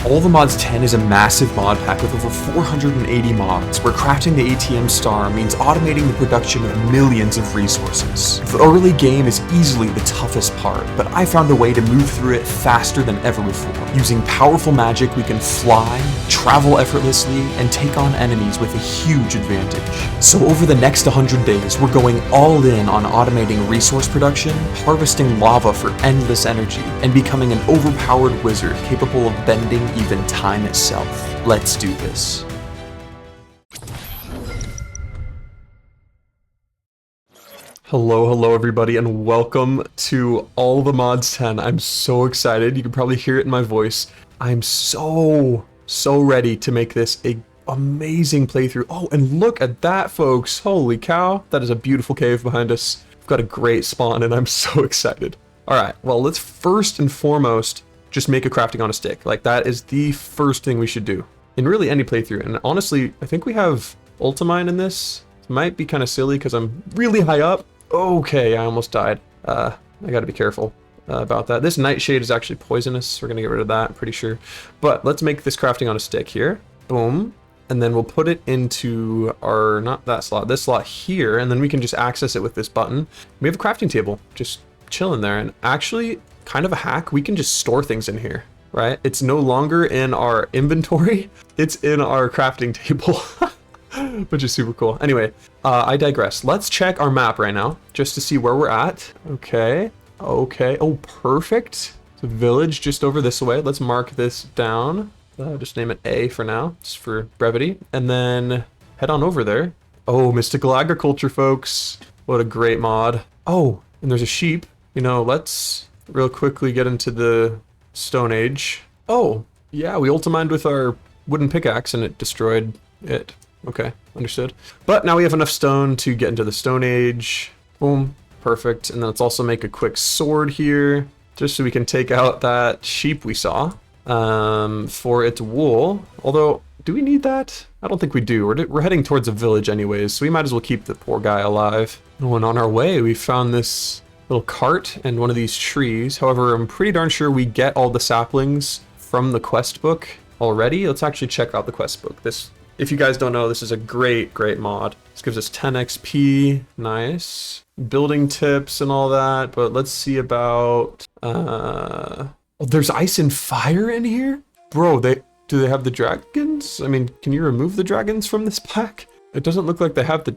All the Mods 10 is a massive mod pack with over 480 mods, where crafting the ATM star means automating the production of millions of resources. The early game is easily the toughest part, but I found a way to move through it faster than ever before. Using powerful magic, we can fly, travel effortlessly, and take on enemies with a huge advantage. So over the next 100 days, we're going all in on automating resource production, harvesting lava for endless energy, and becoming an overpowered wizard capable of bending even time itself. Let's do this. Hello everybody, and welcome to All the Mods 10. I'm so excited. You can probably hear it in my voice. I'm so ready to make this a amazing playthrough. Oh, and look at that, folks. Holy cow. That is a beautiful cave behind us. We've got a great spawn, and I'm so excited. All right, well, let's first and foremost just make a crafting on a stick. Like, that is the first thing we should do in really any playthrough. And honestly, I think we have ultimine in this. It might be kind of silly because I'm really high up. Okay, I almost died. I gotta be careful about that. This nightshade is actually poisonous. We're gonna get rid of that, I'm pretty sure. But let's make this crafting on a stick here. Boom. And then we'll put it into our, not that slot, this slot here, and then we can just access it with this button. We have a crafting table just chilling there, and actually, kind of a hack, we can just store things in here, right? It's no longer in our inventory, it's in our crafting table, which is super cool. Anyway, I digress. Let's check our map right now, just to see where we're at. Okay, oh, perfect. It's a village just over this way. Let's mark this down. Just name it A for now, just for brevity, and then head on over there. Oh, mystical agriculture, folks. What a great mod. Oh, and there's a sheep. You know, let's real quickly get into the Stone Age. Oh, yeah, we ultimined with our wooden pickaxe and it destroyed it. Okay, understood. But now we have enough stone to get into the Stone Age. Boom, perfect. And then let's also make a quick sword here, just so we can take out that sheep we saw for its wool. Although, do we need that? I don't think we do. We're heading towards a village anyways, so we might as well keep the poor guy alive. Oh, and on our way, we found this little cart and one of these trees. However, I'm pretty darn sure we get all the saplings from the quest book already. Let's actually check out the quest book. This, if you guys don't know, this is a great mod. This gives us 10 XP, nice. Building tips and all that, but let's see about, oh, there's ice and fire in here? Bro, do they have the dragons? I mean, can you remove the dragons from this pack? It doesn't look like they have the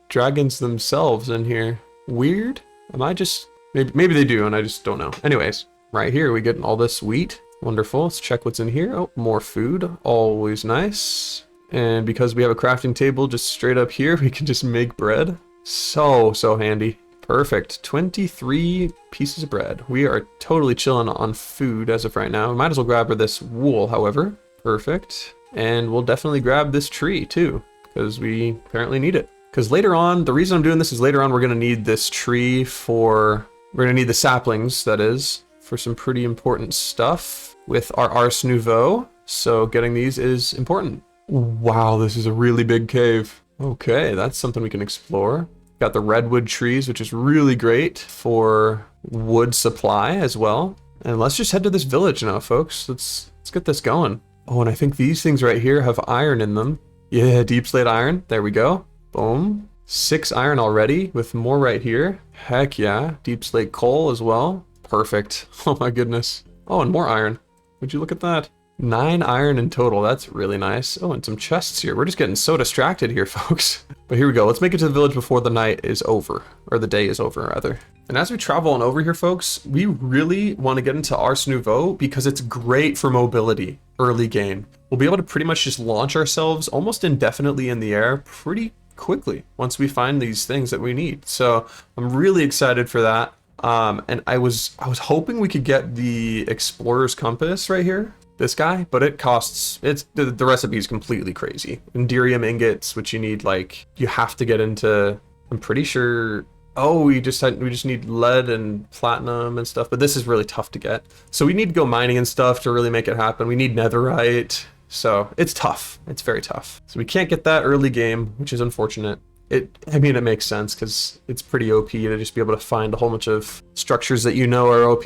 dragons themselves in here. Weird. Am I just, maybe they do and I just don't know. Anyways, right here we get all this wheat. Wonderful. Let's check what's in here. Oh, more food. Always nice. And because we have a crafting table just straight up here, we can just make bread. So handy. Perfect. 23 pieces of bread. We are totally chilling on food as of right now. We might as well grab this wool, however. Perfect. And we'll definitely grab this tree too, because we apparently need it. Because later on, the reason I'm doing this is later on we're going to need this tree we're going to need the saplings, that is, for some pretty important stuff with our Ars Nouveau. So getting these is important. Wow, this is a really big cave. Okay, that's something we can explore. Got the redwood trees, which is really great for wood supply as well. And let's just head to this village now, folks. Let's get this going. Oh, and I think these things right here have iron in them. Yeah, deep slate iron. There we go. Boom. 6 iron already with more right here. Heck yeah. Deep slate coal as well. Perfect. Oh my goodness. Oh, and more iron. Would you look at that? 9 iron in total. That's really nice. Oh, and some chests here. We're just getting so distracted here, folks. But here we go. Let's make it to the village before the night is over. Or the day is over, rather. And as we travel on over here, folks, we really want to get into Ars Nouveau because it's great for mobility early game. We'll be able to pretty much just launch ourselves almost indefinitely in the air pretty quickly once we find these things that we need. So I'm really excited for that. And I was hoping we could get the Explorer's Compass right here, this guy, but it costs, the recipe is completely crazy. Enderium ingots, which you need, like, you have to get into, I'm pretty sure, oh, we just need lead and platinum and stuff, but this is really tough to get. So we need to go mining and stuff to really make it happen. We need netherite. So it's tough. It's very tough. So we can't get that early game, which is unfortunate. I mean, it makes sense because it's pretty OP to just be able to find a whole bunch of structures that you know are OP.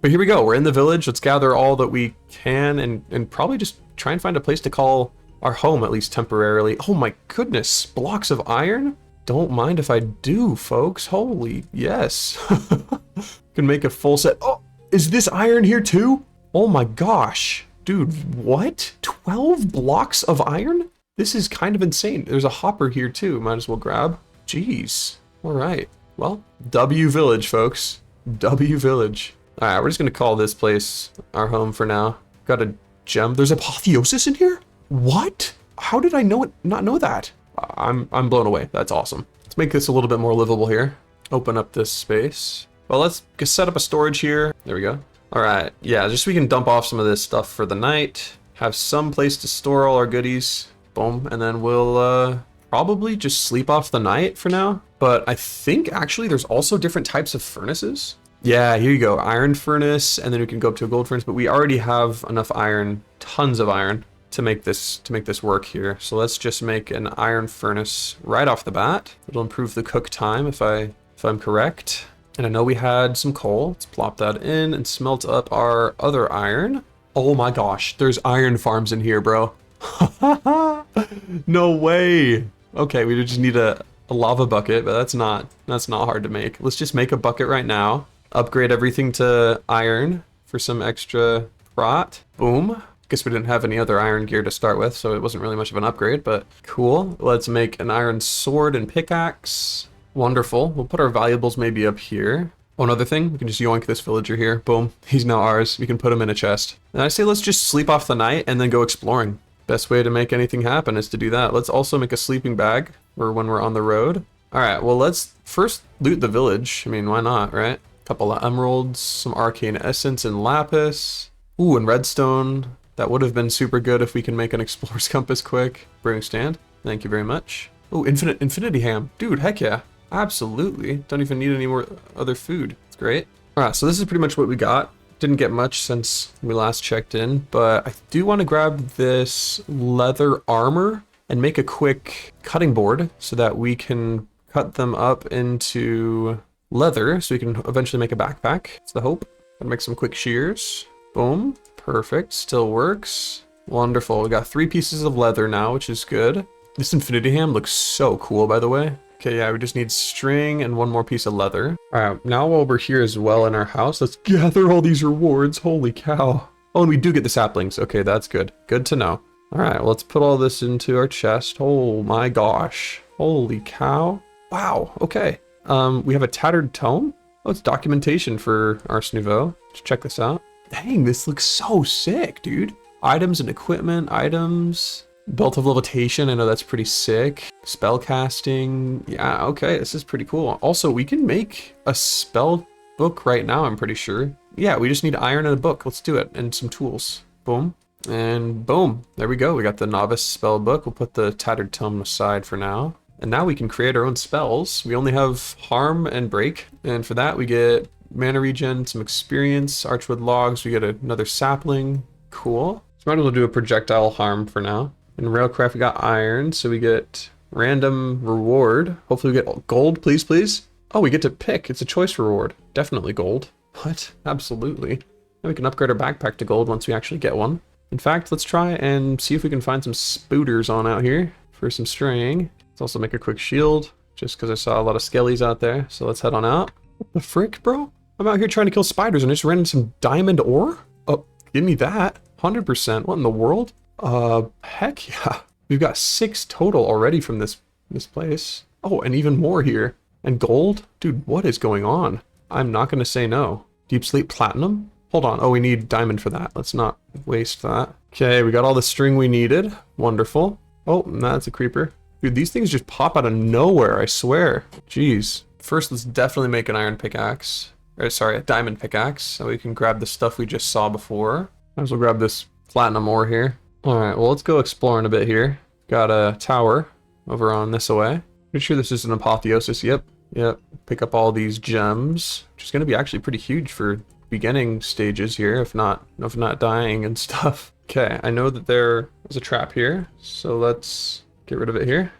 But here we go. We're in the village. Let's gather all that we can and probably just try and find a place to call our home, at least temporarily. Oh my goodness. Blocks of iron? Don't mind if I do, folks. Holy yes. Can make a full set. Oh, is this iron here too? Oh my gosh. Dude, what? 12 blocks of iron? This is kind of insane. There's a hopper here too. Might as well grab. Jeez. All right. Well, W Village, folks. W Village. All right, we're just gonna call this place our home for now. Got a gem. There's apotheosis in here? What? How did I not know that? I'm blown away. That's awesome. Let's make this a little bit more livable here. Open up this space. Well, let's set up a storage here. There we go. All right, yeah, just so we can dump off some of this stuff for the night. Have some place to store all our goodies. Boom, and then we'll probably just sleep off the night for now. But I think actually there's also different types of furnaces. Yeah, here you go, iron furnace, and then we can go up to a gold furnace, but we already have enough iron, tons of iron, to make this work here. So let's just make an iron furnace right off the bat. It'll improve the cook time if I'm correct. And I know we had some coal. Let's plop that in and smelt up our other iron. Oh my gosh, there's iron farms in here, bro. No way. Okay, we just need a lava bucket, but that's not hard to make. Let's just make a bucket right now. Upgrade everything to iron for some extra prot. Boom. Guess we didn't have any other iron gear to start with, so it wasn't really much of an upgrade, but cool. Let's make an iron sword and pickaxe. Wonderful. We'll put our valuables maybe up here. Oh, another thing, we can just yoink this villager here. Boom. He's now ours. We can put him in a chest. And I say let's just sleep off the night and then go exploring. Best way to make anything happen is to do that. Let's also make a sleeping bag for when we're on the road. All right, well, let's first loot the village. I mean, why not, right? Couple of emeralds, some arcane essence and lapis. Ooh, and redstone. That would have been super good if we can make an explorer's compass quick. Brewing stand. Thank you very much. Oh, infinity ham. Dude, heck yeah. Absolutely. Don't even need any more other food. It's great. All right, so this is pretty much what we got. Didn't get much since we last checked in, but I do want to grab this leather armor and make a quick cutting board so that we can cut them up into leather so we can eventually make a backpack. It's the hope. Gonna make some quick shears. Boom. Perfect. Still works. Wonderful. We got 3 pieces of leather now, which is good. This infinity ham looks so cool, by the way. Okay, yeah, we just need string and 1 more piece of leather. All right, now while we're here as well in our house, let's gather all these rewards. Holy cow. Oh, and we do get the saplings. Okay, that's good. Good to know. All right, well, let's put all this into our chest. Oh my gosh. Holy cow. Wow, okay. We have a tattered tome. Oh, it's documentation for Ars Nouveau. Let's check this out. Dang, this looks so sick, dude. Items and equipment, items. Belt of levitation, I know that's pretty sick. Spell casting, yeah, okay, this is pretty cool. Also, we can make a spell book right now, I'm pretty sure. Yeah, we just need iron and a book. Let's do it, and some tools. Boom, and boom. There we go, we got the novice spell book. We'll put the tattered tome aside for now. And now we can create our own spells. We only have harm and break, and for that we get mana regen, some experience, archwood logs, we get another sapling. Cool. So might as well do a projectile harm for now. In railcraft we got iron, so we get random reward. Hopefully we get gold, please, please. Oh, we get to pick. It's a choice reward. Definitely gold. What? Absolutely. And we can upgrade our backpack to gold once we actually get one. In fact, let's try and see if we can find some spooters on out here for some string. Let's also make a quick shield, just because I saw a lot of skellies out there. So let's head on out. What the frick, bro? I'm out here trying to kill spiders and I just ran into some diamond ore? Oh, give me that. 100%. What in the world? Heck yeah. We've got 6 total already from this place. Oh, and even more here. And gold? Dude, what is going on? I'm not going to say no. Deep sleep platinum? Hold on. Oh, we need diamond for that. Let's not waste that. Okay, we got all the string we needed. Wonderful. Oh, that's a creeper. Dude, these things just pop out of nowhere, I swear. Jeez. First, let's definitely make an iron pickaxe. Or, sorry, a diamond pickaxe. So we can grab the stuff we just saw before. Might as well grab this platinum ore here. Alright, well, let's go exploring a bit here. Got a tower over on this way. Pretty sure this is an apotheosis. Yep. Pick up all these gems, which is going to be actually pretty huge for beginning stages here, if not dying and stuff. Okay, I know that there is a trap here, so let's get rid of it here.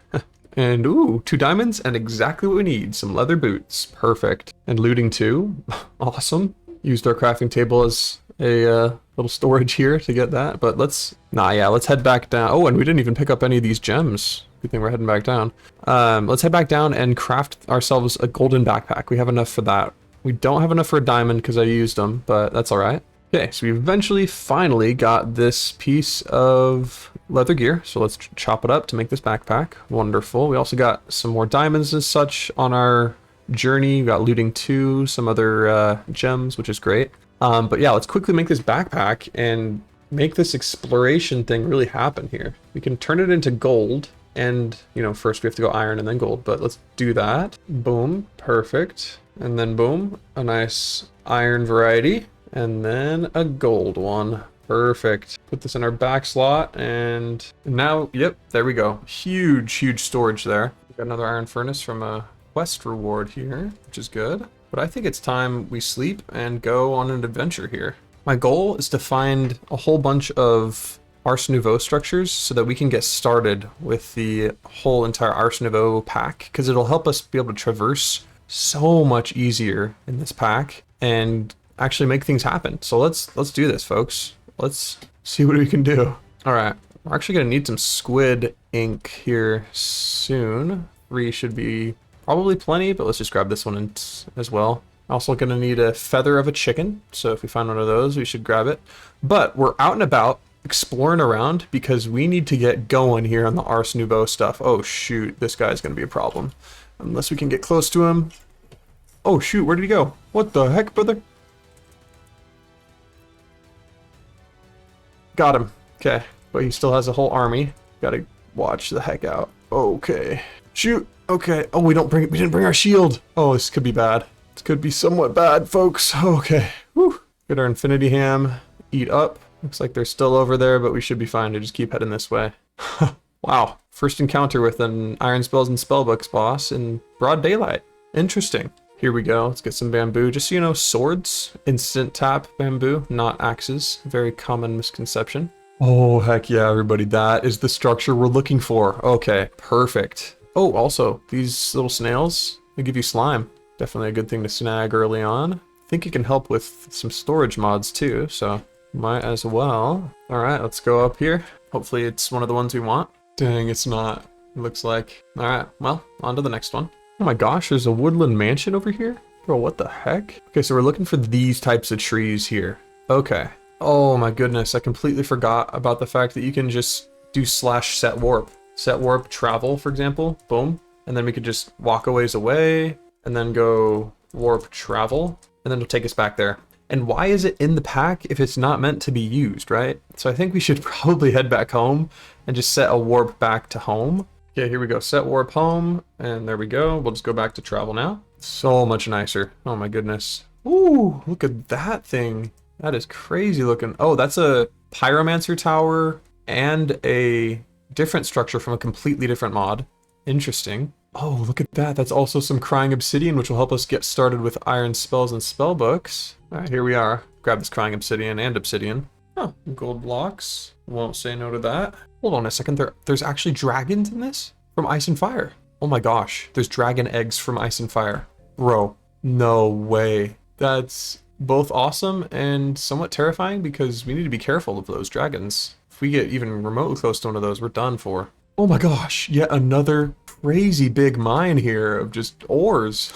And ooh, 2 diamonds and exactly what we need. Some leather boots. Perfect. And looting too. Awesome. used our crafting table as a little storage here to get that, but let's head back down. Oh, and we didn't even pick up any of these gems. Good thing we're heading back down. Let's head back down and craft ourselves a golden backpack. We have enough for that. We don't have enough for a diamond because I used them, but that's all right. Okay, so we eventually finally got this piece of leather gear, so let's chop it up to make this backpack. Wonderful. We also got some more diamonds and such on our journey. We got looting 2, some other gems, which is great. But yeah, let's quickly make this backpack and make this exploration thing really happen here. We can turn it into gold, and you know, first we have to go iron and then gold, but let's do that. Boom, perfect. And then boom, a nice iron variety. And then a gold one. Perfect. Put this in our back slot, and now, yep, there we go. Huge, huge storage there. We've got another iron furnace from a quest reward here, which is good. But I think it's time we sleep and go on an adventure here. My goal is to find a whole bunch of Ars Nouveau structures so that we can get started with the whole entire Ars Nouveau pack, because it'll help us be able to traverse so much easier in this pack and actually make things happen. So let's do this, folks. Let's see what we can do. All right, we're actually gonna need some squid ink here soon. 3 should be probably plenty, but let's just grab this one as well. Also gonna need a feather of a chicken, so if we find one of those, we should grab it. But we're out and about exploring around because we need to get going here on the Ars Nouveau stuff. Oh shoot, this guy's gonna be a problem unless we can get close to him. Oh shoot, where did he go? What the heck, brother? Got him. Okay, but he still has a whole army. Gotta watch the heck out. Okay. Shoot. Okay. Oh, we didn't bring our shield. Oh, this could be bad. This could be somewhat bad, folks. Okay. Whew. Get our infinity ham. Eat up. Looks like they're still over there, but we should be fine to just keep heading this way. Wow. First encounter with an Iron Spells and Spellbooks boss in broad daylight. Interesting. Here we go. Let's get some bamboo. Just so you know, swords, instant tap bamboo, not axes. Very common misconception. Oh, heck yeah, everybody. That is the structure we're looking for. Okay, perfect. Oh, also, these little snails, they give you slime. Definitely a good thing to snag early on. I think it can help with some storage mods too, so might as well. All right, let's go up here. Hopefully it's one of the ones we want. Dang, it's not. It looks like. All right, well, on to the next one. Oh my gosh, there's a woodland mansion over here? Bro, what the heck? Okay, so we're looking for these types of trees here. Okay. Oh my goodness, I completely forgot about the fact that you can just do /set warp. Set warp travel, for example. Boom. And then we could just walk a ways away and then go warp travel. And then it'll take us back there. And why is it in the pack if it's not meant to be used, right? So I think we should probably head back home and just set a warp back to home. Okay, here we go. Set warp home, and there we go. We'll just go back to travel now. So much nicer. Oh my goodness. Ooh, look at that thing. That is crazy looking. Oh, that's a pyromancer tower and a different structure from a completely different mod. Interesting. Oh, look at that. That's also some crying obsidian, which will help us get started with iron spells and spell books. All right, here we are. Grab this crying obsidian and obsidian. Oh, gold blocks. Won't say no to that. Hold on a second. There's actually dragons in this from Ice and Fire. Oh my gosh. There's dragon eggs from Ice and Fire. Bro, no way. That's both awesome and somewhat terrifying because we need to be careful of those dragons. If we get even remotely close to one of those, we're done for. Oh my gosh. Yet another crazy big mine here of just ores.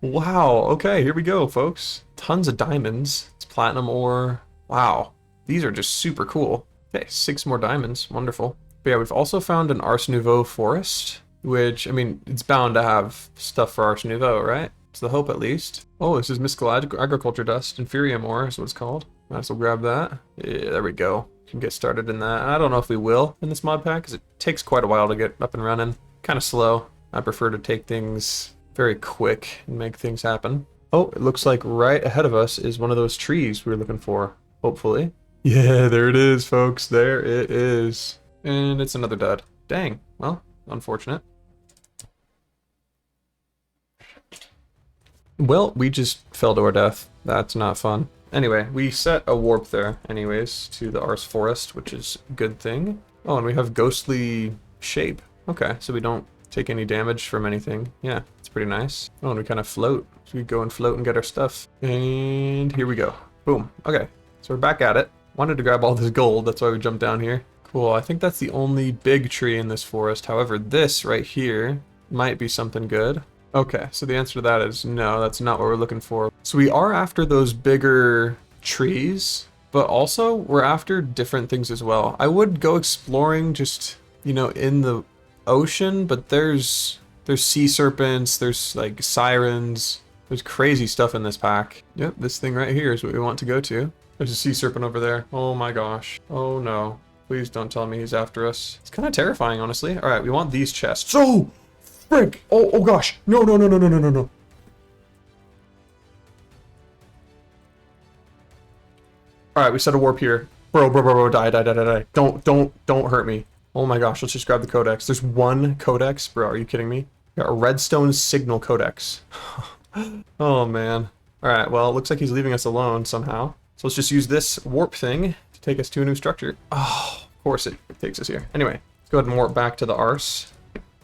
Wow. Okay, here we go, folks. Tons of diamonds. It's platinum ore. Wow. These are just super cool. Okay, 6 more diamonds. Wonderful. But yeah, we've also found an Ars Nouveau forest, which, I mean, it's bound to have stuff for Ars Nouveau, right? It's the hope, at least. Oh, this is mystical agriculture dust. Inferium ore is what it's called. Might as well grab that. Yeah, there we go. Can get started in that. I don't know if we will in this mod pack, because it takes quite a while to get up and running. Kind of slow. I prefer to take things very quick and make things happen. Oh, it looks like right ahead of us is one of those trees we were looking for, hopefully. Yeah, there it is, folks. There it is. And it's another dud. Dang. Well, unfortunate. Well, we just fell to our death. That's not fun. Anyway, we set a warp there, anyways, to the Ars Forest, which is a good thing. Oh, and we have ghostly shape. Okay, so we don't take any damage from anything. Yeah, it's pretty nice. Oh, and we kind of float. So we go and float and get our stuff. And here we go. Boom. Okay, so we're back at it. Wanted to grab all this gold, that's why we jumped down here. Cool, I think that's the only big tree in this forest. However, this right here might be something good. Okay, so the answer to that is no, that's not what we're looking for. So we are after those bigger trees, but also we're after different things as well. I would go exploring just, you know, in the ocean, but there's sea serpents, there's like sirens, there's crazy stuff in this pack. Yep, this thing right here is what we want to go to. There's a sea serpent over there. Oh my gosh. Oh no. Please don't tell me he's after us. It's kind of terrifying, honestly. All right, we want these chests. Oh, frick. Oh gosh. No. All right, we set a warp here. Bro, die. Don't hurt me. Oh my gosh, let's just grab the codex. There's one codex? Bro, are you kidding me? We got a redstone signal codex. Oh man. All right, well, it looks like he's leaving us alone somehow. So let's just use this warp thing to take us to a new structure. Oh, of course it takes us here. Anyway, let's go ahead and warp back to the arse.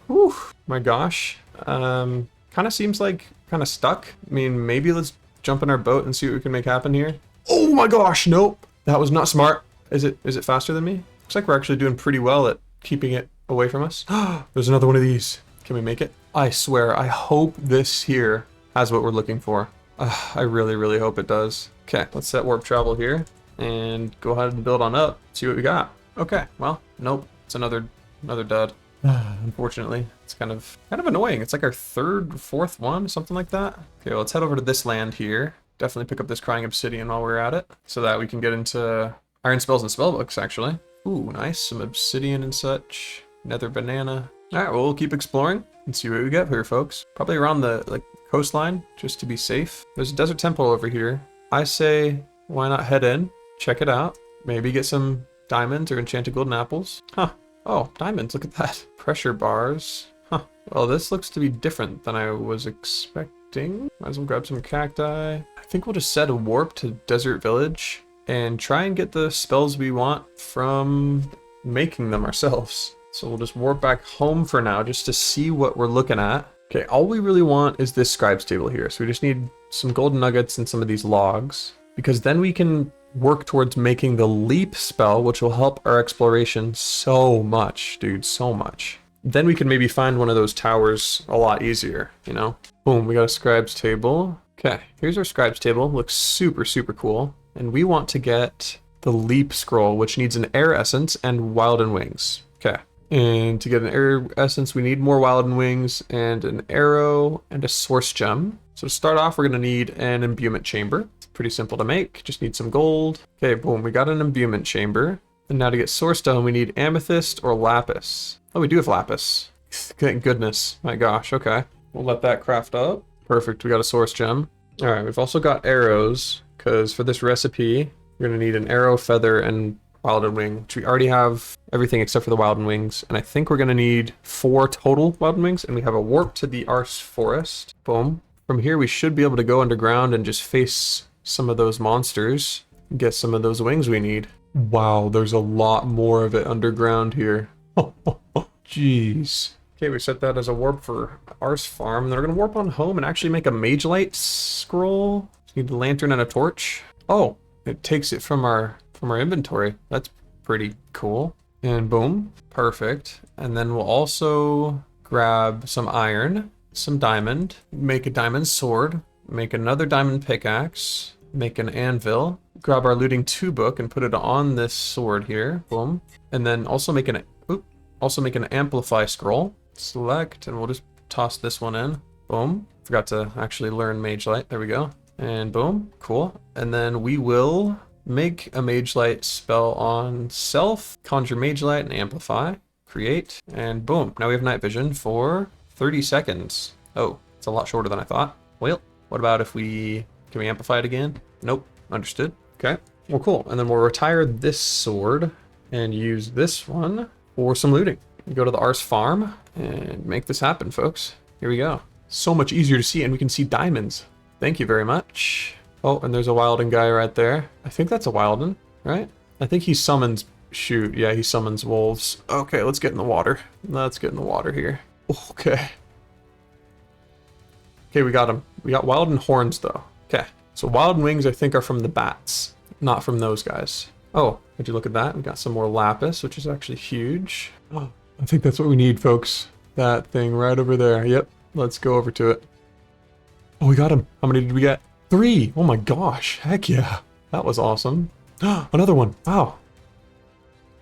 Whew, my gosh. Kind of seems like kind of stuck. I mean, maybe let's jump in our boat and see what we can make happen here. Oh my gosh, nope. That was not smart. Is it faster than me? Looks like we're actually doing pretty well at keeping it away from us. There's another one of these. Can we make it? I swear, I hope this here has what we're looking for. I really hope it does. Okay, let's set warp travel here and go ahead and build on up, see what we got. Okay, well, nope, it's another dud. Unfortunately, it's kind of annoying. It's like our third, fourth one, something like that. Okay, well, let's head over to this land here. Definitely pick up this crying obsidian while we're at it, so that we can get into iron spells and spellbooks, actually. Ooh, nice, some obsidian and such. Nether banana. All right, well, we'll keep exploring and see what we get here, folks. Probably around the coastline, just to be safe. There's a desert temple over here. I say, why not head in, check it out, maybe get some diamonds or enchanted golden apples. Huh. Oh, diamonds, look at that. Pressure bars. Huh. Well, this looks to be different than I was expecting. Might as well grab some cacti. I think we'll just set a warp to Desert Village and try and get the spells we want from making them ourselves. So we'll just warp back home for now just to see what we're looking at. Okay, all we really want is this scribes table here. So we just need some golden nuggets and some of these logs, because then we can work towards making the leap spell, which will help our exploration so much, dude, so much. Then we can maybe find one of those towers a lot easier, you know? Boom, we got a scribes table. Okay, here's our scribes table. Looks super cool. And we want to get the leap scroll, which needs an air essence and wilden wings. Okay. And to get an air essence, we need more wilden wings and an arrow and a source gem. So to start off, we're going to need an imbuement chamber. It's pretty simple to make. Just need some gold. Okay, boom, we got an imbuement chamber. And now to get source stone, we need amethyst or lapis. Oh, we do have lapis. Thank goodness. My gosh, okay. We'll let that craft up. Perfect, we got a source gem. All right, we've also got arrows, because for this recipe, we're going to need an arrow, feather, and wilden wing, which we already have everything except for the wilden wings. And I think we're going to need 4 total wilden wings, and we have a warp to the Arse Forest. Boom. From here, we should be able to go underground and just face some of those monsters and get some of those wings we need. Wow, there's a lot more of it underground here. Jeez. Okay, we set that as a warp for Arse Farm. And then we're going to warp on home and actually make a mage light scroll. Just need a lantern and a torch. Oh, it takes it from our inventory. That's pretty cool. And boom, perfect. And then we'll also grab some iron, some diamond, make a diamond sword, make another diamond pickaxe, make an anvil, grab our looting 2 book and put it on this sword here. Boom. And then also make an amplify scroll. Select, and we'll just toss this one in. Boom. Forgot to actually learn mage light. There we go. And boom, cool. And then we will make a mage light spell on self, conjure mage light and amplify, create, and boom. Now we have night vision for 30 seconds. Oh, it's a lot shorter than I thought. Well, what about if can we amplify it again? Nope, understood. Okay, well, cool. And then we'll retire this sword and use this one for some looting. We go to the Arse Farm and make this happen, folks. Here we go. So much easier to see, and we can see diamonds. Thank you very much. Oh, and there's a Wilden guy right there. I think that's a Wilden, right? I think he summons... Shoot, yeah, he summons wolves. Okay, let's get in the water. Let's get in the water here. Okay. Okay, we got them. We got wild and horns though. Okay, so wild and wings I think are from the bats, not from those guys. Oh, would you look at that? We got some more lapis, which is actually huge. Oh, I think that's what we need, folks. That thing right over there. Yep, let's go over to it. Oh, we got him. How many did we get? 3. Oh my gosh, heck yeah. That was awesome. Another one. Wow.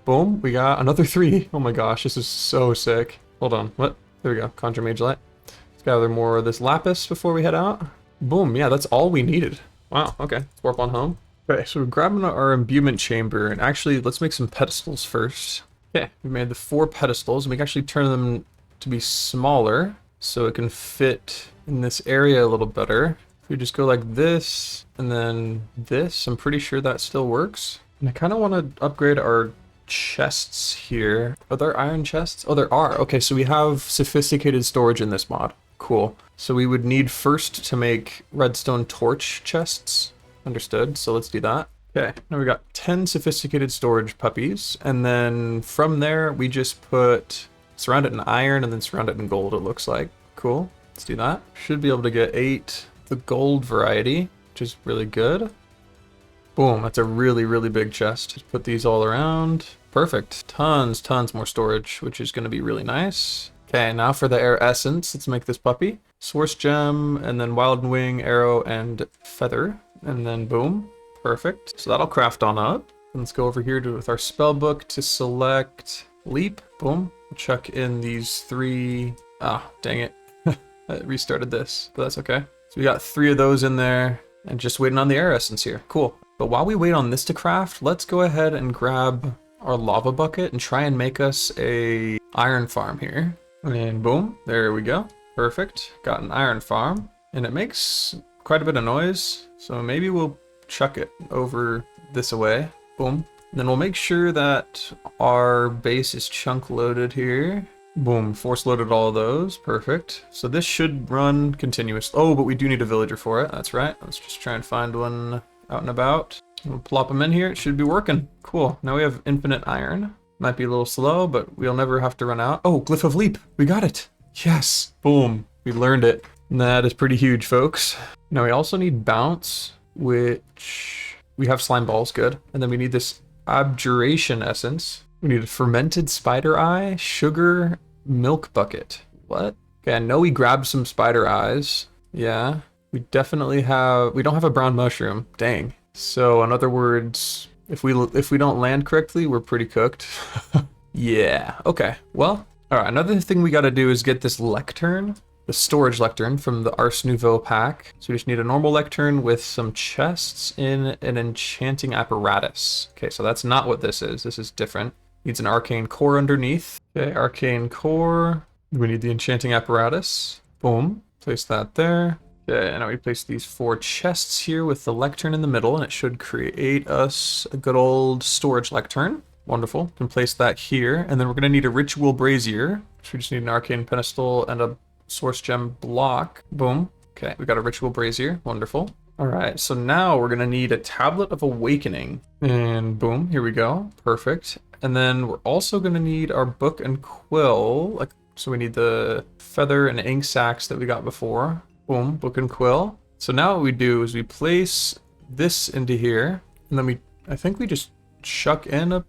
Boom, we got another 3. Oh my gosh, this is so sick. Hold on, what? There we go, conjure mage light. Let's gather more of this lapis before we head out. Boom, yeah, that's all we needed. Wow, okay, let's warp on home. Okay, so we're grabbing our imbuement chamber, and actually, let's make some pedestals first. Okay, we made the 4 pedestals, and we can actually turn them to be smaller, so it can fit in this area a little better. If we just go like this, and then this, I'm pretty sure that still works. And I kind of want to upgrade our chests here. Are there iron chests? Oh, there are. Okay, so we have sophisticated storage in this mod. Cool. So we would need first to make redstone torch chests. Understood. So let's do that. Okay, now we got 10 sophisticated storage puppies. And then from there, we just surround it in iron and then surround it in gold, it looks like. Cool. Let's do that. Should be able to get 8 the gold variety, which is really good. Boom, that's a really, really big chest. Just put these all around. Perfect. Tons more storage, which is going to be really nice. Okay, now for the air essence. Let's make this puppy. Source gem, and then wild and wing, arrow, and feather. And then boom. Perfect. So that'll craft on up. And let's go over here with our spell book to select leap. Boom. Chuck in these 3. Ah, dang it. I restarted this, but that's okay. So we got 3 of those in there. And just waiting on the air essence here. Cool. But while we wait on this to craft, let's go ahead and grab our lava bucket and try and make us a iron farm here. And boom, there we go. Perfect. Got an iron farm. And it makes quite a bit of noise. So maybe we'll chuck it over this away. Boom. And then we'll make sure that our base is chunk loaded here. Boom, force loaded all of those. Perfect. So this should run continuous. Oh, but we do need a villager for it. That's right. Let's just try and find one out and about. We'll plop them in here. It should be working. Cool. Now we have infinite iron. Might be a little slow, but we'll never have to run out. Oh, glyph of leap. We got it. Yes. Boom. We learned it. And that is pretty huge, folks. Now we also need bounce, which we have slime balls. Good. And then we need this abjuration essence. We need a fermented spider eye, sugar, milk bucket. What? Okay, I know we grabbed some spider eyes. Yeah. We definitely have, we don't have a brown mushroom. Dang. So in other words, if we don't land correctly, we're pretty cooked. Yeah. Okay. Well, all right. Another thing we got to do is get this lectern, the storage lectern from the Ars Nouveau pack. So we just need a normal lectern with some chests in an enchanting apparatus. Okay. So that's not what this is. This is different. Needs an arcane core underneath. Okay. Arcane core. We need the enchanting apparatus. Boom. Place that there. Okay, and now we place these 4 chests here with the lectern in the middle, and it should create us a good old storage lectern. Wonderful. Can place that here, and then we're going to need a ritual brazier. So we just need an arcane pedestal and a source gem block. Boom. Okay, we got a ritual brazier. Wonderful. All right, so now we're going to need a tablet of awakening. And boom, here we go. Perfect. And then we're also going to need our book and quill. So we need the feather and ink sacs that we got before. Boom, book and quill. So now what we do is we place this into here, and then I think we just chuck in a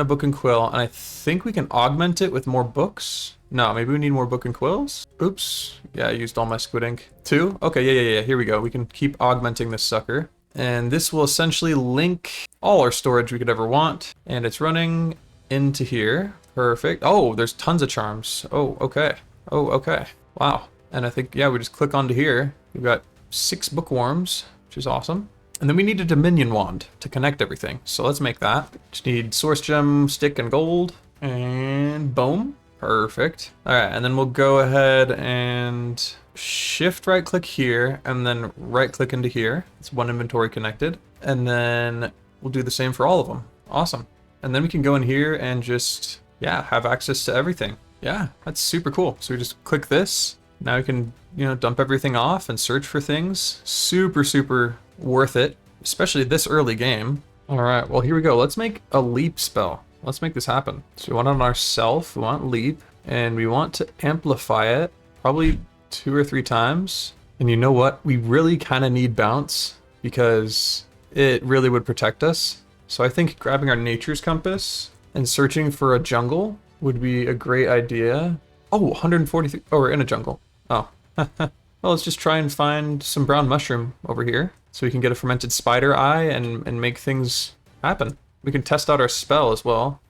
book and quill, and I think we can augment it with more books. No, maybe we need more book and quills. Oops, yeah, I used all my squid ink. 2? Okay, yeah, here we go. We can keep augmenting this sucker. And this will essentially link all our storage we could ever want, and it's running into here. Perfect. Oh, there's tons of charms. Oh, okay. Wow. And I think, yeah, we just click onto here. We've got 6 bookworms, which is awesome. And then we need a Dominion wand to connect everything. So let's make that. Just need source gem, stick, and gold. And boom. Perfect. All right, and then we'll go ahead and shift right click here, and then right click into here. It's one inventory connected. And then we'll do the same for all of them. Awesome. And then we can go in here and just, yeah, have access to everything. Yeah, that's super cool. So we just click this. Now we can, dump everything off and search for things. Super worth it, especially this early game. All right, well, here we go. Let's make a leap spell. Let's make this happen. So we want on ourself, we want leap, and we want to amplify it probably 2 or 3 times. And you know what? We really kind of need bounce because it really would protect us. So I think grabbing our nature's compass and searching for a jungle would be a great idea. Oh, 143. Oh, we're in a jungle. Oh. Well, let's just try and find some brown mushroom over here so we can get a fermented spider eye and make things happen. We can test out our spell as well.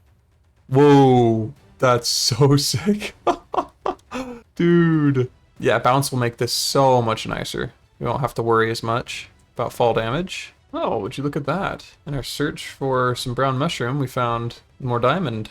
Whoa, that's so sick. Dude. Yeah, bounce will make this so much nicer. We won't have to worry as much about fall damage. Oh, would you look at that? In our search for some brown mushroom, we found more diamond.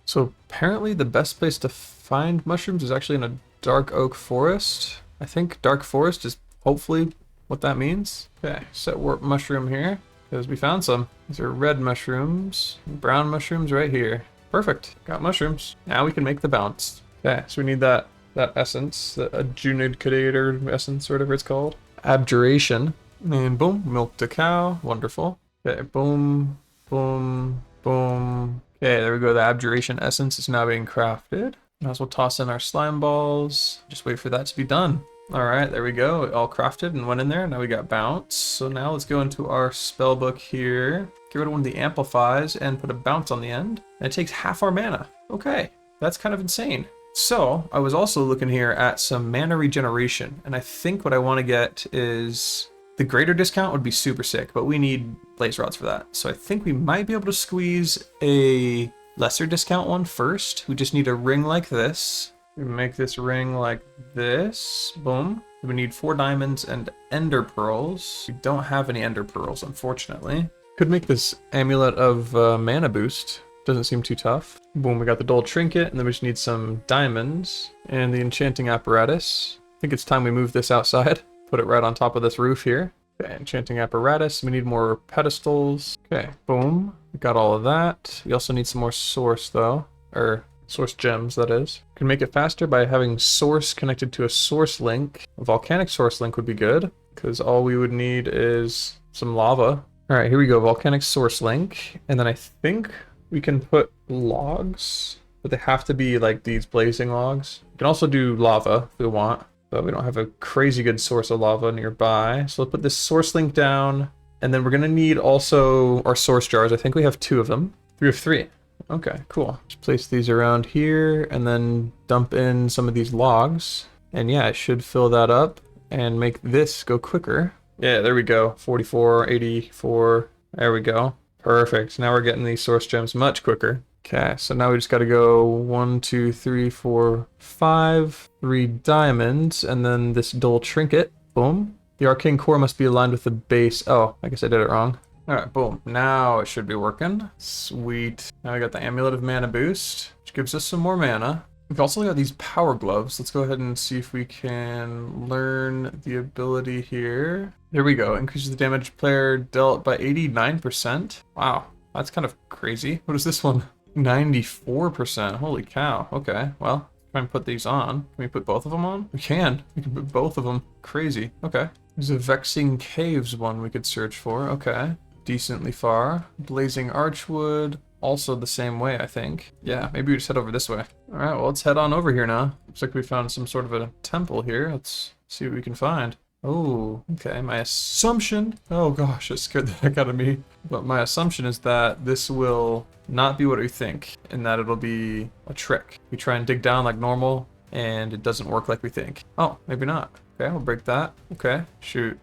So apparently the best place to find mushrooms is actually in a dark oak forest. I think dark forest is hopefully what that means. Okay, set warp mushroom here, because we found some. These are red mushrooms, brown mushrooms right here. Perfect, got mushrooms. Now we can make the bounce. Okay, so we need that essence, the adjudicator essence, or whatever it's called. Abjuration. And boom, milked a cow. Wonderful. Okay, boom, boom, boom. Okay, there we go. The abjuration essence is now being crafted. Might as well toss in our slime balls. Just wait for that to be done. All right, there we go. It all crafted and went in there. Now we got bounce. So now let's go into our spell book here. Get rid of one of the amplifies and put a bounce on the end. And it takes half our mana. Okay, that's kind of insane. So I was also looking here at some mana regeneration. And I think what I want to get is the greater discount would be super sick, but we need blaze rods for that. So I think we might be able to squeeze a lesser discount one first. We just need a ring like this. We make this ring like this. Boom. We need 4 diamonds and ender pearls. We don't have any ender pearls, unfortunately. Could make this amulet of mana boost. Doesn't seem too tough. Boom, we got the dull trinket, and then we just need some diamonds and the enchanting apparatus. I think it's time we move this outside. Put it right on top of this roof here. Okay, enchanting apparatus. We need more pedestals. Okay, boom. We got all of that. We also need some more source though, or source gems, that is. We can make it faster by having source connected to a source link. A volcanic source link would be good, because all we would need is some lava. All right, here we go, volcanic source link. And then I think we can put logs, but they have to be like these blazing logs. We can also do lava if we want, but we don't have a crazy good source of lava nearby. So let's put this source link down, and then we're gonna need also our source jars. I think we have 2 of them. We have 3. Okay, cool. Just place these around here and then dump in some of these logs. And yeah, it should fill that up and make this go quicker. Yeah, there we go. 44, 84. There we go. Perfect. Now we're getting these source gems much quicker. Okay, so now we just got to go 1, 2, 3, 4, 5, 3 diamonds, and then this dull trinket. Boom. The arcane core must be aligned with the base. Oh, I guess I did it wrong. All right, boom. Now it should be working. Sweet. Now we got the amulet of mana boost, which gives us some more mana. We've also got these power gloves. Let's go ahead and see if we can learn the ability here. There we go. Increases the damage player dealt by 89%. Wow, that's kind of crazy. What is this one? 94%. Holy cow. Okay, well, try and put these on. Can we put both of them on? We can. We can put both of them. Crazy. Okay. There's a Vexing Caves one we could search for. Okay. Decently far. Blazing Archwood. Also the same way, I think. Yeah, maybe we just head over this way. All right, well, let's head on over here now. Looks like we found some sort of a temple here. Let's see what we can find. Oh, okay, my assumption, oh gosh, it scared the heck out of me. But my assumption is that this will not be what we think, and that it'll be a trick. We try and dig down like normal, and it doesn't work like we think. Oh, maybe not. Okay, we'll break that. Okay, shoot.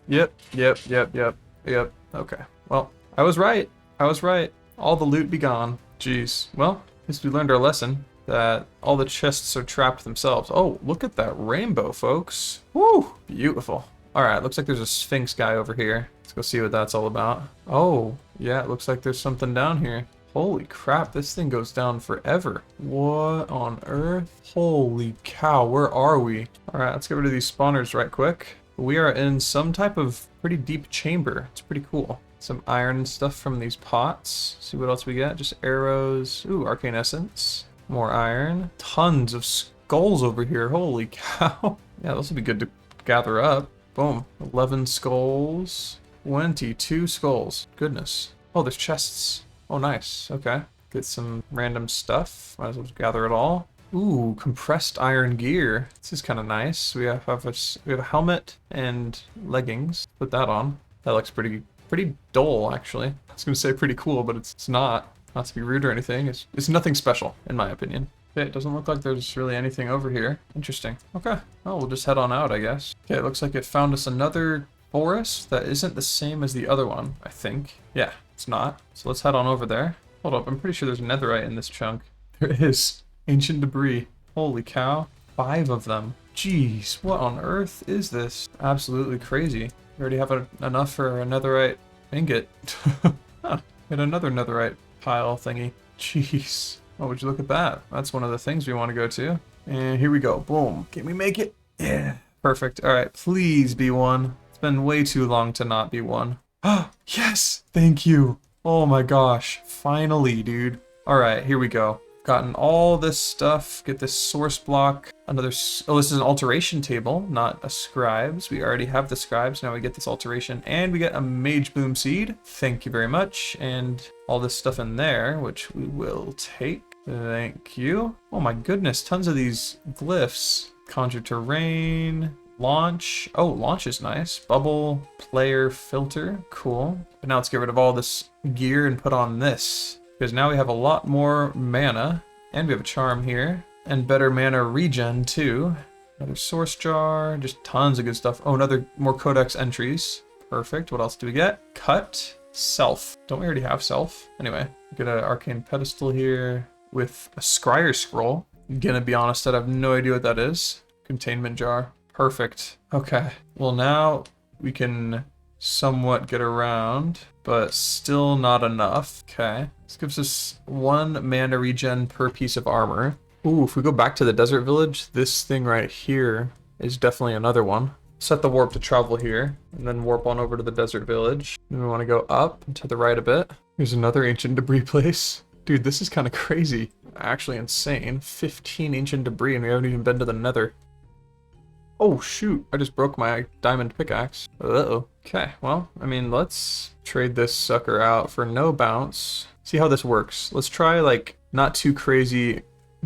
Yep. Okay, well, I was right. All the loot be gone. Jeez. Well, at least we learned our lesson that all the chests are trapped themselves. Oh, look at that rainbow, folks. Woo! Beautiful. All right, looks like there's a Sphinx guy over here. Let's go see what that's all about. Oh, yeah, it looks like there's something down here. Holy crap, this thing goes down forever. What on earth? Holy cow, where are we? All right, let's get rid of these spawners right quick. We are in some type of pretty deep chamber. It's pretty cool. Some iron stuff from these pots. See what else we get. Just arrows. Ooh, arcane essence. More iron. Tons of skulls over here. Holy cow. Yeah, those would be good to gather up. Boom. 11 skulls. 22 skulls. Goodness. Oh, there's chests. Oh, nice. Okay. Get some random stuff. Might as well just gather it all. Ooh, compressed iron gear. This is kind of nice. We have a helmet and leggings. Put that on. That looks pretty dull actually. I was gonna say pretty cool, but it's not. Not to be rude or anything. It's nothing special in my opinion. Okay, it doesn't look like there's really anything over here. Interesting. Okay. Oh, we'll just head on out, I guess. Okay, it looks like it found us another forest that isn't the same as the other one, I think. Yeah, it's not. So let's head on over there. Hold up, I'm pretty sure there's netherite in this chunk. There is. Ancient debris. Holy cow. 5 of them. Jeez, what on earth is this? Absolutely crazy. We already have enough for a netherite ingot. Huh, and another netherite pile thingy. Jeez. Oh, would you look at that? That's one of the things we want to go to. And here we go. Boom. Can we make it? Yeah. Perfect. All right. Please be one. It's been way too long to not be one. Ah, yes. Thank you. Oh my gosh. Finally, dude. All right. Here we go. Gotten all this stuff. Get this source block. Another. Oh, this is an alteration table, not a scribes. We already have the scribes. Now we get this alteration, and we get a mage bloom seed. Thank you very much. And all this stuff in there, which we will take. Thank you. Oh my goodness, tons of these glyphs. Conjure terrain. Launch. Oh, launch is nice. Bubble. Player filter. Cool. But now let's get rid of all this gear and put on this. Because now we have a lot more mana, and we have a charm here, and better mana regen too. Another source jar, just tons of good stuff. Oh, more codex entries. Perfect. What else do we get? Cut. Self. Don't we already have self? Anyway, get an arcane pedestal here with a scryer scroll. I'm gonna be honest, I have no idea what that is. Containment jar. Perfect. Okay. Well, now we can somewhat get around, but still not enough. Okay. This gives us 1 mana regen per piece of armor. Ooh, if we go back to the desert village, this thing right here is definitely another one. Set the warp to travel here, and then warp on over to the desert village. And we want to go up and to the right a bit. Here's another ancient debris place. Dude, this is kind of crazy. Actually insane. 15 ancient debris, and we haven't even been to the nether. Oh shoot, I just broke my diamond pickaxe. Uh-oh. Okay, well, I mean, let's trade this sucker out for no bounce. See how this works. Let's try, like, not too crazy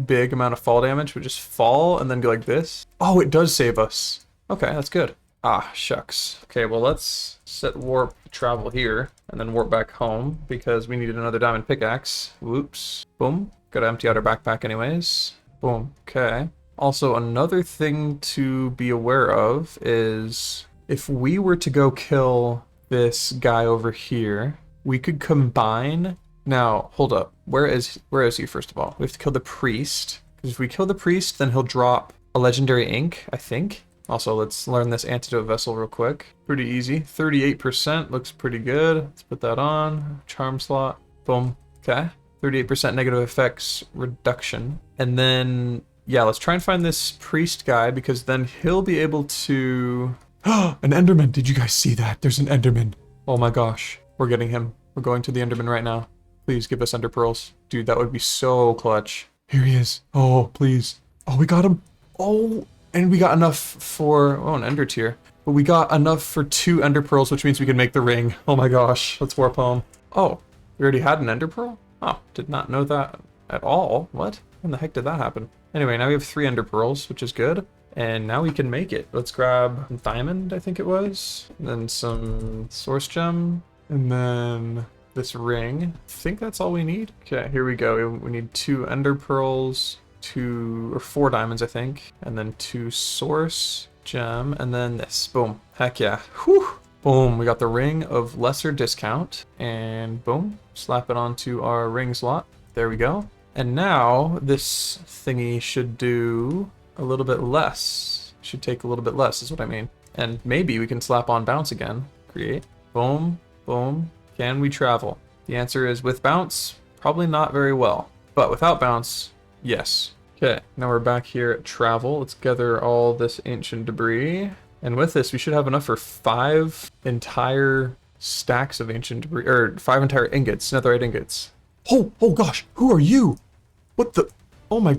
big amount of fall damage, but just fall and then go like this. Oh, it does save us. Okay, that's good. Ah, shucks. Okay, well, let's set warp travel here and then warp back home because we needed another diamond pickaxe. Whoops. Boom. Gotta empty out our backpack anyways. Boom. Okay. Also, another thing to be aware of is if we were to go kill this guy over here, we could combine. Now, hold up. Where is he, first of all? We have to kill the priest. Because if we kill the priest, then he'll drop a legendary ink, I think. Also, let's learn this antidote vessel real quick. Pretty easy. 38% looks pretty good. Let's put that on. Charm slot. Boom. Okay. 38% negative effects reduction. And then, yeah, let's try and find this priest guy because then he'll be able to... An Enderman! Did you guys see that? There's an Enderman. Oh my gosh. We're getting him. We're going to the Enderman right now. Please give us Ender Pearls. Dude, that would be so clutch. Here he is. Oh, please. Oh, we got him. Oh, and we got enough for... Oh, an Ender Tear. But we got enough for 2 Ender Pearls, which means we can make the ring. Oh my gosh. Let's warp home. Oh, we already had an Ender Pearl? Oh, did not know that at all. What? When the heck did that happen? Anyway, now we have 3 Ender Pearls, which is good. And now we can make it. Let's grab diamond, I think it was. And then some source gem. And then this ring. I think that's all we need. Okay, here we go. We need 2 Ender Pearls, 4 diamonds, I think. And then 2 source gem. And then this. Boom. Heck yeah. Whew. Boom. We got the ring of lesser discount. And boom. Slap it onto our ring slot. There we go. And now this thingy should do a little bit less. Should take a little bit less is what I mean. And maybe we can slap on bounce again. Create. Boom. Boom. Can we travel? The answer is with bounce, probably not very well. But without bounce, yes. Okay, now we're back here at travel. Let's gather all this ancient debris. And with this, we should have enough for 5 entire stacks of ancient debris, or 5 entire ingots, netherite ingots. Oh gosh, who are you? What the? Oh my,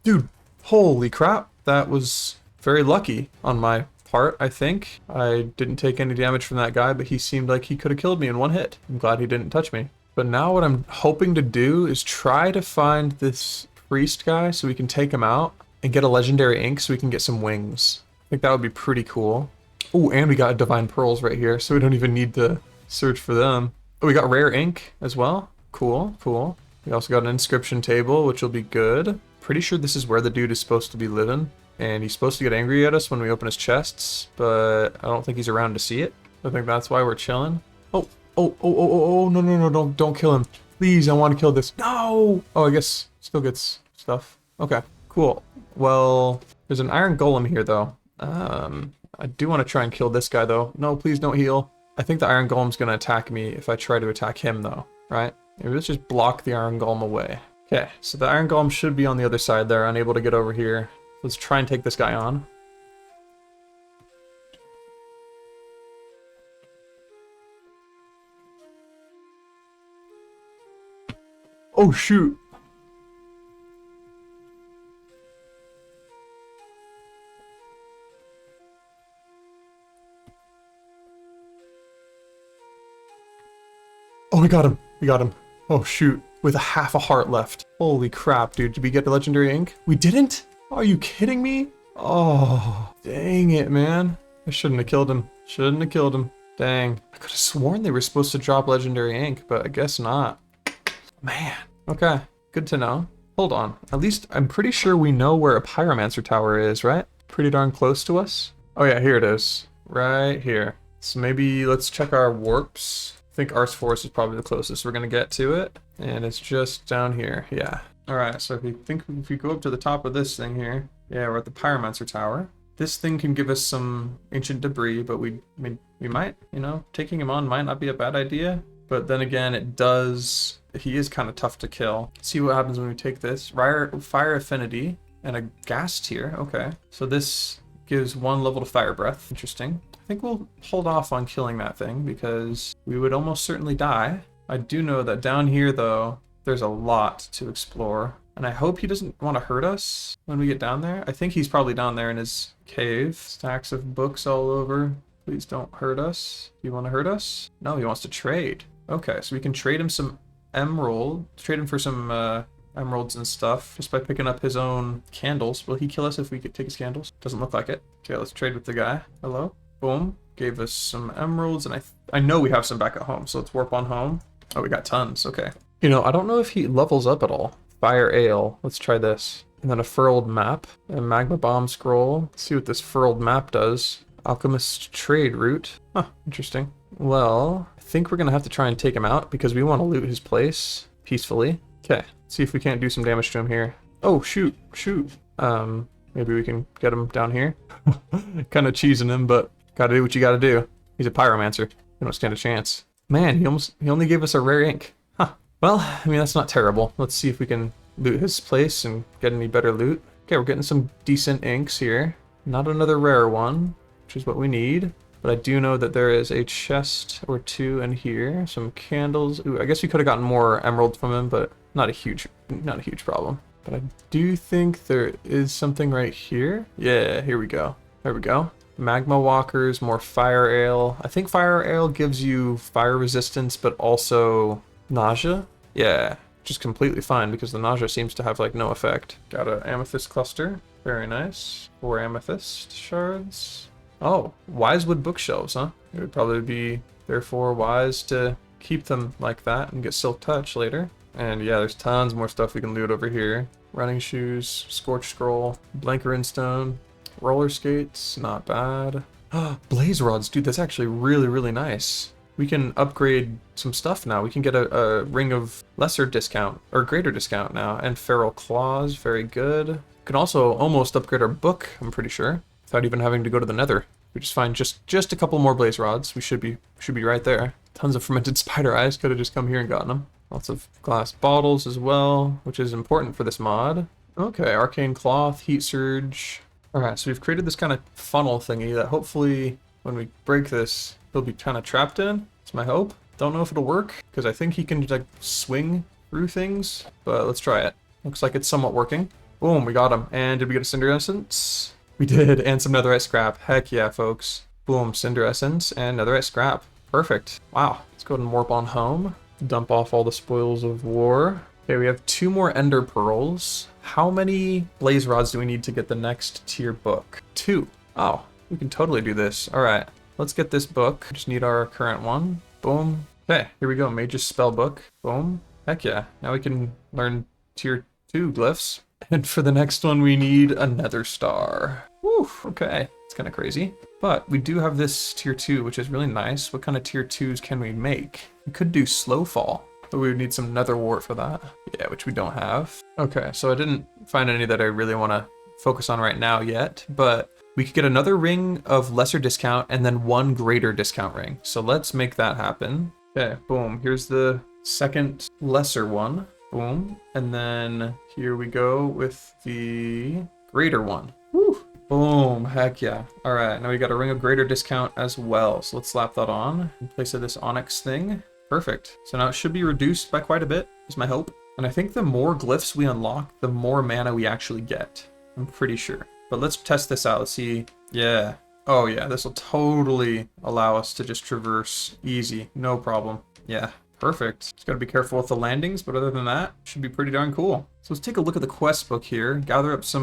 dude, holy crap. That was very lucky on my part, I think. I didn't take any damage from that guy, but he seemed like he could have killed me in 1 hit. I'm glad he didn't touch me. But now what I'm hoping to do is try to find this priest guy so we can take him out and get a legendary ink so we can get some wings. I think that would be pretty cool. Oh, and we got divine pearls right here, so we don't even need to search for them. Oh, we got rare ink as well. Cool, cool. We also got an inscription table, which will be good. Pretty sure this is where the dude is supposed to be living. And he's supposed to get angry at us when we open his chests, but I don't think he's around to see it. I think that's why we're chilling. Oh, no, don't kill him. Please, I want to kill this. No! Oh, I guess still gets stuff. Okay, cool. Well, there's an iron golem here, though. I do want to try and kill this guy, though. No, please don't heal. I think the iron golem's going to attack me if I try to attack him, though, right? Maybe let's just block the iron golem away. Okay, so the iron golem should be on the other side there, unable to get over here. Let's try and take this guy on. Oh, shoot. Oh, we got him. We got him. Oh, shoot. With half a heart left. Holy crap, dude. Did we get the legendary ink? We didn't? Are you kidding me? Oh, dang it, man. I shouldn't have killed him. Shouldn't have killed him. Dang. I could have sworn they were supposed to drop legendary ink, but I guess not. Man. Okay. Good to know. Hold on. At least I'm pretty sure we know where a pyromancer tower is, right? Pretty darn close to us. Oh yeah, here it is. Right here. So maybe let's check our warps. I think Ars Forest is probably the closest we're gonna get to it. And it's just down here. Yeah. Alright, so if you go up to the top of this thing here, yeah, we're at the pyromancer tower. This thing can give us some ancient debris, but we might, you know, taking him on might not be a bad idea. But then again, he is kind of tough to kill. Let's see what happens when we take this. Fire affinity and a gas tier. Okay. So this gives 1 level to fire breath. Interesting. I think we'll hold off on killing that thing because we would almost certainly die. I do know that down here, though, there's a lot to explore. And I hope he doesn't want to hurt us when we get down there. I think he's probably down there in his cave. Stacks of books all over. Please don't hurt us. Do you want to hurt us? No, he wants to trade. Okay, so we can trade him some emerald. Trade him for some emeralds and stuff just by picking up his own candles. Will he kill us if we could take his candles? Doesn't look like it. Okay, let's trade with the guy. Hello? Boom. Gave us some emeralds, and I know we have some back at home, so let's warp on home. Oh, we got tons. Okay. You know, I don't know if he levels up at all. Fire ale. Let's try this. And then a furled map. A magma bomb scroll. Let's see what this furled map does. Alchemist trade route. Huh, interesting. Well, I think we're gonna have to try and take him out because we want to loot his place peacefully. Okay, see if we can't do some damage to him here. Oh, shoot. Maybe we can get him down here. Kind of cheesing him, but gotta do what you gotta do. He's a pyromancer. You don't stand a chance. Man, he only gave us a rare ink. Huh. Well, I mean, that's not terrible. Let's see if we can loot his place and get any better loot. Okay, we're getting some decent inks here. Not another rare one, which is what we need. But I do know that there is a chest or two in here. Some candles. Ooh, I guess we could have gotten more emeralds from him, but not a huge problem. But I do think there is something right here. Yeah, here we go. There we go. Magma walkers, more fire ale. I think fire ale gives you fire resistance, but also nausea. Yeah, which is completely fine because the nausea seems to have like no effect. Got an amethyst cluster. Very nice. 4 amethyst shards. Oh, wisewood bookshelves, huh? It would probably be, therefore, wise to keep them like that and get silk touch later. And yeah, there's tons more stuff we can loot over here. Running shoes, scorch scroll, blankerin stone, roller skates, not bad. Blaze rods, dude, that's actually really, really nice. We can upgrade some stuff now. We can get a ring of lesser discount, or greater discount now, and feral claws, very good. We can also almost upgrade our book, I'm pretty sure, without even having to go to the Nether. We just find just a couple more blaze rods. We should be right there. Tons of fermented spider eyes. Could have just come here and gotten them. Lots of glass bottles as well, which is important for this mod. Okay, arcane cloth, heat surge. Alright, so we've created this kind of funnel thingy that hopefully when we break this, he'll be kind of trapped in. It's my hope. Don't know if it'll work, because I think he can like swing through things, but let's try it. Looks like it's somewhat working. Boom, we got him. And did we get a cinder essence? We did, and some netherite scrap. Heck yeah, folks. Boom, cinder essence and netherite scrap. Perfect. Wow, let's go ahead and warp on home. Dump off all the spoils of war. Okay, we have 2 more ender pearls. How many blaze rods do we need to get the next tier book? 2. Oh, we can totally do this. All right, let's get this book. Just need our current one. Boom. Okay, here we go. Mage's spell book. Boom. Heck yeah. Now we can learn tier 2 glyphs. And for the next one, we need a nether star. Woo, okay. It's kind of crazy. But we do have this tier 2, which is really nice. What kind of tier 2s can we make? We could do slow fall, but we would need some nether wart for that. Yeah, which we don't have. Okay, so I didn't find any that I really want to focus on right now yet, but we could get another ring of lesser discount and then 1 greater discount ring. So let's make that happen. Okay, boom. Here's the second lesser one. Boom. And then here we go with the greater one. Woo. Boom. Heck yeah. All right, now we got a ring of greater discount as well. So let's slap that on in place of this onyx thing. Perfect. So now it should be reduced by quite a bit, is my hope. And I think the more glyphs we unlock, the more mana we actually get. I'm pretty sure. But let's test this out. Let's see. Yeah. Oh yeah, this will totally allow us to just traverse easy. No problem. Yeah. Perfect. Just gotta be careful with the landings, but other than that, should be pretty darn cool. So let's take a look at the quest book here. Gather up just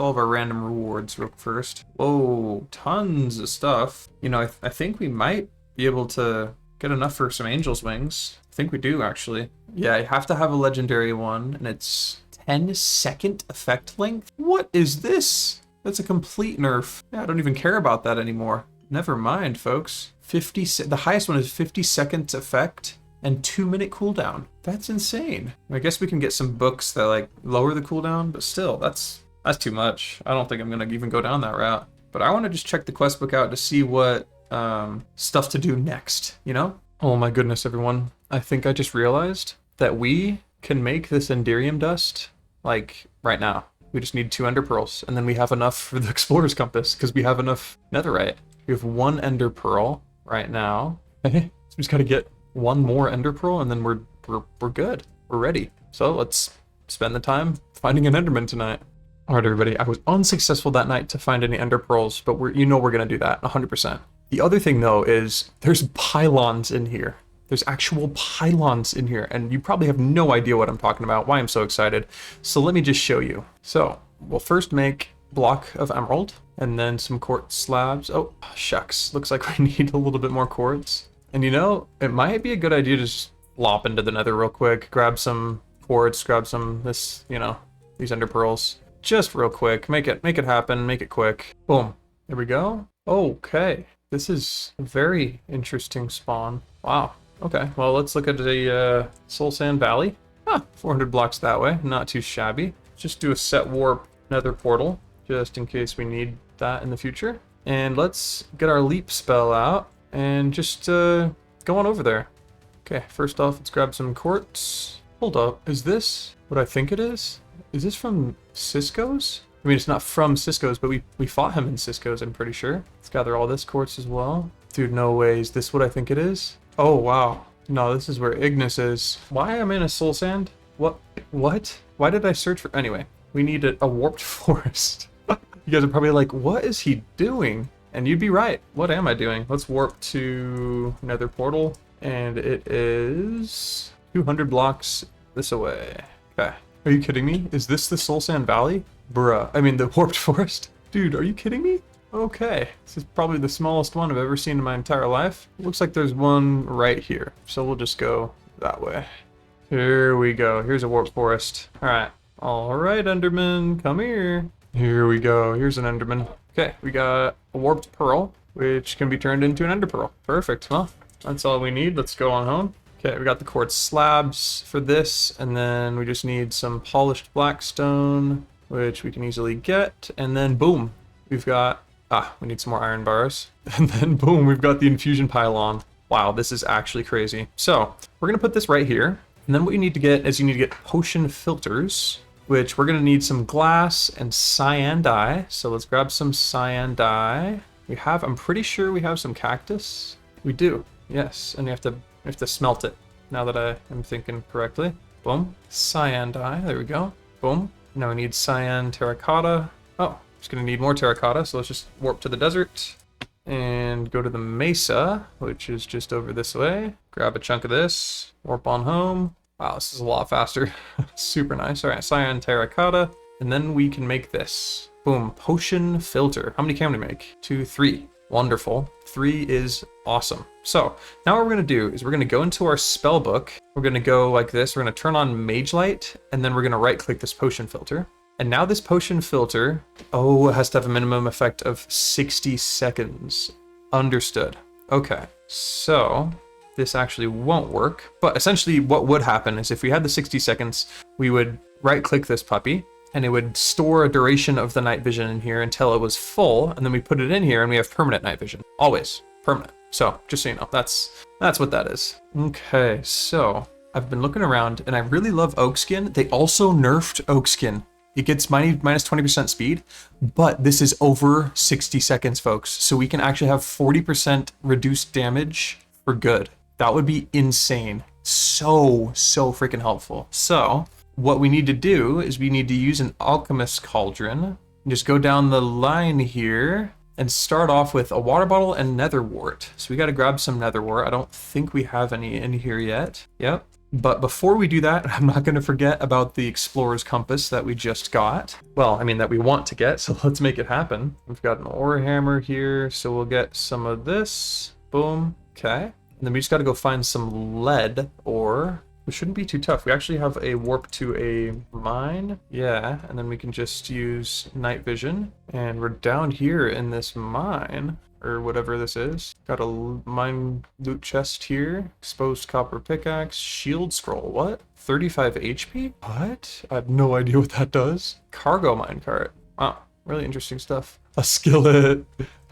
all of our random rewards real first. Whoa, tons of stuff. You know, I think we might be able to get enough for some angel's wings. I think we do, actually. Yeah, you have to have a legendary one, and it's 10-second effect length? What is this? That's a complete nerf. Yeah, I don't even care about that anymore. Never mind, folks. The highest one is 50 seconds effect and 2-minute cooldown. That's insane. I guess we can get some books that like lower the cooldown, but still, that's too much. I don't think I'm gonna even go down that route. But I want to just check the quest book out to see what stuff to do next, you know? Oh my goodness, everyone. I think I just realized that we can make this Enderium dust like right now. We just need 2 ender pearls, and then we have enough for the explorer's compass because we have enough netherite. We have 1 ender pearl right now. So we just got to get 1 more ender pearl, and then we're good. We're ready. So let's spend the time finding an enderman tonight. All right, everybody. I was unsuccessful that night to find any ender pearls, but we're gonna do that 100%. The other thing though is there's pylons in here. There's actual pylons in here, and you probably have no idea what I'm talking about, why I'm so excited. So let me just show you. So we'll first make a block of emerald, and then some quartz slabs. Oh, shucks. Looks like we need a little bit more quartz. And you know, it might be a good idea to just lop into the nether real quick, grab some quartz, grab some these ender pearls. Just real quick. Make it happen, make it quick. Boom. There we go. Okay. This is a very interesting spawn. Wow. Okay, well, let's look at the Soul Sand Valley. 400 blocks that way, not too shabby. Just do a set warp nether portal, just in case we need that in the future. And let's get our leap spell out and just go on over there. Okay, first off, let's grab some quartz. Hold up, is this what I think it is? Is this from Cisco's? I mean, it's not from Cisco's, but we fought him in Cisco's, I'm pretty sure. Let's gather all this quartz as well. Dude, no way, is this what I think it is? Oh, wow. No, this is where Ignis is. Why am I in a soul sand? What? Why did I search for... Anyway, we need a warped forest. You guys are probably like, what is he doing? And you'd be right. What am I doing? Let's warp to Nether portal. And it is 200 blocks this away. Okay. Are you kidding me? Is this the Soul Sand Valley? Bruh. I mean, the warped forest? Dude, are you kidding me? Okay, this is probably the smallest one I've ever seen in my entire life. Looks like there's one right here, so we'll just go that way. Here we go. Here's a warped forest. All right, Enderman, come here. Here we go. Here's an Enderman. Okay, we got a warped pearl, which can be turned into an ender pearl. Perfect. Well, that's all we need. Let's go on home. Okay, we got the quartz slabs for this, and then we just need some polished blackstone, which we can easily get, and then boom, we've got... we need some more iron bars. And then boom, we've got the infusion pylon. Wow, this is actually crazy. So we're gonna put this right here. And then what you need to get is you need to get potion filters, which we're gonna need some glass and cyan dye. So let's grab some cyan dye. I'm pretty sure we have some cactus. We do, yes. And we have to smelt it, now that I am thinking correctly. Boom, cyan dye, there we go. Boom, now we need cyan terracotta. Oh, just gonna need more terracotta, so let's just warp to the desert and go to the mesa, which is just over this way. Grab a chunk of this, warp on home. Wow, this is a lot faster. Super nice. All right, cyan terracotta. And then we can make this. Boom, potion filter. How many can we make? 2, 3. Wonderful. 3 is awesome. So now what we're going to do is we're going to go into our spell book. We're going to go like this. We're going to turn on mage light, and then we're going to right click this potion filter. And now this potion filter, oh, it has to have a minimum effect of 60 seconds. Understood. Okay, so this actually won't work. But essentially what would happen is if we had the 60 seconds, we would right click this puppy, and it would store a duration of the night vision in here until it was full, and then we put it in here and we have permanent night vision. Always permanent. So just so you know, that's what that is. Okay, so I've been looking around and I really love oak skin. They also nerfed oak skin. It gets minus 20% speed, but this is over 60 seconds, folks. So we can actually have 40% reduced damage for good. That would be insane. So freaking helpful. So what we need to do is we need to use an alchemist cauldron. Just go down the line here and start off with a water bottle and nether wart. So we got to grab some nether wart. I don't think we have any in here yet. Yep. But before we do that, I'm not going to forget about the explorer's compass that we just got. Well, I mean that we want to get, so let's make it happen. We've got an ore hammer here, so we'll get some of this. Boom. Okay. And then we just got to go find some lead ore. It shouldn't be too tough. We actually have a warp to a mine. Yeah, and then we can just use night vision. And we're down here in this mine, or whatever this is. Got a mine loot chest here. Exposed copper pickaxe. Shield scroll. What? 35 HP? What? I have no idea what that does. Cargo minecart. Wow, really interesting stuff. A skillet.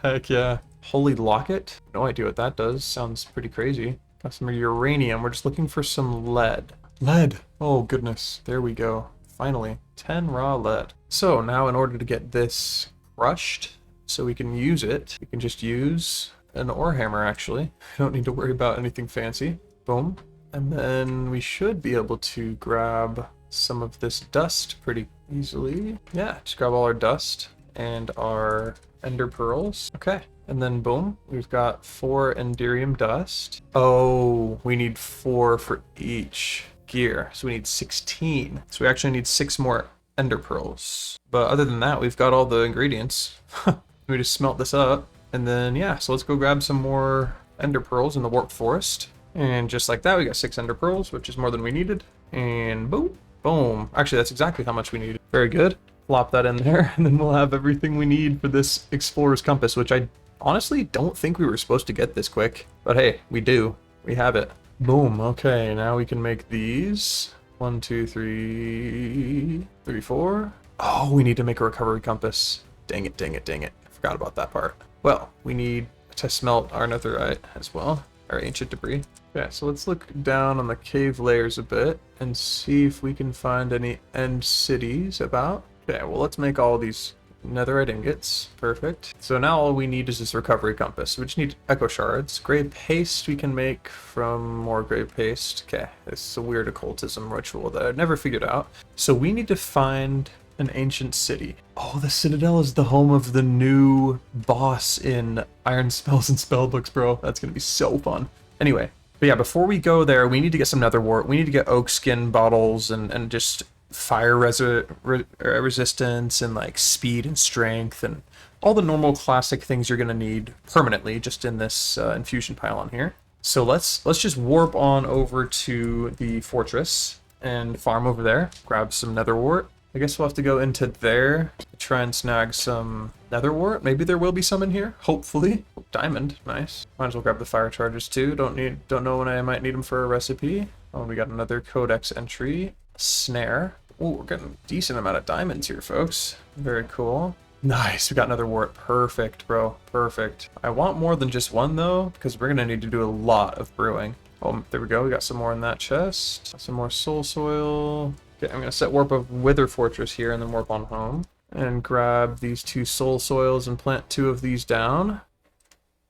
Heck yeah. Holy locket. No idea what that does. Sounds pretty crazy. Got some uranium. We're just looking for some lead. Lead! Oh goodness. There we go. Finally. 10 raw lead. So now in order to get this crushed, so we can use it, we can just use an ore hammer actually. We don't need to worry about anything fancy. Boom. And then we should be able to grab some of this dust pretty easily. Yeah, just grab all our dust and our ender pearls. Okay. And then boom, we've got 4 enderium dust. Oh, we need 4 for each gear. So we need 16. So we actually need 6 more ender pearls. But other than that, we've got all the ingredients. We just smelt this up. And then, yeah, so let's go grab some more ender pearls in the warped forest. And just like that, we got 6 ender pearls, which is more than we needed. And boom, boom. Actually, that's exactly how much we needed. Very good. Flop that in there, and then we'll have everything we need for this explorer's compass, which I honestly don't think we were supposed to get this quick, but hey, we do. We have it. Boom. Okay, now we can make these. 1, 2, 3, 3, 4. Oh, we need to make a recovery compass. Dang it, dang it, dang it. I forgot about that part. Well, we need to smelt our netherite as well, our ancient debris. Yeah, so let's look down on the cave layers a bit and see if we can find any end cities about. Okay, well, let's make all these netherite ingots. Perfect. So now all we need is this recovery compass. We just need echo shards. Gray paste we can make from more gray paste. Okay, this is a weird occultism ritual that I've never figured out. So we need to find an ancient city. Oh, the Citadel is the home of the new boss in Iron Spells and Spellbooks, bro. That's gonna be so fun. Anyway, but yeah, before we go there, we need to get some nether wart. We need to get oak skin bottles and just fire resistance and like speed and strength and all the normal classic things you're gonna need permanently just in this infusion pylon here. So let's just warp on over to the fortress and farm over there, grab some nether wart. I guess we'll have to go into there to try and snag some nether wart. Maybe there will be some in here, hopefully. Oh, diamond, nice. Might as well grab the fire charges too. Don't know when I might need them for a recipe. Oh, we got another codex entry. Snare. Oh, we're getting a decent amount of diamonds here, folks. Very cool. Nice, we got another wart. Perfect, bro. Perfect. I want more than just one, though, because we're going to need to do a lot of brewing. Oh, there we go. We got some more in that chest. Some more soul soil. Okay, I'm going to set warp of Wither Fortress here and then warp on home. And grab these 2 soul soils and plant 2 of these down.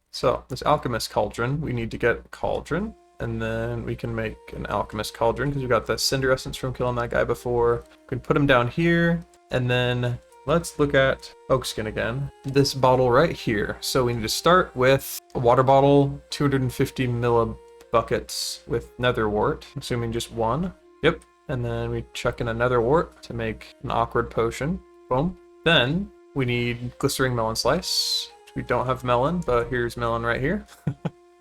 So, this alchemist cauldron, we need to get a cauldron. And then we can make an alchemist cauldron because we got the cinder essence from killing that guy before. We can put him down here. And then let's look at oak skin again. This bottle right here. So we need to start with a water bottle, 250 millibuckets with nether wart. Assuming just one. Yep. And then we chuck in another wart to make an awkward potion. Boom. Then we need glycerine melon slice. We don't have melon, but here's melon right here.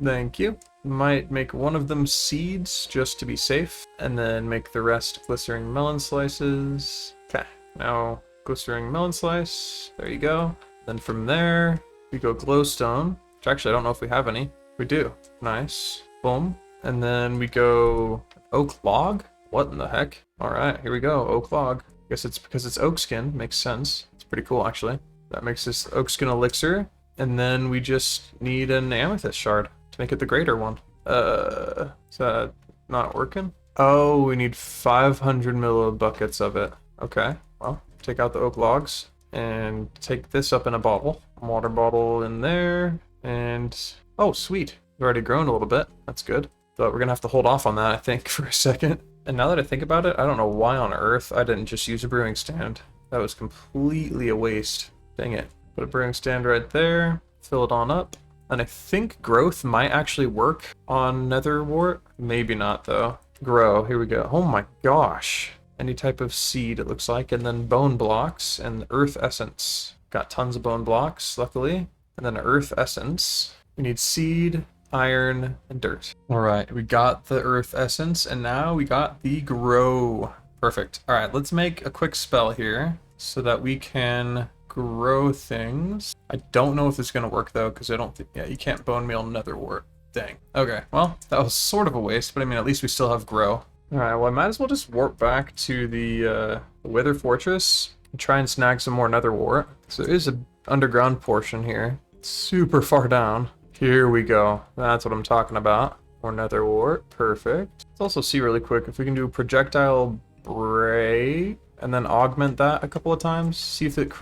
Thank you. Might make one of them seeds just to be safe, and then make the rest glycerine melon slices. Okay, now glycerine melon slice. There you go. Then from there, we go glowstone, which actually I don't know if we have any. We do. Nice. Boom. And then we go oak log. What in the heck? All right, here we go. Oak log. Guess it's because it's oak skin. Makes sense. It's pretty cool, actually. That makes this oak skin elixir. And then we just need an amethyst shard to make it the greater one. Is that not working? Oh, we need 500 millibuckets of it. Okay, well, take out the oak logs and take this up in a bottle. Water bottle in there, and oh, sweet. We've already grown a little bit. That's good. But we're gonna have to hold off on that, I think, for a second. And now that I think about it, I don't know why on earth I didn't just use a brewing stand. That was completely a waste. Dang it. Put a brewing stand right there, fill it on up. And I think growth might actually work on nether wart. Maybe not though. Grow, here we go. Oh my gosh. Any type of seed it looks like. And then bone blocks and earth essence. Got tons of bone blocks, luckily. And then earth essence. We need seed, iron, and dirt. All right, we got the earth essence, and now we got the grow. Perfect. All right, let's make a quick spell here so that we can grow things. I don't know if it's gonna work though, because I don't think, yeah, you can't bone meal nether wart. Dang. Okay, well, that was sort of a waste, but I mean, at least we still have grow. All right, well, I might as well just warp back to the Wither Fortress and try and snag some more nether wart. So there is an underground portion here. It's super far down. Here we go. That's what I'm talking about. More nether wart. Perfect. Let's also see really quick if we can do projectile break and then augment that a couple of times. See if it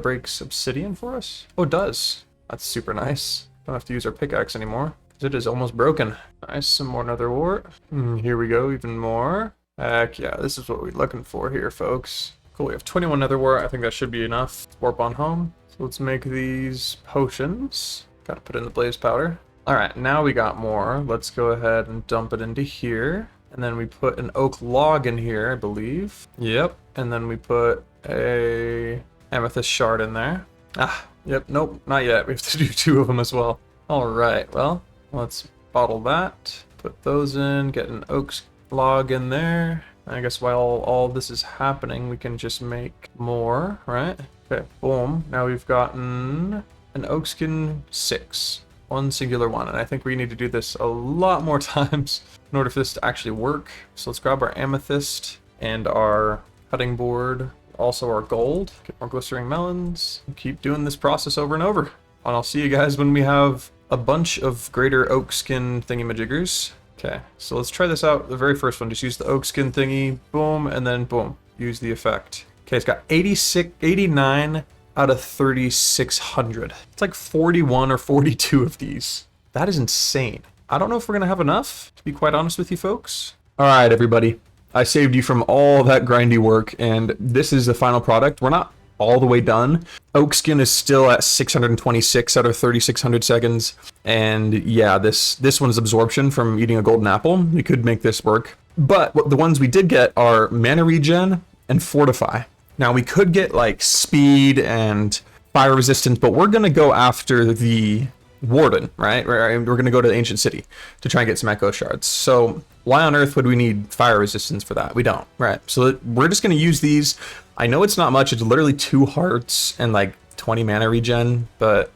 breaks obsidian for us. Oh, it does. That's super nice. Don't have to use our pickaxe anymore because it is almost broken. Nice. Some more nether wart. Here we go. Even more. Heck yeah. This is what we're looking for here, folks. Cool. We have 21 nether wart. I think that should be enough. Let's warp on home. So let's make these potions. Gotta put in the blaze powder. All right, now we got more. Let's go ahead and dump it into here. And then we put an oak log in here, I believe. Yep. And then we put a amethyst shard in there. Ah, yep, nope, not yet. We have to do 2 of them as well. All right, well, let's bottle that. Put those in, get an oak log in there. I guess while all this is happening, we can just make more, right? Okay, boom. Now we've gotten an oak skin 6. One singular one, and I think we need to do this a lot more times in order for this to actually work. So let's grab our amethyst and our cutting board, also our gold, get more glycerine melons, and keep doing this process over and over. And I'll see you guys when we have a bunch of greater oak skin thingy-majiggers. Okay, so let's try this out. The very first one, just use the oak skin thingy, boom, and then boom, use the effect. Okay, it's got 89 out of 3,600. It's like 41 or 42 of these. That is insane. I don't know if we're gonna have enough, to be quite honest with you folks. All right, everybody. I saved you from all that grindy work, and this is the final product. We're not all the way done. Oak skin is still at 626 out of 3,600 seconds. And yeah, this one's absorption from eating a golden apple. We could make this work. But the ones we did get are mana regen and fortify. Now we could get like speed and fire resistance, but we're gonna go after the warden, right? We're gonna go to the ancient city to try and get some echo shards. So why on earth would we need fire resistance for that? We don't, right? So we're just gonna use these. I know it's not much. It's literally 2 hearts and like 20 mana regen, but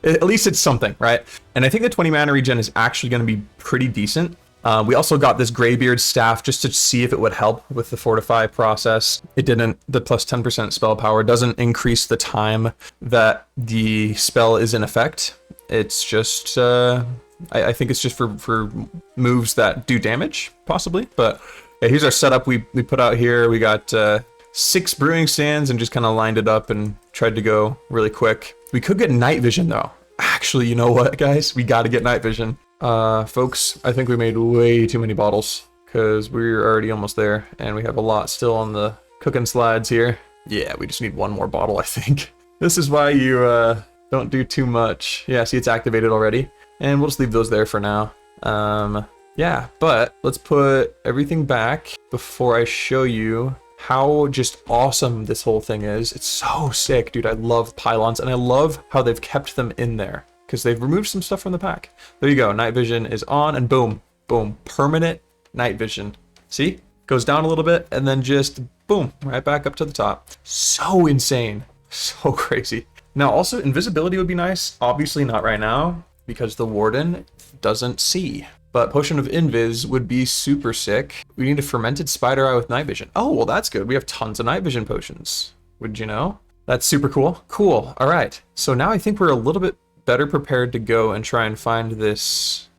at least it's something, right? And I think the 20 mana regen is actually gonna be pretty decent. We also got this Greybeard staff just to see if it would help with the fortify process. It didn't. The plus 10% spell power doesn't increase the time that the spell is in effect. It's just, I think it's just for moves that do damage, possibly. But yeah, here's our setup we put out here. We got 6 brewing stands and just kind of lined it up and tried to go really quick. We could get night vision though. Actually, you know what, guys? We got to get night vision. Folks, I think we made way too many bottles because we're already almost there and we have a lot still on the cooking slides here. Yeah, we just need 1 more bottle, I think. This is why you don't do too much. Yeah, see, it's activated already. And we'll just leave those there for now. Yeah, but let's put everything back before I show you how just awesome this whole thing is. It's so sick, dude. I love pylons, and I love how they've kept them in there because they've removed some stuff from the pack. There you go. Night vision is on, and boom, boom, permanent night vision. See? Goes down a little bit, and then just boom, right back up to the top. So insane. So crazy. Now, also, invisibility would be nice. Obviously not right now because the warden doesn't see. But Potion of Invis would be super sick. We need a fermented spider eye with night vision. Oh, well, that's good. We have tons of night vision potions. Would you know? That's super cool. Cool. All right. So now I think we're a little bit better prepared to go and try and find this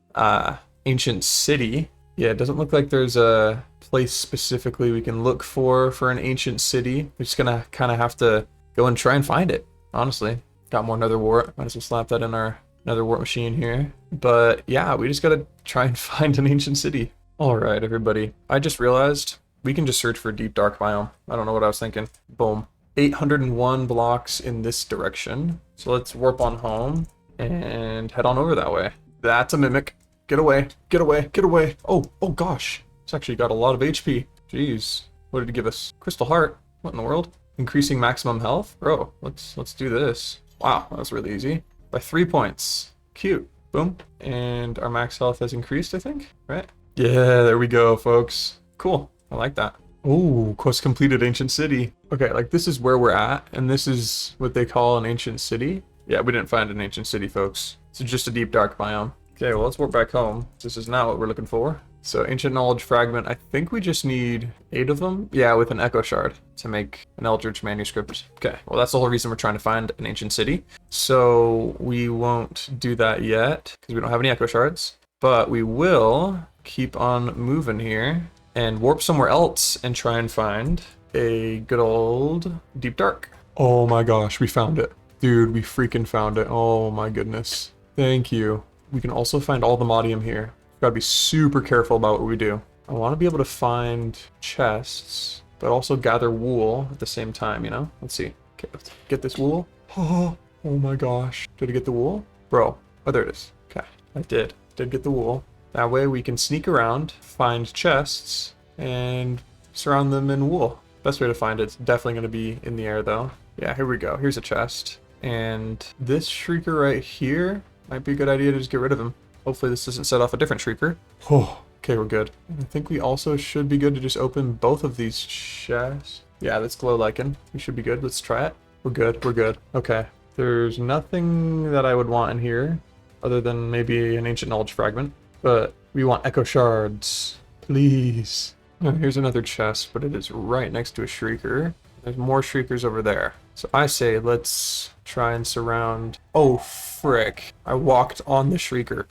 ancient city. Yeah, it doesn't look like there's a place specifically we can look for an ancient city. We're just gonna kind of have to go and try and find it, honestly. Got more nether wart. Might as well slap that in our nether wart machine here. But yeah, we just gotta try and find an ancient city. All right, everybody. I just realized we can just search for deep dark biome. I don't know what I was thinking. Boom. 801 blocks in this direction. So let's warp on home and head on over that way. That's a mimic. Get away, get away, get away. Oh gosh. It's actually got a lot of HP. Jeez. What did it give us? Crystal heart. What in the world? Increasing maximum health? Bro, let's do this. Wow, that was really easy. By 3 points. Cute. Boom. And our max health has increased, I think, right? Yeah, there we go, folks. Cool. I like that. Oh, quest completed ancient city. Okay, like this is where we're at, and this is what they call an ancient city. Yeah, we didn't find an ancient city, folks. It's just a deep dark biome. Okay, well, let's warp back home. This is not what we're looking for. So ancient knowledge fragment, I think we just need 8 of them. Yeah, with an echo shard to make an eldritch manuscript. Okay, well, that's the whole reason we're trying to find an ancient city. So we won't do that yet because we don't have any echo shards, but we will keep on moving here and warp somewhere else and try and find a good old deep dark. Oh my gosh, we found it. Dude, we freaking found it. Oh my goodness. Thank you. We can also find all the modium here. Gotta be super careful about what we do. I want to be able to find chests, but also gather wool at the same time, you know? Let's see. Okay, let's get this wool. Oh my gosh. Did I get the wool? Bro. Oh, there it is. Okay, I did. Did get the wool. That way we can sneak around, find chests, and surround them in wool. Best way to find it's definitely going to be in the air, though. Yeah, here we go. Here's a chest. And this shrieker right here might be a good idea to just get rid of him. Hopefully this doesn't set off a different shrieker. Oh, okay, we're good. And I think we also should be good to just open both of these chests. Yeah, that's glow lichen. We should be good. Let's try it. We're good. We're good. Okay. There's nothing that I would want in here other than maybe an ancient knowledge fragment. But we want echo shards. Please. Oh, here's another chest, but it is right next to a shrieker. There's more shriekers over there. So I say let's try and surround... Oh, frick. I walked on the shrieker.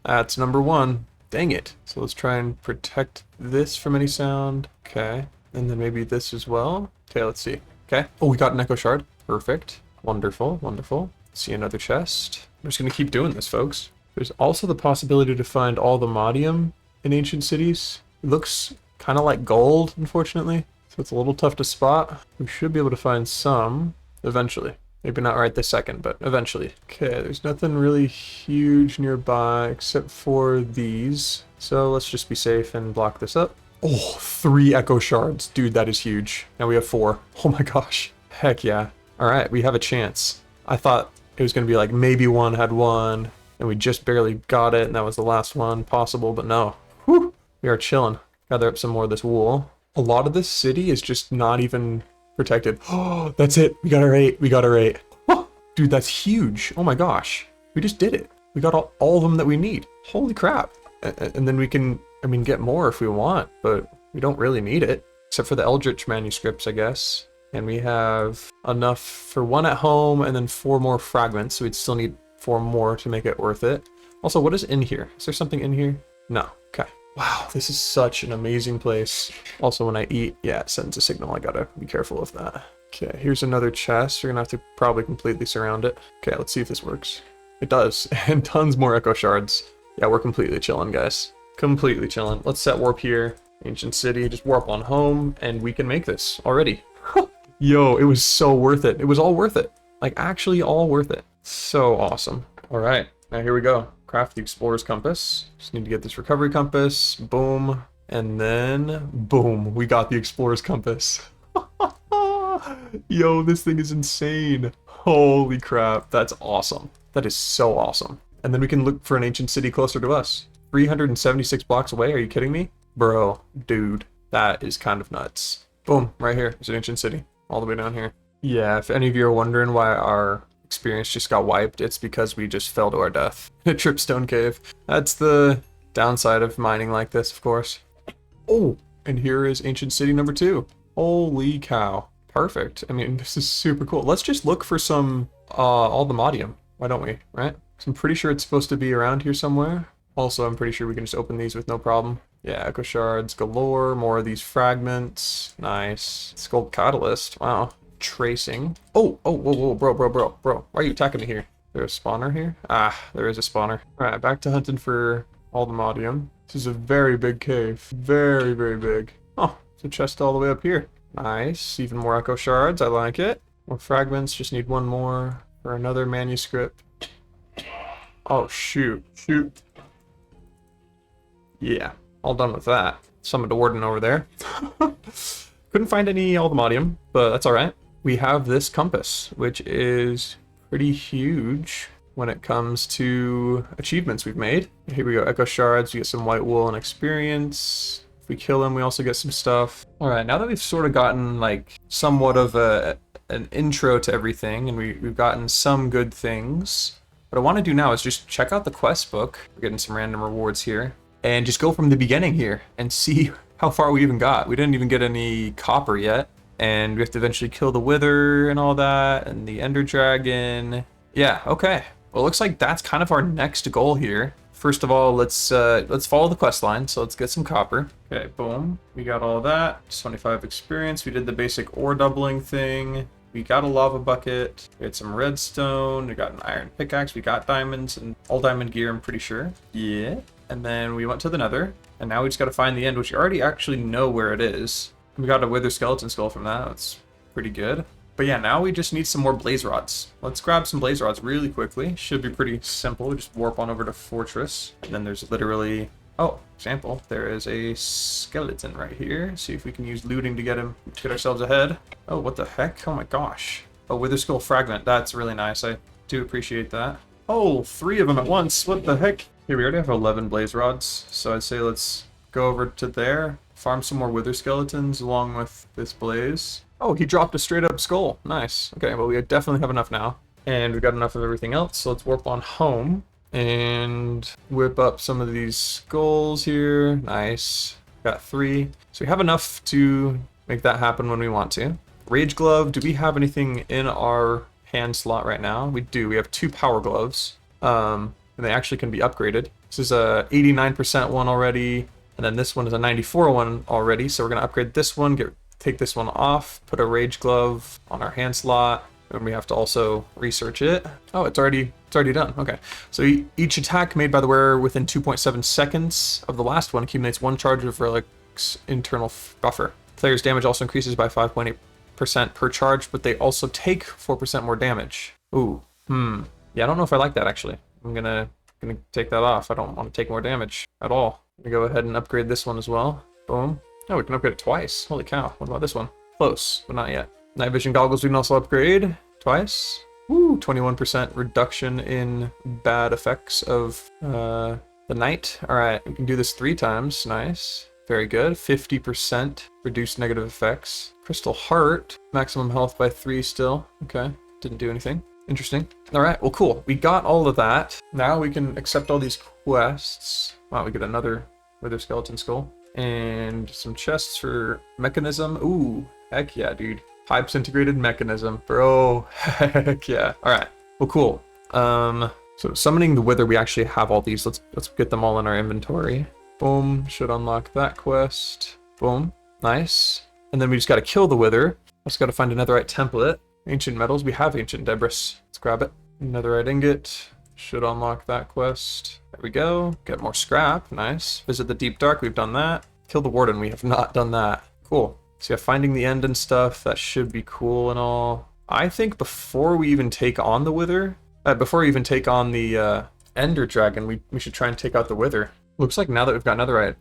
That's number 1. Dang it. So let's try and protect this from any sound. Okay. And then maybe this as well. Okay, let's see. Okay. Oh, we got an echo shard. Perfect. Wonderful. Wonderful. See another chest. I'm just going to keep doing this, folks. There's also the possibility to find all the modium in ancient cities. It looks kind of like gold, unfortunately. So it's a little tough to spot. We should be able to find some eventually. Maybe not right this second, but eventually. Okay, there's nothing really huge nearby except for these. So let's just be safe and block this up. Oh, 3 echo shards. Dude, that is huge. Now we have 4. Oh my gosh. Heck yeah. All right, we have a chance. I thought it was going to be like maybe one had one, and we just barely got it, and that was the last one possible, but no. Whew, we are chilling. Gather up some more of this wool. A lot of this city is just not even protected. Oh, that's it. We got our 8. We got our 8. Oh, dude, that's huge. Oh my gosh. We just did it. We got all of them that we need. Holy crap. And then we can, I mean, get more if we want, but we don't really need it. Except for the Eldritch manuscripts, I guess. And we have enough for 1 at home and then 4 more fragments. So we'd still need 4 more to make it worth it. Also, what is in here? Is there something in here? No. Okay. Wow, this is such an amazing place. Also, when I eat, yeah, it sends a signal. I gotta be careful of that. Okay, here's another chest. You're gonna have to probably completely surround it. Okay, let's see if this works. It does, and tons more echo shards. Yeah, we're completely chilling, guys. Completely chilling. Let's set warp here. Ancient city, just warp on home, and we can make this already. Yo, it was so worth it. It was all worth it. Like, actually all worth it. So awesome. All right, now here we go. craft the explorer's compass. Just need to get this recovery compass. Boom. And then boom, we got the explorer's compass. Yo, this thing is insane. Holy crap, that's awesome. That is so awesome. And then we can look for an ancient city closer to us. 376 blocks away, are you kidding me? Bro, dude, that is kind of nuts. Boom, right here, there's an ancient city, all the way down here. Yeah, if any of you are wondering why our experience just got wiped, it's because we just fell to our death in a tripstone cave. That's the downside of mining like this, of course. Oh, and here is ancient city number 2. Holy cow. Perfect. I mean, this is super cool. Let's just look for some Aldemodium. Why don't we, right? So I'm pretty sure it's supposed to be around here somewhere. Also, I'm pretty sure we can just open these with no problem. Yeah, echo shards galore. More of these fragments. Nice. Skull catalyst. Wow. Tracing. Oh, whoa, bro. Why are you attacking me here? There's a spawner here? Ah, there is a spawner. All right, back to hunting for Aldemodium. This is a very big cave. Very, very big. Oh, it's a chest all the way up here. Nice. Even more echo shards. I like it. More fragments. Just need one more for another manuscript. Oh, shoot. Yeah, all done with that. Summoned a warden over there. Couldn't find any Aldemodium, but that's all right. We have this compass, which is pretty huge when it comes to achievements we've made. Here we go, echo shards. We get some white wool and experience. If we kill him, we also get some stuff. All right, now that we've sort of gotten like somewhat of an intro to everything, and we've gotten some good things, what I want to do now is just check out the quest book. We're getting some random rewards here, and just go from the beginning here and see how far we even got. We didn't even get any copper yet, and we have to eventually kill the wither and all that, and the ender dragon. Yeah, okay. Well, it looks like that's kind of our next goal here. First of all, let's follow the quest line. So let's get some copper. Okay, boom. We got all that. 25 experience. We did the basic ore doubling thing. We got a lava bucket. We had some redstone. We got an iron pickaxe. We got diamonds and all diamond gear, I'm pretty sure. Yeah. And then we went to the Nether. And now we just got to find the end, which you already actually know where it is. We got a wither skeleton skull from that. That's pretty good. But yeah, now we just need some more blaze rods. Let's grab some blaze rods really quickly. Should be pretty simple. Just warp on over to Fortress. And then there's literally... Oh, example. There is a skeleton right here. See if we can use looting to get him, to get ourselves ahead. Oh, what the heck? Oh my gosh. Oh, wither skull fragment. That's really nice. I do appreciate that. Oh, 3 of them at once. What the heck? Here, we already have 11 blaze rods. So I'd say let's go over to there. Farm some more wither skeletons along with this blaze. Oh, he dropped a straight up skull. Nice. Okay, well, we definitely have enough now. And we got enough of everything else. So let's warp on home and whip up some of these skulls here. Nice. Got 3. So we have enough to make that happen when we want to. Rage glove. Do we have anything in our hand slot right now? We do. We have 2 power gloves. And they actually can be upgraded. This is a 89% one already. And then this one is a 94 one already. So we're going to upgrade this one, take this one off, put a rage glove on our hand slot, and we have to also research it. Oh, it's already done. Okay. So each attack made by the wearer within 2.7 seconds of the last one accumulates 1 charge of relic's internal buffer. Player's damage also increases by 5.8% per charge, but they also take 4% more damage. Ooh. Yeah, I don't know if I like that actually. I'm gonna take that off. I don't want to take more damage at all. I'm gonna go ahead and upgrade this one as well. Boom. Oh, we can upgrade it twice. Holy cow. What about this one? Close, but not yet. Night vision goggles we can also upgrade twice. Woo, 21% reduction in bad effects of the night. All right, we can do this 3 times. Nice. Very good. 50% reduced negative effects. Crystal heart, maximum health by 3 still. Okay, didn't do anything. Interesting. All right, well, cool. We got all of that. Now we can accept all these quests. Wow, we get another wither skeleton skull. And some chests for mechanism. Ooh, heck yeah, dude. Pipes integrated mechanism. Bro, heck yeah. All right, well, cool. So summoning the wither, we actually have all these. Let's get them all in our inventory. Boom, should unlock that quest. Boom, nice. And then we just got to kill the wither. Just got to find a netherite template. Ancient metals, we have ancient debris. Let's grab it. Netherite ingot, should unlock that quest. There we go. Get more scrap, nice. Visit the deep dark, we've done that. Kill the warden, we have not done that. Cool. So yeah, finding the end and stuff, that should be cool and all. I think before we even take on the wither, before we even take on the Ender Dragon, we should try and take out the Wither. Looks like now that we've got Netherite,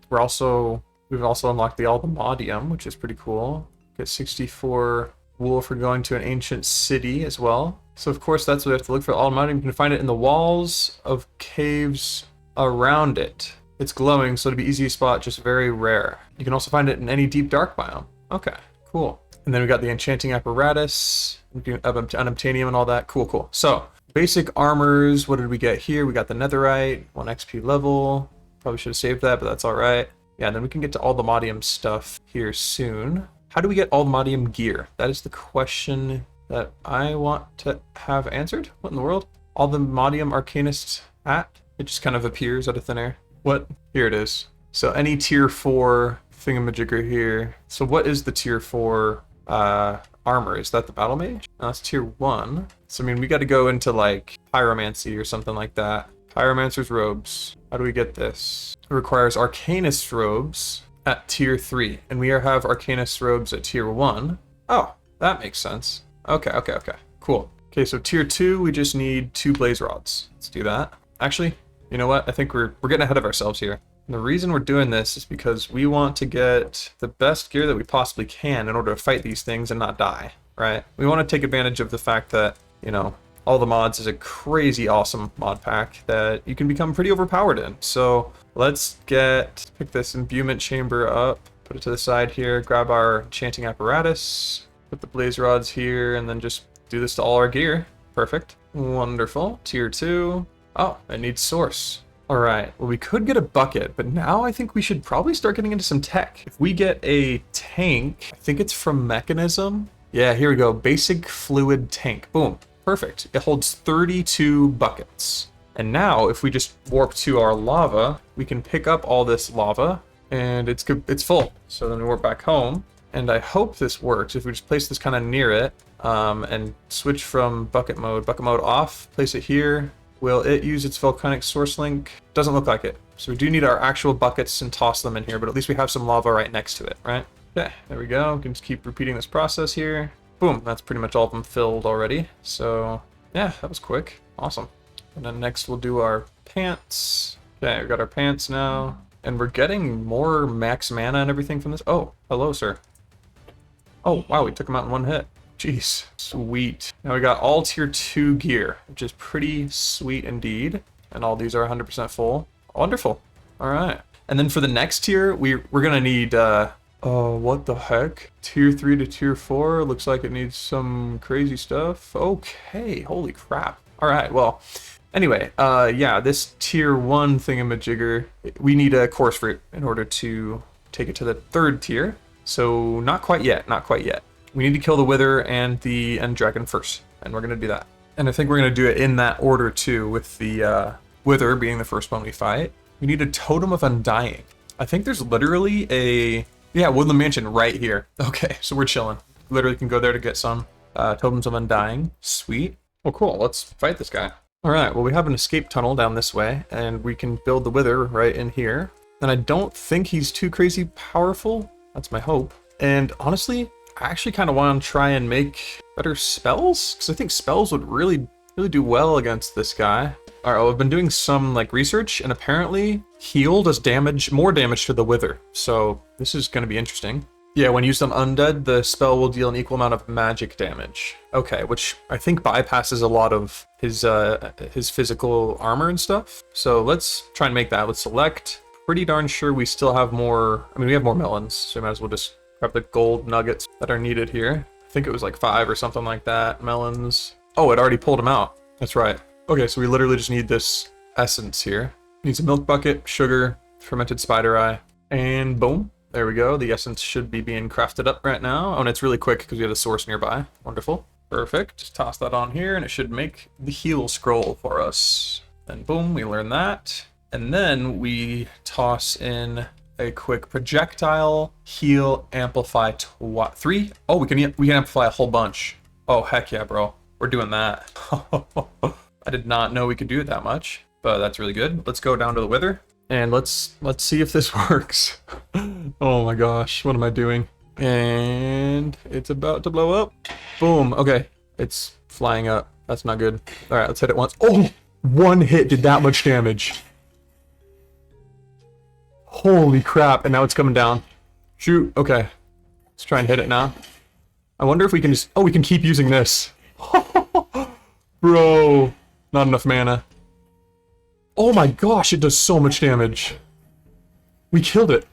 we've also unlocked the Alchemodium, which is pretty cool. Get 64 wool for going to an ancient city as well. So of course that's what we have to look for. Alchemodium, you can find it in the walls of caves around it. It's glowing, so it'd be easy to spot, just very rare. You can also find it in any deep dark biome. Okay, cool. And then we got the enchanting apparatus, unobtainium and all that. Cool, cool. So basic armors, what did we get here? We got the netherite, 1 XP level. Probably should have saved that, but that's all right. Yeah, and then we can get to all the modium stuff here soon. How do we get all the modium gear? That is the question that I want to have answered. What in the world? All the modium arcanist at? It just kind of appears out of thin air. What? Here it is. So any tier 4 thingamajigger here. So what is the tier 4 armor? Is that the battle mage? No, that's tier 1. So I mean, we got to go into like pyromancy or something like that. Pyromancer's robes. How do we get this? It requires arcanist robes at tier 3, and we have arcanist robes at tier 1. Oh, that makes sense. Okay, cool. Okay, so tier 2, we just need 2 blaze rods. Let's do that. Actually, you know what? I think we're getting ahead of ourselves here. And the reason we're doing this is because we want to get the best gear that we possibly can in order to fight these things and not die, right? We want to take advantage of the fact that, you know, all the mods is a crazy awesome mod pack that you can become pretty overpowered in. So let's pick this imbuement chamber up, put it to the side here, grab our enchanting apparatus, put the blaze rods here, and then just do this to all our gear. Perfect. Wonderful. Tier 2. Oh, it needs source. All right, well, we could get a bucket, but now I think we should probably start getting into some tech. If we get a tank, I think it's from Mechanism. Yeah, here we go. Basic fluid tank. Boom. Perfect. It holds 32 buckets. And now if we just warp to our lava, we can pick up all this lava and it's full. So then we warp back home. And I hope this works. If we just place this kind of near it and switch from bucket mode off, place it here. Will it use its volcanic source link? Doesn't look like it. So we do need our actual buckets and toss them in here, but at least we have some lava right next to it, right? Okay, there we go. We can just keep repeating this process here. Boom, that's pretty much all of them filled already. So yeah, that was quick. Awesome. And then next we'll do our pants. Okay, we got our pants now. And we're getting more max mana and everything from this. Oh, hello, sir. Oh, wow, we took him out in one hit. Jeez, sweet. Now we got all tier 2 gear, which is pretty sweet indeed. And all these are 100% full. Wonderful. All right. And then for the next tier, we're gonna need, oh, what the heck? Tier 3 to tier 4, looks like it needs some crazy stuff. Okay, holy crap. All right, well, anyway, yeah, this tier 1 thingamajigger, we need a course fruit in order to take it to the 3rd tier. So not quite yet, not quite yet. We need to kill the Wither and the End Dragon first, and we're gonna do that. And I think we're gonna do it in that order too, with the Wither being the first one we fight. We need a Totem of Undying. I think there's literally a, yeah, Woodland Mansion right here. Okay, so we're chilling. Literally can go there to get some Totems of Undying. Sweet. Well, cool, let's fight this guy. All right, well, we have an escape tunnel down this way, and we can build the Wither right in here. And I don't think he's too crazy powerful. That's my hope. And honestly, I actually kind of want to try and make better spells, because I think spells would really do well against this guy. All right, well, I've been doing some like research, and apparently heal does more damage to the Wither. So this is going to be interesting. Yeah, when used on undead, the spell will deal an equal amount of magic damage. Okay, which I think bypasses a lot of his physical armor and stuff. So let's try and make that. Let's select. Pretty darn sure we still have more. I mean, we have more melons, so we might as well just grab the gold nuggets that are needed here. I think it was like 5 or something like that. Melons. Oh, it already pulled them out. That's right. Okay, so we literally just need this essence here. Needs a milk bucket, sugar, fermented spider eye, and boom. There we go. The essence should be being crafted up right now. Oh, and it's really quick because we have a source nearby. Wonderful. Perfect. Just toss that on here and it should make the heal scroll for us. And boom, we learn that. And then we toss in a quick projectile, heal, amplify 3. Oh, we can amplify a whole bunch. Oh, heck yeah, bro. We're doing that. I did not know we could do it that much, but that's really good. Let's go down to the Wither and let's see if this works. Oh my gosh, what am I doing? And it's about to blow up. Boom. Okay, it's flying up. That's not good. All right, let's hit it once. Oh, One hit did that much damage. Holy crap, and now it's coming down. Shoot, okay. Let's try and hit it now. I wonder if we can just... Oh, we can keep using this. Bro, not enough mana. Oh my gosh, it does so much damage. We killed it.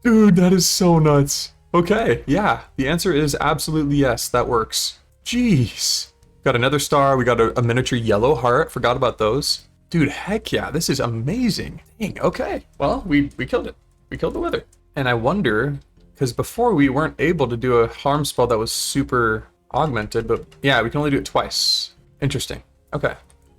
Dude, that is so nuts. Okay, yeah, the answer is absolutely yes, that works. Jeez. Got another star, we got a miniature yellow heart, forgot about those. Dude, heck yeah, this is amazing. Dang, okay. Well, we killed it. We killed the wither. And I wonder, because before we weren't able to do a harm spell that was super augmented, but yeah, we can only do it twice. Interesting. Okay,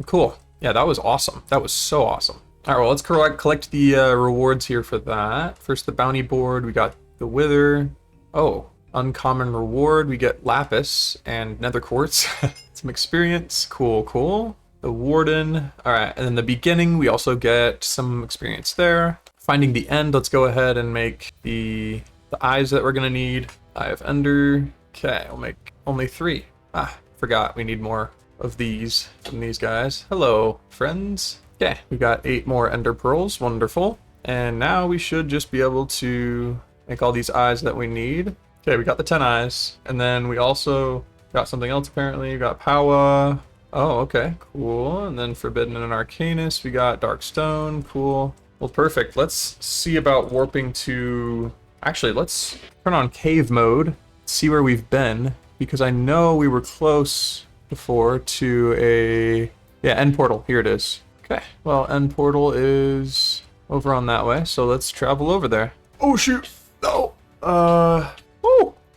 cool. Yeah, that was awesome. That was so awesome. All right, well, let's collect the rewards here for that. First, the bounty board. We got the wither. Oh, uncommon reward. We get lapis and nether quartz. Some experience. Cool, cool. The warden. All right, and then the beginning, we also get some experience there. Finding the end, let's go ahead and make the eyes that we're gonna need. Eye of Ender. Okay, we'll make only 3. Ah, forgot we need more of these from these guys. Hello, friends. Okay, we got 8 more ender pearls. Wonderful. And now we should just be able to make all these eyes that we need. Okay, we got the 10 eyes. And then we also got something else apparently. We got Powa. Oh, okay, cool. And then Forbidden and Arcanus. We got Dark Stone. Cool. Well, perfect. Let's see about warping to... Actually, let's turn on cave mode, see where we've been, because I know we were close before to a... Yeah, end portal. Here it is. Okay, well, end portal is over on that way, so let's travel over there. Oh, shoot! No! Oh!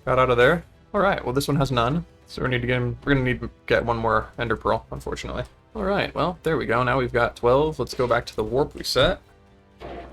Got out of there. Alright, well, this one has none, so we're gonna need to get one more ender pearl, unfortunately. Alright, well, there we go. Now we've got 12. Let's go back to the warp we set.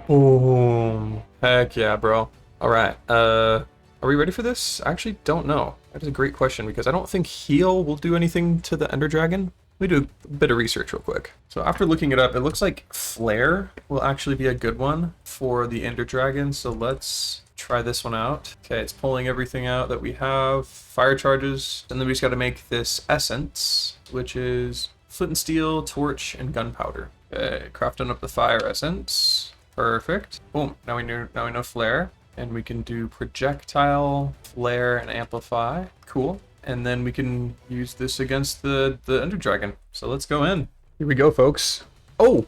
Boom. Heck yeah, bro. Alright, are we ready for this? I actually don't know. That is a great question, because I don't think heal will do anything to the ender dragon. Let me do a bit of research real quick. So after looking it up, it looks like flare will actually be a good one for the ender dragon, so let's try this one out. Okay, it's pulling everything out that we have. Fire charges, and then we just gotta make this essence, which is flint and steel, torch, and gunpowder. Okay, crafting up the fire essence. Perfect. Boom, now we know flare. And we can do projectile, flare, and amplify. Cool. And then we can use this against the ender dragon. So let's go in. Here we go, folks. Oh!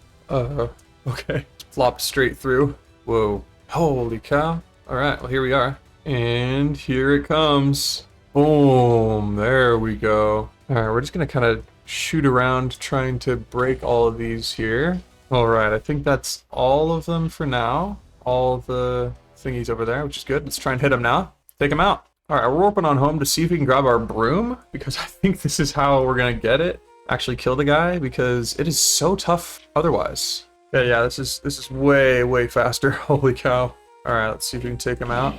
Okay. Flopped straight through. Whoa. Holy cow. Alright, well here we are. And here it comes. Boom. There we go. Alright, we're just gonna kind of shoot around trying to break all of these here. Alright, I think that's all of them for now. All the thingies over there, which is good. Let's try and hit them now. Take them out. All right, we're warping on home to see if we can grab our broom, because I think this is how we're gonna get it. Actually kill the guy, because it is so tough otherwise. Yeah, this is way faster. Holy cow. All right, let's see if we can take him out.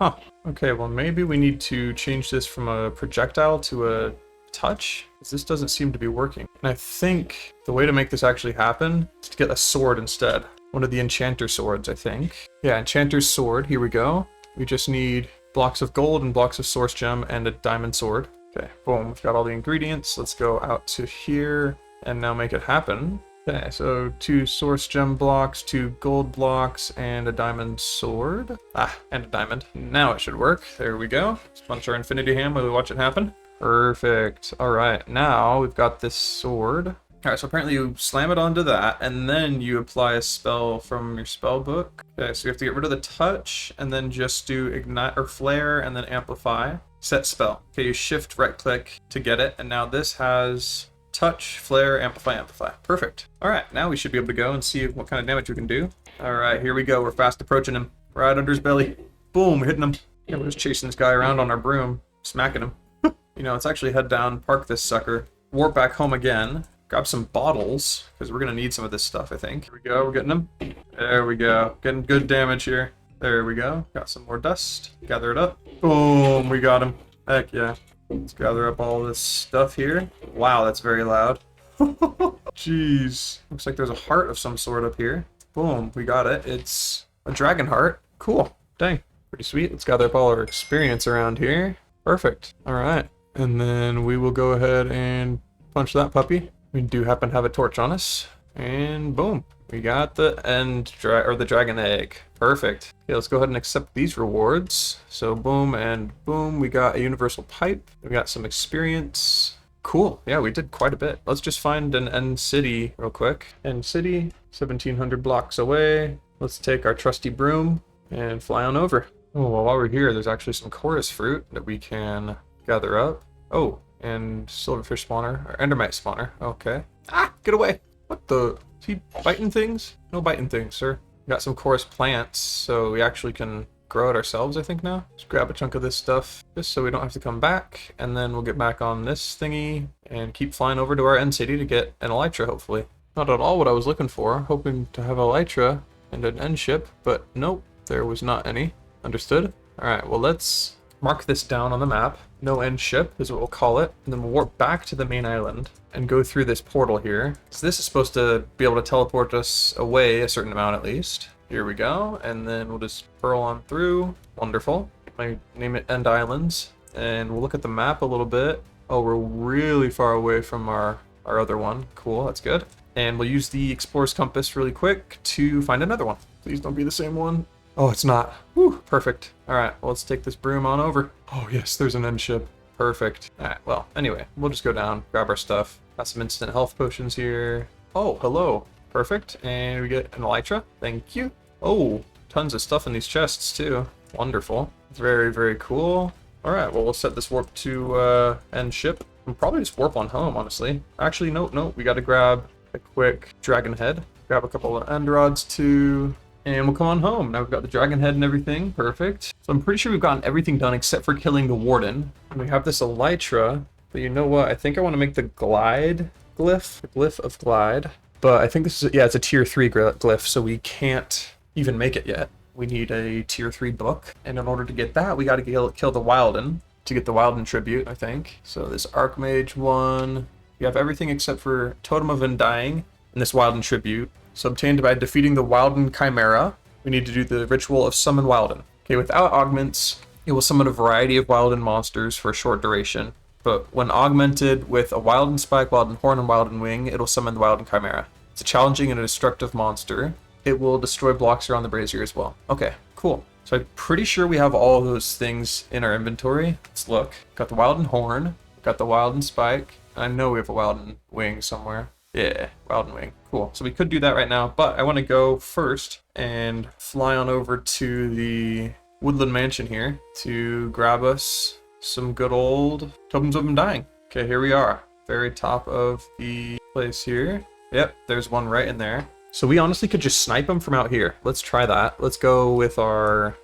Huh. Okay, well maybe we need to change this from a projectile to a touch, because this doesn't seem to be working. And I think the way to make this actually happen is to get a sword instead. One of the enchanter swords, I think. Yeah, enchanter's sword, here we go. We just need blocks of gold and blocks of source gem and a diamond sword. Okay, boom, we've got all the ingredients. Let's go out to here and now make it happen. Okay, so 2 source gem blocks, 2 gold blocks, and a diamond sword. Ah, and a diamond. Now it should work. There we go. Let's punch our infinity ham while we watch it happen. Perfect. All right, now we've got this sword. All right, so apparently you slam it onto that, and then you apply a spell from your spell book. Okay, so you have to get rid of the touch, and then just do ignite or flare, and then amplify. Set spell. Okay, you shift right click to get it, and now this has touch, flare, amplify, amplify. Perfect. All right, now we should be able to go and see what kind of damage we can do. All right, here we go. We're fast approaching him. Right under his belly. Boom, we're hitting him. Yeah, we're just chasing this guy around on our broom, smacking him. You know, let's actually head down, park this sucker, warp back home again. Grab some bottles, because we're going to need some of this stuff, I think. Here we go, we're getting them. There we go. Getting good damage here. There we go. Got some more dust. Gather it up. Boom, we got him. Heck yeah. Let's gather up all this stuff here. Wow, that's very loud. Jeez. Looks like there's a heart of some sort up here. Boom, we got it. It's a dragon heart. Cool. Dang. Pretty sweet. Let's gather up all our experience around here. Perfect. All right. And then we will go ahead and punch that puppy. We do happen to have a torch on us. And boom, we got the the dragon egg. Perfect. Okay, let's go ahead and accept these rewards. So boom and boom, we got a universal pipe. We got some experience. Cool. Yeah, we did quite a bit. Let's just find an end city real quick. End city, 1700 blocks away. Let's take our trusty broom and fly on over. Oh, well, while we're here, there's actually some chorus fruit that we can gather up. Oh, and silverfish spawner, or endermite spawner. Okay. Ah, get away. What the? Is he biting things? No biting things, sir. We got some chorus plants, so we actually can grow it ourselves, I think now. Just grab a chunk of this stuff, just so we don't have to come back, and then we'll get back on this thingy and keep flying over to our end city to get an elytra, hopefully. Not at all what I was looking for, hoping to have elytra and an end ship, but nope, there was not any. Understood? Alright, well let's mark this down on the map. No end ship is what we'll call it, and then we'll warp back to the main island and go through this portal here. So this is supposed to be able to teleport us away a certain amount at least. Here we go, and then we'll just pearl on through. Wonderful. I name it End Islands, and we'll look at the map a little bit. Oh, we're really far away from our other one. Cool, that's good. And we'll use the Explorer's Compass really quick to find another one. Please don't be the same one. Oh, it's not. Whew, perfect. All right, well, let's take this broom on over. Oh, yes, there's an end ship. Perfect. All right, well, anyway, we'll just go down, grab our stuff. Got some instant health potions here. Oh, hello. Perfect. And we get an elytra. Thank you. Oh, tons of stuff in these chests, too. Wonderful. Very, very cool. All right, well, we'll set this warp to end ship. We'll probably just warp on home, honestly. Actually, no, we got to grab a quick dragon head. Grab a couple of end rods, too. And we'll come on home. Now we've got the dragon head and everything. Perfect. So I'm pretty sure we've gotten everything done except for killing the warden. And we have this elytra. But you know what? I think I want to make the glide glyph. The glyph of glide. But I think this is, yeah, it's a tier 3 glyph, so we can't even make it yet. We need a tier 3 book. And in order to get that, we got to kill the Wilden to get the Wilden tribute, I think. So this Archmage one. We have everything except for Totem of Undying and this Wilden tribute. So obtained by defeating the Wilden Chimera, we need to do the ritual of Summon Wilden. Okay, without augments, it will summon a variety of Wilden monsters for a short duration. But when augmented with a Wilden Spike, Wilden Horn, and Wilden Wing, it will summon the Wilden Chimera. It's a challenging and a destructive monster. It will destroy blocks around the brazier as well. Okay, cool. So I'm pretty sure we have all of those things in our inventory. Let's look. Got the Wilden Horn, got the Wilden Spike. I know we have a Wilden Wing somewhere. Yeah, Wilden Wing. Cool. So we could do that right now, but I want to go first and fly on over to the Woodland Mansion here to grab us some good old Tokens of Undying. Okay, here we are. Very top of the place here. Yep, there's one right in there. So we honestly could just snipe them from out here. Let's try that. Let's go with our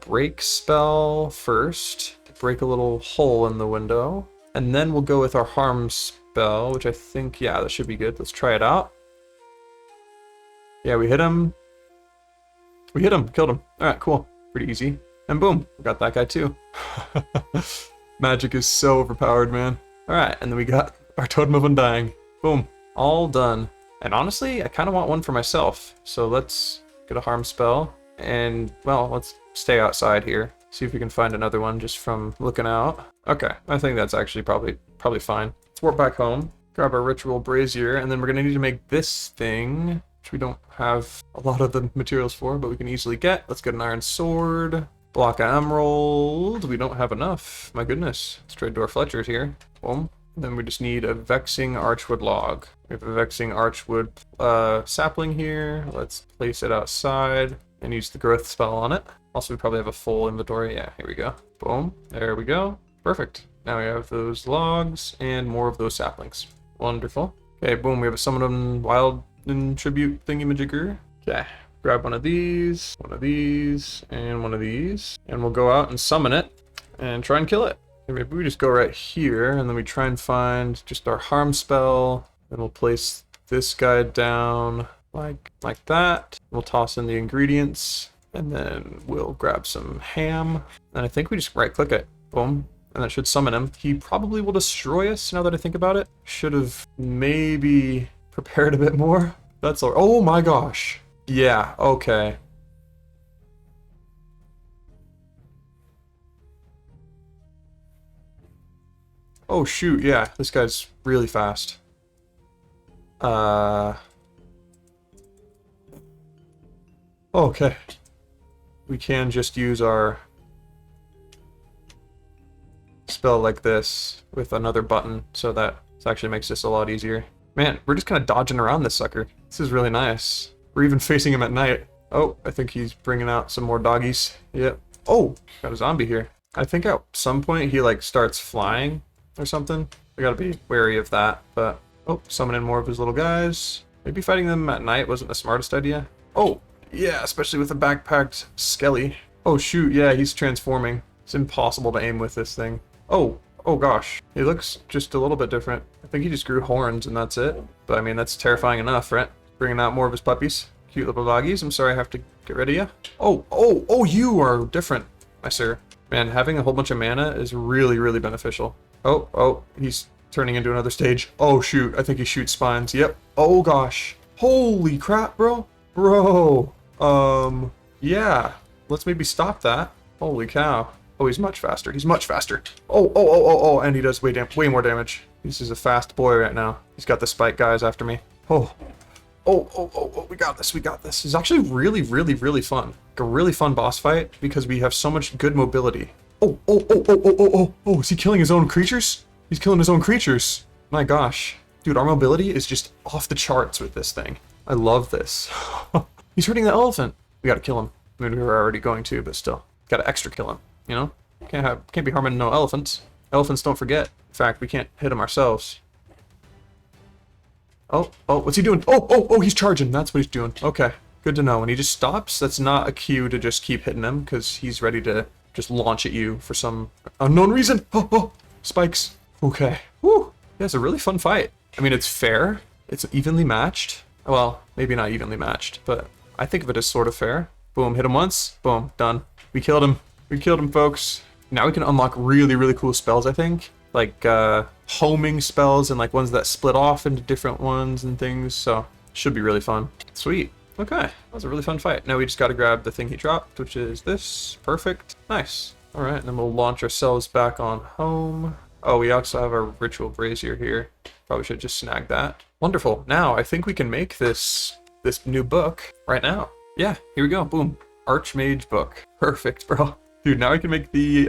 break spell first to break a little hole in the window. And then we'll go with our harm spell, which I think, yeah, that should be good. Let's try it out. Yeah, we hit him. We hit him, killed him. All right, cool. Pretty easy. And boom, we got that guy too. Magic is so overpowered, man. All right, and then we got our Totem of Undying. Boom, all done. And honestly, I kind of want one for myself. So let's get a harm spell. And, well, let's stay outside here. See if we can find another one just from looking out. Okay, I think that's actually probably fine. Let's warp back home, grab our ritual brazier, and then we're gonna need to make this thing, which we don't have a lot of the materials for, but we can easily get. Let's get an iron sword, block of emerald. We don't have enough. My goodness. Let's trade to our Fletchers here. Boom. And then we just need a vexing archwood log. We have a vexing archwood sapling here. Let's place it outside and use the growth spell on it. Also, we probably have a full inventory. Yeah, here we go. Boom. There we go. Perfect. Now we have those logs and more of those saplings. Wonderful. Okay, boom. We have a summon wild tribute thingy-majigger. Okay. Grab one of these, and one of these. And we'll go out and summon it and try and kill it. And maybe we just go right here and then we try and find just our harm spell. Then we'll place this guy down like that. We'll toss in the ingredients. And then we'll grab some ham. And I think we just right click it. Boom. And that should summon him. He probably will destroy us now that I think about it. Should have maybe prepared a bit more. That's all. Oh my gosh. Yeah, okay. Oh shoot, yeah. This guy's really fast. Okay. We can just use our spell like this with another button, so that this actually makes this a lot easier. Man, we're just kind of dodging around this sucker. This is really nice. We're even facing him at night. Oh, I think he's bringing out some more doggies. Yep. Oh, got a zombie here. I think at some point he like starts flying or something. We gotta be wary of that, but oh, summoning more of his little guys. Maybe fighting them at night wasn't the smartest idea. Oh, yeah, especially with a backpacked skelly. Oh shoot, yeah, he's transforming. It's impossible to aim with this thing. Oh gosh. He looks just a little bit different. I think he just grew horns and that's it. But I mean, that's terrifying enough, right? Bringing out more of his puppies. Cute little doggies. I'm sorry I have to get rid of you. Oh, you are different, my sir. Man, having a whole bunch of mana is really, really beneficial. Oh, he's turning into another stage. Oh shoot, I think he shoots spines. Yep. Oh gosh. Holy crap, bro. Bro. Yeah. Let's maybe stop that. Holy cow. Oh, he's much faster. He's much faster. Oh, and he does way more damage. This is a fast boy right now. He's got the spike guys after me. Oh, we got this. It's actually really, really, really fun. Like a really fun boss fight because we have so much good mobility. Oh, is he killing his own creatures? He's killing his own creatures. My gosh. Dude, our mobility is just off the charts with this thing. I love this. He's hurting the elephant. We gotta kill him. I mean, we were already going to, but still. Gotta extra kill him, you know? Can't be harming no elephants. Elephants don't forget. In fact, we can't hit them ourselves. Oh, what's he doing? Oh, he's charging. That's what he's doing. Okay, good to know. When he just stops, that's not a cue to just keep hitting him, because he's ready to just launch at you for some unknown reason. Oh, spikes. Okay. Woo. Yeah, it's a really fun fight. I mean, it's fair. It's evenly matched. Well, maybe not evenly matched, but I think of it as sort of fair. Boom, hit him once. Boom, done. We killed him. We killed him, folks. Now we can unlock really, really cool spells, I think. Like, homing spells and, like, ones that split off into different ones and things. So, should be really fun. Sweet. Okay, that was a really fun fight. Now we just gotta grab the thing he dropped, which is this. Perfect. Nice. Alright, and then we'll launch ourselves back on home. Oh, we also have our ritual brazier here. Probably should just snag that. Wonderful. Now, I think we can make this new book right now. Yeah, here we go. Boom. Archmage book. Perfect, bro. Dude, now we can make the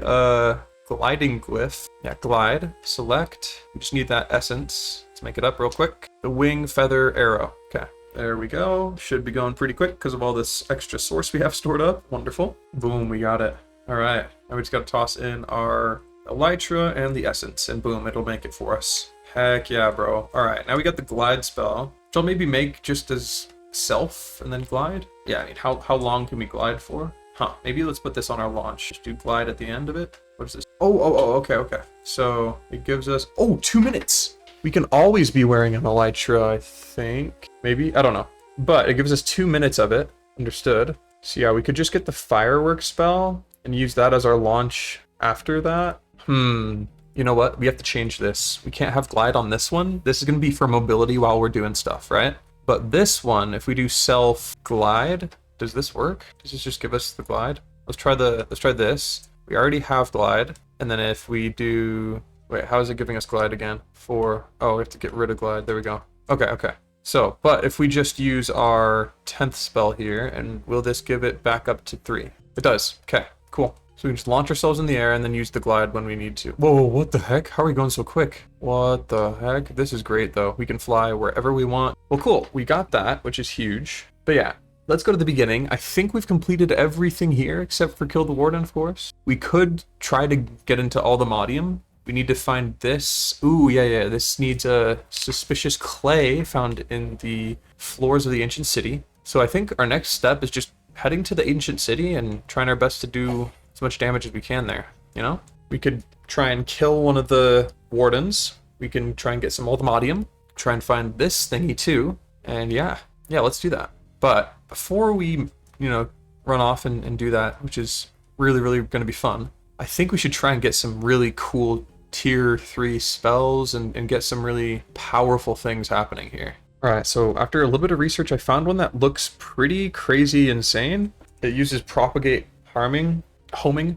gliding glyph. Yeah, glide. Select. We just need that essence. Let's make it up real quick. The wing, feather, arrow. Okay. There we go. Should be going pretty quick because of all this extra source we have stored up. Wonderful. Boom, we got it. All right. Now we just got to toss in our elytra and the essence, and boom, it'll make it for us. Heck yeah, bro. All right, now we got the glide spell, which I'll maybe make just as self and then glide. Yeah, I mean, how long can we glide for? Huh, maybe let's put this on our launch. Just do glide at the end of it. What is this? Oh, okay. So it gives us, 2 minutes. We can always be wearing an elytra, I think. Maybe, I don't know. But it gives us 2 minutes of it. Understood. So yeah, we could just get the fireworks spell and use that as our launch after that. You know what? We have to change this. We can't have glide on this one. This is going to be for mobility while we're doing stuff, right? But this one, if we do self glide, does this work? Does this just give us the glide? Let's try this. We already have glide. And then if we do, wait, how is it giving us glide again? We have to get rid of glide. There we go. Okay. So, but if we just use our 10th spell here, and will this give it back up to 3? It does. Okay, cool. So we can just launch ourselves in the air and then use the glide when we need to. Whoa, what the heck? How are we going so quick? What the heck? This is great though. We can fly wherever we want. Well, cool. We got that, which is huge. But yeah, let's go to the beginning. I think we've completed everything here except for kill the warden, of course. We could try to get into all the modium. We need to find this. Ooh, yeah. This needs a suspicious clay found in the floors of the ancient city. So I think our next step is just heading to the ancient city and trying our best to do as much damage as we can there, you know? We could try and kill one of the wardens. We can try and get some Ultimatium. Try and find this thingy too. And yeah, let's do that. But before we, run off and do that, which is really, really going to be fun, I think we should try and get some really cool tier 3 spells and get some really powerful things happening here. Alright, so after a little bit of research, I found one that looks pretty crazy insane. It uses propagate homing.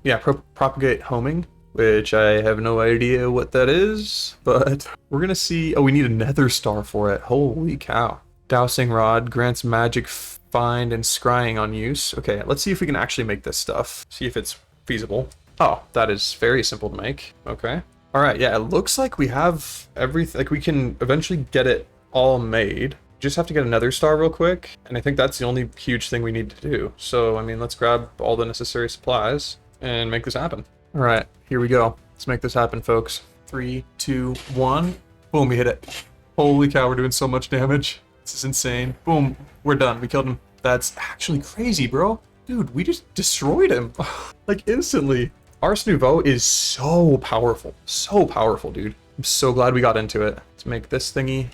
Yeah, propagate homing, which I have no idea what that is, but we're gonna see. Oh, we need a nether star for it. Holy cow. Dowsing rod grants magic find and scrying on use. Okay, let's see if we can actually make this stuff. See if it's feasible. Oh, that is very simple to make. Okay. All right, yeah, it looks like we have everything. Like we can eventually get it all made. Just have to get another star real quick, and I think that's the only huge thing we need to do. So, I mean, let's grab all the necessary supplies and make this happen. All right, here we go. Let's make this happen, folks. 3, 2, 1. Boom, we hit it. Holy cow, we're doing so much damage. This is insane. Boom, we're done. We killed him. That's actually crazy, bro. Dude, we just destroyed him. Like, instantly. Ars Nouveau is so powerful. So powerful, dude. I'm so glad we got into it. Let's make this thingy.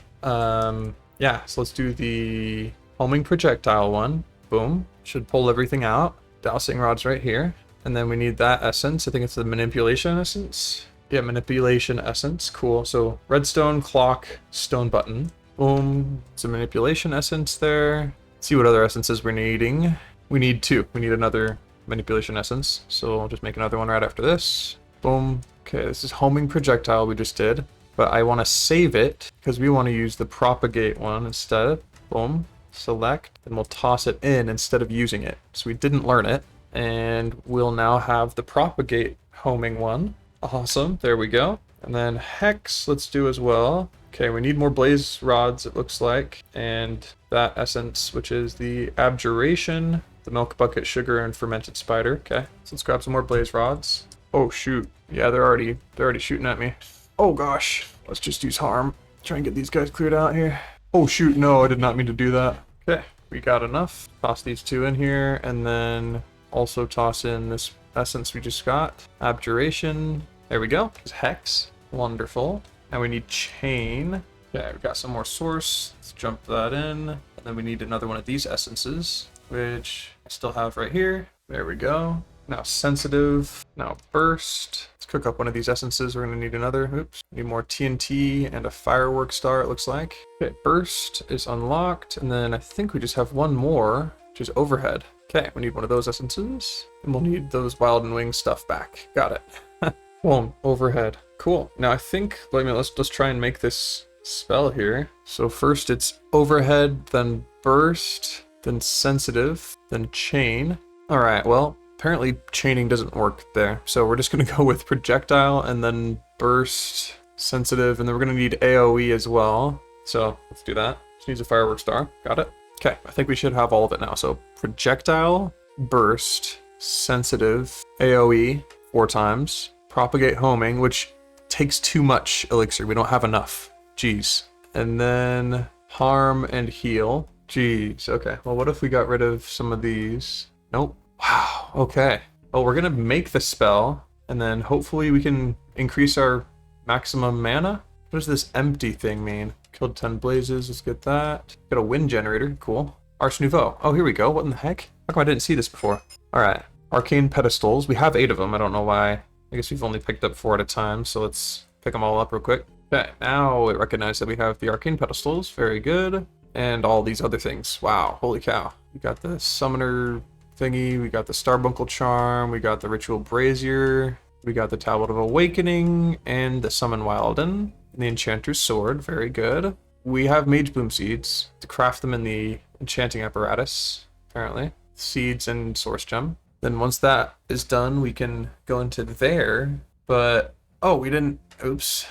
Yeah, so let's do the homing projectile one. Boom. Should pull everything out. Dowsing rod's right here. And then we need that essence. I think it's the manipulation essence. Yeah, manipulation essence. Cool. So redstone, clock, stone button. Boom. It's a manipulation essence there. Let's see what other essences we're needing. We need 2. We need another manipulation essence. So I'll just make another one right after this. Boom. Okay, this is homing projectile we just did. But I want to save it because we want to use the propagate one instead. Boom. Select. And we'll toss it in instead of using it. So we didn't learn it. And we'll now have the propagate homing one. Awesome. There we go. And then hex, let's do as well. Okay, we need more blaze rods, it looks like. And that essence, which is the abjuration, the milk bucket, sugar, and fermented spider. Okay, so let's grab some more blaze rods. Oh, shoot. Yeah, they're already shooting at me. Oh gosh, let's just use harm. Try and get these guys cleared out here. Oh shoot, no, I did not mean to do that. Okay, we got enough. Toss these 2 in here, and then also toss in this essence we just got. Abjuration, there we go. It's hex, wonderful. Now we need chain. Okay, we got some more source. Let's jump that in. And then we need another one of these essences, which I still have right here. There we go. Now sensitive, now burst. Let's cook up one of these essences. We're gonna need another. Oops, need more TNT and a firework star, it looks like. Okay, burst is unlocked. And then I think we just have one more, which is overhead. Okay, we need one of those essences. And we'll need those wild and wing stuff back. Got it. Boom, overhead. Cool. Now I think, let's try and make this spell here. So first it's overhead, then burst, then sensitive, then chain. All right, well, apparently chaining doesn't work there. So we're just gonna go with projectile and then burst, sensitive, and then we're gonna need AoE as well. So let's do that. Just needs a firework star. Got it. Okay, I think we should have all of it now. So projectile, burst, sensitive, AoE 4 times, propagate homing, which takes too much elixir. We don't have enough. Jeez. And then harm and heal. Jeez. Okay. Well, what if we got rid of some of these? Nope. Wow. Okay. Well, we're gonna make the spell, and then hopefully we can increase our maximum mana. What does this empty thing mean? Killed 10 blazes. Let's get that. Got a wind generator. Cool. Ars Nouveau. Oh, here we go. What in the heck? How come I didn't see this before? All right. Arcane pedestals. We have 8 of them. I don't know why. I guess we've only picked up 4 at a time, so let's pick them all up real quick. Okay, now it recognized that we have the arcane pedestals. Very good. And all these other things. Wow, holy cow. We got the summoner thingy, we got the Starbuncle charm, we got the ritual brazier, we got the tablet of awakening, and the summon wilden, and the enchanter's sword. Very good. We have mage bloom seeds to craft them in the enchanting apparatus, apparently. Seeds and source gem. Then once that is done, we can go into there, but, oh, we didn't, oops.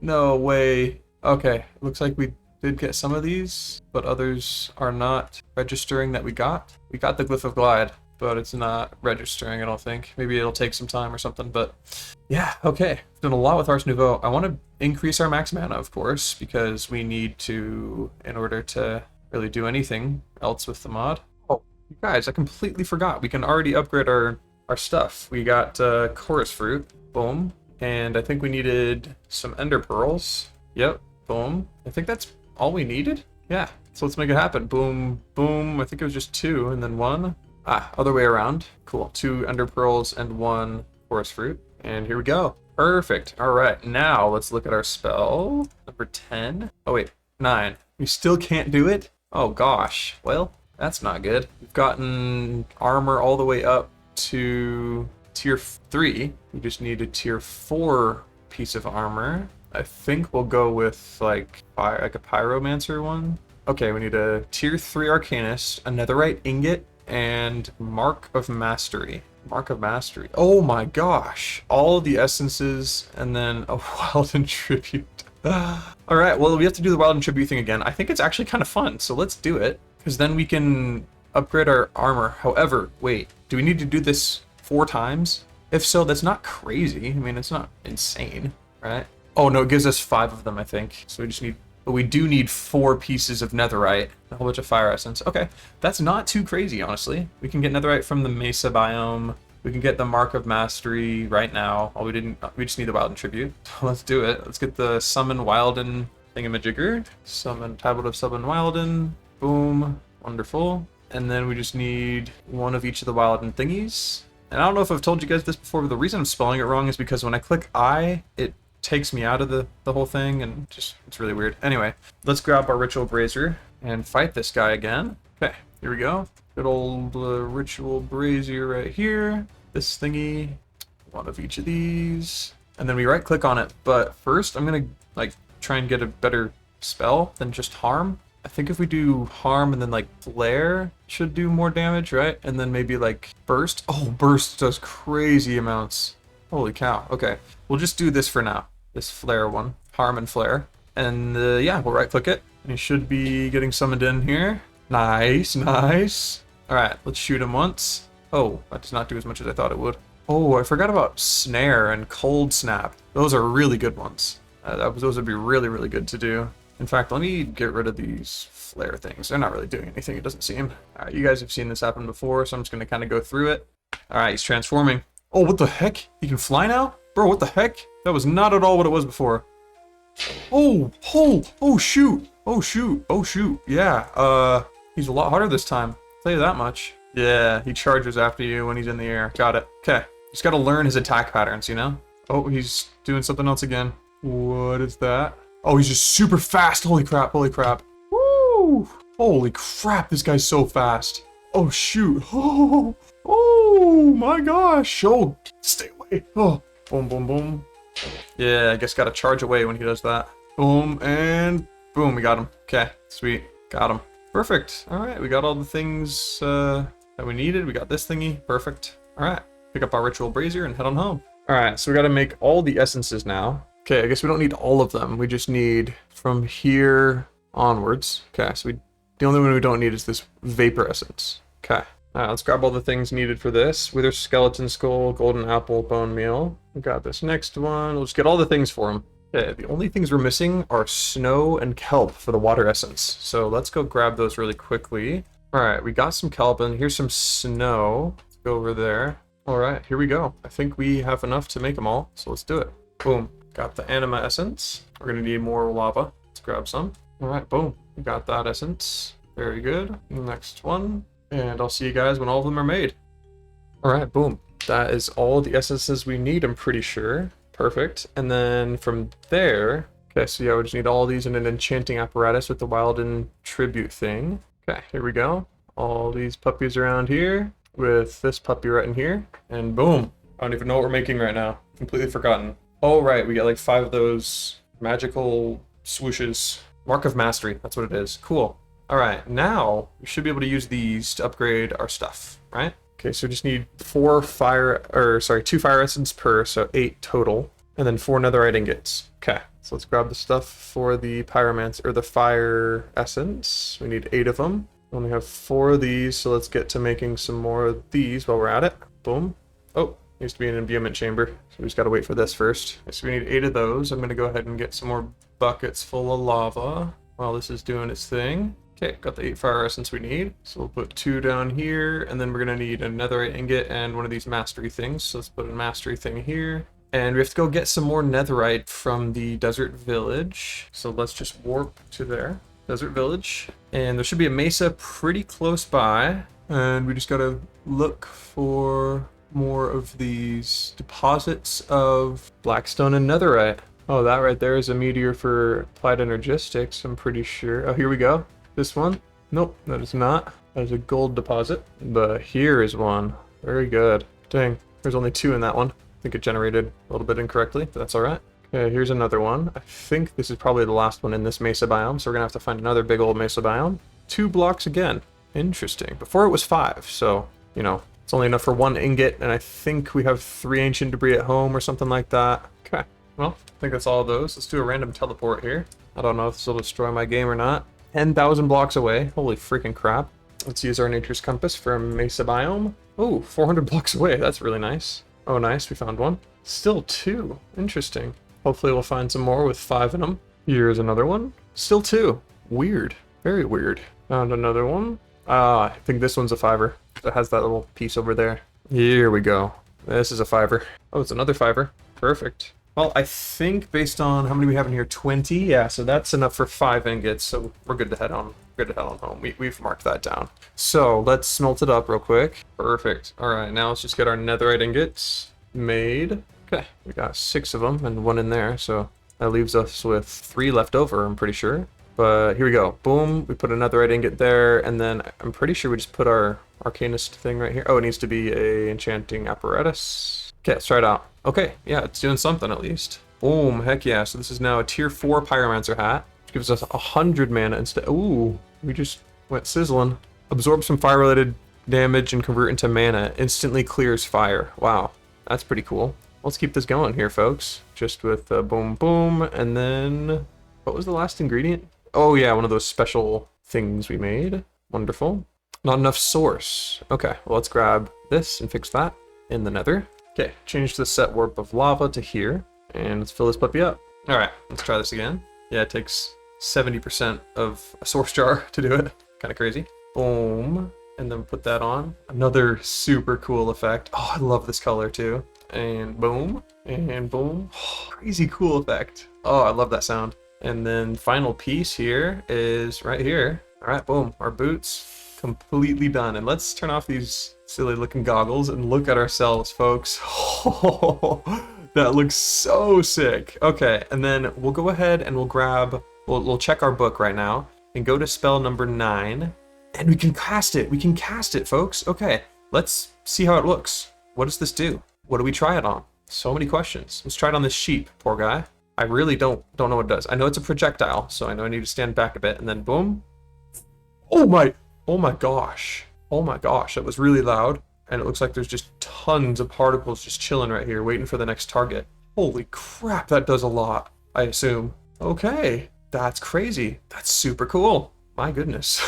No way. Okay, looks like we did get some of these, but others are not registering that we got. We got the Glyph of Glide, but it's not registering, I don't think. Maybe it'll take some time or something, but yeah, okay. We've done a lot with Ars Nouveau. I want to increase our max mana, of course, because we need to, in order to really do anything else with the mod. Oh, you guys, I completely forgot. We can already upgrade our stuff. We got chorus fruit, boom. And I think we needed some ender pearls. Yep, boom. I think that's all we needed? Yeah, so let's make it happen. Boom, boom. I think it was just 2 and then 1. Ah, other way around. Cool. 2 ender pearls and 1 forest fruit. And here we go. Perfect. All right, now let's look at our spell. Number 10. Oh, wait, 9. We still can't do it? Oh, gosh. Well, that's not good. We've gotten armor all the way up to tier 3. We just need a tier 4 piece of armor. I think we'll go with like a pyromancer one. Okay, we need a tier 3 arcanist, a netherite ingot, and mark of mastery. Mark of mastery. Oh my gosh. All the essences and then a wild tribute. Alright, well we have to do the wild tribute thing again. I think it's actually kind of fun, so let's do it. Because then we can upgrade our armor. However, wait, do we need to do this 4 times? If so, that's not crazy. I mean, it's not insane, right? Oh no, it gives us 5 of them, I think. So we just need, but we do need 4 pieces of netherite, a whole bunch of fire essence. Okay, that's not too crazy, honestly. We can get netherite from the mesa biome. We can get the mark of mastery right now. All we just need the wild tribute. Let's do it. Let's get the summon wilden thingamajigger. Summon tablet of summon wilden. Boom, wonderful. And then we just need 1 of each of the wilden thingies. And I don't know if I've told you guys this before, but the reason I'm spelling it wrong is because when I click I, it takes me out of the whole thing, and just, it's really weird. Anyway, let's grab our ritual brazier and fight this guy again. Okay, here we go. Good old ritual brazier right here. This thingy, 1 of each of these. And then we right click on it, but first I'm gonna like try and get a better spell than just harm. I think if we do harm and then like flare should do more damage, right? And then maybe like burst. Oh, burst does crazy amounts. Holy cow. Okay, we'll just do this for now. This flare one, harm and flare. And yeah, we'll right click it. And he should be getting summoned in here. Nice, nice. All right, let's shoot him once. Oh, that does not do as much as I thought it would. Oh, I forgot about snare and cold snap. Those are really good ones. Those would be really, really good to do. In fact, let me get rid of these flare things. They're not really doing anything, it doesn't seem. All right, you guys have seen this happen before, so I'm just gonna kind of go through it. All right, he's transforming. Oh, what the heck? He can fly now? Bro, what the heck? That was not at all what it was before. Oh, shoot. Oh, shoot. Oh, shoot. Yeah, he's a lot harder this time. I'll tell you that much. Yeah, he charges after you when he's in the air. Got it. Okay. Just gotta learn his attack patterns, you know? Oh, he's doing something else again. What is that? Oh, he's just super fast. Holy crap, holy crap. Woo! Holy crap, this guy's so fast. Oh, shoot. Oh my gosh. Oh, stay away. Oh, boom, boom, boom. Yeah, I guess gotta charge away when he does that. Boom, and boom, we got him. Okay, sweet. Got him. Perfect. All right, we got all the things that we needed. We got this thingy. Perfect. All right, pick up our ritual brazier and head on home. All right, so we gotta make all the essences now. Okay, I guess we don't need all of them. We just need from here onwards. Okay, so the only one we don't need is this vapor essence. Okay. All right, let's grab all the things needed for this. Wither skeleton skull, golden apple, bone meal. We got this next one. We'll just get all the things for him. Okay, the only things we're missing are snow and kelp for the water essence. So let's go grab those really quickly. All right, we got some kelp and here's some snow. Let's go over there. All right, here we go. I think we have enough to make them all, so let's do it. Boom, got the anima essence. We're gonna need more lava. Let's grab some. All right, boom, we got that essence. Very good. Next one. And I'll see you guys when all of them are made. All right, boom. That is all the essences we need, I'm pretty sure. Perfect. And then from there, okay, so yeah, we just need all these in an enchanting apparatus with the Wilden tribute thing. Okay, here we go. All these puppies around here with this puppy right in here. And boom. I don't even know what we're making right now. Completely forgotten. Oh, right, we got like 5 of those magical swooshes. Mark of mastery, that's what it is. Cool. All right, now we should be able to use these to upgrade our stuff, right? Okay, so we just need 2 fire essence per, so 8 total, and then 4 netherite ingots. Okay, so let's grab the stuff for the pyromancer, or the fire essence. We need 8 of them. We only have 4 of these, so let's get to making some more of these while we're at it. Boom. Oh, needs to be an imbuement chamber, so we just gotta wait for this first. Okay, so we need 8 of those. I'm gonna go ahead and get some more buckets full of lava while this is doing its thing. Okay, got the 8 fire essence we need. So we'll put 2 down here, and then we're gonna need a netherite ingot and one of these mastery things. So let's put a mastery thing here. And we have to go get some more netherite from the desert village. So let's just warp to there. Desert village. And there should be a mesa pretty close by. And we just gotta look for more of these deposits of blackstone and netherite. Oh, that right there is a meteor for applied energistics, I'm pretty sure. Oh, here we go. This one? Nope, that is not. That is a gold deposit. But here is one. Very good. Dang, there's only 2 in that one. think it generated a little bit incorrectly, but that's alright. Okay, here's another one. I think this is probably the last one in this mesa biome, so we're gonna have to find another big old mesa biome. 2 blocks again. Interesting. Before it was 5, so, you know, it's only enough for 1 ingot, and I think we have 3 ancient debris at home or something like that. Okay, well, I think that's all of those. Let's do a random teleport here. I don't know if this will destroy my game or not. 10,000 blocks away. Holy freaking crap. Let's use our nature's compass for a mesa biome. Oh, 400 blocks away. That's really nice. Oh, nice. We found one. Still 2. Interesting. Hopefully we'll find some more with 5 in them. Here's another one. Still 2. Weird. Very weird. Found another one. I think this one's a 5er. It has that little piece over there. Here we go. This is a 5er. Oh, it's another 5er. Perfect. Well, I think based on how many we have in here, 20. Yeah, so that's enough for 5 ingots. So we're good to head on. Good to head on home. We've marked that down. So let's smelt it up real quick. Perfect. All right, now let's just get our netherite ingots made. Okay, we got 6 of them and 1 in there, so that leaves us with 3 left over, I'm pretty sure. But here we go. Boom, we put a netherite ingot there, and then I'm pretty sure we just put our arcanist thing right here. Oh, it needs to be a enchanting apparatus. Okay, let's try it out. Okay, yeah, it's doing something at least. Boom, heck yeah. So this is now a tier 4 pyromancer hat, which gives us 100 mana instead. Ooh, we just went sizzling. Absorb some fire-related damage and convert into mana. Instantly clears fire. Wow, that's pretty cool. Let's keep this going here, folks. Just with boom, boom, and then what was the last ingredient? Oh yeah, one of those special things we made. Wonderful. Not enough source. Okay, well let's grab this and fix that in the nether. Okay, change the set warp of lava to here, and let's fill this puppy up. All right, let's try this again. Yeah, it takes 70% of a source jar to do it. Kind of crazy. Boom, and then put that on. Another super cool effect. Oh, I love this color too. And boom, and boom. Oh, crazy cool effect. Oh, I love that sound. And then final piece here is right here. All right, boom, our boots completely done. And let's turn off these silly looking goggles and look at ourselves, folks. Oh, that looks so sick. Okay, and then we'll go ahead and we'll grab, we'll check our book right now and go to spell number 9, and we can cast it. We can cast it, folks. Okay, let's see how it looks. What does this do? What do we try it on? So many questions. Let's try it on this sheep, poor guy. I really don't know what it does. I know it's a projectile, so I know I need to stand back a bit, and then boom. Oh my gosh. Oh my gosh, that was really loud. And it looks like there's just tons of particles just chilling right here, waiting for the next target. Holy crap, that does a lot, I assume. Okay, that's crazy. That's super cool. My goodness.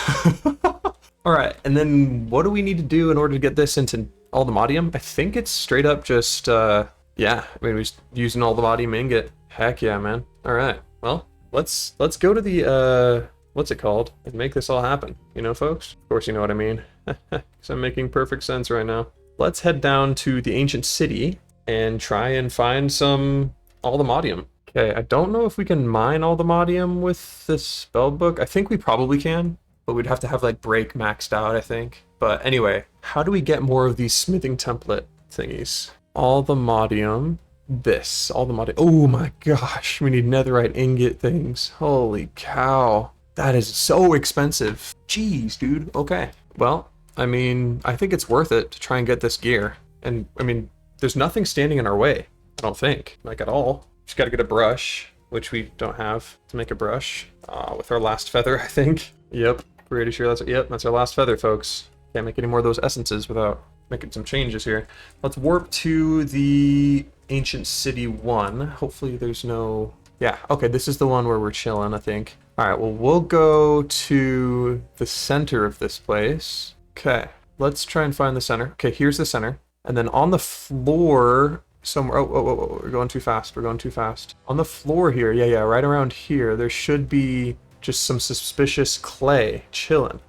All right, and then what do we need to do in order to get this into all the modium? I think it's straight up just, yeah, I mean, we're just using all the modium ingot. Heck yeah, man. All right, well, let's go to the, what's it called, and make this all happen. You know, folks? Of course you know what I mean. Because I'm making perfect sense right now. Let's head down to the ancient city and try and find all the modium. Okay, I don't know if we can mine all the modium with this spell book. I think we probably can, but we'd have to have like break maxed out, I think. But anyway, how do we get more of these smithing template thingies? All the modium. All the modium. Oh my gosh, we need netherite ingot things. Holy cow. That is so expensive. Jeez, dude. Okay. Well, I mean, I think it's worth it to try and get this gear. And I mean, there's nothing standing in our way. I don't think, like at all. Just got to get a brush, which we don't have to make a brush. With our last feather, I think. Yep, pretty sure that's our last feather, folks. Can't make any more of those essences without making some changes here. Let's warp to the ancient city 1. Hopefully there's no... Yeah, okay, this is the one where we're chilling, I think. All right, well, we'll go to the center of this place. Okay, let's try and find the center. Okay, here's the center. And then on the floor somewhere... Oh, we're going too fast. We're going too fast. On the floor here, yeah, right around here, there should be just some suspicious clay chilling.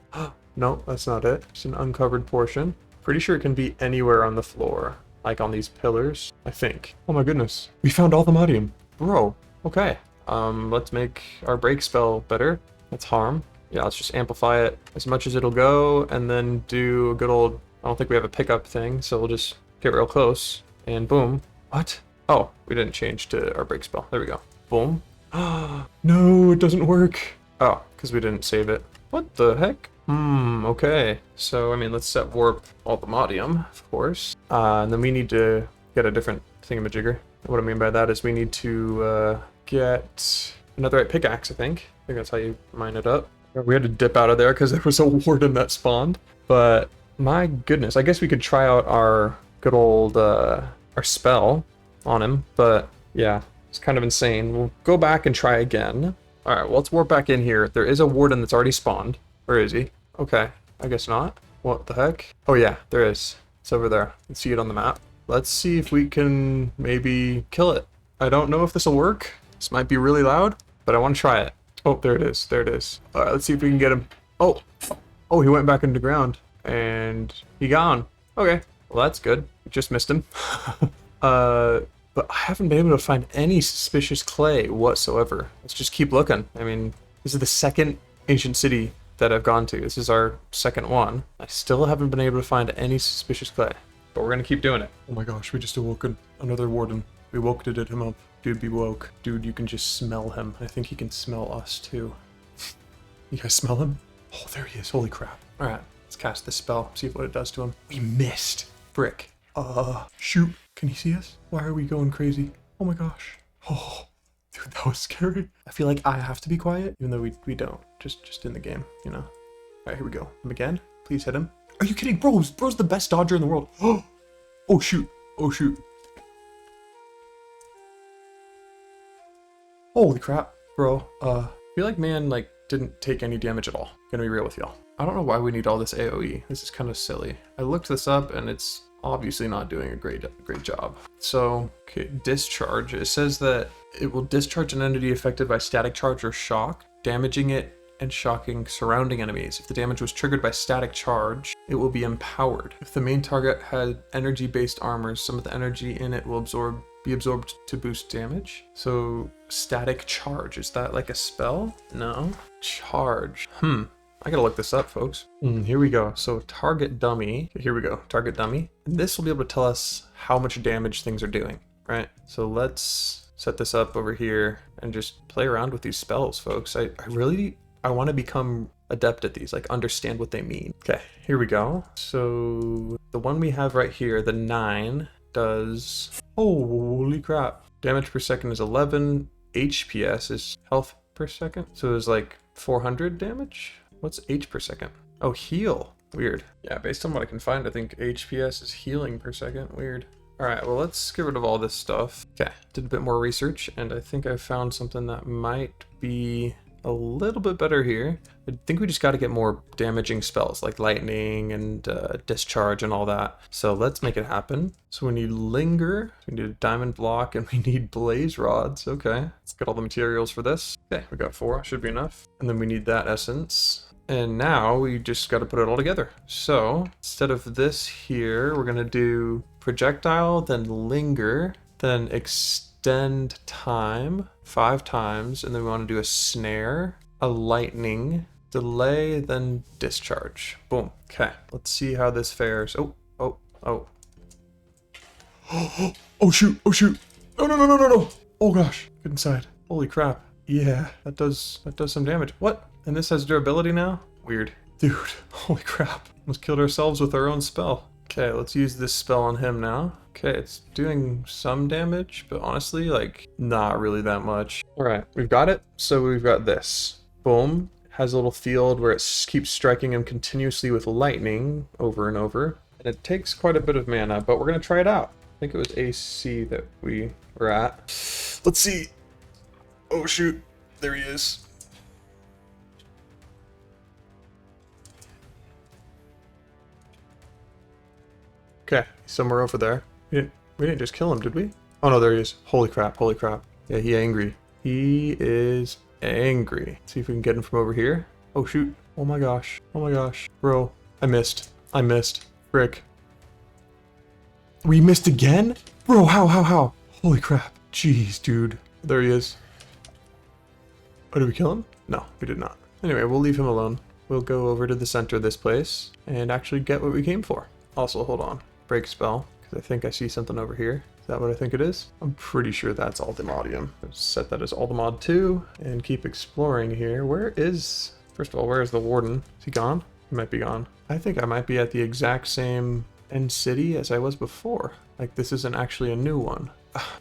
No, that's not it. It's an uncovered portion. Pretty sure it can be anywhere on the floor. Like on these pillars, I think. Oh my goodness. We found all the modium. Bro, okay. Let's make our break spell better. Let's harm. Yeah, let's just amplify it as much as it'll go, and then do a good old... I don't think we have a pickup thing, so we'll just get real close, and boom. What? Oh, we didn't change to our break spell. There we go. Boom. No, it doesn't work. Oh, because we didn't save it. What the heck? Okay. So, I mean, let's set warp all the modium, of course. And then we need to get a different thingamajigger. What I mean by that is we need to get another pickaxe, I think. I think that's how you mine it up. We had to dip out of there because there was a warden that spawned. But my goodness, I guess we could try out our good old our spell on him. But yeah, it's kind of insane. We'll go back and try again. All right, well, let's warp back in here. There is a warden that's already spawned. Where is he? Okay, I guess not. What the heck? Oh yeah, there is. It's over there. You can see it on the map. Let's see if we can maybe kill it. I don't know if this will work. This might be really loud, but I want to try it. Oh, there it is. There it is. All right, let's see if we can get him. Oh, he went back into the ground and he gone. Okay, well, that's good. We just missed him. But I haven't been able to find any suspicious clay whatsoever. Let's just keep looking. I mean, this is the second ancient city that I've gone to. This is our second one. I still haven't been able to find any suspicious clay, but we're gonna keep doing it. Oh my gosh, we just awoken another warden. We woke to him up. Dude, be woke. Dude, you can just smell him. I think he can smell us too. You guys smell him? Oh, there he is. Holy crap. All right, let's cast this spell. See what it does to him. We missed. Frick. Shoot. Can he see us? Why are we going crazy? Oh my gosh. Oh, dude, that was scary. I feel like I have to be quiet, even though we don't. Just in the game, you know. All right, here we go. Him again. Please hit him. Are you kidding? Bro's the best dodger in the world. Oh, shoot. Oh, shoot. Holy crap, bro. I feel like man, like, didn't take any damage at all. Gonna be real with y'all. I don't know why we need all this AoE. This is kind of silly. I looked this up and it's obviously not doing a great job. So, okay, discharge. It says that it will discharge an entity affected by static charge or shock, damaging it and shocking surrounding enemies. If the damage was triggered by static charge, it will be empowered. If the main target had energy-based armor, some of the energy in it will be absorbed to boost damage. So, static charge, is that like a spell? No. Charge. I gotta look this up, folks. Here we go. So target dummy. Here we go. Target dummy. And this will be able to tell us how much damage things are doing, right? So let's set this up over here and just play around with these spells, folks. I want to become adept at these, like understand what they mean. Okay, here we go. So the one we have right here, the 9, does, holy crap. Damage per second is 11. HPS is health per second. So it's like 400 damage. What's H per second? Oh, heal. Weird. Yeah, based on what I can find, I think HPS is healing per second. Weird. All right, well, let's get rid of all this stuff. Okay, did a bit more research, and I think I found something that might be a little bit better here. I think we just got to get more damaging spells, like lightning and discharge and all that. So let's make it happen. So we need linger, we need a diamond block, and we need blaze rods. Okay, let's get all the materials for this. Okay, we got 4, should be enough. And then we need that essence. And now we just got to put it all together. So instead of this here, we're going to do projectile, then linger, then extend time 5 times. And then we want to do a snare, a lightning, delay, then discharge. Boom. Okay, let's see how this fares. Oh. Oh shoot. No. Oh gosh, get inside. Holy crap. Yeah, that does some damage. What? And this has durability now? Weird. Dude, holy crap. Almost killed ourselves with our own spell. Okay, let's use this spell on him now. Okay, it's doing some damage, but honestly, like, not really that much. All right, we've got it. So we've got this. Boom. Has a little field where it keeps striking him continuously with lightning over and over. And it takes quite a bit of mana, but we're going to try it out. I think it was AC that we were at. Let's see. Oh, shoot. There he is. Okay, somewhere over there. We didn't just kill him, did we? Oh no, there he is. Holy crap. Yeah, he angry. He is angry. Let's see if we can get him from over here. Oh shoot. Oh my gosh. Bro, I missed. Frick. We missed again? Bro, how? Holy crap. Jeez, dude. There he is. Oh, did we kill him? No, we did not. Anyway, we'll leave him alone. We'll go over to the center of this place and actually get what we came for. Also, hold on. Break spell, because I think I see something over here. Is that what I think it is? I'm pretty sure that's Ultimodium. Let's set that as Ultimod 2 and keep exploring here. First of all, where is the warden? Is he gone? He might be gone. I think I might be at the exact same end city as I was before. Like this isn't actually a new one.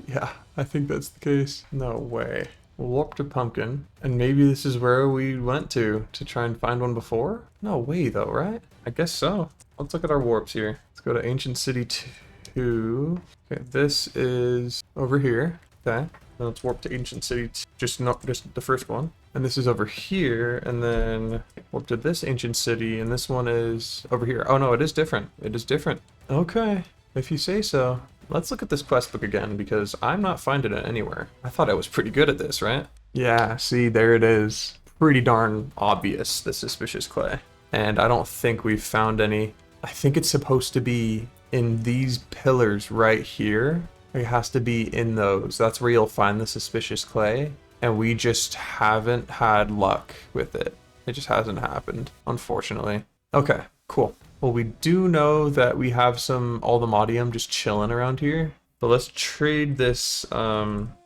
Yeah, I think that's the case. No way. We'll warp to Pumpkin, and maybe this is where we went to try and find one before? No way though, right? I guess so. Let's look at our warps here. Let's go to Ancient City 2. Okay, this is over here. Okay, then let's warp to Ancient City 2. Just the first one. And this is over here, and then warp to this Ancient City, and this one is over here. Oh no, it is different. It is different. Okay, if you say so. Let's look at this quest book again, because I'm not finding it anywhere. I thought I was pretty good at this, right? Yeah, see, there it is. Pretty darn obvious, the suspicious clay. And I don't think we've found any. I think it's supposed to be in these pillars right here. It has to be in those. That's where you'll find the suspicious clay. And we just haven't had luck with it. It just hasn't happened, unfortunately. Okay, cool. Well, we do know that we have some Aldermodium just chilling around here. But let's trade this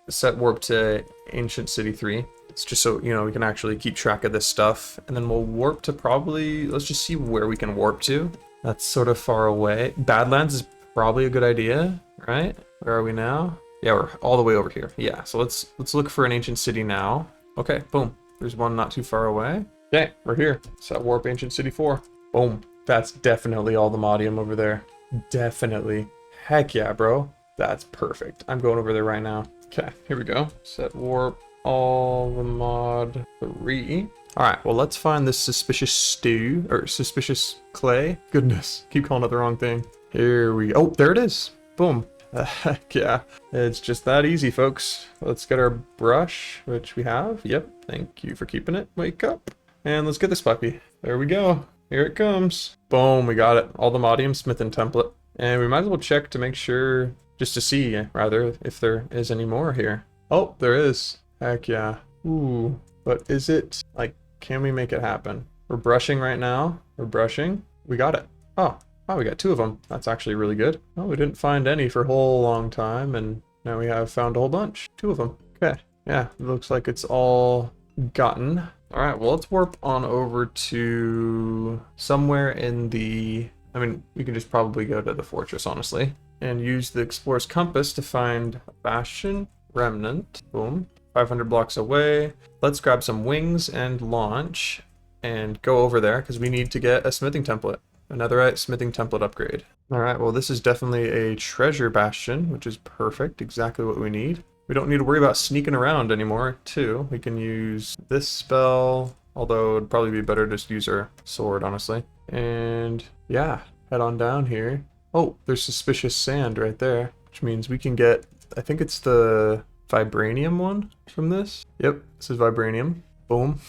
set warp to Ancient City 3. It's just so, you know, we can actually keep track of this stuff. And then we'll warp to probably, let's just see where we can warp to. That's sort of far away. Badlands is probably a good idea, right? Where are we now? Yeah, we're all the way over here. Yeah, so let's look for an Ancient City now. Okay, boom. There's one not too far away. Okay, we're here. Set warp Ancient City 4. Boom. That's definitely Aldermodium over there. Definitely. Heck yeah, bro. That's perfect. I'm going over there right now. Okay, here we go. Set warp Aldermod 3. Alright, well let's find this suspicious stew, or suspicious clay. Goodness, keep calling it the wrong thing. Here we go. Oh, there it is. Boom. Heck yeah. It's just that easy, folks. Let's get our brush, which we have. Yep, thank you for keeping it. Wheycup. And let's get this puppy. There we go. Here it comes. Boom, we got it. Aldermodium smithing template. And we might as well check to make sure, just to see, rather, if there is any more here. Oh, there is. Heck yeah. Ooh, but is it, like, can we make it happen? We're brushing right now. We're brushing. We got it. Oh, wow, we got 2 of them. That's actually really good. Oh, we didn't find any for a whole long time, and now we have found a whole bunch. 2 of them. Okay. Yeah, it looks like it's all gotten. All right, well, let's warp on over to somewhere in the, I mean, we can just probably go to the fortress, honestly, and use the explorer's compass to find a bastion, remnant, boom, 500 blocks away. Let's grab some wings and launch and go over there because we need to get a smithing template, a netherite smithing template upgrade. All right, well, this is definitely a treasure bastion, which is perfect, exactly what we need. We don't need to worry about sneaking around anymore, too. We can use this spell, although it'd probably be better to just use our sword, honestly. And yeah, head on down here. Oh, there's suspicious sand right there, which means we can get, I think it's the vibranium one from this. Yep, this is vibranium. Boom.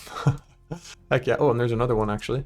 Heck yeah. Oh, and there's another one, actually.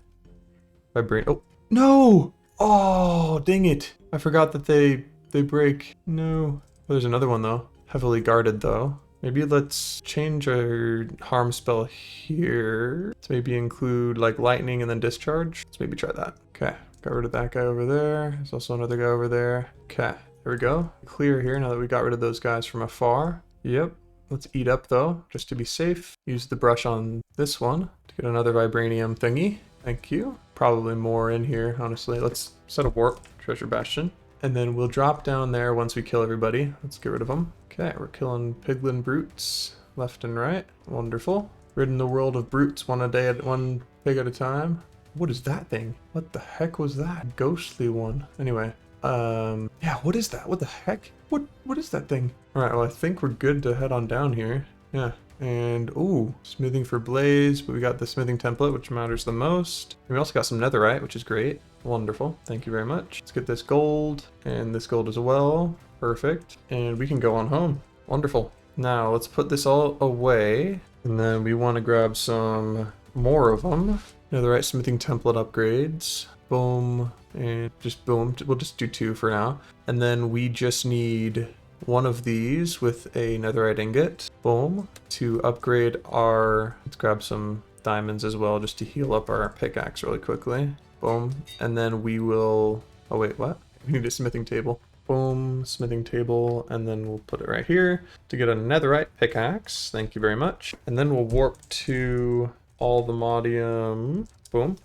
Oh, no! Oh, dang it. I forgot that they break. No. Oh, there's another one, though. Heavily guarded though. Maybe let's change our harm spell here to maybe include like lightning and then discharge. Let's maybe try that. Okay, got rid of that guy over there. There's also another guy over there. Okay, there we go. Clear here now that we got rid of those guys from afar. Yep. Let's eat up though, just to be safe. Use the brush on this one to get another vibranium thingy. Thank you. Probably more in here, honestly. Let's set a warp, treasure bastion. And then we'll drop down there once we kill everybody. Let's get rid of them. Okay, we're killing piglin brutes left and right. Wonderful. Ridding the world of brutes one pig at a time. What is that thing? What the heck was that? Ghostly one. Anyway, yeah, what is that? What the heck? What is that thing? All right, well, I think we're good to head on down here. Yeah. And, ooh, smithing for blaze, but we got the smithing template, which matters the most. And we also got some netherite, which is great. Wonderful. Thank you very much. Let's get this gold and this gold as well. Perfect. And we can go on home. Wonderful. Now let's put this all away. And then we want to grab some more of them. Netherite smithing template upgrades. Boom. And just boom. We'll just do 2 for now. And then we just need one of these with a netherite ingot. Boom. To upgrade our, let's grab some diamonds as well just to heal up our pickaxe really quickly. Boom. And then we will, oh wait, what? We need a smithing table. Boom, smithing table, and then we'll put it right here to get a netherite pickaxe. Thank you very much. And then we'll warp to Aldermodium. Boom.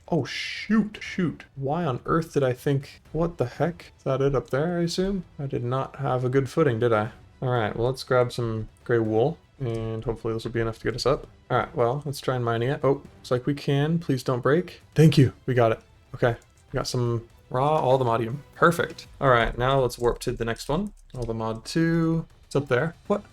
Oh, shoot. Why on earth did I think, what the heck? Is that it up there, I assume? I did not have a good footing, did I? All right, well, let's grab some gray wool, and hopefully this will be enough to get us up. All right, well, let's try and mining it. Oh, looks like we can. Please don't break. Thank you. We got it. Okay, we got some raw allthemodium. Perfect. All right, now let's warp to the next one. All the mod 2. It's up there. What?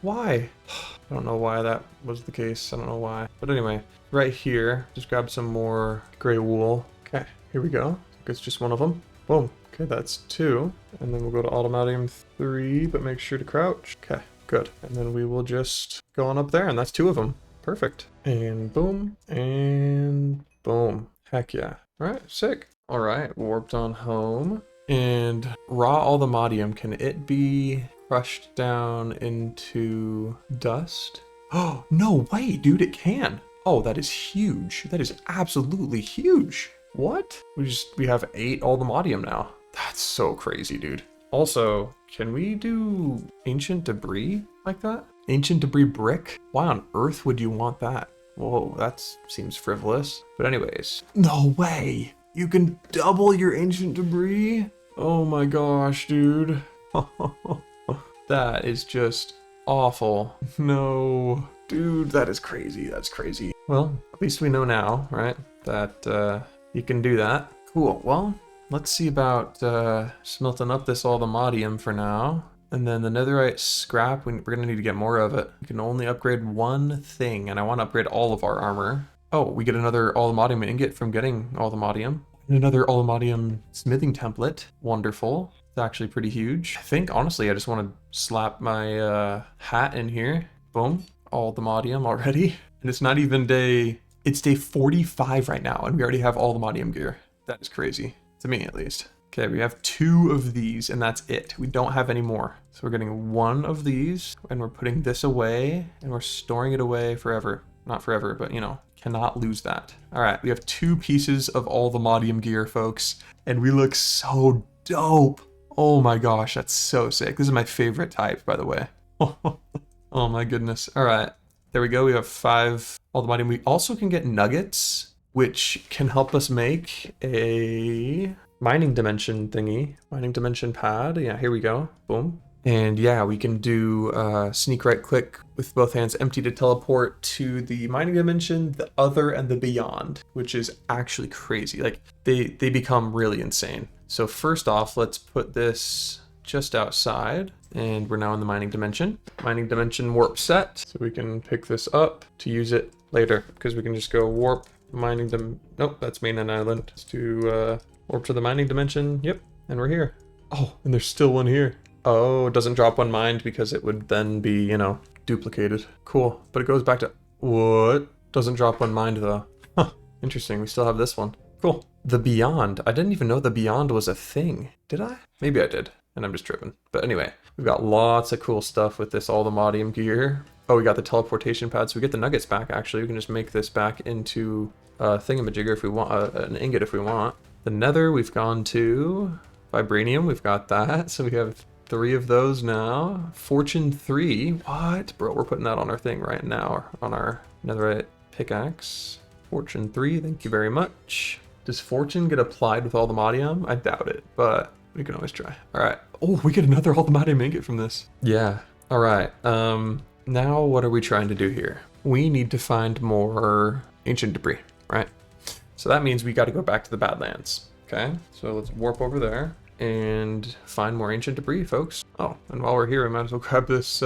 Why? I don't know why that was the case. I don't know why. But anyway, right here, just grab some more gray wool. Okay, here we go. It's just one of them. Boom. Okay, that's 2. And then we'll go to allthemodium 3, but make sure to crouch. Okay, good. And then we will just go on up there, and that's 2 of them. Perfect. And boom, and boom. Heck yeah. All right, sick. All right, warped on home. And raw allthemodium, can it be crushed down into dust? Oh, no way, dude, it can. Oh, that is huge. That is absolutely huge. What? We have 8 allthemodium now. That's so crazy, dude. Also, can we do ancient debris like that? Ancient debris brick? Why on earth would you want that? Whoa, that seems frivolous. But anyways, no way. You can double your ancient debris? Oh my gosh, dude. That is just awful. No. Dude, that is crazy. That's crazy. Well, at least we know now, right? That you can do that. Cool. Well, let's see about smelting up this allthemodium for now. And then the netherite scrap, we're going to need to get more of it. We can only upgrade one thing, and I want to upgrade all of our armor. Oh, we get another allthemodium ingot from getting allthemodium. And another allthemodium smithing template. Wonderful. It's actually pretty huge. I think, honestly, I just want to slap my hat in here. Boom. Allthemodium already. And it's not even it's day 45 right now, and we already have allthemodium gear. That is crazy. To me, at least. Okay, we have 2 of these, and that's it. We don't have any more. So we're getting 1 of these, and we're putting this away, and we're storing it away forever. Not forever, but, you know, cannot lose that. All right, we have 2 pieces of allthemodium gear, folks, and we look so dope. Oh my gosh, that's so sick. This is my favorite type, by the way. Oh my goodness. All right, there we go. We have 5 allthemodium. We also can get nuggets, which can help us make a mining dimension thingy, mining dimension pad. Yeah, here we go. Boom. And yeah, we can do sneak right click with both hands empty to teleport to the mining dimension, the other, and the beyond, which is actually crazy. Like they become really insane. So first off, let's put this just outside, and we're now in the mining dimension. Mining dimension warp set, so we can pick this up to use it later, because we can just go warp mining nope, that's mainland island. Let's do warp to the mining dimension. Yep, and we're here. Oh, and there's still one here. Oh, it doesn't drop one mined because it would then be, you know, duplicated. Cool, but it goes back to what? Doesn't drop one mined though. Huh, interesting. We still have this one. Cool. The Beyond. I didn't even know the Beyond was a thing. Did I? Maybe I did, and I'm just tripping. But anyway, we've got lots of cool stuff with this allthemodium gear. Oh, we got the teleportation pad, so we get the nuggets back, actually. We can just make this back into a thingamajigger if we want, an ingot if we want. The Nether, we've gone to. Vibranium, we've got that. So we have 3 of those now. Fortune 3. What? Bro, we're putting that on our thing right now, on our netherite pickaxe. Fortune 3, thank you very much. Does Fortune get applied with allthemodium? I doubt it, but we can always try. All right. Oh, we get another allthemodium ingot from this. Yeah. All right. Now what are we trying to do here? We need to find more ancient debris, right? So that means we got to go back to the Badlands. Okay. So let's warp over there and find more ancient debris, folks. Oh, and while we're here, we might as well grab this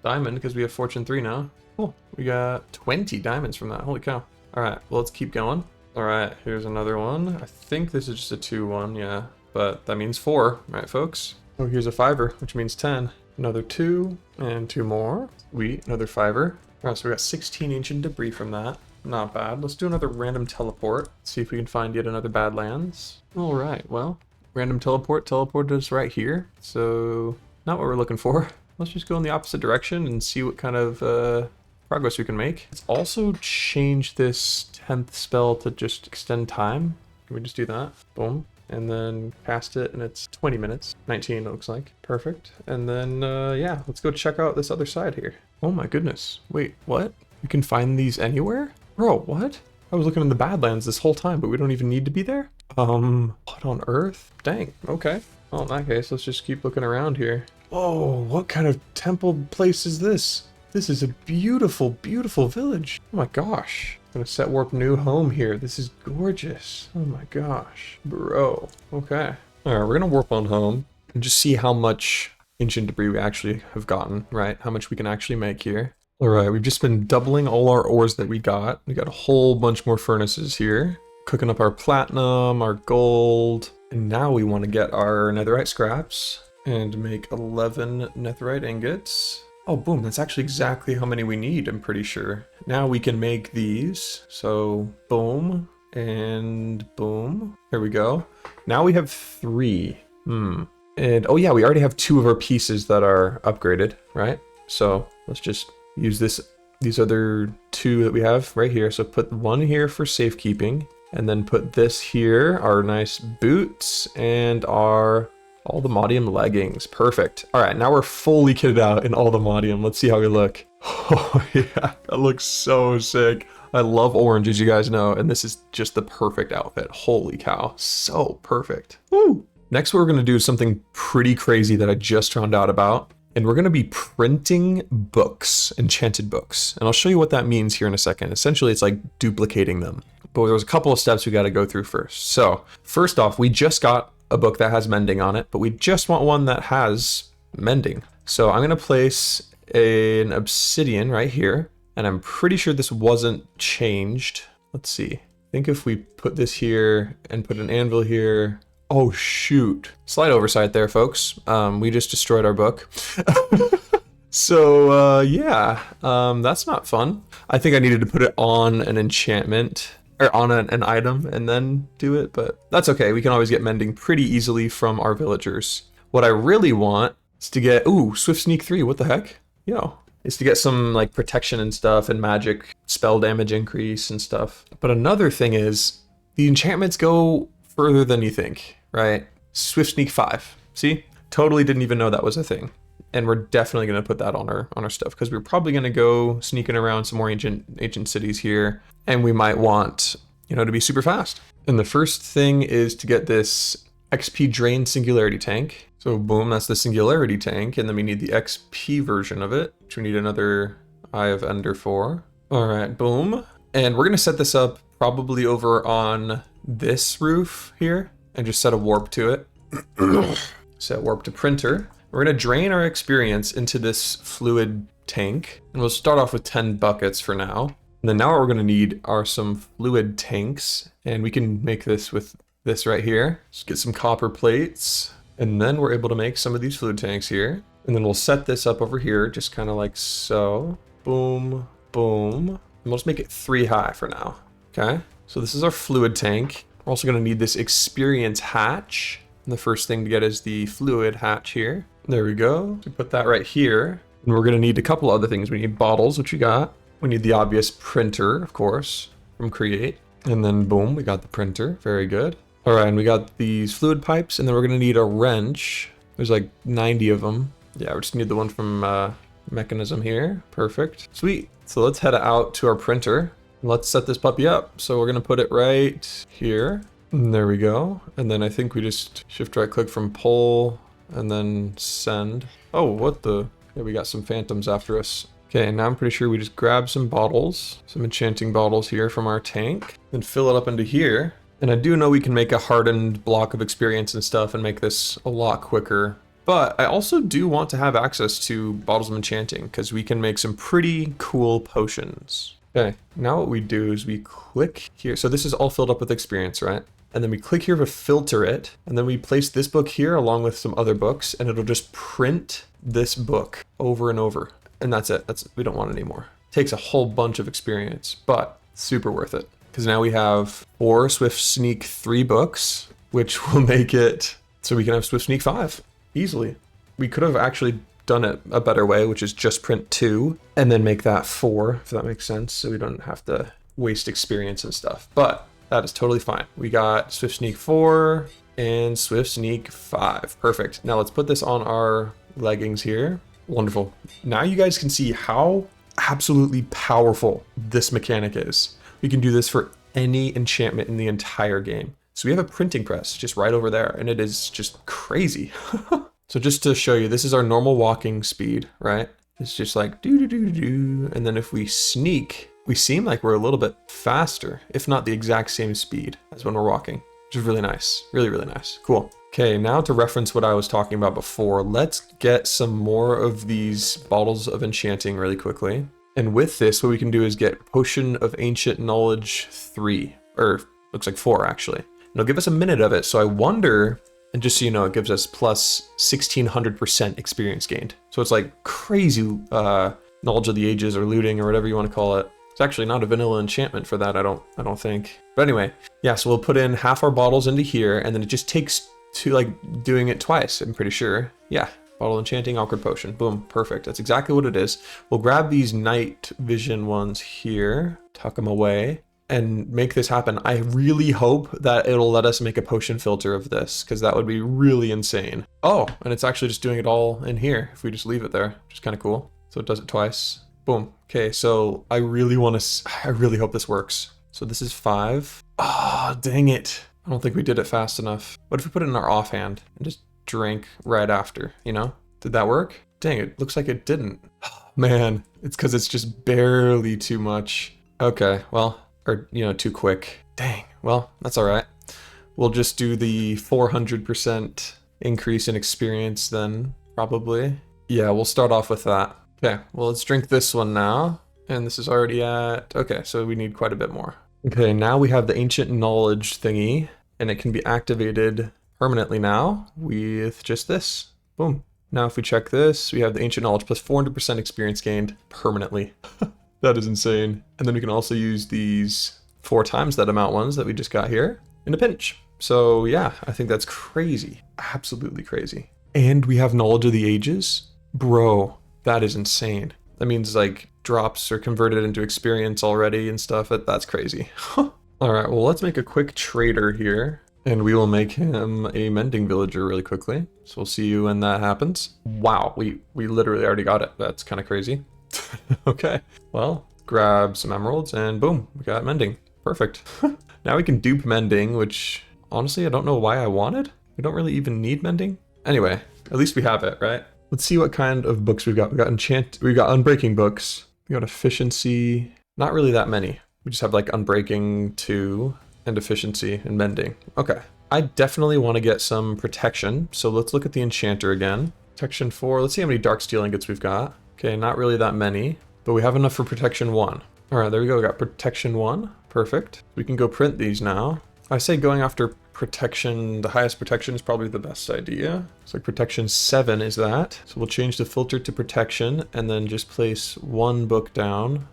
diamond because we have Fortune 3 now. Cool. We got 20 diamonds from that. Holy cow. All right. Well, let's keep going. All right, here's another one. I think this is just a 2-1, yeah, but that means 4, right, folks? Oh, here's a 5er, which means 10. Another 2, and 2 more. Sweet, another 5er. All right, so we got 16 ancient debris from that. Not bad. Let's do another random teleport. See if we can find yet another Badlands. All right, well, random teleported us right here. So, not what we're looking for. Let's just go in the opposite direction and see what kind of progress we can make. Let's also change this 10th spell to just extend time. Can we just do that? Boom. And then cast it, and it's 20 minutes. 19, it looks like. Perfect. And then, yeah, let's go check out this other side here. Oh my goodness. Wait, what? You can find these anywhere? Bro, what? I was looking in the Badlands this whole time, but we don't even need to be there? What on earth? Dang, okay. Well, in that case, let's just keep looking around here. Oh, what kind of temple place is this? This is a beautiful, beautiful village. Oh my gosh. I'm gonna set warp new home here. This is gorgeous. Oh my gosh. Bro. Okay. Alright, we're gonna warp on home and just see how much ancient debris we actually have gotten, right? How much we can actually make here. Alright, we've just been doubling all our ores that we got. We got a whole bunch more furnaces here. Cooking up our platinum, our gold. And now we want to get our netherite scraps and make 11 netherite ingots. Oh, boom, that's actually exactly how many we need, I'm pretty sure. Now we can make these. So, boom, and boom. There we go. Now we have 3. And, oh yeah, we already have 2 of our pieces that are upgraded, right? So, let's just use these other 2 that we have right here. So put 1 here for safekeeping, and then put this here, our nice boots, and all the Modium leggings. Perfect. All right, now we're fully kitted out in all the Modium. Let's see how we look. Oh yeah, that looks so sick. I love orange, as you guys know, and this is just the perfect outfit. Holy cow, so perfect. Woo! Next, what we're gonna do is something pretty crazy that I just found out about. And we're gonna be printing books, enchanted books. And I'll show you what that means here in a second. Essentially, it's like duplicating them. But there was a couple of steps we gotta go through first. So, first off, we just got a book that has mending on it, but we just want one that has mending. So I'm gonna place an obsidian right here, and I'm pretty sure this wasn't changed. Let's see. I think if we put this here and put an anvil here. Oh shoot. Slight oversight there, folks. We just destroyed our book. So yeah, that's not fun. I think I needed to put it on an enchantment, or on an item and then do it, but that's okay. We can always get mending pretty easily from our villagers. What I really want is to get, ooh, Swift Sneak 3, what the heck? Yo, is to get some like protection and stuff and magic spell damage increase and stuff. But another thing is the enchantments go further than you think, right? Swift Sneak 5, see? Totally didn't even know that was a thing. And we're definitely gonna put that on our stuff because we're probably gonna go sneaking around some more ancient cities here, and we might want, you know, to be super fast. And the first thing is to get this XP drain singularity tank. So boom, that's the singularity tank, and then we need the XP version of it, which we need another Eye of Ender for. All right, boom. And we're gonna set this up probably over on this roof here and just set a warp to it. Set warp to printer. We're gonna drain our experience into this fluid tank, and we'll start off with 10 buckets for now. And then now what we're gonna need are some fluid tanks, and we can make this with this right here. Just get some copper plates, and then we're able to make some of these fluid tanks here. And then we'll set this up over here, just kind of like so. Boom, boom. And we'll just make it 3 high for now, okay? So this is our fluid tank. We're also gonna need this experience hatch. And the first thing to get is the fluid hatch here. There we go. So put that right here. And we're gonna need a couple other things. We need bottles, which we got. We need the obvious printer, of course, from Create. And then boom, we got the printer. Very good. All right, and we got these fluid pipes, and then we're gonna need a wrench. There's like 90 of them. Yeah, we just need the one from Mechanism here. Perfect. Sweet. So let's head out to our printer. Let's set this puppy up. So we're gonna put it right here. And there we go. And then I think we just shift right click from pull and then send. Oh, what the? Yeah, we got some phantoms after us. Okay, and now I'm pretty sure we just grab some bottles, some enchanting bottles here from our tank, then fill it up into here. And I do know we can make a hardened block of experience and stuff and make this a lot quicker. But I also do want to have access to bottles of enchanting because we can make some pretty cool potions. Okay, now what we do is we click here. So this is all filled up with experience, right? And then we click here to filter it. And then we place this book here along with some other books, and it'll just print this book over and over. And that's it. We don't want it anymore. Takes a whole bunch of experience, but super worth it. Because now we have 4 Swift Sneak 3 books, which will make it so we can have Swift Sneak 5 easily. We could have actually done it a better way, which is just print 2 and then make that 4, if that makes sense. So we don't have to waste experience and stuff, but that is totally fine. We got Swift Sneak 4 and Swift Sneak 5. Perfect. Now let's put this on our leggings here. Wonderful. Now you guys can see how absolutely powerful this mechanic is. We can do this for any enchantment in the entire game. So we have a printing press just right over there, and it is just crazy. So just to show you, this is our normal walking speed, right? It's just like do do do do, and then if we sneak, we seem like we're a little bit faster, if not the exact same speed as when we're walking, which is really nice. Really, really nice. Cool. Okay, now to reference what I was talking about before, let's get some more of these bottles of enchanting really quickly. And with this, what we can do is get Potion of Ancient Knowledge 3, or looks like 4 actually. And it'll give us a minute of it, so I wonder, and just so you know, it gives us plus 1600% experience gained. So it's like crazy knowledge of the ages or looting or whatever you want to call it. It's actually not a vanilla enchantment for that, I don't think. But anyway, yeah, so we'll put in half our bottles into here, and then it just takes to like doing it twice, I'm pretty sure. Yeah, bottle enchanting, awkward potion. Boom, perfect. That's exactly what it is. We'll grab these night vision ones here, tuck them away, and make this happen. I really hope that it'll let us make a potion filter of this, because that would be really insane. Oh, and it's actually just doing it all in here if we just leave it there, which is kind of cool. So it does it twice. Boom. Okay, so I really hope this works. So this is 5. Ah, oh, dang it. I don't think we did it fast enough. What if we put it in our offhand and just drink right after, you know? Did that work? Dang, it looks like it didn't. Man, it's because it's just barely too much. Okay, well, or, you know, too quick. Dang, well, that's all right. We'll just do the 400% increase in experience then, probably. Yeah, we'll start off with that. Okay, well, let's drink this one now. And this is already at, okay, so we need quite a bit more. Okay, now we have the ancient knowledge thingy, and it can be activated permanently now with just this. Boom. Now if we check this, we have the ancient knowledge plus 400% experience gained permanently. That is insane. And then we can also use these 4 times that amount ones that we just got here in a pinch. So yeah, I think that's crazy. Absolutely crazy. And we have knowledge of the ages. Bro, that is insane. That means like drops are converted into experience already and stuff. That's crazy. All right, well, let's make a quick trader here, and we will make him a mending villager really quickly. So we'll see you when that happens. Wow, we literally already got it. That's kind of crazy. Okay, well, grab some emeralds and boom, we got mending. Perfect. Now we can dupe mending, which honestly, I don't know why I wanted. We don't really even need mending. Anyway, at least we have it, right? Let's see what kind of books we've got. We got unbreaking books. We got efficiency. Not really that many. We just have like unbreaking 2 and efficiency and mending. Okay. I definitely want to get some protection. So let's look at the enchanter again. Protection 4. Let's see how many dark steel ingots we've got. Okay, not really that many, but we have enough for protection 1. All right, there we go. We got protection 1. Perfect. We can go print these now. I say going after protection, the highest protection is probably the best idea. So like protection 7 is that. So we'll change the filter to protection and then just place 1 book down.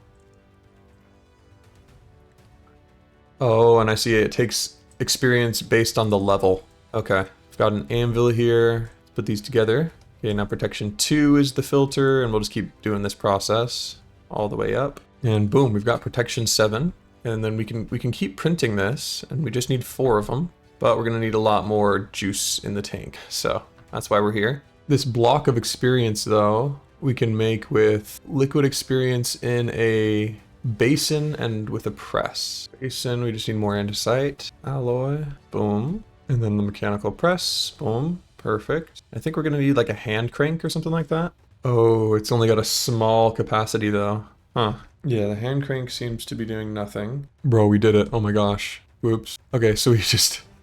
Oh, and I see it takes experience based on the level. Okay, I've got an anvil here. Let's put these together. Okay, now protection 2 is the filter, and we'll just keep doing this process all the way up. And boom, we've got protection 7. And then we can keep printing this, and we just need 4 of them. But we're gonna need a lot more juice in the tank, so that's why we're here. This block of experience, though, we can make with liquid experience in a basin and with a press. Basin, we just need more andesite, alloy, boom. And then the mechanical press, boom, perfect. I think we're gonna need like a hand crank or something like that. Oh, it's only got a small capacity though. Huh. Yeah, the hand crank seems to be doing nothing. Bro, we did it, oh my gosh. Whoops. Okay, so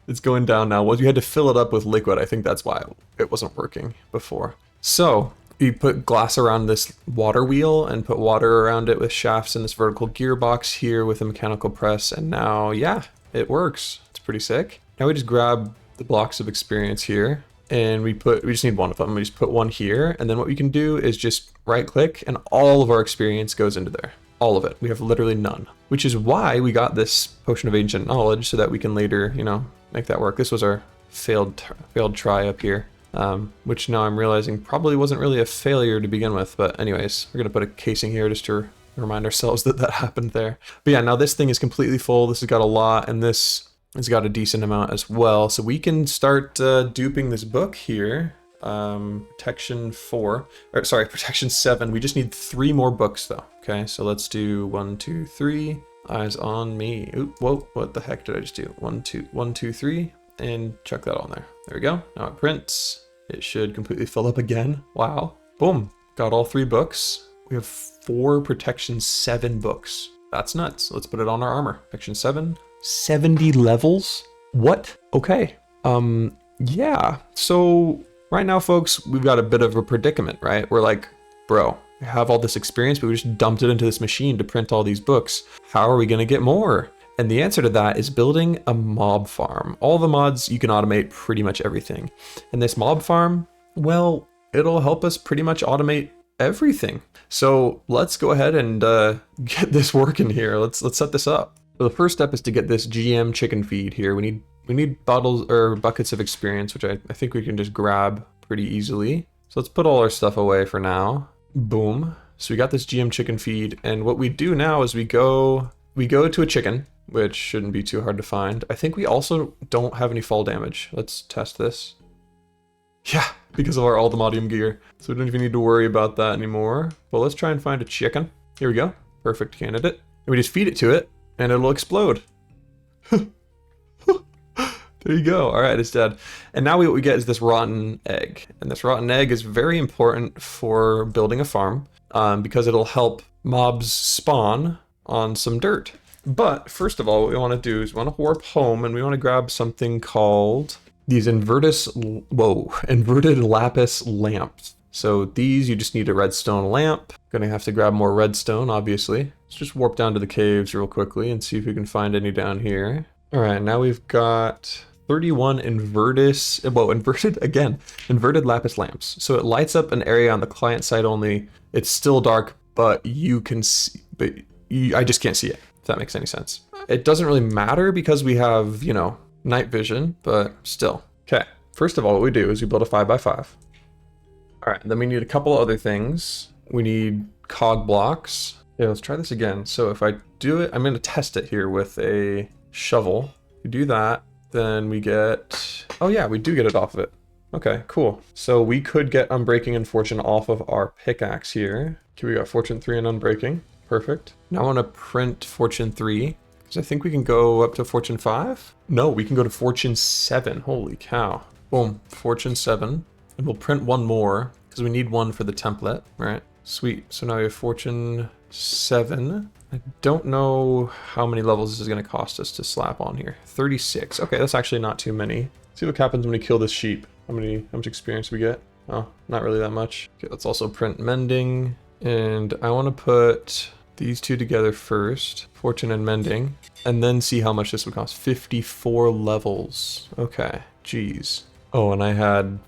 it's going down now. Well, you had to fill it up with liquid. I think that's why it wasn't working before. So you put glass around this water wheel and put water around it with shafts in this vertical gearbox here with a mechanical press. And now, yeah, it works. It's pretty sick. Now we just grab the blocks of experience here and we just need 1 of them. We just put 1 here. And then what we can do is just right click and all of our experience goes into there. All of it. We have literally none, which is why we got this potion of ancient knowledge so that we can later, you know, make that work. This was our failed try up here, which now I'm realizing probably wasn't really a failure to begin with. But anyways, we're going to put a casing here just to remind ourselves that that happened there. But yeah, now this thing is completely full. This has got a lot, and this has got a decent amount as well. So we can start duping this book here. Protection 4, or sorry, protection 7. We just need 3 more books though. Okay, so let's do 1, 2, 3. Eyes on me. Oop, whoa, what the heck did I just do? 1, 2, 1, 2, 3, and chuck that on there. There we go. Now it prints. It should completely fill up again. Wow. Boom. Got all 3 books. We have 4 protection 7 books. That's nuts. Let's put it on our armor. Protection 7. 70 levels? What? Okay. Yeah. So right now, folks, we've got a bit of a predicament, right? We're like, bro, we have all this experience, but we just dumped it into this machine to print all these books. How are we going to get more? And the answer to that is building a mob farm. All the mods, you can automate pretty much everything. And this mob farm, well, it'll help us pretty much automate everything. So let's go ahead and get this working here. Let's set this up. So the first step is to get this GM chicken feed here. We need bottles or buckets of experience, which I think we can just grab pretty easily. So let's put all our stuff away for now. Boom. So we got this GM chicken feed, and what we do now is we go to a chicken, which shouldn't be too hard to find. I think we also don't have any fall damage. Let's test this. Yeah, because of our Ultimatium gear. So we don't even need to worry about that anymore. Well, let's try and find a chicken. Here we go. Perfect candidate. And we just feed it to it, and it'll explode. There you go. All right, it's dead. And now what we get is this rotten egg. And this rotten egg is very important for building a farm because it'll help mobs spawn on some dirt. But first of all, what we want to do is we want to warp home and we want to grab something called these inverted lapis lamps. So these, you just need a redstone lamp. Gonna have to grab more redstone, obviously. Let's just warp down to the caves real quickly and see if we can find any down here. All right, now we've got 31 inverted lapis lamps. So it lights up an area on the client side only. It's still dark, but you can see, I just can't see it, if that makes any sense. It doesn't really matter because we have, you know, night vision, but still. Okay, first of all, what we do is we build a 5x5. All right, then we need a couple other things. We need cog blocks. Yeah, let's try this again. So if I do it, I'm gonna test it here with a shovel. If you do that, then we get, oh yeah, we do get it off of it. Okay, cool. So we could get Unbreaking and Fortune off of our pickaxe here. Okay, we got Fortune 3 and Unbreaking. Perfect. Now I want to print Fortune 3, because I think we can go up to Fortune 5. No, we can go to Fortune 7. Holy cow. Boom, Fortune 7. And we'll print one more, because we need one for the template, right? Sweet. So now we have Fortune 7. I don't know how many levels this is going to cost us to slap on here. 36. Okay, that's actually not too many. Let's see what happens when we kill this sheep. How much experience we get? Oh, not really that much. Okay, let's also print mending. And I want to put these two together first, Fortune and mending, and then see how much this would cost. 54 levels. Okay, geez. Oh, and I had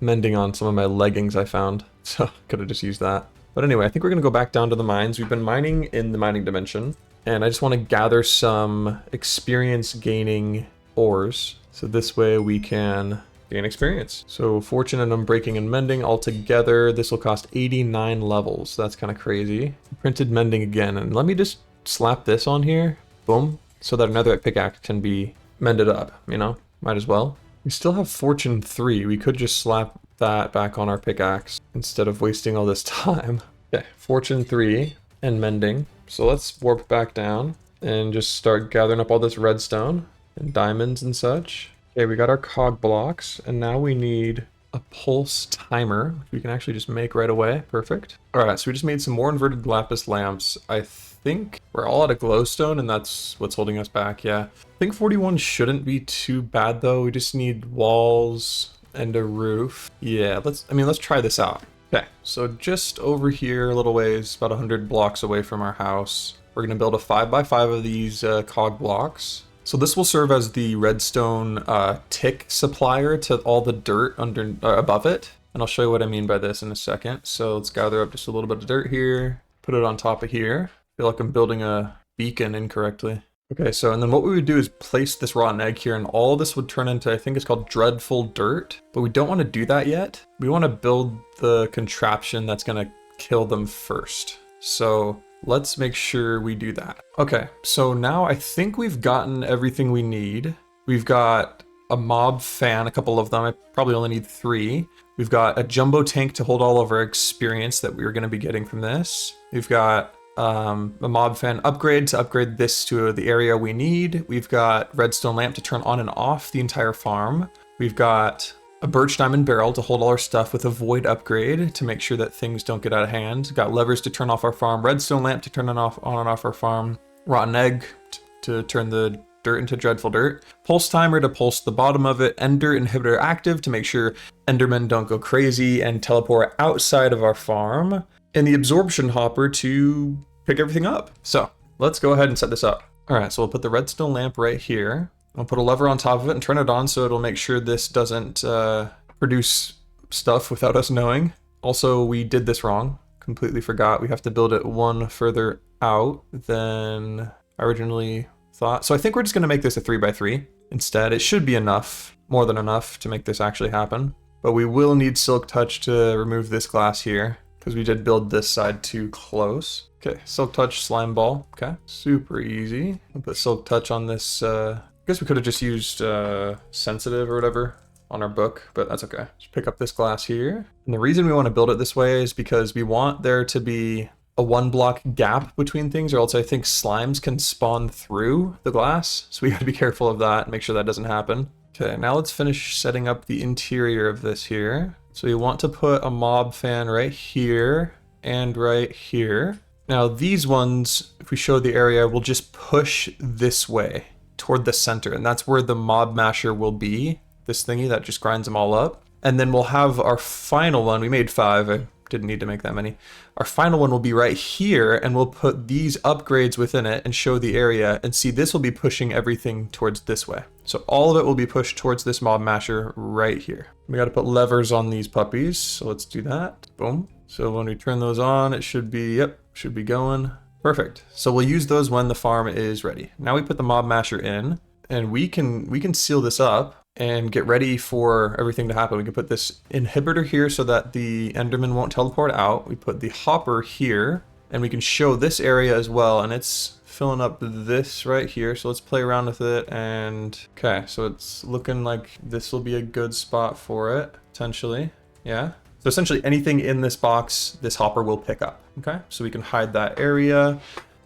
mending on some of my leggings I found, so could have just used that. But anyway, I think we're going to go back down to the mines. We've been mining in the mining dimension, and I just want to gather some experience gaining ores. So this way we can gain experience. So Fortune and Unbreaking and Mending all together, this will cost 89 levels. That's kind of crazy. Printed Mending again, and let me just slap this on here. Boom. So that another pickaxe can be mended up, you know? Might as well. We still have Fortune 3. We could just slap that back on our pickaxe instead of wasting all this time. Okay, Fortune 3 and mending. So let's warp back down and just start gathering up all this redstone and diamonds and such. Okay, we got our cog blocks, and now we need a pulse timer, which we can actually just make right away. Perfect. All right, so we just made some more inverted lapis lamps. I think we're all out of glowstone, and that's what's holding us back. Yeah, I think 41 shouldn't be too bad though. We just need walls and a roof. Yeah, let's try this out. Okay, so just over here a little ways, about 100 blocks away from our house, we're gonna build a 5x5 of these cog blocks. So this will serve as the redstone tick supplier to all the dirt above it. And I'll show you what I mean by this in a second. So let's gather up just a little bit of dirt here, put it on top of here. I feel like I'm building a beacon incorrectly. Okay, so and then what we would do is place this rotten egg here, and all this would turn into, I think it's called dreadful dirt, but we don't want to do that yet. We want to build the contraption that's going to kill them first. So let's make sure we do that. Okay, so now I think we've gotten everything we need. We've got a mob fan, a couple of them. I probably only need 3. We've got a jumbo tank to hold all of our experience that we were going to be getting from this. We've got a mob fan upgrade to upgrade this to the area we need. We've got redstone lamp to turn on and off the entire farm. We've got a birch diamond barrel to hold all our stuff with a void upgrade to make sure that things don't get out of hand. Got levers to turn off our farm, redstone lamp to turn on and off our farm, rotten egg to turn the dirt into dreadful dirt, pulse timer to pulse the bottom of it, ender inhibitor active to make sure endermen don't go crazy and teleport outside of our farm, and the absorption hopper to pick everything up. So let's go ahead and set this up. All right, so we'll put the redstone lamp right here. I'll put a lever on top of it and turn it on so it'll make sure this doesn't produce stuff without us knowing. Also, we did this wrong. Completely forgot. We have to build it one further out than I originally thought. So I think we're just going to make this a 3x3 instead. It should be enough, more than enough to make this actually happen. But we will need silk touch to remove this glass here because we did build this side too close. Okay, silk touch slime ball. Okay, super easy. I'll put silk touch on this. I guess we could have just used sensitive or whatever on our book, but that's okay. Just pick up this glass here. And the reason we want to build it this way is because we want there to be a 1 block gap between things, or else I think slimes can spawn through the glass. So we got to be careful of that and make sure that doesn't happen. Okay, now let's finish setting up the interior of this here. So you want to put a mob fan right here and right here. Now these ones, if we show the area, will just push this way toward the center, and that's where the mob masher will be, this thingy that just grinds them all up. And then we'll have our final one. We made 5. I didn't need to make that many. Our final one will be right here, and we'll put these upgrades within it and show the area, and see this will be pushing everything towards this way. So all of it will be pushed towards this mob masher right here. We got to put levers on these puppies, so let's do that. Boom. So when we turn those on, it should be, yep, should be going. Perfect. So we'll use those when the farm is ready. Now we put the mob masher in, and we can seal this up and get ready for everything to happen. We can put this inhibitor here so that the enderman won't teleport out. We put the hopper here, and we can show this area as well, and it's filling up this right here. So let's play around with it. And okay, so it's looking like this will be a good spot for it, potentially. Yeah. So essentially anything in this box, this hopper will pick up. Okay, so we can hide that area,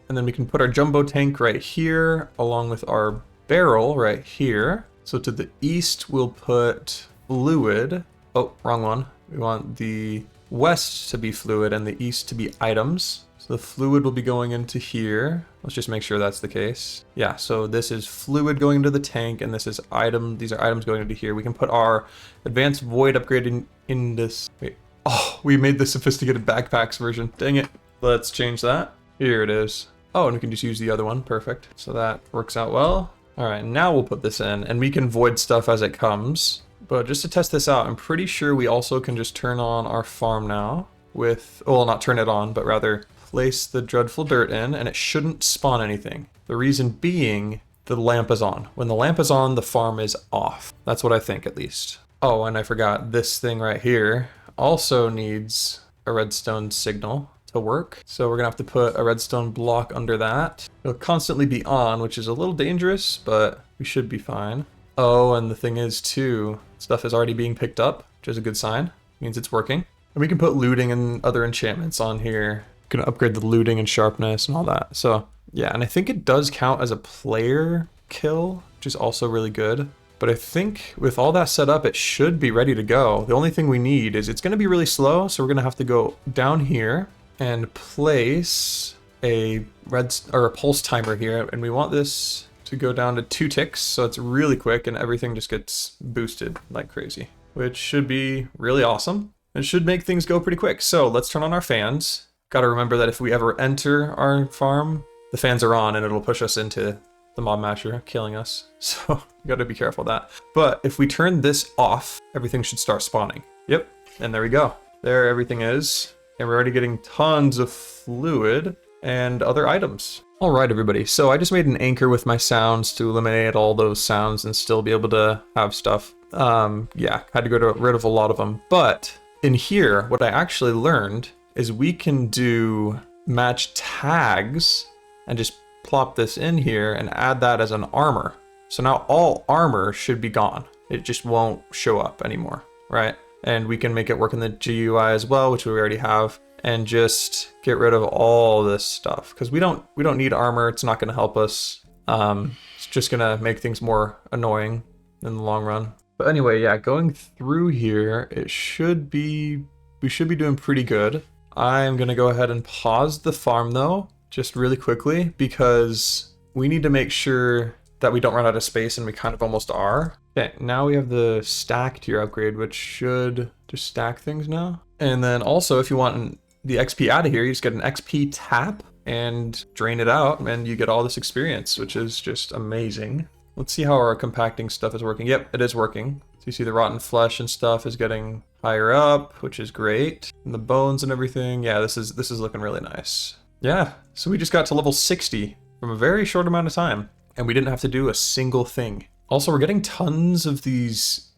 and then we can put our jumbo tank right here along with our barrel right here. So to the east, we'll put fluid. Oh, wrong one. We want the west to be fluid and the east to be items. So the fluid will be going into here. Let's just make sure that's the case. Yeah, so this is fluid going into the tank, and this is item. These are items going into here. We can put our advanced void upgrade in this. Wait. Oh, we made the sophisticated backpacks version. Dang it. Let's change that. Here it is. Oh, and we can just use the other one. Perfect. So that works out well. All right, now we'll put this in, and we can void stuff as it comes. But just to test this out, I'm pretty sure we also can just turn on our farm now with, well, not turn it on, but rather place the dreadful dirt in, and it shouldn't spawn anything. The reason being, the lamp is on. When the lamp is on, the farm is off. That's what I think, at least. Oh, and I forgot, this thing right here also needs a redstone signal to work. So we're gonna have to put a redstone block under that. It'll constantly be on, which is a little dangerous, but we should be fine. Oh, and the thing is too, stuff is already being picked up, which is a good sign. Means it's working. And we can put looting and other enchantments on here. Gonna upgrade the looting and sharpness and all that. So yeah, and I think it does count as a player kill, which is also really good. But I think with all that set up, it should be ready to go. The only thing we need is it's gonna be really slow, so we're gonna have to go down here and place a pulse timer here, and we want this to go down to 2 ticks, so it's really quick and everything just gets boosted like crazy, which should be really awesome. It should make things go pretty quick. So let's turn on our fans. Got to remember that if we ever enter our farm, the fans are on and it'll push us into the mob masher, killing us. So you got to be careful of that. But if we turn this off, everything should start spawning. Yep, and there we go. There everything is. And we're already getting tons of fluid and other items. All right, everybody. So I just made an anchor with my sounds to eliminate all those sounds and still be able to have stuff. Yeah, had to get rid of a lot of them. But in here, what I actually learned is we can do match tags and just plop this in here and add that as an armor. So now all armor should be gone. It just won't show up anymore, right? and we can make it work in the GUI as well, which we already have, and just get rid of all this stuff because we don't need armor. It's not going to help us. It's just going to make things more annoying in the long run. But anyway, yeah, going through here, we should be doing pretty good. I'm going to go ahead and pause the farm though, just really quickly, because we need to make sure that we don't run out of space, and we kind of almost are. Okay, now we have the stack tier upgrade, which should just stack things now. And then also, if you want the XP out of here, you just get an XP tap and drain it out, and you get all this experience, which is just amazing. Let's see how our compacting stuff is working. Yep, it is working. So you see the rotten flesh and stuff is getting higher up, which is great. And the bones and everything, yeah, this is looking really nice. Yeah, so we just got to level 60 from a very short amount of time, and we didn't have to do a single thing. Also, we're getting tons of these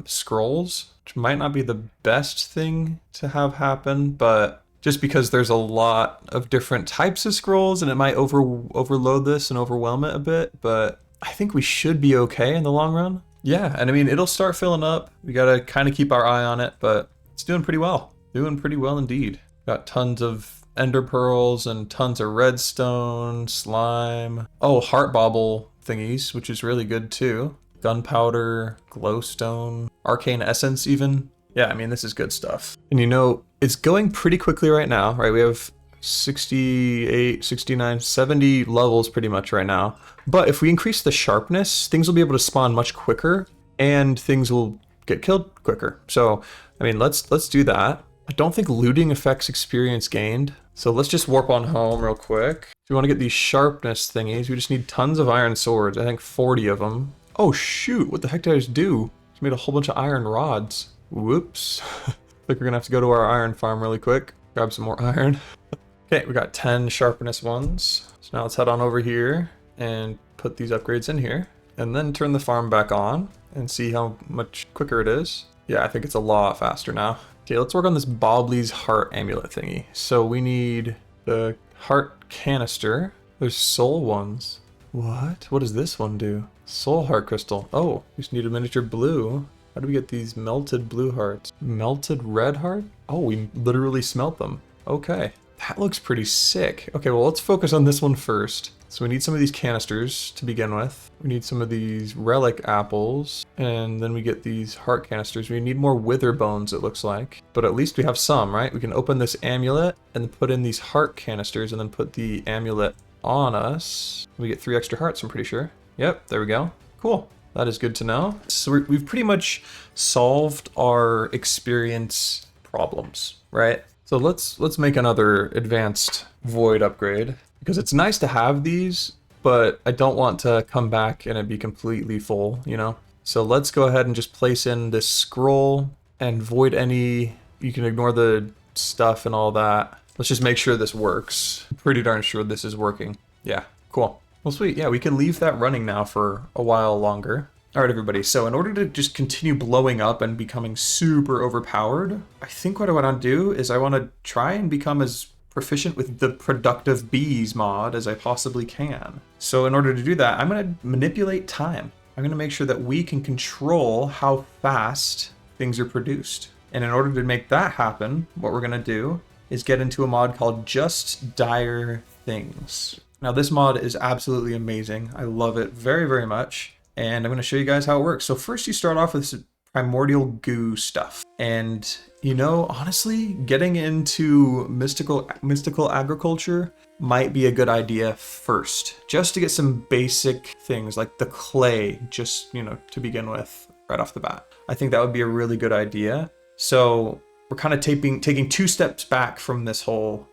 scrolls, which might not be the best thing to have happen, but just because there's a lot of different types of scrolls, and it might overload this and overwhelm it a bit, but I think we should be okay in the long run. Yeah, and I mean, it'll start filling up. We gotta kind of keep our eye on it, but it's doing pretty well. Doing pretty well indeed. Got tons of ender pearls and tons of redstone, slime. Oh, heart bauble thingies, which is really good too. Gunpowder, glowstone, arcane essence even. Yeah, I mean, this is good stuff. And you know, it's going pretty quickly right now, right? We have 68, 69, 70 levels pretty much right now. But if we increase the sharpness, things will be able to spawn much quicker and things will get killed quicker. So, I mean, let's do that. I don't think looting affects experience gained. So let's just warp on home real quick. If we want to get these sharpness thingies, we just need tons of iron swords. I think 40 of them. Oh shoot, what the heck did I just do? Just made a whole bunch of iron rods. Whoops. I think we're gonna have to go to our iron farm really quick. Grab some more iron. Okay, we got 10 sharpness ones. So now let's head on over here and put these upgrades in here. And then turn the farm back on and see how much quicker it is. Yeah, I think it's a lot faster now. Okay, let's work on this Bobley's heart amulet thingy. So we need the heart canister. There's soul ones. What? What does this one do? Soul heart crystal. Oh, we just need a miniature blue. How do we get these melted blue hearts? Melted red heart? Oh, we literally smelt them. Okay, that looks pretty sick. Okay, well, let's focus on this one first. So we need some of these canisters to begin with. We need some of these relic apples, and then we get these heart canisters. We need more wither bones, it looks like, but at least we have some, right? We can open this amulet and put in these heart canisters and then put the amulet on us. We get 3 extra hearts, I'm pretty sure. Yep, there we go. Cool. That is good to know. So we've pretty much solved our experience problems, right? So let's make another advanced void upgrade, because it's nice to have these, but I don't want to come back and it be completely full, you know? So let's go ahead and just place in this scroll and void any, you can ignore the stuff and all that. Let's just make sure this works. I'm pretty darn sure this is working. Yeah, cool. Well, sweet. Yeah, we can leave that running now for a while longer. All right, everybody. So in order to just continue blowing up and becoming super overpowered, I think what I want to do is I want to try and become as proficient with the productive bees mod as I possibly can. So in order to do that, I'm going to manipulate time. I'm going to make sure that we can control how fast things are produced. And in order to make that happen, what we're going to do is get into a mod called Just Dire Things. Now this mod is absolutely amazing. I love it very, very much. And I'm going to show you guys how it works. So first you start off with some primordial goo stuff. And you know, honestly, getting into mystical agriculture might be a good idea first, just to get some basic things like the clay, just, you know, to begin with right off the bat. I think that would be a really good idea. So we're kind of taking 2 steps back from this whole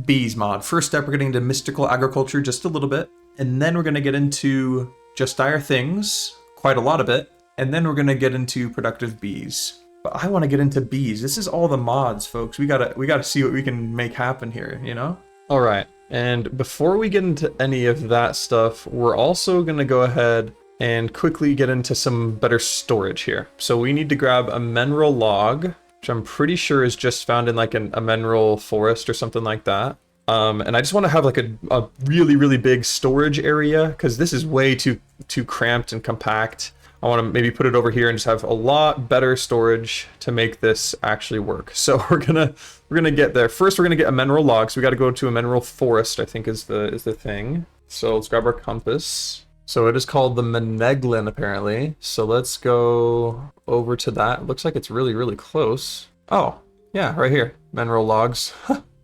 bees mod. First step, we're getting into mystical agriculture just a little bit, and then we're going to get into Just Dire Things, quite a lot of it, and then we're going to get into productive bees. But I want to get into bees. This is all the mods, folks. We gotta see what we can make happen here, you know? All right, and before we get into any of that stuff, we're also going to go ahead and quickly get into some better storage here. So we need to grab a mineral log, which I'm pretty sure is just found in like a mineral forest or something like that. And I just want to have like a really, really big storage area, because this is way too cramped and compact. I want to maybe put it over here and just have a lot better storage to make this actually work. So we're gonna get there. First, we're gonna get a mineral log. So we got to go to a mineral forest, I think is the thing. So let's grab our compass. So it is called the Meneglin apparently. So let's go over to that. It looks like it's really, really close. Oh, yeah, right here. Mineral logs.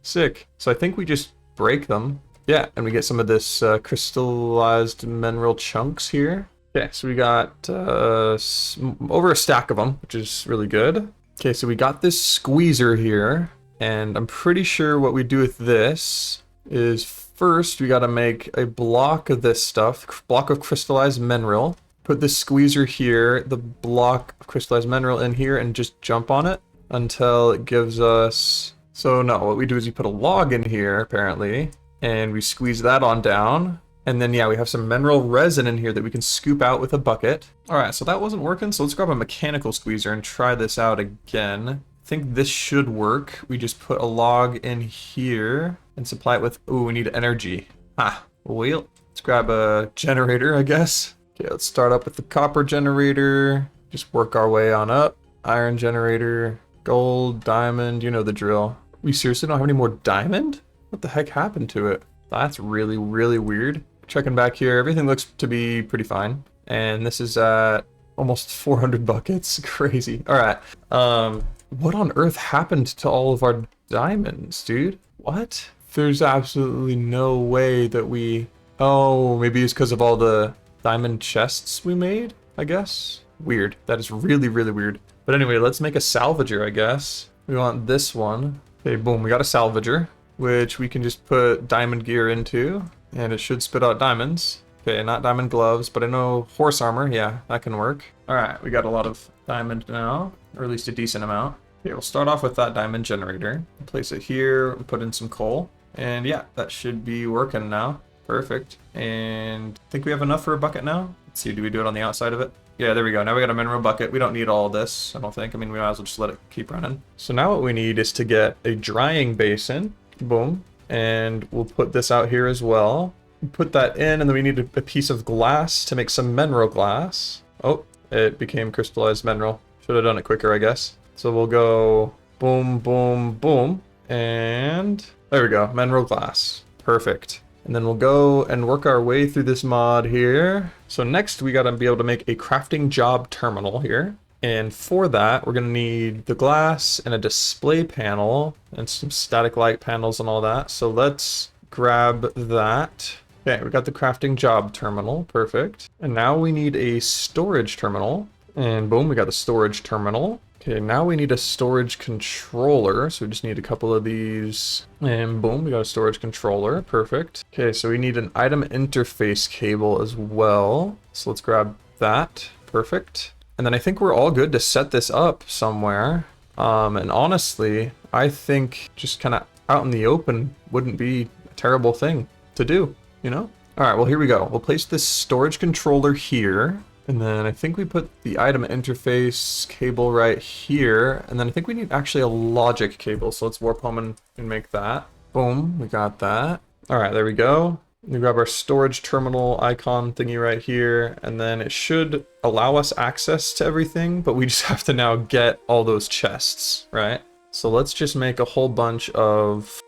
Sick. So I think we just break them. Yeah, and we get some of this crystallized mineral chunks here. Okay, so we got over a stack of them, which is really good. Okay, so we got this squeezer here, and I'm pretty sure what we do with this is first we got to make a block of this stuff, block of crystallized mineral. Put the squeezer here, the block of crystallized mineral in here, and just jump on it until it gives us... So no, what we do is we put a log in here, apparently, and we squeeze that on down. And then, yeah, we have some mineral resin in here that we can scoop out with a bucket. All right, so that wasn't working, so let's grab a mechanical squeezer and try this out again. I think this should work. We just put a log in here and supply it with... Ooh, we need energy. Ah, well, let's grab a generator, I guess. Okay, let's start up with the copper generator. Just work our way on up. Iron generator, gold, diamond, you know the drill. We seriously don't have any more diamond? What the heck happened to it? That's really, really weird. Checking back here, everything looks to be pretty fine. And this is at almost 400 buckets. Crazy. All right. What on earth happened to all of our diamonds, dude? What? There's absolutely no way that we... Oh, maybe it's because of all the diamond chests we made, I guess. Weird. That is really, really weird. But anyway, let's make a salvager, I guess. We want this one. Okay, boom, we got a salvager, which we can just put diamond gear into, and it should spit out diamonds. Okay, not diamond gloves, but I know horse armor, yeah, that can work. All right, we got a lot of diamond now, or at least a decent amount. Okay, we'll start off with that diamond generator. Place it here, put in some coal, and yeah, that should be working now. Perfect. And I think we have enough for a bucket now. Let's see, do we do it on the outside of it? Yeah, there we go. Now we got a mineral bucket. We don't need all this, I don't think. I mean, we might as well just let it keep running. So now what we need is to get a drying basin. Boom. And we'll put this out here as well. Put that in, and then we need a piece of glass to make some mineral glass. Oh, it became crystallized mineral. Should have done it quicker, I guess. So we'll go boom, boom, boom. And there we go. Mineral glass. Perfect. And then we'll go and work our way through this mod here. So next we gotta be able to make a crafting job terminal here. And for that, we're gonna need the glass and a display panel and some static light panels and all that. So let's grab that. Okay, we got the crafting job terminal, perfect. And now we need a storage terminal. And boom, we got the storage terminal. Okay, now we need a storage controller, so we just need a couple of these, and boom, we got a storage controller, perfect. Okay, so we need an item interface cable as well, so let's grab that, perfect. And then I think we're all good to set this up somewhere, and honestly, I think just kind of out in the open wouldn't be a terrible thing to do, you know? All right, well, here we go. We'll place this storage controller here. And then I think we put the item interface cable right here. And then I think we need actually a logic cable. So let's warp home and make that. Boom, we got that. All right, there we go. We grab our storage terminal icon thingy right here. And then it should allow us access to everything, but we just have to now get all those chests, right? So let's just make a whole bunch of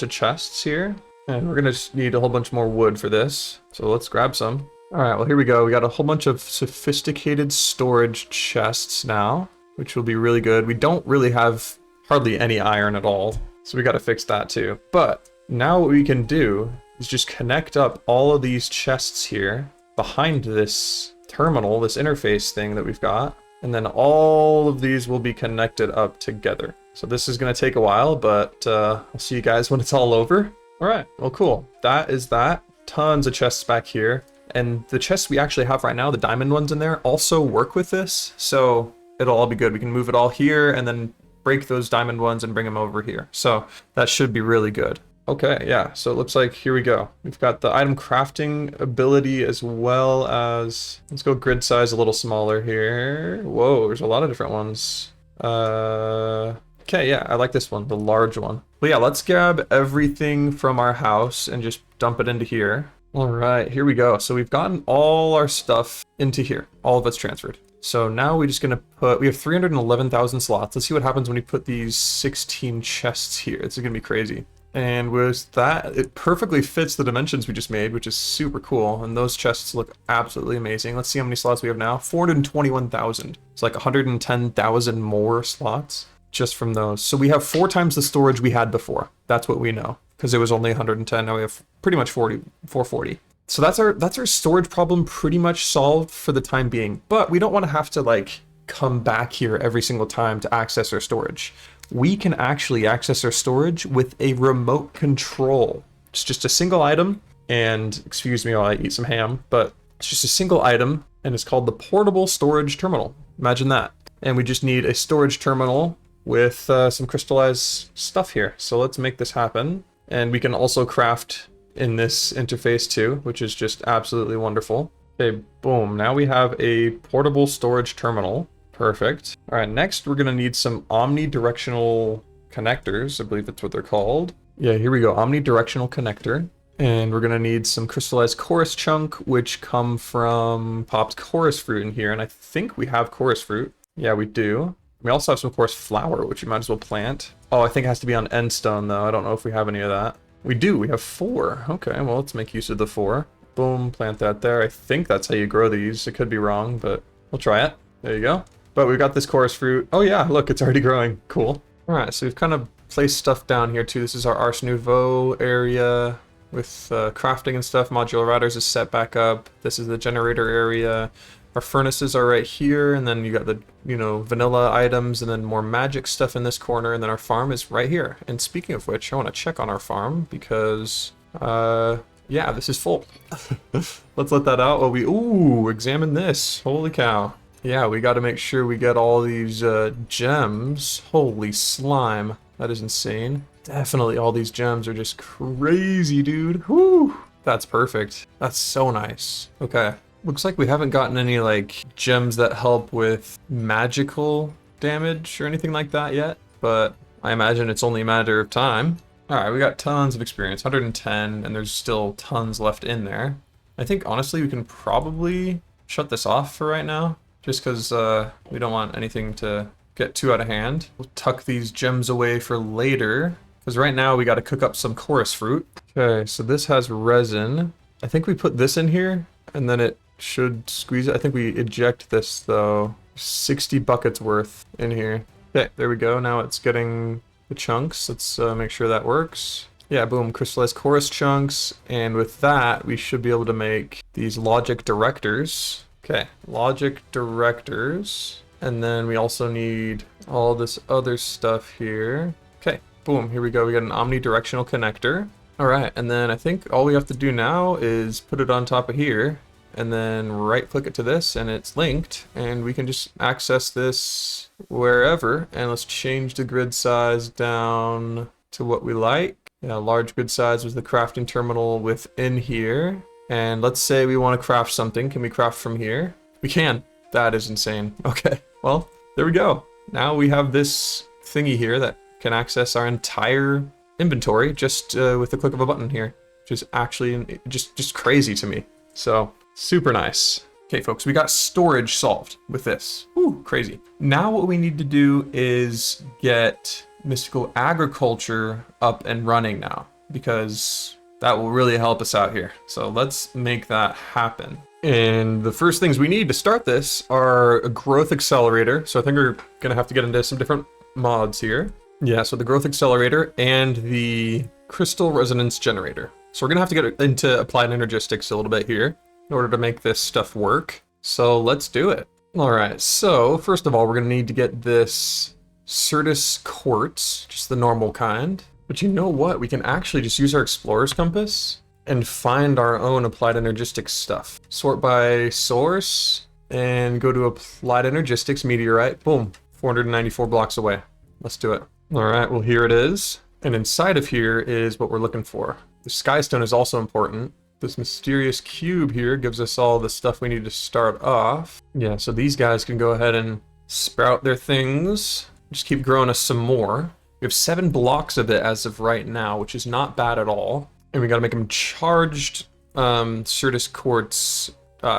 chests here. And we're gonna just need a whole bunch more wood for this. So let's grab some. All right, well, here we go. We got a whole bunch of sophisticated storage chests now, which will be really good. We don't really have hardly any iron at all, so we got to fix that too. But now what we can do is just connect up all of these chests here behind this terminal, this interface thing that we've got, and then all of these will be connected up together. So this is going to take a while, but I'll see you guys when it's all over. All right, well, cool. That is that. Tons of chests back here. And the chests we actually have right now, the diamond ones in there, also work with this. So it'll all be good. We can move it all here and then break those diamond ones and bring them over here. So that should be really good. Okay, yeah. So it looks like here we go. We've got the item crafting ability as well as... Let's go grid size a little smaller here. Whoa, there's a lot of different ones. Okay, yeah, I like this one, the large one. But yeah, let's grab everything from our house and just dump it into here. All right, here we go. So we've gotten all our stuff into here. All of it's transferred. So now we're just gonna put, we have 311,000 slots. Let's see what happens when we put these 16 chests here. This is gonna be crazy. And with that, it perfectly fits the dimensions we just made, which is super cool. And those chests look absolutely amazing. Let's see how many slots we have now. 421,000. It's like 110,000 more slots just from those. So we have 4 times the storage we had before. That's what we know, because it was only 110. Now we have pretty much 440. So that's our storage problem pretty much solved for the time being. But we don't want to have to like come back here every single time to access our storage. We can actually access our storage with a remote control. It's just a single item, and excuse me while I eat some ham, but it's just a single item, and it's called the portable storage terminal. Imagine that. And we just need a storage terminal with some crystallized stuff here. So let's make this happen. And we can also craft in this interface too, which is just absolutely wonderful. Okay, boom. Now we have a portable storage terminal. Perfect. All right, next we're gonna need some omnidirectional connectors. I believe that's what they're called. Yeah, here we go, omnidirectional connector. And we're gonna need some crystallized chorus chunk, which come from popped chorus fruit in here. And I think we have chorus fruit. Yeah, we do. We also have some chorus flower, which we might as well plant. Oh, I think it has to be on end stone though. I don't know if we have any of that. We do, we have 4. Okay, well, let's make use of the 4. Boom, plant that there. I think that's how you grow these. It could be wrong, but we'll try it. There you go. But we've got this chorus fruit. Oh yeah, look, it's already growing. Cool. All right, so we've kind of placed stuff down here too. This is our Ars Nouveau area with crafting and stuff. Modular routers is set back up. This is the generator area. Our furnaces are right here, and then you got the, vanilla items, and then more magic stuff in this corner, and then our farm is right here. And speaking of which, I want to check on our farm because, yeah, this is full. Let's let that out. Ooh, examine this. Holy cow. Yeah, we got to make sure we get all these gems. Holy slime. That is insane. Definitely all these gems are just crazy, dude. Whew. That's perfect. That's so nice. Okay. Looks like we haven't gotten any like gems that help with magical damage or anything like that yet, but I imagine it's only a matter of time. All right, we got tons of experience, 110, and there's still tons left in there. I think honestly we can probably shut this off for right now, just because we don't want anything to get too out of hand. We'll tuck these gems away for later, because right now we got to cook up some chorus fruit. Okay, so this has resin. I think we put this in here, and then it should squeeze it. I think we eject this though. 60 buckets worth in here. Okay, there we go. Now it's getting the chunks. Let's make sure that works. Yeah, boom, crystallized chorus chunks. And with that, we should be able to make these logic directors. Okay, logic directors. And then we also need all this other stuff here. Okay, boom, here we go. We got an omnidirectional connector. All right, and then I think all we have to do now is put it on top of here, and then right click it to this, and it's linked, and we can just access this wherever. And let's change the grid size down to what we like. Yeah, large grid size was the crafting terminal within here. And let's say we want to craft something. Can we craft from here? We can. That is insane. Okay, well, there we go. Now we have this thingy here that can access our entire inventory just with the click of a button here, which is actually just crazy to me. So super nice. Okay, folks, we got storage solved with this. Ooh, crazy. Now what we need to do is get mystical agriculture up and running now, because that will really help us out here. So let's make that happen. And the first things we need to start this are a growth accelerator. So I think we're gonna have to get into some different mods here. Yeah, so the growth accelerator and the crystal resonance generator. So we're gonna have to get into applied energistics a little bit here in order to make this stuff work. So let's do it. All right, so first of all, we're gonna need to get this Certus quartz, just the normal kind. But you know what? We can actually just use our explorer's compass and find our own applied energistics stuff. Sort by source and go to applied energistics meteorite. Boom, 494 blocks away. Let's do it. All right, well, here it is. And inside of here is what we're looking for. The skystone is also important. This mysterious cube here gives us all the stuff we need to start off. Yeah, so these guys can go ahead and sprout their things. Just keep growing us some more. We have 7 blocks of it as of right now, which is not bad at all. And we gotta make them charged Certus quartz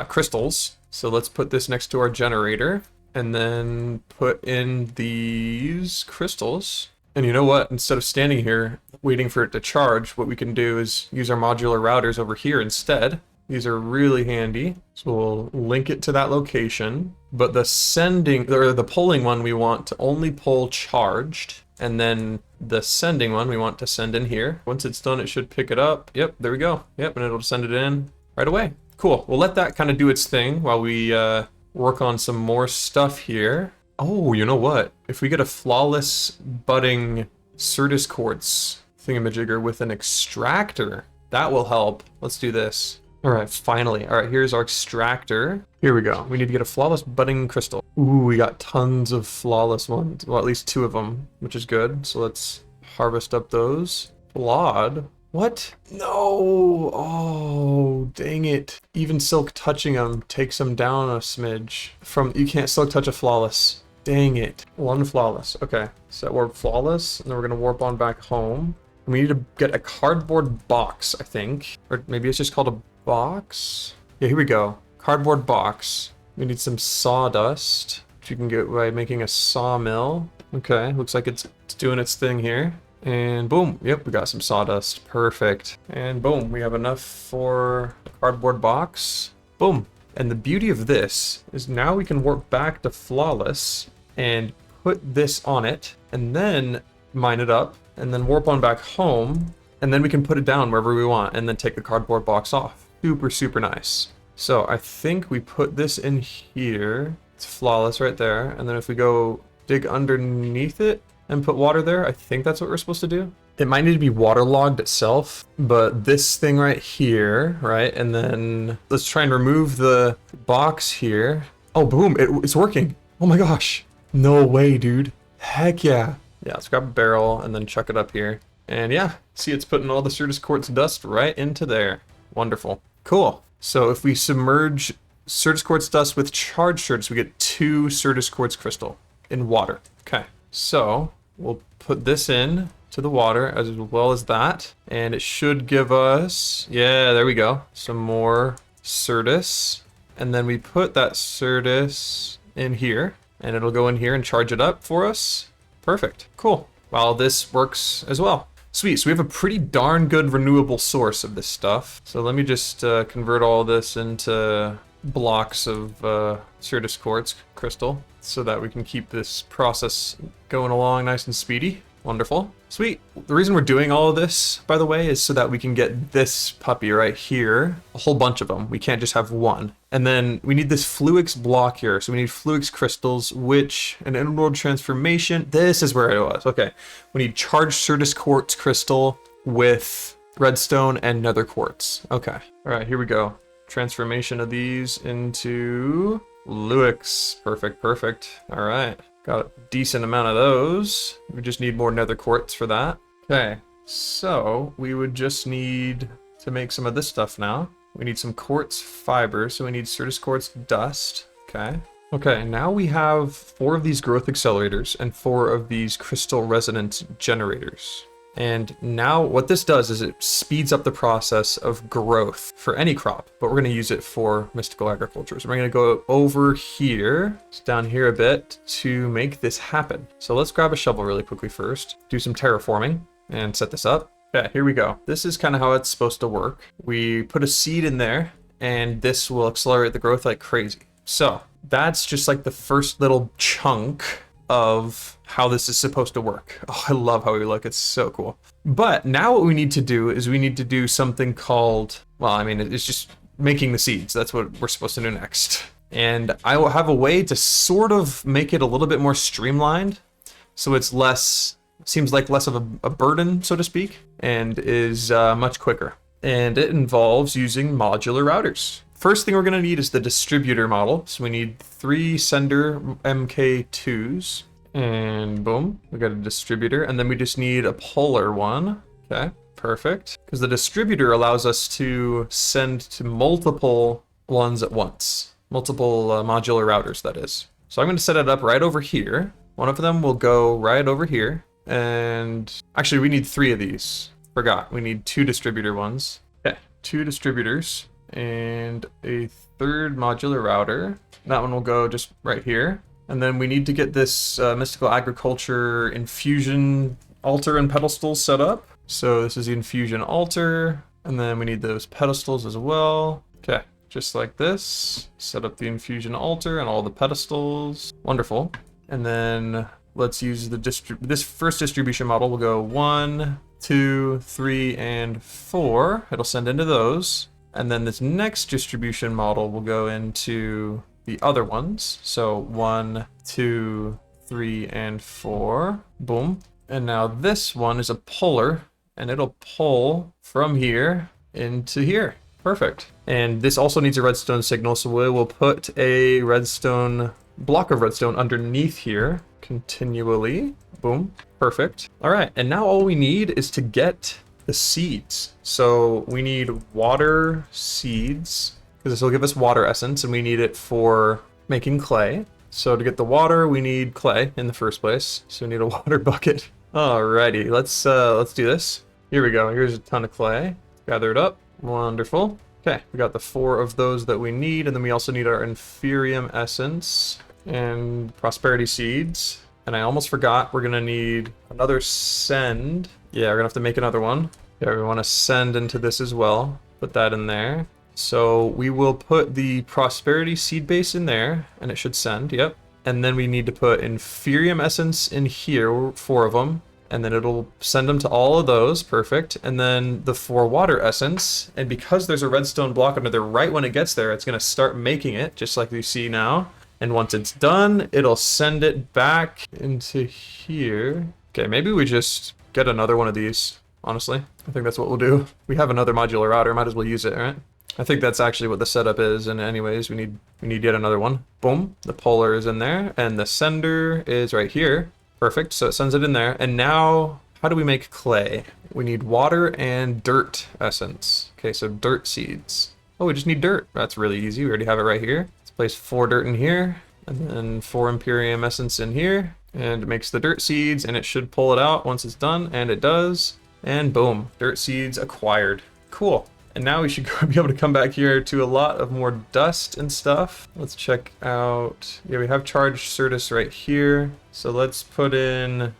crystals. So let's put this next to our generator and then put in these crystals. And you know what? Instead of standing here waiting for it to charge, what we can do is use our modular routers over here instead. These are really handy. So we'll link it to that location. But the sending, or the polling one, we want to only poll charged. And then the sending one, we want to send in here. Once it's done, it should pick it up. Yep, there we go. Yep, and it'll send it in right away. Cool. We'll let that kind of do its thing while we work on some more stuff here. Oh, you know what? If we get a flawless budding Certus quartz thingamajigger with an extractor, that will help. Let's do this. All right, finally. All right, here's our extractor. Here we go. We need to get a flawless budding crystal. Ooh, we got tons of flawless ones. Well, at least 2 of them, which is good. So let's harvest up those. Flawed. What? No. Oh, dang it. Even silk touching them takes them down a smidge. You can't silk touch a flawless. Dang it. 1 flawless. Okay, so we're flawless, and then we're gonna warp on back home. We need to get a cardboard box, I think. Or maybe it's just called a box? Yeah, here we go. Cardboard box. We need some sawdust, which you can get by making a sawmill. Okay, looks like it's doing its thing here. And boom, yep, we got some sawdust. Perfect. And boom, we have enough for a cardboard box. Boom. And the beauty of this is now we can warp back to flawless and put this on it, and then mine it up, and then warp on back home, and then we can put it down wherever we want, and then take the cardboard box off. Super, super nice. So I think we put this in here. It's flawless right there. And then if we go dig underneath it and put water there, I think that's what we're supposed to do. It might need to be waterlogged itself, but this thing right here, right? And then let's try and remove the box here. Oh, boom, it's working. Oh my gosh. No way, dude. Heck yeah. Yeah, let's grab a barrel and then chuck it up here. And yeah, see, it's putting all the Certus quartz dust right into there. Wonderful. Cool. So if we submerge Certus quartz dust with charged Certus, we get 2 Certus quartz crystal in water. Okay. So we'll put this in to the water as well as that. And it should give us, yeah, there we go. Some more Certus. And then we put that Certus in here, and it'll go in here and charge it up for us. Perfect. Cool. Well, this works as well. Sweet, so we have a pretty darn good renewable source of this stuff. So let me just convert all this into blocks of Certus quartz crystal so that we can keep this process going along nice and speedy. Wonderful. Sweet. The reason we're doing all of this, by the way, is so that we can get this puppy right here, a whole bunch of them. We can't just have one. And then we need this Fluix block here. So we need Fluix crystals, which an inward transformation. This is where it was. Okay. We need charged Certus quartz crystal with redstone and nether quartz. Okay. All right, here we go. Transformation of these into Fluix. Perfect, perfect. All right. Got a decent amount of those. We just need more nether quartz for that. Okay, so we would just need to make some of this stuff now. We need some quartz fiber, so we need Certus quartz dust. Okay. Okay, now we have 4 of these growth accelerators and 4 of these crystal resonance generators. And now what this does is it speeds up the process of growth for any crop, but we're going to use it for mystical agriculture. So we're going to go over here, down here a bit to make this happen. So let's grab a shovel really quickly first, do some terraforming and set this up. Yeah, here we go. This is kind of how it's supposed to work. We put a seed in there and this will accelerate the growth like crazy. So that's just like the first little chunk of how this is supposed to work. Oh, I love how we look. It's so cool. But now what we need to do is we need to do something called, well, I mean, it's just making the seeds. That's what we're supposed to do next. And I will have a way to sort of make it a little bit more streamlined so it's less, seems like less of a burden, so to speak, and is much quicker. And it involves using modular routers. First thing we're going to need is the distributor model. So we need 3 sender MK2s. And boom, we got a distributor. And then we just need a polar one. Okay, perfect. Because the distributor allows us to send to multiple ones at once. Multiple modular routers, that is. So I'm going to set it up right over here. One of them will go right over here. And actually, we need 3 of these. Forgot, we need 2 distributor ones. Okay, 2 distributors, and a 3rd modular router. That one will go just right here. And then we need to get this mystical agriculture infusion altar and pedestals set up. So this is the infusion altar, and then we need those pedestals as well. Okay, just like this. Set up the infusion altar and all the pedestals. Wonderful. And then let's use this first distribution model. We'll go 1, 2, 3, and 4. It'll send into those. And then this next distribution model will go into the other ones. So 1, 2, 3, and 4. Boom. And now this one is a puller, and it'll pull from here into here. Perfect. And this also needs a redstone signal, so we will put a redstone block of redstone underneath here continually. Boom. Perfect. All right, and now all we need is to get the seeds. So we need water seeds, because this will give us water essence, and we need it for making clay. So to get the water, we need clay in the first place. So we need a water bucket. Alrighty, let's do this. Here we go. Here's a ton of clay. Gather it up. Wonderful. Okay, we got the 4 of those that we need, and then we also need our inferium essence and prosperity seeds. And I almost forgot, we're gonna need another send. Yeah, we're gonna have to make another one. Yeah, we want to send into this as well. Put that in there. So we will put the prosperity seed base in there, and it should send, yep. And then we need to put inferium essence in here, 4 of them, and then it'll send them to all of those, perfect. And then the 4 water essence, and because there's a redstone block under there, right when it gets there, it's gonna start making it, just like you see now. And once it's done, it'll send it back into here. Okay, maybe we just get another one of these, honestly. I think that's what we'll do. We have another modular router, might as well use it, right? I think that's actually what the setup is, and anyways, we need yet another one. Boom, the polar is in there, and the sender is right here. Perfect, so it sends it in there. And now, how do we make clay? We need water and dirt essence. Okay, so dirt seeds. Oh, we just need dirt. That's really easy, we already have it right here. Let's place 4 dirt in here, and then 4 Imperium essence in here, and it makes the dirt seeds, and it should pull it out once it's done, and it does. And boom, dirt seeds acquired. Cool. And now we should be able to come back here to a lot of more dust and stuff. Let's check out, yeah, we have charged Certus right here. So let's put in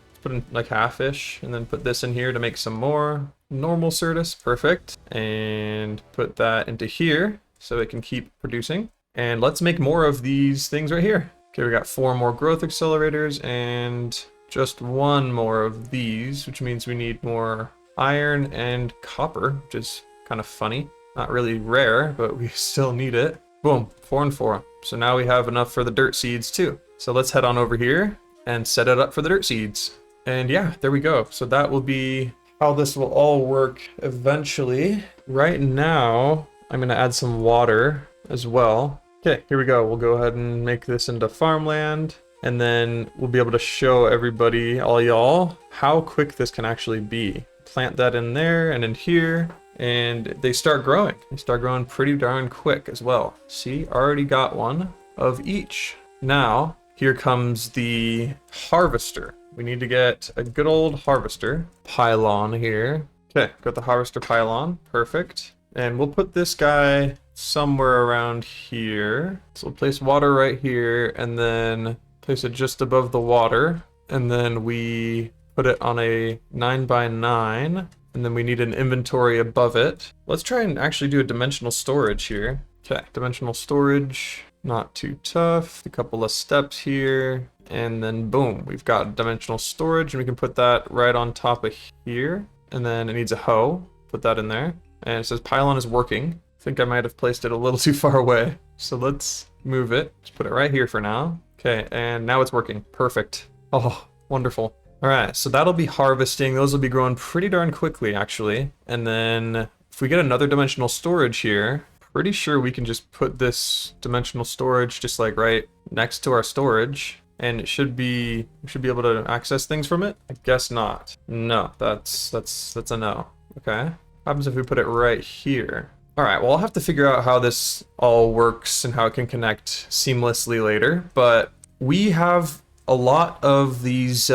like half-ish, and then put this in here to make some more normal Certus, perfect. And put that into here so it can keep producing. And let's make more of these things right here. Okay, we got 4 more growth accelerators and just 1 more of these, which means we need more iron and copper, which is kind of funny. Not really rare, but we still need it. Boom, 4 and 4. So now we have enough for the dirt seeds too. So let's head on over here and set it up for the dirt seeds. And yeah, there we go. So that will be how this will all work eventually. Right now, I'm gonna add some water as well. Okay, here we go. We'll go ahead and make this into farmland, and then we'll be able to show everybody, all y'all, how quick this can actually be. Plant that in there and in here, and they start growing. They start growing pretty darn quick as well. See, already got 1 of each. Now, here comes the harvester. We need to get a good old harvester pylon here. Okay, got the harvester pylon, perfect. And we'll put this guy somewhere around here. So we'll place water right here, and then place it just above the water. And then we put it on a 9x9. And then we need an inventory above it. Let's try and actually do a dimensional storage here. Okay, dimensional storage, not too tough. A couple of steps here, and then boom, we've got dimensional storage, and we can put that right on top of here. And then it needs a hoe, put that in there. And it says pylon is working. I think I might have placed it a little too far away. So let's move it, just put it right here for now. Okay, and now it's working, perfect. Oh, wonderful. All right, so that'll be harvesting. Those will be growing pretty darn quickly, actually. And then if we get another dimensional storage here, pretty sure we can just put this dimensional storage just like right next to our storage, and we should be able to access things from it. I guess not. No, that's a no. Okay. What happens if we put it right here? All right, well, I'll have to figure out how this all works and how it can connect seamlessly later, but we have a lot of these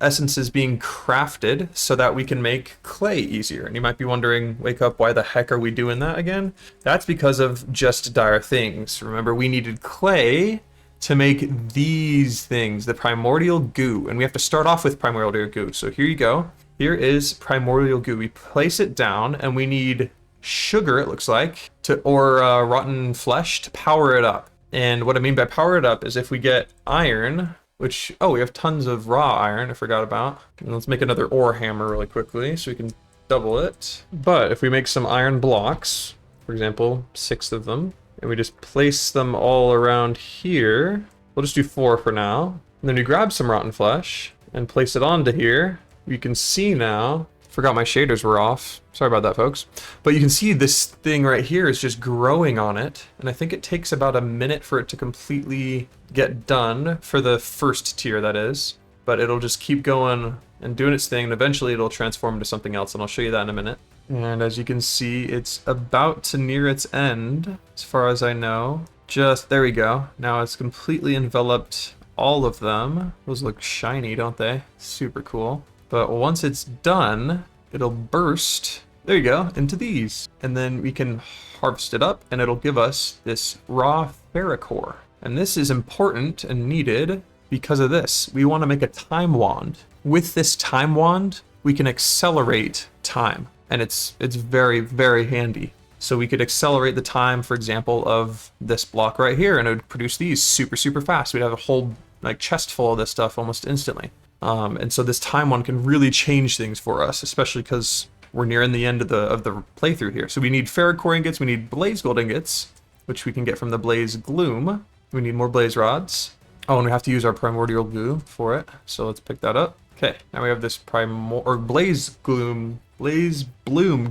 essences being crafted so that we can make clay easier. And you might be wondering, Wheycup, why the heck are we doing that again? That's because of just dire things. Remember, we needed clay to make these things, the primordial goo. And we have to start off with primordial goo. So here you go. Here is primordial goo. We place it down and we need sugar, it looks like, or rotten flesh to power it up. And what I mean by power it up is if we get iron, which, oh, we have tons of raw iron, I forgot about. And let's make another ore hammer really quickly so we can double it. But if we make some iron blocks, for example, 6 of them, and we just place them all around here, we'll just do 4 for now. And then we grab some rotten flesh and place it onto here. You can see now, forgot my shaders were off. Sorry about that, folks. But you can see this thing right here is just growing on it. And I think it takes about a minute for it to completely get done for the first tier, that is. But it'll just keep going and doing its thing. And eventually it'll transform into something else. And I'll show you that in a minute. And as you can see, it's about to near its end, as far as I know. Just, there we go. Now it's completely enveloped all of them. Those look shiny, don't they? Super cool. But once it's done, it'll burst, there you go, into these. And then we can harvest it up and it'll give us this raw ferrocore. And this is important and needed because of this. We want to make a time wand. With this time wand, we can accelerate time. And it's very, very handy. So we could accelerate the time, for example, of this block right here, and it would produce these super, super fast. We'd have a whole chest full of this stuff almost instantly. And so this time one can really change things for us, especially because we're nearing the end of the playthrough here. So we need ferrocore ingots, we need blaze gold ingots, which we can get from the blaze gloom. We need more blaze rods. Oh, and we have to use our primordial goo for it. So let's pick that up. Okay, now we have this blaze bloom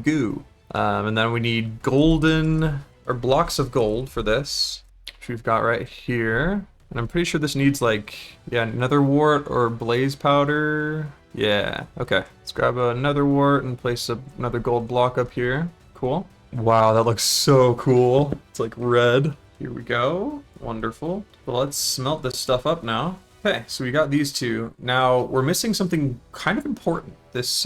goo. And then we need golden, or blocks of gold for this, which we've got right here. And I'm pretty sure this needs nether wart or blaze powder. Yeah, okay. Let's grab a nether wart and place another gold block up here. Cool. Wow, that looks so cool. It's like red. Here we go. Wonderful. Well, let's smelt this stuff up now. Okay, so we got these two. Now, we're missing something kind of important. This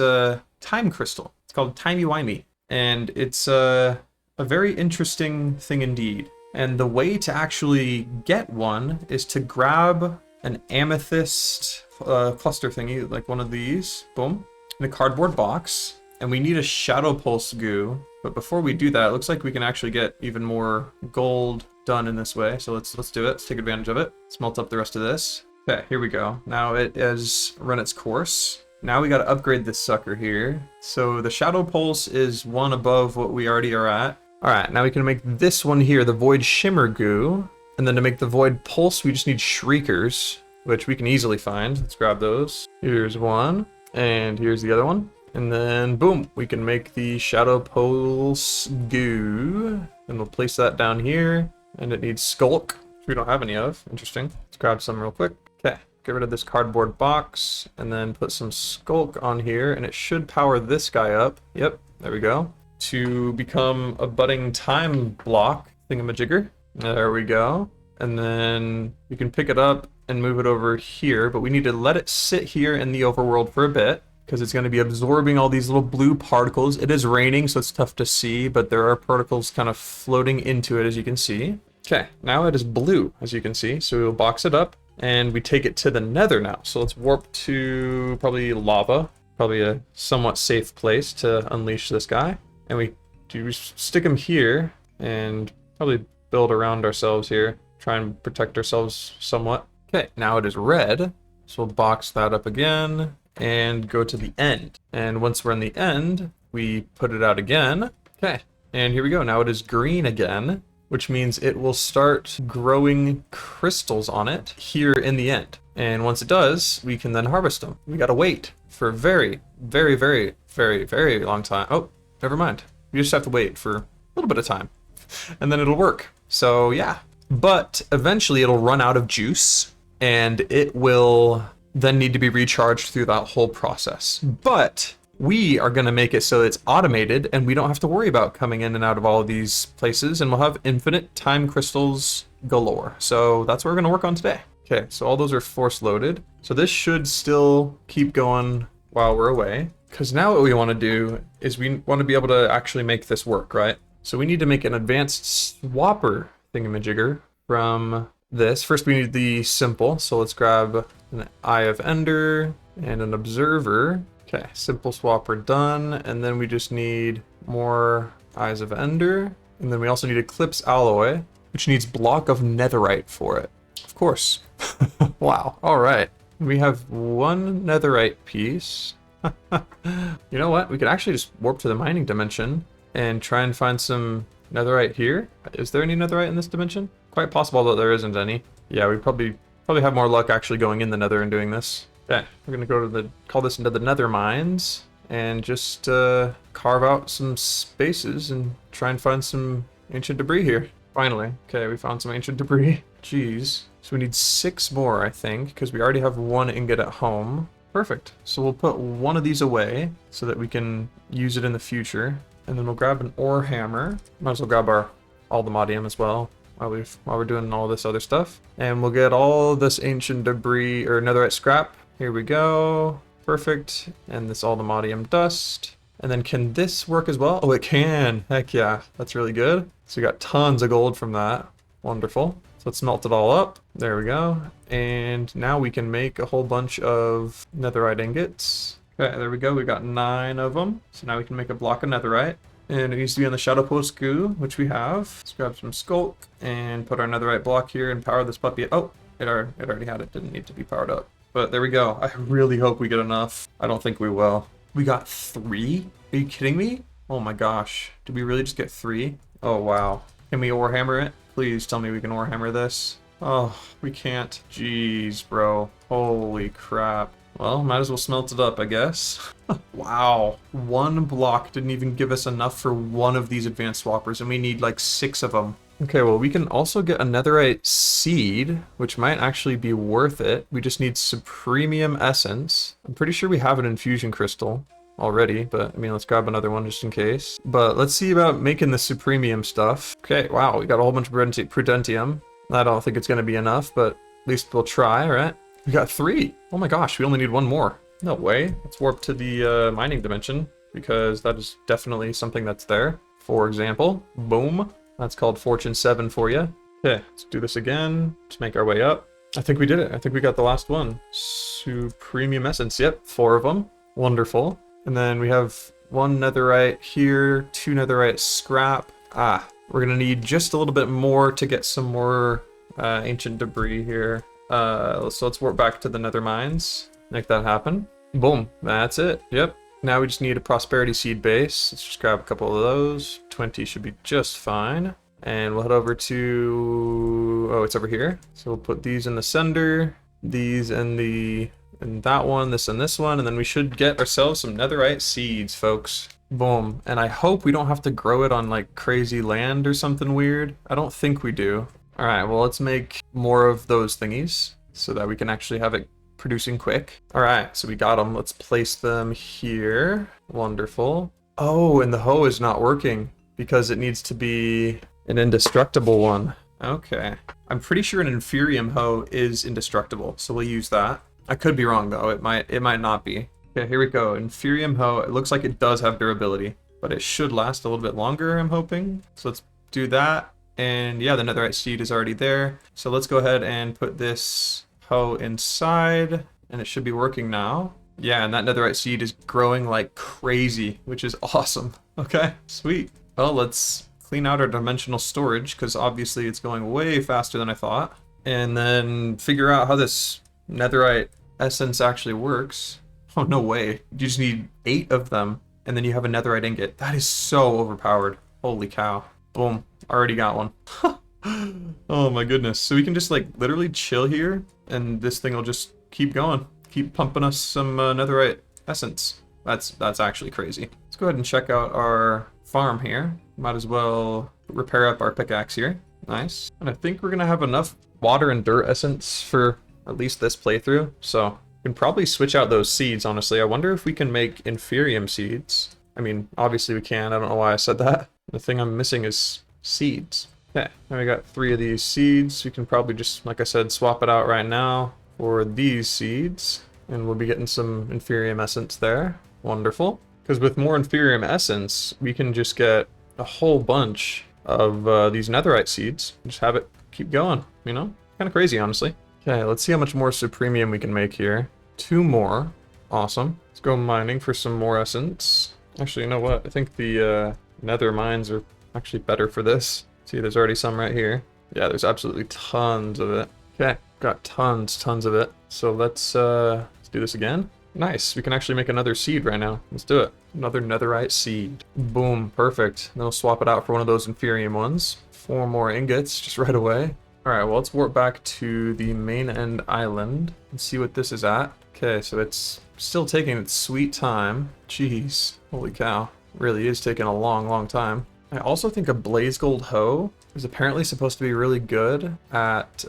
time crystal. It's called timey-wimey. And it's a very interesting thing indeed. And the way to actually get one is to grab an amethyst cluster thingy, like one of these, boom, in a cardboard box. And we need a shadow pulse goo. But before we do that, it looks like we can actually get even more gold done in this way. So let's do it. Let's take advantage of it. Smelt up the rest of this. Okay, here we go. Now it has run its course. Now we got to upgrade this sucker here. So the shadow pulse is one above what we already are at. All right, now we can make this one here, the void shimmer goo. And then to make the void pulse, we just need shriekers, which we can easily find. Let's grab those. Here's one, and here's the other one. And then boom, we can make the shadow pulse goo. And we'll place that down here. And it needs skulk, which we don't have any of. Interesting. Let's grab some real quick. Okay, get rid of this cardboard box and then put some skulk on here, and it should power this guy up. Yep, there we go. To become a budding time block thingamajigger. There we go. And then you can pick it up and move it over here, but we need to let it sit here in the overworld for a bit because it's going to be absorbing all these little blue particles. It is raining, so it's tough to see, but there are particles kind of floating into it, as you can see. Okay, now it is blue, as you can see. So we'll box it up and we take it to the Nether now. So let's warp to probably lava, probably a somewhat safe place to unleash this guy. And we stick him here and probably build around ourselves here, try and protect ourselves somewhat. Okay, now it is red. So we'll box that up again and go to the end. And once we're in the end, we put it out again. Okay, and here we go. Now it is green again, which means it will start growing crystals on it here in the end. And once it does, we can then harvest them. We gotta wait for a very, very, very, very, very long time. Oh, never mind. You just have to wait for a little bit of time and then it'll work. So yeah, but eventually it'll run out of juice and it will then need to be recharged through that whole process. But we are going to make it so it's automated and we don't have to worry about coming in and out of all of these places, and we'll have infinite time crystals galore. So that's what we're going to work on today. Okay, so all those are force loaded. So this should still keep going while we're away. Because now what we want to do is we want to be able to actually make this work, right? So we need to make an advanced swapper thingamajigger from this. First we need the simple, so let's grab an Eye of Ender and an Observer. Okay, simple swapper done, and then we just need more Eyes of Ender, and then we also need Eclipse Alloy, which needs block of netherite for it. Of course. Wow, alright. We have one netherite piece. You know what? We could actually just warp to the mining dimension and try and find some netherite here. Is there any netherite in this dimension? Quite possible that there isn't any. Yeah, we probably have more luck actually going in the nether and doing this. Okay, we're gonna go to call this into the nether mines and just carve out some spaces and try and find some ancient debris here. Finally. Okay, we found some ancient debris. Jeez. So we need 6 more, I think, because we already have 1 ingot at home. Perfect. So we'll put one of these away so that we can use it in the future. And then we'll grab an ore hammer. Might as well grab all the modium as well while we're doing all this other stuff. And we'll get all this ancient debris or netherite scrap. Here we go. Perfect. And this all the modium dust. And then can this work as well? Oh, it can. Heck yeah. That's really good. So we got tons of gold from that. Wonderful. So let's melt it all up. There we go. And now we can make a whole bunch of netherite ingots. Okay, there we go. We got 9 of them. So now we can make a block of netherite. And it needs to be on the Shadow Post goo, which we have. Let's grab some skulk and put our netherite block here and power this puppy. Oh, it already had it. Didn't need to be powered up. But there we go. I really hope we get enough. I don't think we will. We got 3? Are you kidding me? Oh my gosh. Did we really just get 3? Oh wow. Can we warhammer it? Please tell me we can warhammer this. Oh, we can't. Jeez, bro. Holy crap. Well, might as well smelt it up, I guess. Wow. 1 block didn't even give us enough for 1 of these advanced swappers, and we need like 6 of them. Okay, well, we can also get a netherite seed, which might actually be worth it. We just need supremium essence. I'm pretty sure we have an infusion crystal already, but I mean, let's grab another one just in case. But let's see about making the supremium stuff. Okay, wow, we got a whole bunch of prudentium. I don't think it's going to be enough, but at least we'll try, right? We got 3. Oh my gosh, we only need 1 more. No way. Let's warp to the mining dimension, because that is definitely something that's there. For example, boom. That's called Fortune 7 for you. Okay, let's do this again. Let's make our way up. I think we did it. I think we got the last one. Supremium essence. Yep, 4 of them. Wonderful. And then we have 1 netherite here, 2 netherite scrap. Ah, we're gonna need just a little bit more to get some more ancient debris here. So let's warp back to the nether mines. Make that happen. Boom, that's it. Yep. Now we just need a prosperity seed base. Let's just grab a couple of those. 20 should be just fine. And we'll head over to, oh, it's over here. So we'll put these in the sender, these in that one, this and this one, and then we should get ourselves some netherite seeds, folks. Boom. And I hope we don't have to grow it on like crazy land or something weird. I don't think we do. All right, well, let's make more of those thingies so that we can actually have it producing quick. All right, so we got them. Let's place them here. Wonderful. Oh, and the hoe is not working because it needs to be an indestructible one. Okay. I'm pretty sure an inferium hoe is indestructible, so we'll use that. I could be wrong though. It might not be. Okay, here we go. Inferium hoe. It looks like it does have durability, but it should last a little bit longer, I'm hoping. So let's do that. And yeah, the netherite seed is already there. So let's go ahead and put this hoe inside, and it should be working now. Yeah, and that netherite seed is growing like crazy, which is awesome. Okay, sweet. Well, let's clean out our dimensional storage, because obviously it's going way faster than I thought. And then figure out how this netherite essence actually works. Oh, no way. You just need 8 of them, and then you have a netherite ingot. That is so overpowered. Holy cow. Boom. Already got one. Oh my goodness. So we can just like literally chill here, and this thing will just keep going. Keep pumping us some netherite essence. That's actually crazy. Let's go ahead and check out our farm here. Might as well repair up our pickaxe here. Nice. And I think we're gonna have enough water and dirt essence for at least this playthrough. So we can probably switch out those seeds, honestly. I wonder if we can make inferium seeds. I mean, obviously we can. I don't know why I said that. The thing I'm missing is seeds. Okay, now we got 3 of these seeds. We can probably just, like I said, swap it out right now for these seeds. And we'll be getting some Inferium Essence there. Wonderful. Because with more Inferium Essence, we can just get a whole bunch of these Netherite seeds. Just have it keep going, you know? Kind of crazy, honestly. Okay, let's see how much more Supremium we can make here. 2 more. Awesome. Let's go mining for some more Essence. Actually, you know what? I think the Nether mines are actually better for this. See, there's already some right here. Yeah, there's absolutely tons of it. Okay, got tons of it. So let's do this again. Nice, we can actually make another seed right now. Let's do it. Another netherite seed. Boom, perfect. Then we'll swap it out for one of those Inferium ones. 4 more ingots just right away. Alright, well, let's warp back to the main end island and see what this is at. Okay, so it's still taking its sweet time. Jeez, holy cow. Really is taking a long time. I also think a blaze gold hoe is apparently supposed to be really good at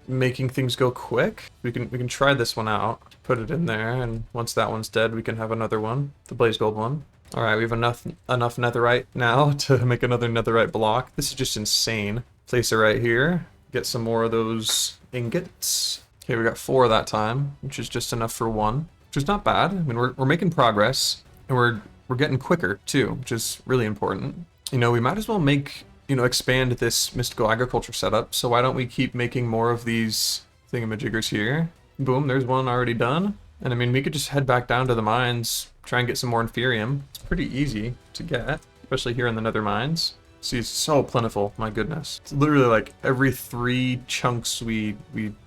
making things go quick. We can try this one out. Put it in there, and once that one's dead, we can have another one, the blaze gold one. All right, we have enough netherite now to make another netherite block. This is just insane. Place it right here. Get some more of those ingots. Okay, we got 4 that time, which is just enough for 1, which is not bad. I mean, we're making progress, and we're getting quicker too, which is really important. You know, we might as well make, you know, expand this mystical agriculture setup. So why don't we keep making more of these thingamajiggers here? Boom, there's one already done. And I mean, we could just head back down to the mines, try and get some more Inferium. It's pretty easy to get, especially here in the Nether mines. See, it's so plentiful, my goodness. It's literally like every 3 chunks we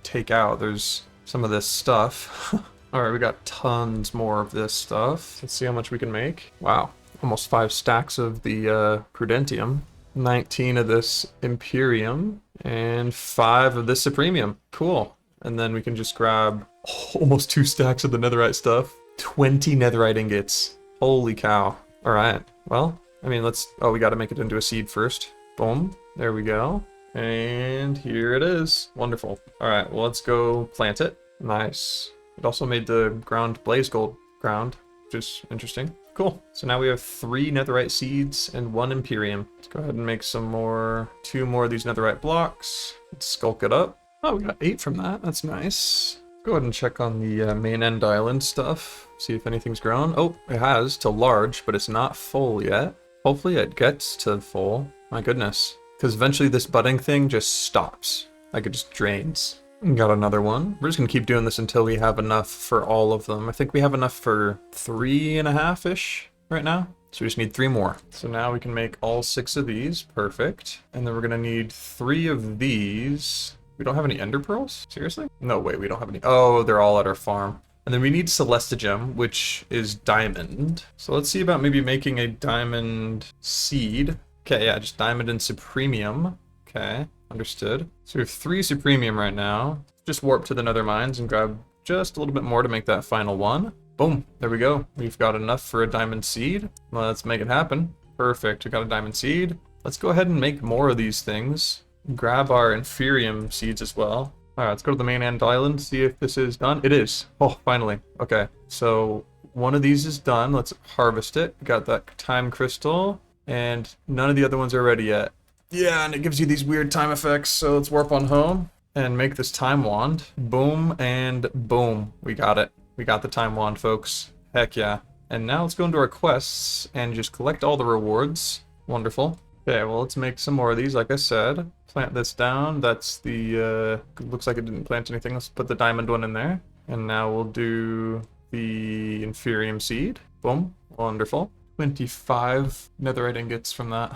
take out, there's some of this stuff. All right, we got tons more of this stuff. Let's see how much we can make. Wow. Almost 5 stacks of the Prudentium, 19 of this Imperium, and 5 of this Supremium. Cool. And then we can just grab almost 2 stacks of the netherite stuff. 20 netherite ingots. Holy cow. All right. Well, I mean, oh, we got to make it into a seed first. Boom. There we go. And here it is. Wonderful. All right. Well, let's go plant it. Nice. It also made the ground blaze gold ground, which is interesting. Cool. So now we have 3 netherite seeds and 1 Imperium. Let's go ahead and make some more, 2 more of these netherite blocks. Let's skulk it up. Oh, we got 8 from that. That's nice. Go ahead and check on the main end island stuff. See if anything's grown. Oh, it has to large, but it's not full yet. Hopefully it gets to full. My goodness. Because eventually this budding thing just stops. Like it just drains. Got another one. We're just gonna keep doing this until we have enough for all of them. I think we have enough for 3.5-ish right now. So we just need 3 more. So now we can make all 6 of these. Perfect. And then we're gonna need 3 of these. We don't have any ender pearls? Seriously? No, wait, we don't have any. Oh, they're all at our farm. And then we need Celestigem, which is diamond. So let's see about maybe making a diamond seed. Okay, yeah, just diamond and supremium. Okay. Understood. So we have 3 Supremium right now. Just warp to the Nether mines and grab just a little bit more to make that final one. Boom. There we go. We've got enough for a diamond seed. Let's make it happen. Perfect. We got a diamond seed. Let's go ahead and make more of these things. Grab our Inferium seeds as well. All right, let's go to the main end island, see if this is done. It is. Oh, finally. Okay. So one of these is done. Let's harvest it. Got that time crystal, and none of the other ones are ready yet. Yeah, and it gives you these weird time effects, so let's warp on home and make this time wand. Boom and boom. We got it. We got the time wand, folks. Heck yeah. And now let's go into our quests and just collect all the rewards. Wonderful. Okay, well, let's make some more of these, like I said. Plant this down. That's the, looks like it didn't plant anything. Let's put the diamond one in there. And now we'll do the Inferium seed. Boom. Wonderful. 25 netherite ingots from that.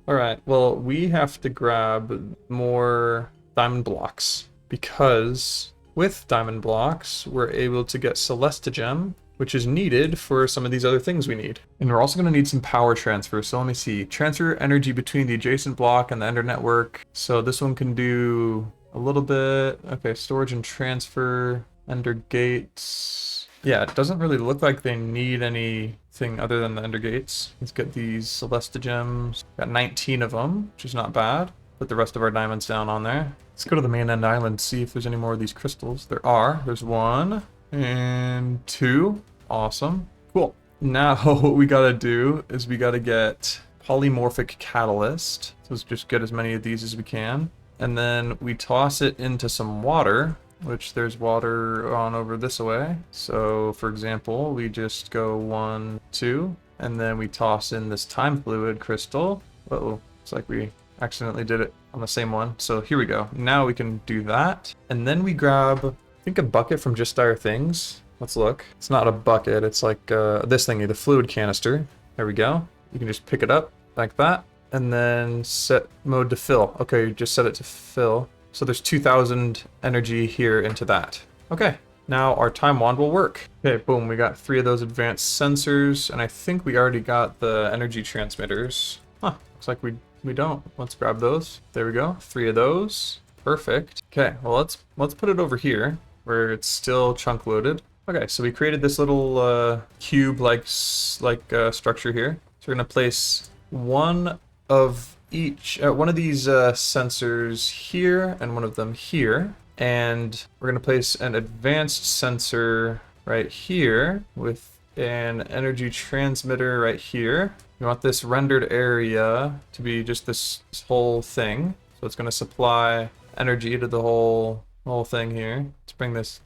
Alright, well, we have to grab more diamond blocks, because with diamond blocks, we're able to get Celestigem, which is needed for some of these other things we need. And we're also going to need some power transfer, so let me see. Transfer energy between the adjacent block and the Ender network. So this one can do a little bit. Okay, storage and transfer, Ender gates. Yeah, it doesn't really look like they need anything other than the Ender gates. Let's get these Celestigems. Got 19 of them, which is not bad. Put the rest of our diamonds down on there. Let's go to the main end island, see if there's any more of these crystals. There are. There's 1 and 2. Awesome. Cool. Now what we gotta do is we gotta get polymorphic catalyst. So let's just get as many of these as we can. And then we toss it into some water, which there's water on over this way. So for example, we just go 1, 2, and then we toss in this time fluid crystal. Uh-oh, looks like we accidentally did it on the same one. So here we go. Now we can do that. And then we grab, I think, a bucket from Just Dire Things. Let's look. It's not a bucket, it's like this thingy, the fluid canister. There we go. You can just pick it up like that. And then set mode to fill. Okay, just set it to fill. So there's 2,000 energy here into that. Okay, now our time wand will work. Okay, boom, we got 3 of those advanced sensors, and I think we already got the energy transmitters. Huh, looks like we don't. Let's grab those. There we go, 3 of those. Perfect. Okay, well let's put it over here where it's still chunk loaded. Okay, so we created this little cube-like structure here. So we're gonna place one of these sensors here and one of them here, and we're going to place an advanced sensor right here with an energy transmitter right here. We want this rendered area to be just this whole thing, so it's going to supply energy to the whole thing here. Let's bring this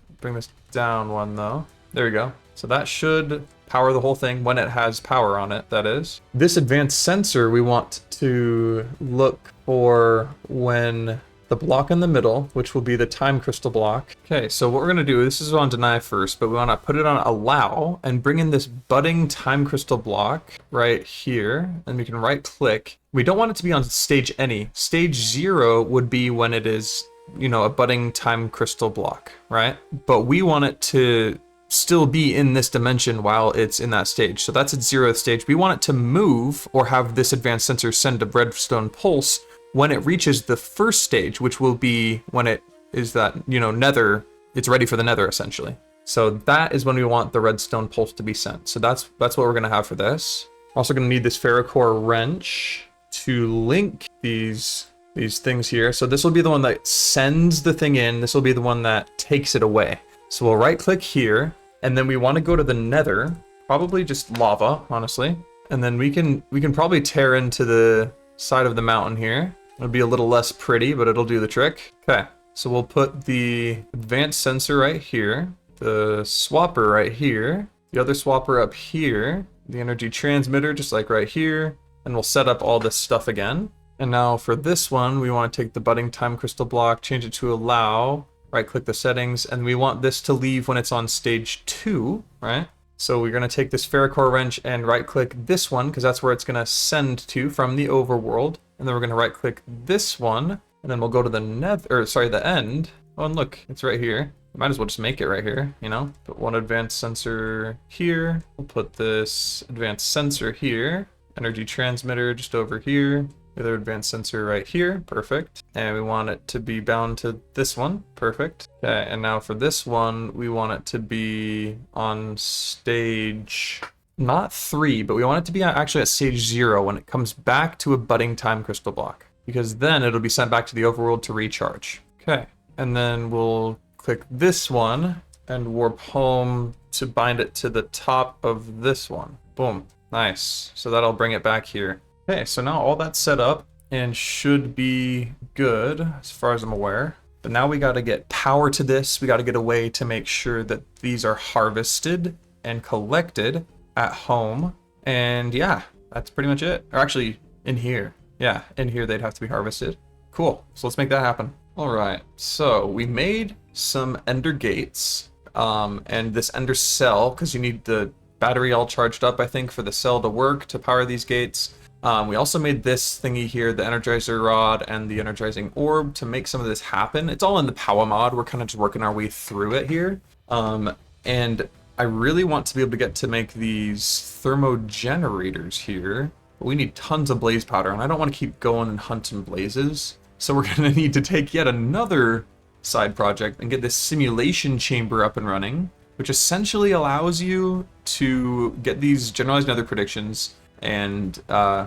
down one though. There we go. So that should power the whole thing when it has power on it, that is. This advanced sensor we want to look for when the block in the middle, which will be the time crystal block. Okay, so what we're gonna do, this is on deny first, but we wanna put it on allow and bring in this budding time crystal block right here, and we can right click. We don't want it to be on stage any. Stage 0 would be when it is, you know, a budding time crystal block, right? But we want it to still be in this dimension while it's in that stage. So that's its 0th stage. We want it to move or have this advanced sensor send a redstone pulse when it reaches the first stage, which will be when it is that, you know, nether, it's ready for the nether essentially. So that is when we want the redstone pulse to be sent. So that's what we're gonna have for this. Also gonna need this ferrocore wrench to link these things here. So this will be the one that sends the thing in. This will be the one that takes it away. So we'll right click here, and then we want to go to the nether, probably just lava, honestly. And then we can probably tear into the side of the mountain here. It'll be a little less pretty, but it'll do the trick. Okay, so we'll put the advanced sensor right here, the swapper right here, the other swapper up here, the energy transmitter just like right here, and we'll set up all this stuff again. And now for this one, we want to take the budding time crystal block, change it to allow, right click the settings, and we want this to leave when it's on stage 2, right? So we're going to take this ferrocore wrench and right click this one, because that's where it's going to send to from the overworld. And then we're going to right click this one, and then we'll go to the the end. Oh, and look, it's right here. Might as well just make it right here, you know? Put one advanced sensor here. We'll put this advanced sensor here. Energy transmitter just over here. The other advanced sensor right here, perfect. And we want it to be bound to this one, perfect. Okay, and now for this one, we want it to be on stage, not 3, but we want it to be actually at stage 0 when it comes back to a budding time crystal block, because then it'll be sent back to the overworld to recharge. Okay, and then we'll click this one and warp home to bind it to the top of this one. Boom, nice. So that'll bring it back here. Okay, so now all that's set up and should be good as far as I'm aware. But now we got to get power to this. We got to get a way to make sure that these are harvested and collected at home. And yeah, that's pretty much it. Or actually, in here. Yeah, in here they'd have to be harvested. Cool, so let's make that happen. All right, so we made some ender gates and this ender cell, because you need the battery all charged up, I think, for the cell to work to power these gates. We also made this thingy here, the energizer rod and the energizing orb, to make some of this happen. It's all in the power mod. We're kind of just working our way through it here. And I really want to be able to get to make these thermogenerators here. But we need tons of blaze powder, and I don't want to keep going and hunting blazes. So we're going to need to take yet another side project and get this simulation chamber up and running, which essentially allows you to get these generalized nether predictions and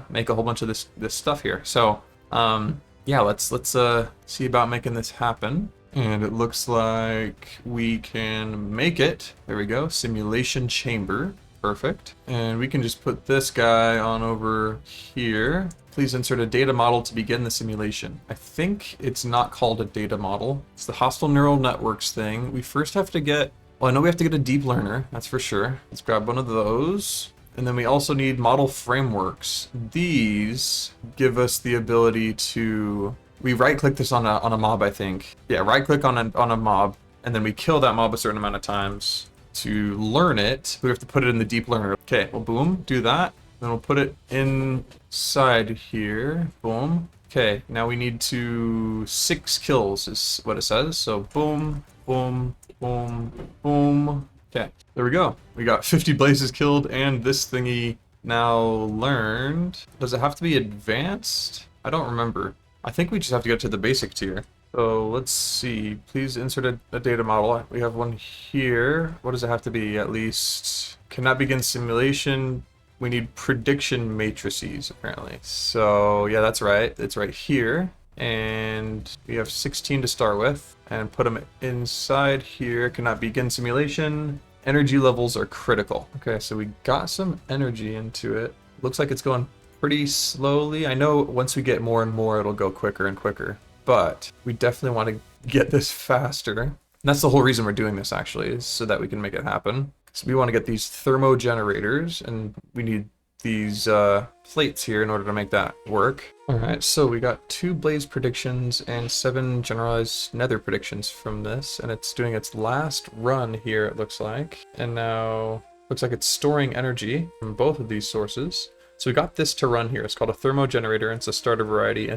make a whole bunch of this stuff here. So yeah, let's see about making this happen. And it looks like we can make it. There we go, simulation chamber. Perfect. And we can just put this guy on over here. Please insert a data model to begin the simulation. I think it's not called a data model. It's the hostile neural networks thing. We first have to get, well, I know we have to get a deep learner, that's for sure. Let's grab one of those. And then we also need model frameworks. These give us the ability to, we right click this on a mob, I think. Yeah, right click on a mob, and then we kill that mob a certain amount of times. To learn it, we have to put it in the deep learner. Okay, well, boom, do that. Then we'll put it inside here. Boom. Okay, now we need 6 kills is what it says. So boom, boom, boom, boom. Okay, there we go. We got 50 blazes killed, and this thingy now learned. Does it have to be advanced? I don't remember. I think we just have to get to the basic tier. So let's see, please insert a data model. We have one here. What does it have to be? At least cannot begin simulation. We need prediction matrices apparently. So yeah, that's right. It's right here. And we have 16 to start with, and put them inside here. Cannot begin simulation. Energy levels are critical. Okay, so we got some energy into it. Looks like it's going pretty slowly. I know once we get more and more, it'll go quicker and quicker. But we definitely want to get this faster. And that's the whole reason we're doing this, actually, is so that we can make it happen. So we want to get these thermo generators, and we need these plates here in order to make that work. All right, so we got 2 blaze predictions and 7 generalized nether predictions from this, and it's doing its last run here, it looks like. And now looks like it's storing energy from both of these sources. So we got this to run here. It's called a thermo generator, and it's a starter variety, and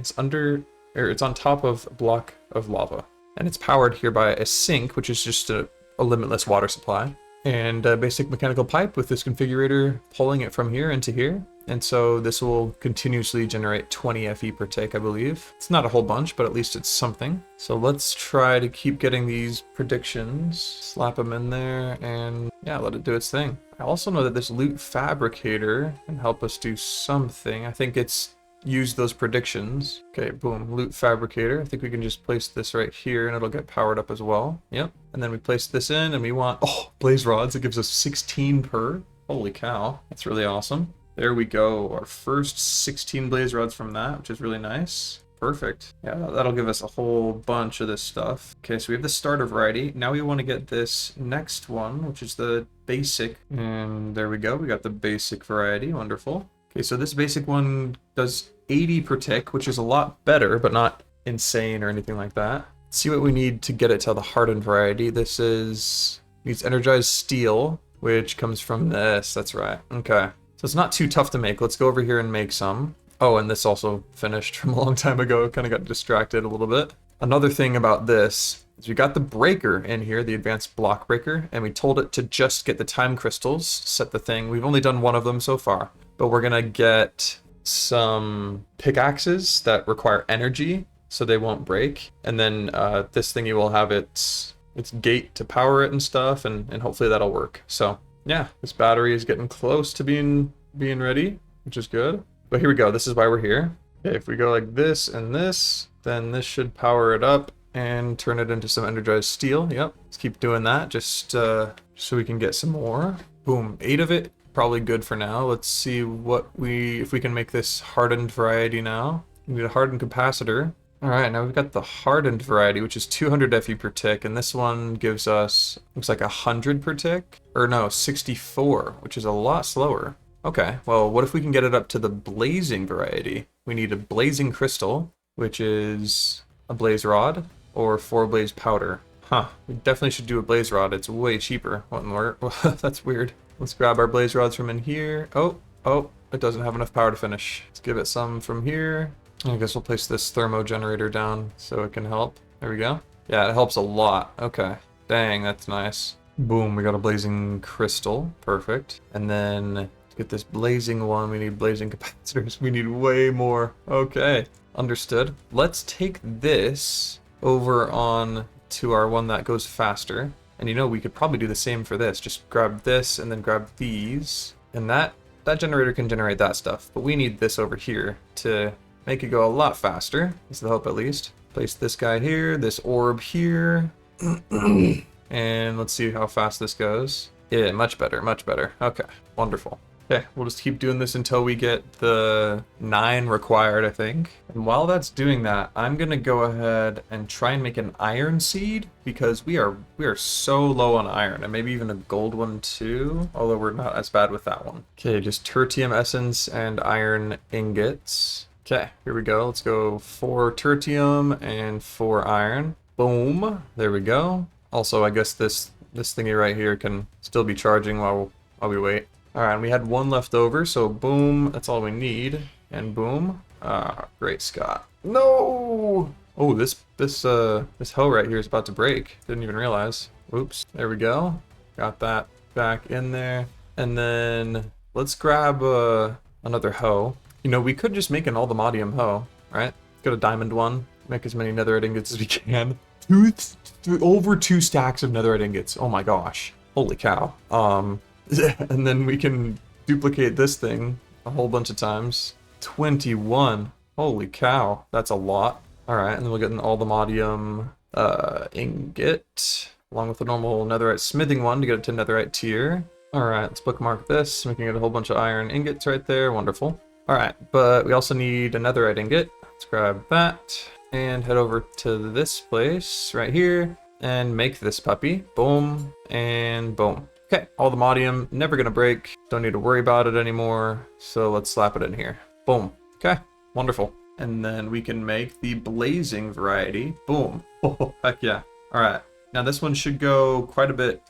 it's on top of a block of lava. And it's powered here by a sink, which is just a limitless water supply. And a basic mechanical pipe with this configurator pulling it from here into here. And so this will continuously generate 20 FE per tick, I believe. It's not a whole bunch, but at least it's something. So let's try to keep getting these predictions, slap them in there, and yeah, let it do its thing. I also know that this loot fabricator can help us do something. I think it's use those predictions. Okay, boom, loot fabricator. I think we can just place this right here and it'll get powered up as well. Yep. And then we place this in and we want, oh, blaze rods. It gives us 16 per. Holy cow. That's really awesome. There we go. Our first 16 blaze rods from that, which is really nice. Perfect. Yeah, that'll give us a whole bunch of this stuff. Okay, so we have the starter variety. Now we want to get this next one, which is the basic. And there we go. We got the basic variety. Wonderful. Okay, so this basic one does 80 per tick, which is a lot better, but not insane or anything like that. Let's see what we need to get it to the hardened variety. This needs energized steel, which comes from this. That's right. Okay, so it's not too tough to make. Let's go over here and make some. Oh, and this also finished from a long time ago. Kind of got distracted a little bit. Another thing about this is we got the breaker in here, the advanced block breaker, and we told it to just get the time crystals, set the thing. We've only done one of them so far. But we're gonna get some pickaxes that require energy so they won't break. And then this thingy will have its gate to power it and stuff, and hopefully that'll work. So yeah, this battery is getting close to being ready, which is good. But here we go, this is why we're here. Okay, if we go like this and this, then this should power it up and turn it into some energized steel. Yep, let's keep doing that just so we can get some more. Boom, 8 of it. Probably good for now. Let's see if we can make this hardened variety now. We need a hardened capacitor. All right, now we've got the hardened variety, which is 200 FE per tick, and this one gives us, looks like 100 per tick, or no, 64, which is a lot slower. Okay, well, what if we can get it up to the blazing variety? We need a blazing crystal, which is a blaze rod, or 4 blaze powder. Huh, we definitely should do a blaze rod. It's way cheaper. What in the world? That's weird. Let's grab our blaze rods from in here. Oh, it doesn't have enough power to finish. Let's give it some from here. I guess we'll place this thermo generator down so it can help. There we go. Yeah, it helps a lot. Okay. Dang, that's nice. Boom, we got a blazing crystal. Perfect. And then to get this blazing one, we need blazing capacitors. We need way more. Okay, understood. Let's take this over on to our one that goes faster. And you know, we could probably do the same for this. Just grab this and then grab these. And that generator can generate that stuff. But we need this over here to make it go a lot faster. Is the hope, at least. Place this guy here, this orb here. And let's see how fast this goes. Yeah, much better, much better. Okay, wonderful. Okay, we'll just keep doing this until we get the 9 required, I think. And while that's doing that, I'm gonna go ahead and try and make an iron seed because we are so low on iron, and maybe even a gold one too, although we're not as bad with that one. Okay, just tertium essence and iron ingots. Okay, here we go. Let's go 4 tertium and 4 iron. Boom. There we go. Also, I guess this thingy right here can still be charging while we wait. Alright, and we had 1 left over, so boom, that's all we need. And boom. Great, Scott. No! Oh, this hoe right here is about to break. Didn't even realize. Oops. There we go. Got that back in there. And then let's grab another hoe. You know, we could just make an all-the-modium hoe, right? Get a diamond one. Make as many netherite ingots as we can. Over 2 stacks of netherite ingots. Oh my gosh. Holy cow. And then we can duplicate this thing a whole bunch of times. 21. Holy cow. That's a lot. Alright, and then we'll get an all-the-modium ingot, along with a normal netherite smithing one to get it to netherite tier. Alright, let's bookmark this. We can get a whole bunch of iron ingots right there. Wonderful. Alright, but we also need a netherite ingot. Let's grab that and head over to this place right here and make this puppy. Boom and boom. Okay, all the modium, never gonna break. Don't need to worry about it anymore. So let's slap it in here. Boom. Okay, wonderful. And then we can make the blazing variety. Boom. Oh, heck yeah. All right. Now this one should go quite a bit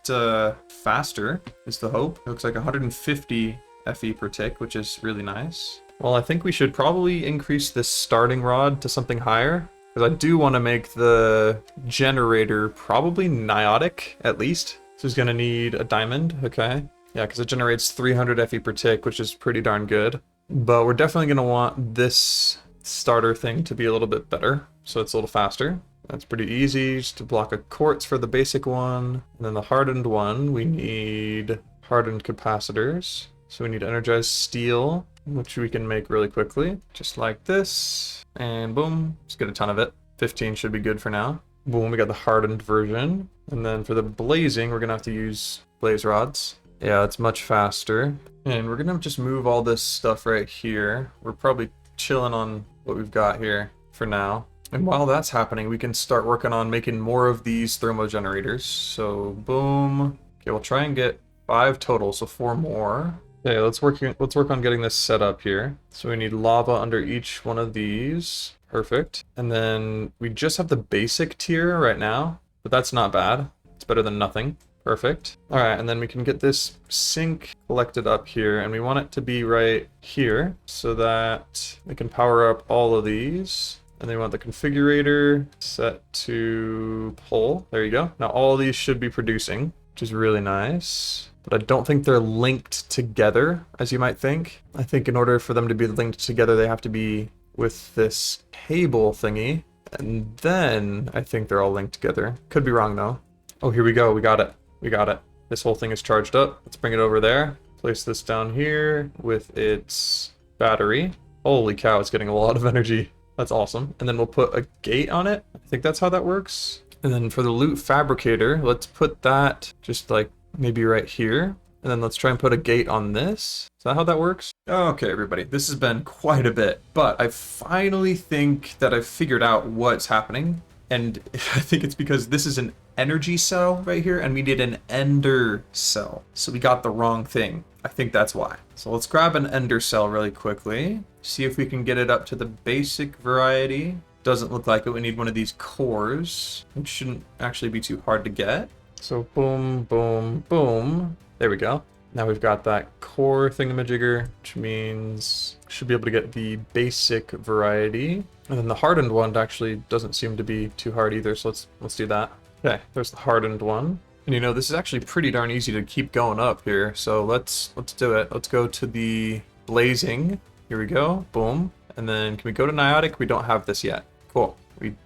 faster, is the hope. It looks like 150 FE per tick, which is really nice. Well, I think we should probably increase this starting rod to something higher, because I do want to make the generator probably niotic, at least. So it's going to need a diamond, okay. Yeah, because it generates 300 FE per tick, which is pretty darn good. But we're definitely going to want this starter thing to be a little bit better, so it's a little faster. That's pretty easy, just to block a quartz for the basic one. And then the hardened one, we need hardened capacitors. So we need energized steel, which we can make really quickly, just like this. And boom, let's get a ton of it. 15 should be good for now. Boom, we got the hardened version. And then for the blazing, we're gonna have to use blaze rods. Yeah, it's much faster. And we're gonna just move all this stuff right here. We're probably chilling on what we've got here for now. And while that's happening, we can start working on making more of these thermo generators. So boom. Okay, we'll try and get 5 total, so 4 more. Okay, let's work on getting this set up here. So we need lava under each one of these. Perfect. And then we just have the basic tier right now, but that's not bad. It's better than nothing. Perfect. All right, and then we can get this sink collected up here, and we want it to be right here so that we can power up all of these. And then we want the configurator set to pull. There you go. Now all of these should be producing, which is really nice. But I don't think they're linked together, as you might think. I think in order for them to be linked together, they have to be with this cable thingy. And then I think they're all linked together. Could be wrong though. Oh, here we go. We got it. We got it. This whole thing is charged up. Let's bring it over there. Place this down here with its battery. Holy cow, it's getting a lot of energy. That's awesome. And then we'll put a gate on it. I think that's how that works. And then for the loot fabricator, let's put that just like maybe right here. And then let's try and put a gate on this. Is that how that works? Okay, everybody, this has been quite a bit, but I finally think that I've figured out what's happening. And I think it's because this is an energy cell right here, and we need an ender cell. So we got the wrong thing. I think that's why. So let's grab an ender cell really quickly. See if we can get it up to the basic variety. Doesn't look like it. We need one of these cores, which shouldn't actually be too hard to get. So boom, boom, boom. There we go. Now we've got that core thingamajigger, which means we should be able to get the basic variety. And then the hardened one actually doesn't seem to be too hard either, so let's do that. Okay, there's the hardened one. And you know, this is actually pretty darn easy to keep going up here, so let's do it. Let's go to the blazing. Here we go. Boom. And then can we go to niotic? We don't have this yet. Cool.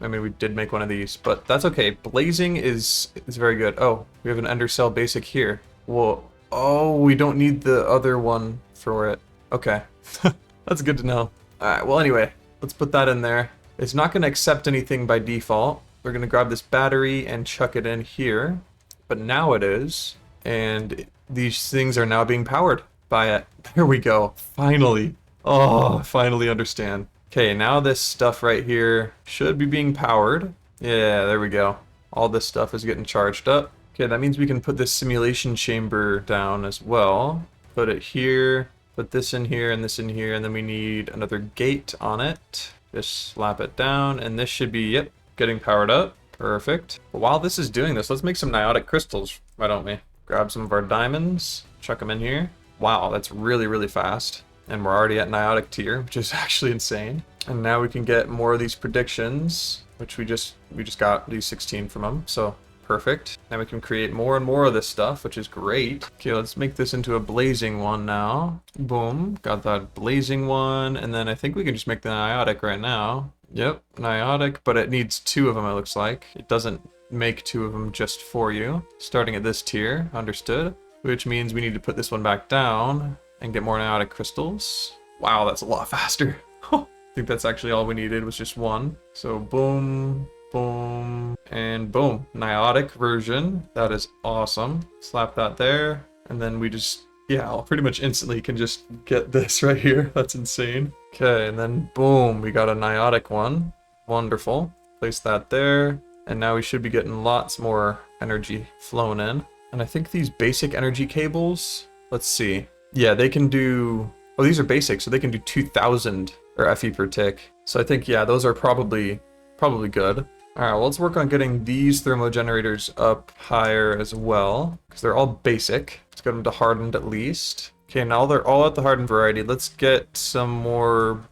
I mean, we did make one of these, but that's okay. Blazing is very good. Oh, we have an ender cell basic here. Well, oh, we don't need the other one for it. Okay. That's good to know. All right, well, anyway, let's put that in there. It's not going to accept anything by default. We're going to grab this battery and chuck it in here, but now it is. And these things are now being powered by it. There we go. Finally. Oh, I finally understand. Okay, now this stuff right here should be being powered. Yeah, there we go. All this stuff is getting charged up. Okay, that means we can put this simulation chamber down as well. Put it here, put this in here, and this in here, and then we need another gate on it. Just slap it down, and this should be, yep, getting powered up. Perfect. But while this is doing this, let's make some niotic crystals, why don't we? Grab some of our diamonds, chuck them in here. Wow, that's really, really fast. And we're already at niotic tier, which is actually insane. And now we can get more of these predictions, which we just got these 16 from them, so perfect. Now we can create more and more of this stuff, which is great. Okay, let's make this into a blazing one now. Boom, got that blazing one, and then I think we can just make the niotic right now. Yep, niotic, but it needs 2 of them, it looks like. It doesn't make 2 of them just for you. Starting at this tier, understood. Which means we need to put this one back down and get more niotic crystals. Wow, that's a lot faster. I think that's actually all we needed, was just 1. So boom, boom, and boom. Niotic version. That is awesome. Slap that there. And then we just, yeah, pretty much instantly can just get this right here. That's insane. Okay, and then boom, we got a niotic one. Wonderful. Place that there. And now we should be getting lots more energy flowing in. And I think these basic energy cables, let's see. Yeah, they can do, oh, these are basic, so they can do 2,000 or FE per tick. So I think, yeah, those are probably good. All right, well, let's work on getting these thermo generators up higher as well, because they're all basic. Let's get them to hardened at least. Okay, now they're all at the hardened variety. Let's get some more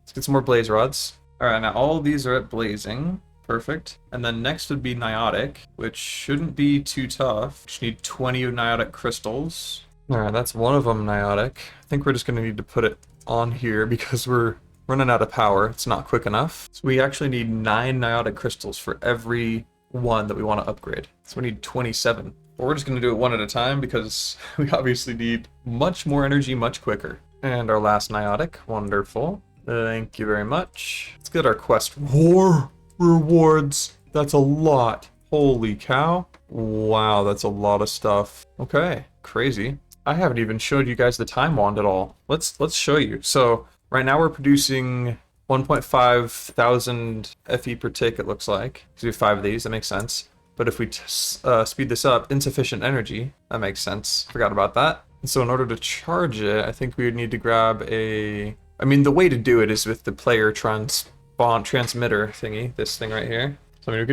blaze rods. All right, now all of these are at blazing. Perfect. And then next would be niotic, which shouldn't be too tough. Just need 20 niotic crystals. Alright, that's one of them niotic. I think we're just going to need to put it on here because we're running out of power. It's not quick enough. So we actually need 9 niotic crystals for every one that we want to upgrade. So we need 27. But we're just going to do it one at a time because we obviously need much more energy much quicker. And our last niotic. Wonderful. Thank you very much. Let's get our quest war rewards. That's a lot. Holy cow. Wow, that's a lot of stuff. Okay, crazy. I haven't even showed you guys the time wand at all. Let's show you. So right now we're producing 1.5 thousand FE per tick, it looks like. So we have 5 of these, that makes sense. But if we speed this up, insufficient energy, that makes sense. Forgot about that. And so in order to charge it, I think we would need to grab a, I mean, the way to do it is with the player transmitter thingy, this thing right here. So I mean,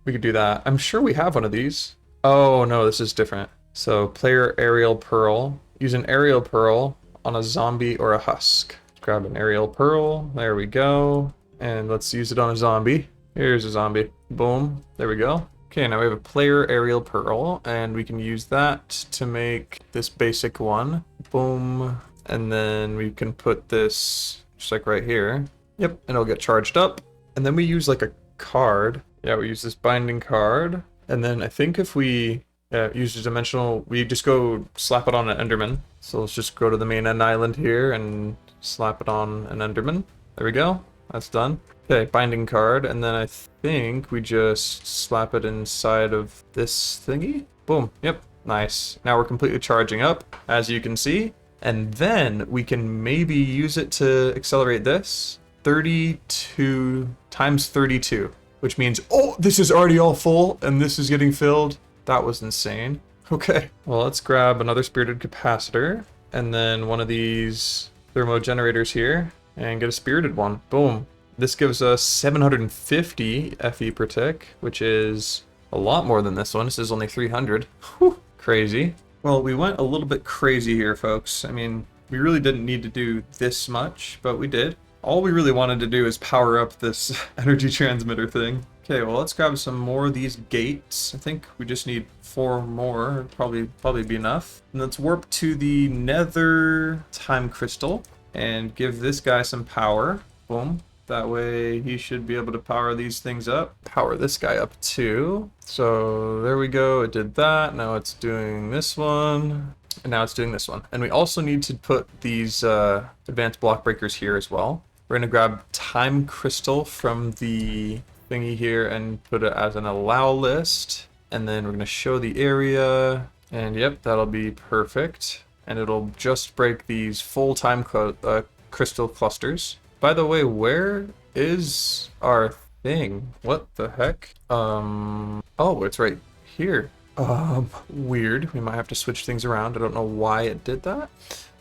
we could do that. I'm sure we have one of these. Oh no, this is different. So player aerial pearl. Use an aerial pearl on a zombie or a husk. Let's grab an aerial pearl. There we go. And let's use it on a zombie. Here's a zombie. Boom. There we go. Okay, now we have a player aerial pearl, and we can use that to make this basic one. Boom. And then we can put this just like right here. Yep, and it'll get charged up. And then we use like a card. Yeah, we use this binding card. And then I think if we use a dimensional, we just go slap it on an Enderman. So let's just go to the main end island here and slap it on an Enderman. There we go. That's done. Okay, binding card. And then I think we just slap it inside of this thingy. Boom. Yep. Nice. Now we're completely charging up, as you can see. And then we can maybe use it to accelerate this. 32 times 32, which means, oh, this is already all full and this is getting filled. That was insane. Okay, well, let's grab another spirited capacitor and then one of these thermo generators here and get a spirited one. Boom. This gives us 750 FE per tick, which is a lot more than this one. This is only 300. Whew, crazy. Well, we went a little bit crazy here, folks. I mean, we really didn't need to do this much, but we did. All we really wanted to do is power up this energy transmitter thing. Okay, well, let's grab some more of these gates. I think we just need 4 more. Probably be enough. And let's warp to the Nether time crystal and give this guy some power. Boom. That way he should be able to power these things up. Power this guy up too. So there we go. It did that. Now it's doing this one. And now it's doing this one. And we also need to put these advanced block breakers here as well. We're going to grab time crystal from the thingy here and put it as an allow list. And then we're going to show the area. And yep, that'll be perfect. And it'll just break these full time crystal clusters. By the way, where is our thing? What the heck? Oh, it's right here. Weird. We might have to switch things around. I don't know why it did that.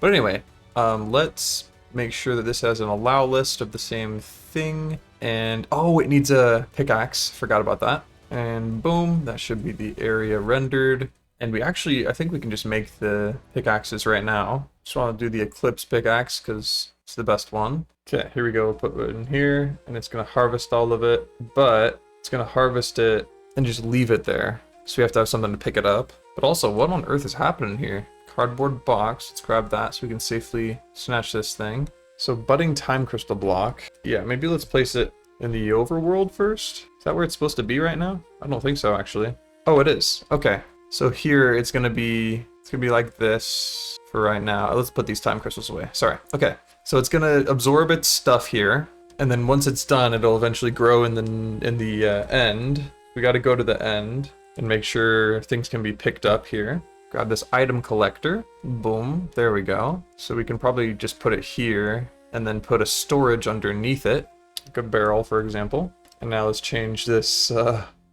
But anyway, let's make sure that this has an allow list of the same thing. And oh, it needs a pickaxe. Forgot about that. And boom, that should be the area rendered. And we actually, I think we can just make the pickaxes right now. Just want to do the Eclipse pickaxe because it's the best one. Okay, here we go. We'll put it in here and it's going to harvest all of it, but it's going to harvest it and just leave it there. So we have to have something to pick it up. But also, what on earth is happening here? Cardboard box. Let's grab that so we can safely snatch this thing. So budding time crystal block. Yeah, maybe let's place it in the overworld first. Is that where it's supposed to be right now? I don't think so, actually. Oh, it is. Okay. So here it's gonna be like this for right now. Let's put these time crystals away. Sorry. Okay. So it's gonna absorb its stuff here, and then once it's done, it'll eventually grow in the end. We got to go to the end and make sure things can be picked up here. Grab this item collector. Boom. There we go. So we can probably just put it here and then put a storage underneath it, like a barrel, for example. And now let's change this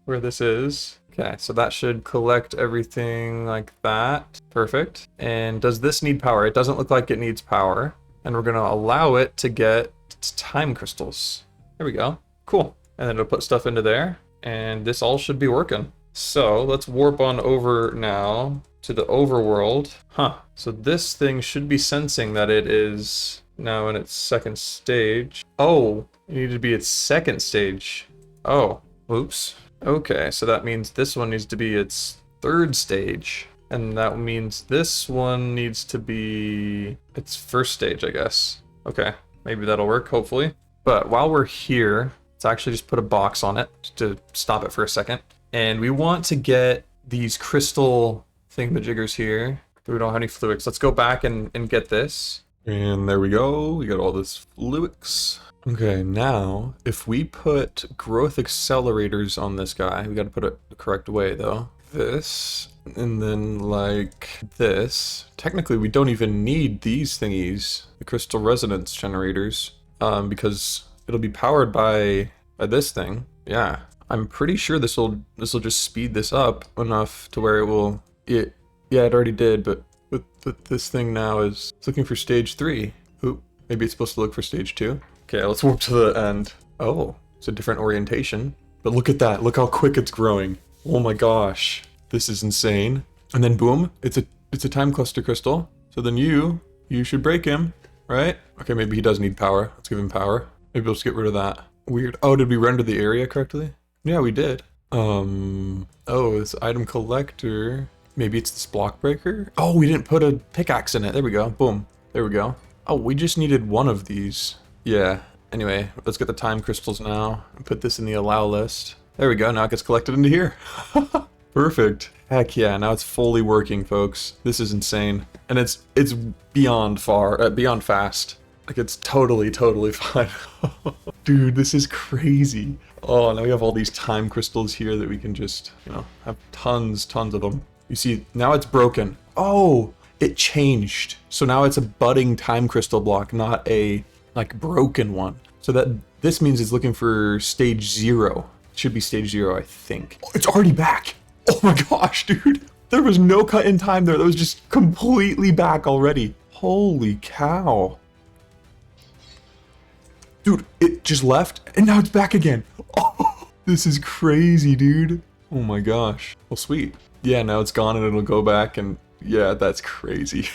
where this is. Okay, so that should collect everything like that. Perfect. And does this need power? It doesn't look like it needs power. And we're going to allow it to get time crystals. There we go. Cool. And then it'll put stuff into there. And this all should be working. So let's warp on over now to the overworld. Huh. So this thing should be sensing that it is now in its second stage. Oh, it needed to be its second stage. Oh, oops. Okay, so that means this one needs to be its third stage. And that means this one needs to be its first stage, I guess. Okay, maybe that'll work, hopefully. But while we're here, let's actually just put a box on it to stop it for a second. And we want to get these crystal thingamajiggers here. We don't have any fluids. Let's go back and get this. And there we go. We got all this fluix. Okay, now if we put growth accelerators on this guy, we got to put it the correct way though. This, and then like this. Technically, we don't even need these thingies, the crystal resonance generators, because it'll be powered by this thing. Yeah, I'm pretty sure this will just speed this up enough to where it will. Yeah, it already did, but this thing now is looking for stage 3. Oop, maybe it's supposed to look for stage 2. Okay, let's warp to the end. Oh, it's a different orientation. But look at that. Look how quick it's growing. Oh my gosh. This is insane. And then boom, it's a time cluster crystal. So then you should break him, right? Okay, maybe he does need power. Let's give him power. Maybe we'll just get rid of that. Weird. Oh, did we render the area correctly? Yeah, we did. Oh, this item collector. Maybe it's this block breaker. Oh, we didn't put a pickaxe in it. There we go. Boom. There we go. Oh, we just needed one of these. Yeah, anyway, let's get the time crystals now and put this in the allow list. There we go, now it gets collected into here. Perfect. Heck yeah, now it's fully working, folks. This is insane. And it's beyond fast. Like, it's totally fine. Dude, this is crazy. Oh, now we have all these time crystals here that we can just, have tons of them. You see, now it's broken. Oh, it changed. So now it's a budding time crystal block, not a broken one. So that this means it's looking for stage 0. It should be stage 0, I think. Oh, it's already back. Oh my gosh, dude. There was no cut in time there. That was just completely back already. Holy cow. Dude, it just left and now it's back again. Oh, this is crazy, dude. Oh my gosh. Well, sweet. Yeah, now it's gone and it'll go back and yeah, that's crazy.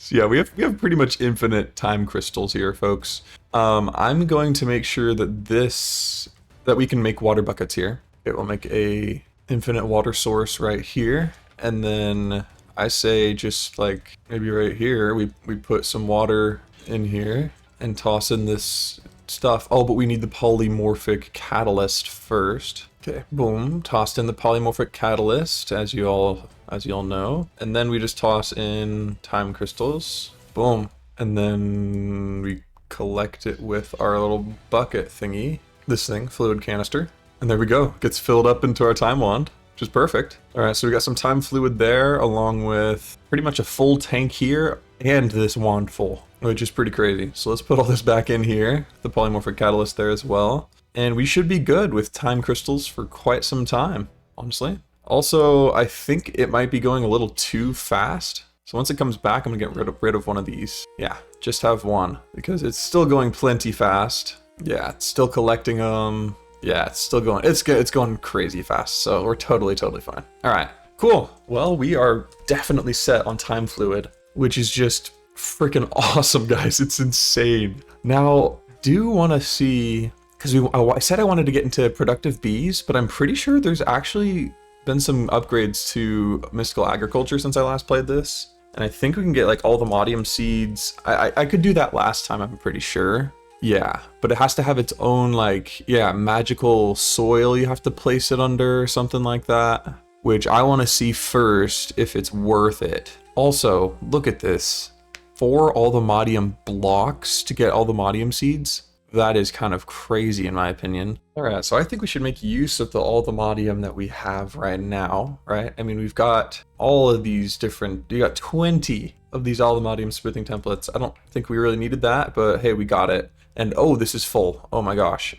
So yeah, we have pretty much infinite time crystals here, folks. I'm going to make sure that we can make water buckets here. It will make a infinite water source right here, and then I say just like maybe right here we put some water in here and toss in this stuff. Oh, but we need the polymorphic catalyst first. Okay, boom, tossed in the polymorphic catalyst, as you all know, and then we just toss in time crystals. Boom, and then we collect it with our little bucket thingy. This thing, fluid canister, and there we go. Gets filled up into our time wand. which is perfect. All right, so we got some time fluid there, along with pretty much a full tank here, and this wand full, which is pretty crazy. So let's put all this back in here, the polymorphic catalyst there as well. And we should be good with time crystals for quite some time, honestly. Also, I think it might be going a little too fast. So once it comes back, I'm gonna get rid of one of these. Yeah, just have one, because it's still going plenty fast. Yeah, it's still collecting them. Yeah, it's still going, it's going crazy fast. So we're totally fine. All right, cool. Well, we are definitely set on time fluid, which is just freaking awesome, guys. It's insane. Now, do want to see, because I said I wanted to get into productive bees, but I'm pretty sure there's actually been some upgrades to mystical agriculture since I last played this. And I think we can get like all the modium seeds. I could do that last time, I'm pretty sure. Yeah, but it has to have its own like, yeah, magical soil you have to place it under, something like that. Which I want to see first if it's worth it. Also, look at this. For all the modium blocks to get all the modium seeds, that is kind of crazy in my opinion. All right, so I think we should make use of all the modium that we have right now, right? I mean, we've got all of these different, you got 20 of these all the modium smithing templates. I don't think we really needed that, but hey, we got it. And oh, this is full. Oh my gosh.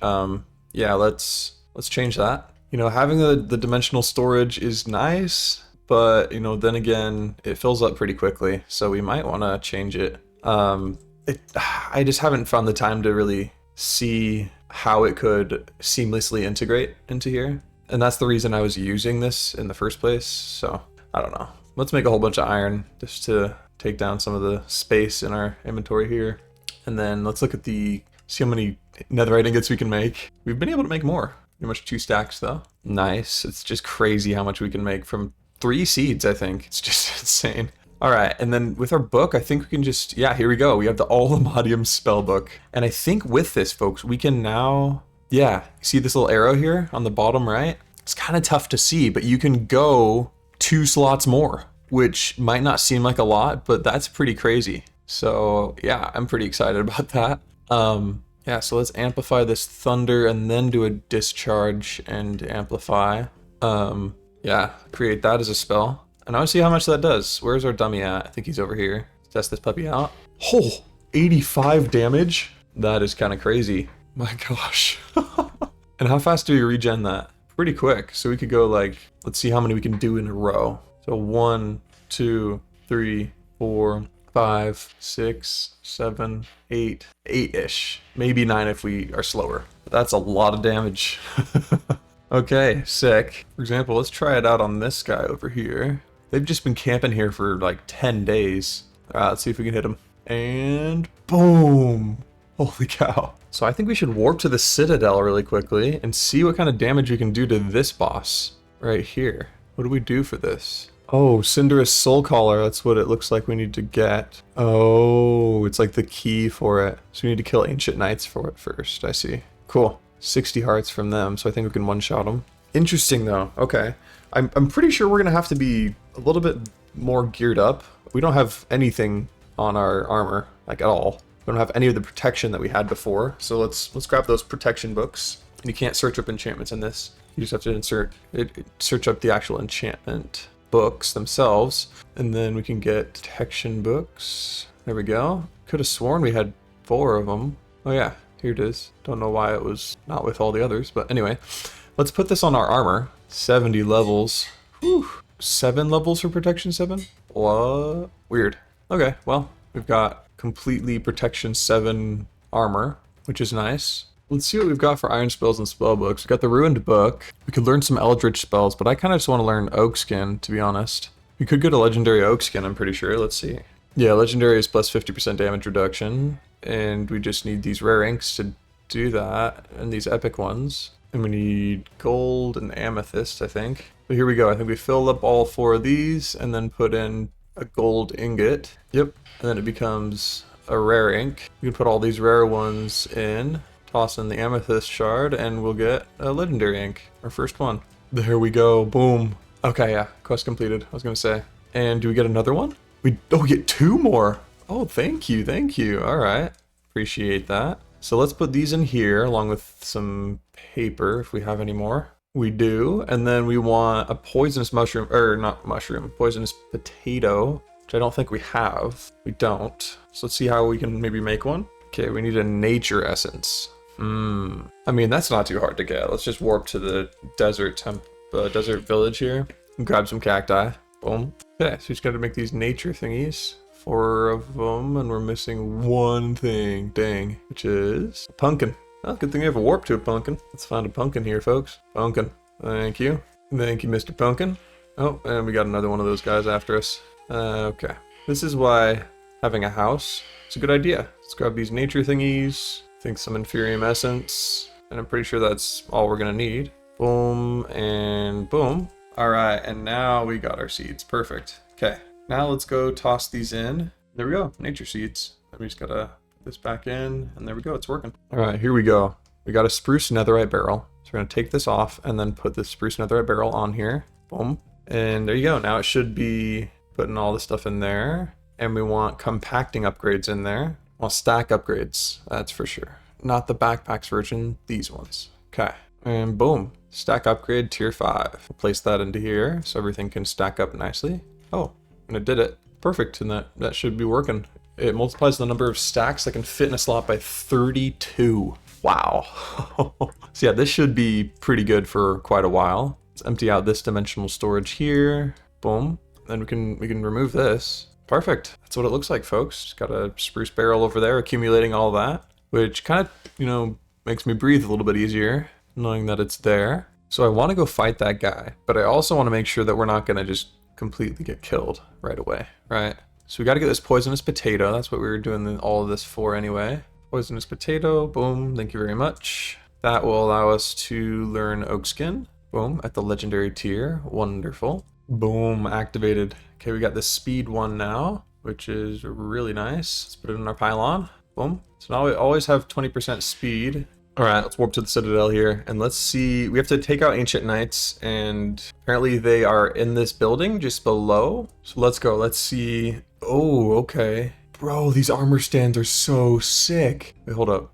Yeah, let's change that. You know, having the dimensional storage is nice, but you know, then again, it fills up pretty quickly. So we might want to change it. I just haven't found the time to really see how it could seamlessly integrate into here. And that's the reason I was using this in the first place. So I don't know. Let's make a whole bunch of iron just to take down some of the space in our inventory here. And then let's look at see how many netherite ingots we can make. We've been able to make more. Pretty much 2 stacks though. Nice. It's just crazy how much we can make from 3 seeds, I think. It's just insane. All right, and then with our book, I think we can just, yeah, here we go. We have the All the Modium spell book. And I think with this, folks, we can now, yeah, see this little arrow here on the bottom right? It's kind of tough to see, but you can go 2 slots more, which might not seem like a lot, but that's pretty crazy. So yeah, I'm pretty excited about that. Yeah, so let's amplify this thunder and then do a discharge and amplify. Yeah, create that as a spell. And I want to see how much that does. Where's our dummy at? I think he's over here. Let's test this puppy out. Oh, 85 damage? That is kind of crazy. My gosh. And how fast do we regen that? Pretty quick. So we could go like, let's see how many we can do in a row. So 1, 2, 3, 4, 5, 6, 7, 8, 8-ish. Maybe 9 if we are slower. But that's a lot of damage. Okay, sick. For example, let's try it out on this guy over here. They've just been camping here for like 10 days. Let's see if we can hit them. And boom! Holy cow. So I think we should warp to the Citadel really quickly and see what kind of damage we can do to this boss right here. What do we do for this? Oh, Cinderous Soul Collar. That's what it looks like we need to get. Oh, it's like the key for it. So we need to kill Ancient Knights for it first. I see. Cool. 60 hearts from them, so I think we can one-shot them. Interesting though. Okay. I'm pretty sure we're gonna have to be a little bit more geared up. We don't have anything on our armor, like at all. We don't have any of the protection that we had before. So let's grab those protection books. And you can't search up enchantments in this. You just have to search up the actual enchantment books themselves. And then we can get protection books. There we go. Could have sworn we had 4 of them. Oh yeah. Here it is. Don't know why it was not with all the others, but anyway. Let's put this on our armor. 70 levels. Whew. 7 levels for protection 7? What? Weird. Okay, well, we've got completely protection 7 armor, which is nice. Let's see what we've got for iron spells and spell books. We've got the Ruined Book. We could learn some Eldritch spells, but I kind of just want to learn Oak Skin, to be honest. We could get a legendary Oak Skin, I'm pretty sure. Let's see. Yeah, legendary is plus 50% damage reduction. And we just need these rare inks to do that, and these epic ones. And we need gold and amethyst, I think. But here we go. I think we filled up all 4 of these and then put in a gold ingot. Yep. And then it becomes a rare ink. We can put all these rare ones in, toss in the amethyst shard, and we'll get a legendary ink. Our first one. There we go. Boom. Okay, yeah. Quest completed, I was going to say. And do we get another one? We get 2 more. Oh, thank you. Thank you. All right. Appreciate that. So let's put these in here along with some paper if we have any more. We do. And then we want a poisonous mushroom, or not mushroom, poisonous potato, which I don't think we have. We don't. So let's see how we can maybe make one. Okay, we need a nature essence. I mean, that's not too hard to get. Let's just warp to the desert desert village here and grab some cacti. Boom. Okay, so we just got to make these nature thingies. 4 of them, and we're missing one thing. Dang, which is a pumpkin. Oh, good thing we have a warp to a pumpkin. Let's find a pumpkin here, folks. Pumpkin. Thank you. Thank you, Mr. Pumpkin. Oh, and we got another one of those guys after us. Okay. This is why having a house is a good idea. Let's grab these nature thingies. I think some inferium essence. And I'm pretty sure that's all we're gonna need. Boom and boom. Alright, and now we got our seeds. Perfect. Okay. Now let's go toss these in. There we go. Nature seeds. Then we just gotta put this back in. And there we go. It's working. Alright, here we go. We got a spruce netherite barrel. So we're gonna take this off and then put the spruce netherite barrel on here. Boom. And there you go. Now it should be putting all the stuff in there. And we want compacting upgrades in there. Well, stack upgrades, that's for sure. Not the backpacks version, these ones. Okay, and boom, stack upgrade tier 5. We'll place that into here so everything can stack up nicely. Oh, and it did it. Perfect, and that should be working. It multiplies the number of stacks that can fit in a slot by 32. Wow. So yeah, this should be pretty good for quite a while. Let's empty out this dimensional storage here. Boom, then we can remove this. Perfect. That's what it looks like, folks. Just got a spruce barrel over there accumulating all that, which kind of, makes me breathe a little bit easier knowing that it's there. So I want to go fight that guy, but I also want to make sure that we're not going to just completely get killed right away, right? So we got to get this poisonous potato. That's what we were doing all of this for anyway. Poisonous potato. Boom. Thank you very much. That will allow us to learn oak skin. Boom. At the legendary tier. Wonderful. Boom, activated. Okay, we got the speed one now, which is really nice. Let's put it in our pylon. Boom. So now we always have 20% speed. All right, let's warp to the Citadel here, and let's see. We have to take out Ancient Knights, and apparently they are in this building just below. So let's go. Let's see. Oh, okay. Bro, these armor stands are so sick. Wait, hold up.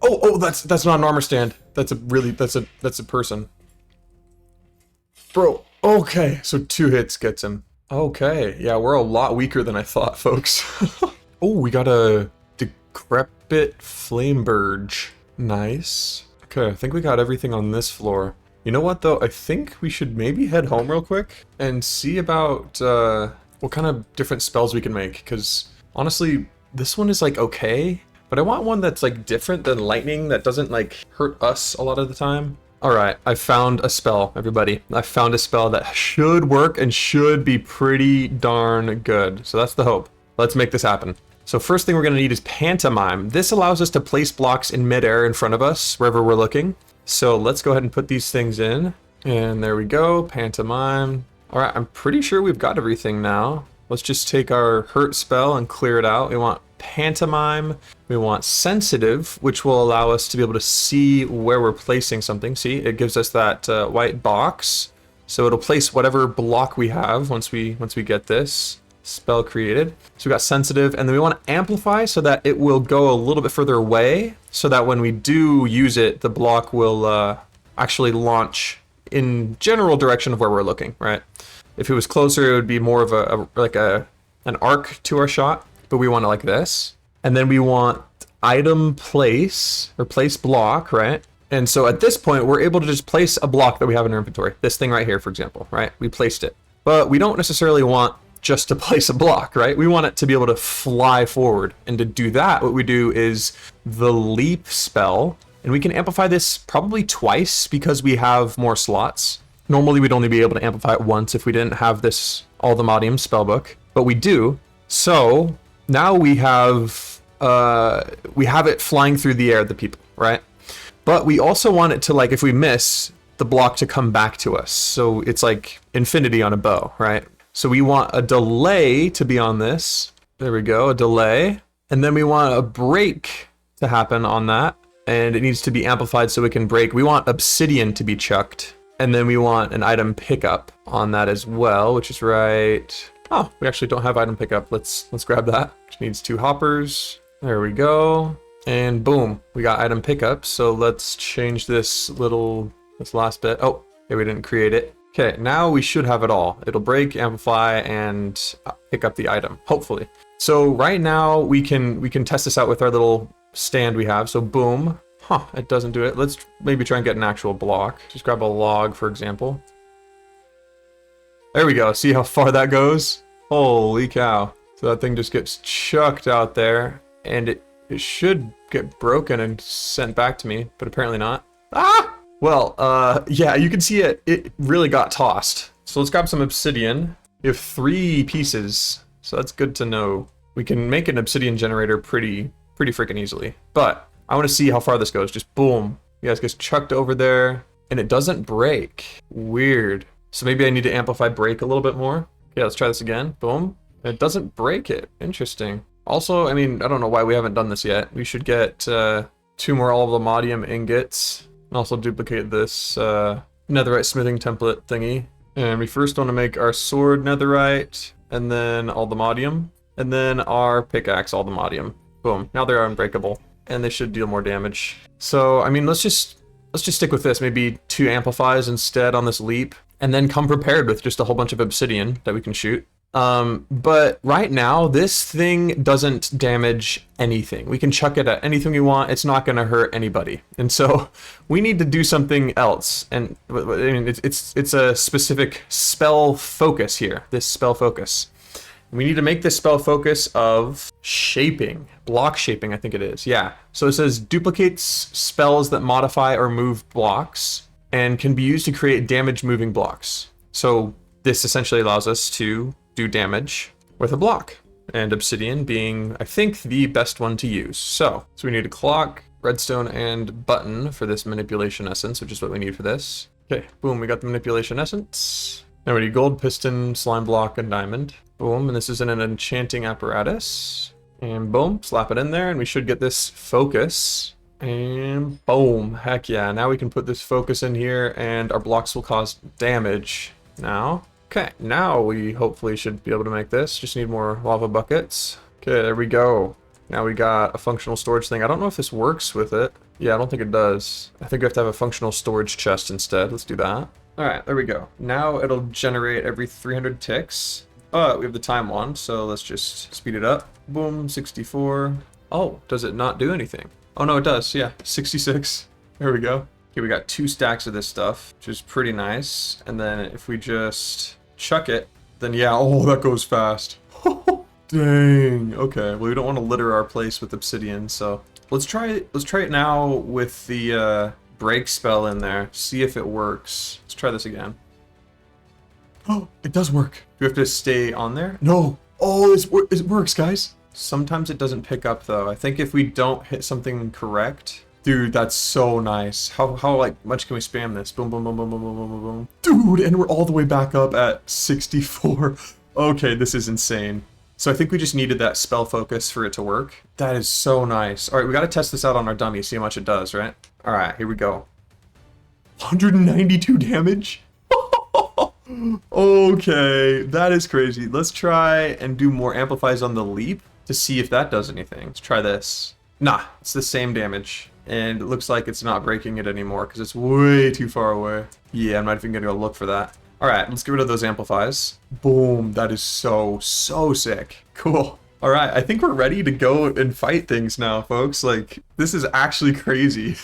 Oh, that's not an armor stand. That's a person. Bro, okay, so 2 hits gets him. Okay, yeah, we're a lot weaker than I thought, folks. Oh, we got a decrepit flameburge. Nice. Okay, I think we got everything on this floor. You know what, though? I think we should maybe head home real quick and see about what kind of different spells we can make, because honestly, this one is like okay, but I want one that's like different than lightning that doesn't like hurt us a lot of the time. Alright, I found a spell, everybody. I found a spell that should work and should be pretty darn good. So that's the hope. Let's make this happen. So first thing we're going to need is Pantomime. This allows us to place blocks in midair in front of us, wherever we're looking. So let's go ahead and put these things in. And there we go, Pantomime. Alright, I'm pretty sure we've got everything now. Let's just take our hurt spell and clear it out. We want Pantomime, we want Sensitive, which will allow us to be able to see where we're placing something. See, it gives us that white box, so it'll place whatever block we have once we get this spell created. So we got Sensitive, and then we want to Amplify so that it will go a little bit further away, so that when we do use it, the block will actually launch in general direction of where we're looking, right? If it was closer, it would be more of an arc to our shot. But we want it like this. And then we want item place, or place block, right? And so at this point, we're able to just place a block that we have in our inventory. This thing right here, for example, right? We placed it. But we don't necessarily want just to place a block, right? We want it to be able to fly forward. And to do that, what we do is the leap spell. And we can amplify this probably twice because we have more slots. Normally, we'd only be able to amplify it once if we didn't have this All the Modium spellbook. But we do. So now we have it flying through the air, the people, right? But we also want it to, like, if we miss, the block to come back to us. So it's like infinity on a bow, right? So we want a delay to be on this. There we go, a delay. And then we want a break to happen on that. And it needs to be amplified so it can break. We want obsidian to be chucked. And then we want an item pickup on that as well, which is right. Oh, we actually don't have item pickup. Let's grab that. Which needs 2 hoppers. There we go. And boom, we got item pickup. So let's change this last bit. Oh, okay, we didn't create it. Okay, now we should have it all. It'll break, amplify, and pick up the item, hopefully. So right now we can test this out with our little stand we have. So boom, it doesn't do it. Let's maybe try and get an actual block. Just grab a log, for example. There we go. See how far that goes? Holy cow. So that thing just gets chucked out there, and it should get broken and sent back to me, but apparently not. Ah! Well, yeah, you can see it really got tossed. So let's grab some obsidian. We have 3 pieces, so that's good to know. We can make an obsidian generator pretty freaking easily. But I want to see how far this goes. Just boom. You guys gets chucked over there, and it doesn't break. Weird. So maybe I need to amplify break a little bit more. Yeah, let's try this again. Boom. It doesn't break it. Interesting. Also, I mean, I don't know why we haven't done this yet. We should get 2 more allvamodium ingots. And also duplicate this netherite smithing template thingy. And we first want to make our sword netherite, and then allvamodium, and then our pickaxe allvamodium. Boom. Now they're unbreakable, and they should deal more damage. So, I mean, let's just stick with this. Maybe 2 amplifies instead on this leap, and then come prepared with just a whole bunch of obsidian that we can shoot. But right now, this thing doesn't damage anything. We can chuck it at anything we want. It's not going to hurt anybody. And so we need to do something else. And I mean, it's a specific spell focus here, this spell focus. We need to make this spell focus of shaping, block shaping, I think it is. Yeah. So it says duplicates spells that modify or move blocks and can be used to create damage moving blocks. So this essentially allows us to do damage with a block, and obsidian being, I think, the best one to use. So we need a clock, redstone, and button for this manipulation essence, which is what we need for this. Okay, boom, we got the manipulation essence. Now we need gold, piston, slime block, and diamond. Boom, and this is in an enchanting apparatus. And boom, slap it in there, and we should get this focus. And boom, heck yeah, now we can put this focus in here, and our blocks will cause damage now. Okay, now we hopefully should be able to make this. Just need more lava buckets. Okay, there we go. Now we got a functional storage thing. I don't know if this works with it. Yeah, I don't think it does. I think we have to have a functional storage chest instead. Let's do that. All right, there we go. Now it'll generate every 300 ticks. But we have the time one, so let's just speed it up. Boom, 64. Oh, does it not do anything? Oh no, it does. Yeah, 66. There we go. Okay, we got 2 stacks of this stuff, which is pretty nice. And then if we just chuck it, then yeah, oh, that goes fast. Dang. Okay, well, we don't want to litter our place with obsidian, so let's try it now with the break spell in there. See if it works. Let's try this again. Oh, it does work. Do we have to stay on there? No. Oh, it works, guys. Sometimes it doesn't pick up though. I think if we don't hit something correct. Dude, that's so nice. How like much can we spam this? Boom, boom, boom, boom, boom, boom, boom, boom, boom. Dude, and we're all the way back up at 64. Okay, this is insane. So I think we just needed that spell focus for it to work. That is so nice. All right, we got to test this out on our dummy, see how much it does, right? All right, here we go. 192 damage? Okay, that is crazy. Let's try and do more amplifies on the leap to see if that does anything. Let's try this. Nah, it's the same damage. And it looks like it's not breaking it anymore because it's way too far away. Yeah, I'm not even gonna go look for that. All right, let's get rid of those amplifies. Boom, that is so sick. Cool. All right, I think we're ready to go and fight things now, folks. Like, this is actually crazy.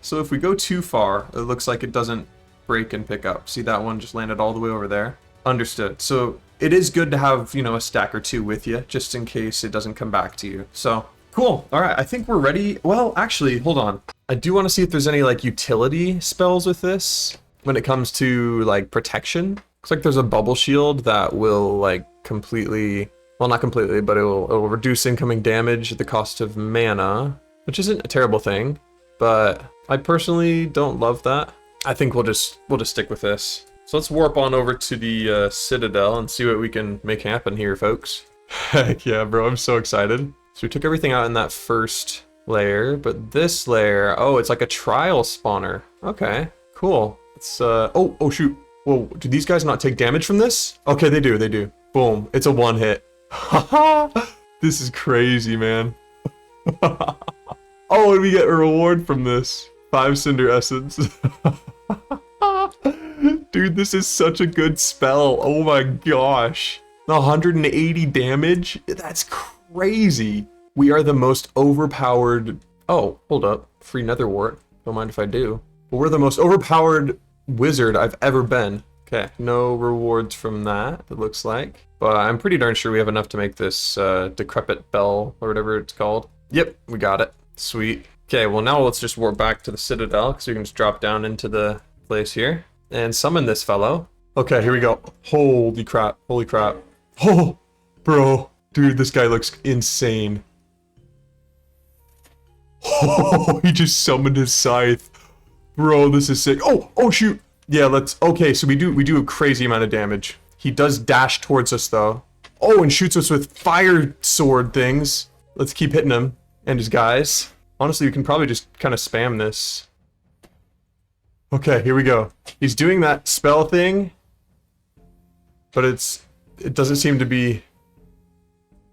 So if we go too far, it looks like it doesn't break and pick up. See, that one just landed all the way over there. Understood. So it is good to have, you know, a stack or 2 with you, just in case it doesn't come back to you. So cool. All right, I think we're ready. Well, actually, hold on. I do want to see if there's any like utility spells with this when it comes to like protection. Looks like there's a bubble shield that will like completely, well, not completely, but it'll reduce incoming damage at the cost of mana, which isn't a terrible thing, but I personally don't love that. I think we'll just stick with this. So let's warp on over to the Citadel and see what we can make happen here, folks. Heck yeah, bro, I'm so excited. So we took everything out in that first layer, but this layer, oh, it's like a trial spawner. Okay, cool. It's, oh shoot. Whoa, do these guys not take damage from this? Okay, they do. Boom, it's a 1 hit. Haha, this is crazy, man. Oh, and we get a reward from this. 5 Cinder Essence. Dude, this is such a good spell. Oh my gosh. 180 damage? That's crazy. We are the most overpowered... Oh, hold up. Free Nether Wart. Don't mind if I do. But we're the most overpowered wizard I've ever been. Okay, no rewards from that, it looks like. But I'm pretty darn sure we have enough to make this decrepit bell, or whatever it's called. Yep, we got it. Sweet. Okay, well now let's just warp back to the Citadel, because we can just drop down into the place here. And summon this fellow. Okay, here we go. Holy crap, holy crap. Oh, bro. Dude, this guy looks insane. Oh, he just summoned his scythe. Bro, this is sick. Oh shoot. Yeah, okay, so we do a crazy amount of damage. He does dash towards us though. Oh, and shoots us with fire sword things. Let's keep hitting him and his guys. Honestly, we can probably just kind of spam this. Okay, here we go. He's doing that spell thing, but it doesn't seem to be...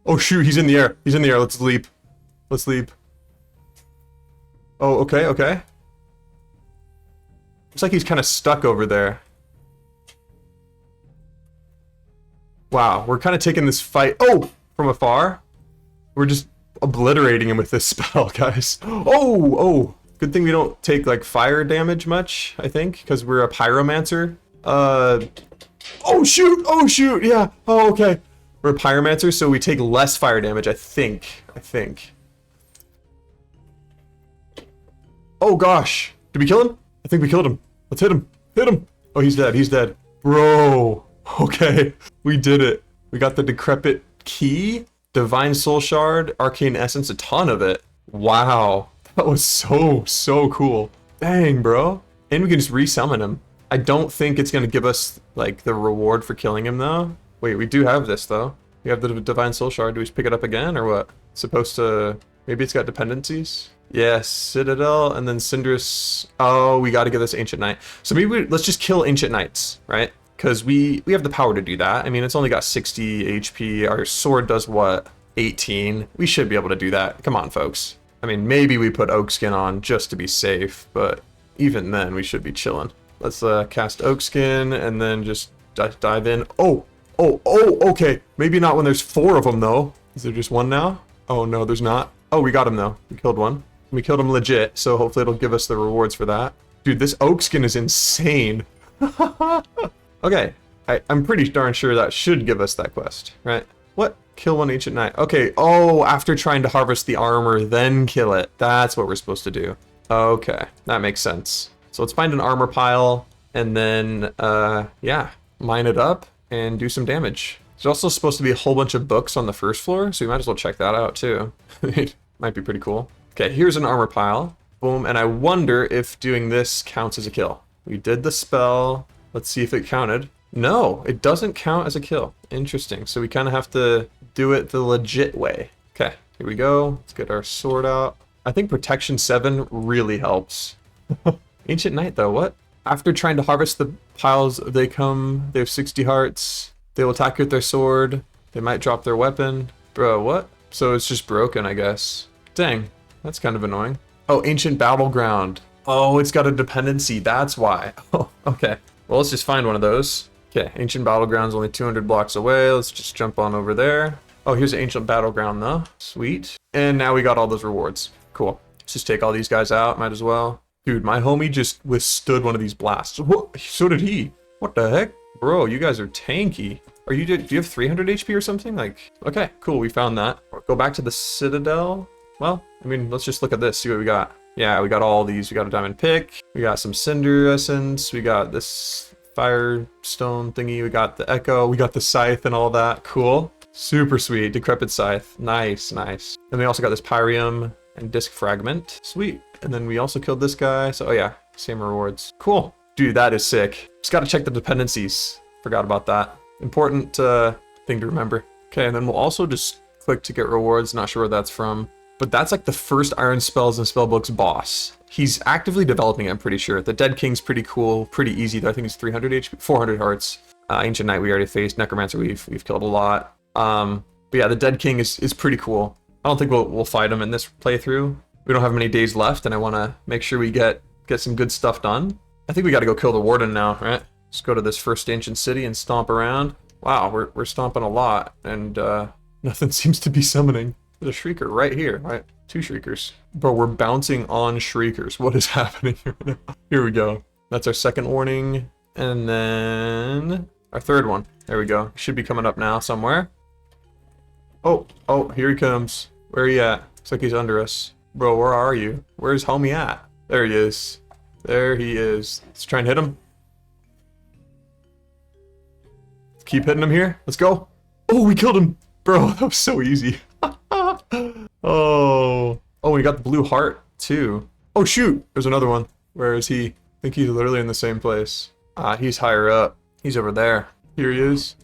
Oh shoot, he's in the air. He's in the air. Let's leap. Let's leap. Oh, okay, okay. Looks like he's kind of stuck over there. Wow, we're kind of taking this fight... Oh! From afar? We're just obliterating him with this spell, guys. Oh! Good thing we don't take, like, fire damage much, I think, because we're a pyromancer. Oh, shoot! Oh, shoot! Yeah. Oh, okay. We're a pyromancer, so we take less fire damage, I think. Oh, gosh. Did we kill him? I think we killed him. Let's hit him. Hit him! Oh, he's dead. He's dead. Bro. Okay. We did it. We got the decrepit key, divine soul shard, arcane essence, a ton of it. Wow. That was so cool. Dang, bro. And we can just resummon him. I don't think it's going to give us, like, the reward for killing him, though. Wait, we do have this, though. We have the divine soul shard. Do we pick it up again, or what? It's supposed to... Maybe it's got dependencies? Yeah, Citadel, and then Cinderous... Oh, we got to get this Ancient Knight. So maybe let's just kill Ancient Knights, right? Because we have the power to do that. I mean, it's only got 60 HP. Our sword does, what, 18? We should be able to do that. Come on, folks. I mean, maybe we put Oak Skin on just to be safe, but even then, we should be chilling. Let's cast Oak Skin, and then just dive in. Oh, okay. Maybe not when there's 4 of them, though. Is there just one now? Oh, no, there's not. Oh, we got him, though. We killed one. We killed him legit, so hopefully it'll give us the rewards for that. Dude, this Oak Skin is insane. Okay, I'm pretty darn sure that should give us that quest, right? What? Kill one Ancient Knight. Okay, oh, after trying to harvest the armor, then kill it. That's what we're supposed to do. Okay, that makes sense. So let's find an armor pile, and then, yeah, mine it up and do some damage. There's also supposed to be a whole bunch of books on the first floor, so we might as well check that out, too. It might be pretty cool. Okay, here's an armor pile. Boom, and I wonder if doing this counts as a kill. We did the spell. Let's see if it counted. No, it doesn't count as a kill. Interesting. So we kind of have to do it the legit way. Okay, here we go. Let's get our sword out. I think protection 7 really helps. Ancient Knight, though, what? After trying to harvest the piles, they have 60 hearts. They will attack you with their sword. They might drop their weapon. Bro, what? So it's just broken, I guess. Dang, that's kind of annoying. Oh, Ancient Battleground. Oh, it's got a dependency. That's why. Oh, okay. Well, let's just find one of those. Okay, Ancient Battleground's only 200 blocks away. Let's just jump on over there. Oh, here's an Ancient Battleground, though. Sweet. And now we got all those rewards. Cool. Let's just take all these guys out. Might as well. Dude, my homie just withstood one of these blasts. What? So did he. What the heck? Bro, you guys are tanky. Do you have 300 HP or something? Like, okay, cool. We found that. Go back to the Citadel. Well, I mean, let's just look at this. See what we got. Yeah, we got all these. We got a diamond pick. We got some cinder essence. We got this firestone thingy. We got the echo. We got the scythe and all that. Cool. Super sweet. Decrepit scythe. Nice, nice. And we also got this pyrium and disc fragment. Sweet. And then we also killed this guy. So, oh yeah, same rewards. Cool. Dude, that is sick. Just got to check the dependencies. Forgot about that. Important thing to remember. Okay, and then we'll also just click to get rewards. Not sure where that's from. But that's like the first Iron Spells and Spellbooks boss. He's actively developing it, I'm pretty sure. The Dead King's pretty cool, pretty easy though. I think it's 300 HP, 400 hearts. Ancient Knight we already faced. Necromancer we've killed a lot. But yeah, the Dead King is pretty cool. I don't think we'll fight him in this playthrough. We don't have many days left, and I want to make sure we get some good stuff done. I think we got to go kill the warden now, right? Let's go to this first ancient city and stomp around. Wow, we're stomping a lot, and nothing seems to be summoning. There's a shrieker right here, right? 2 shriekers. Bro, we're bouncing on shriekers. What is happening here now? Here we go. That's our second warning, and then our third one. There we go. Should be coming up now somewhere. Oh, here he comes. Where are you at? Looks like he's under us. Bro, where are you? Where's homie at? There he is. There he is. Let's try and hit him. Keep hitting him here. Let's go. Oh, we killed him. Bro, that was so easy. Oh, we got the blue heart too. Oh shoot, there's another one. Where is he? I think he's literally in the same place. He's higher up. He's over there. Here he is.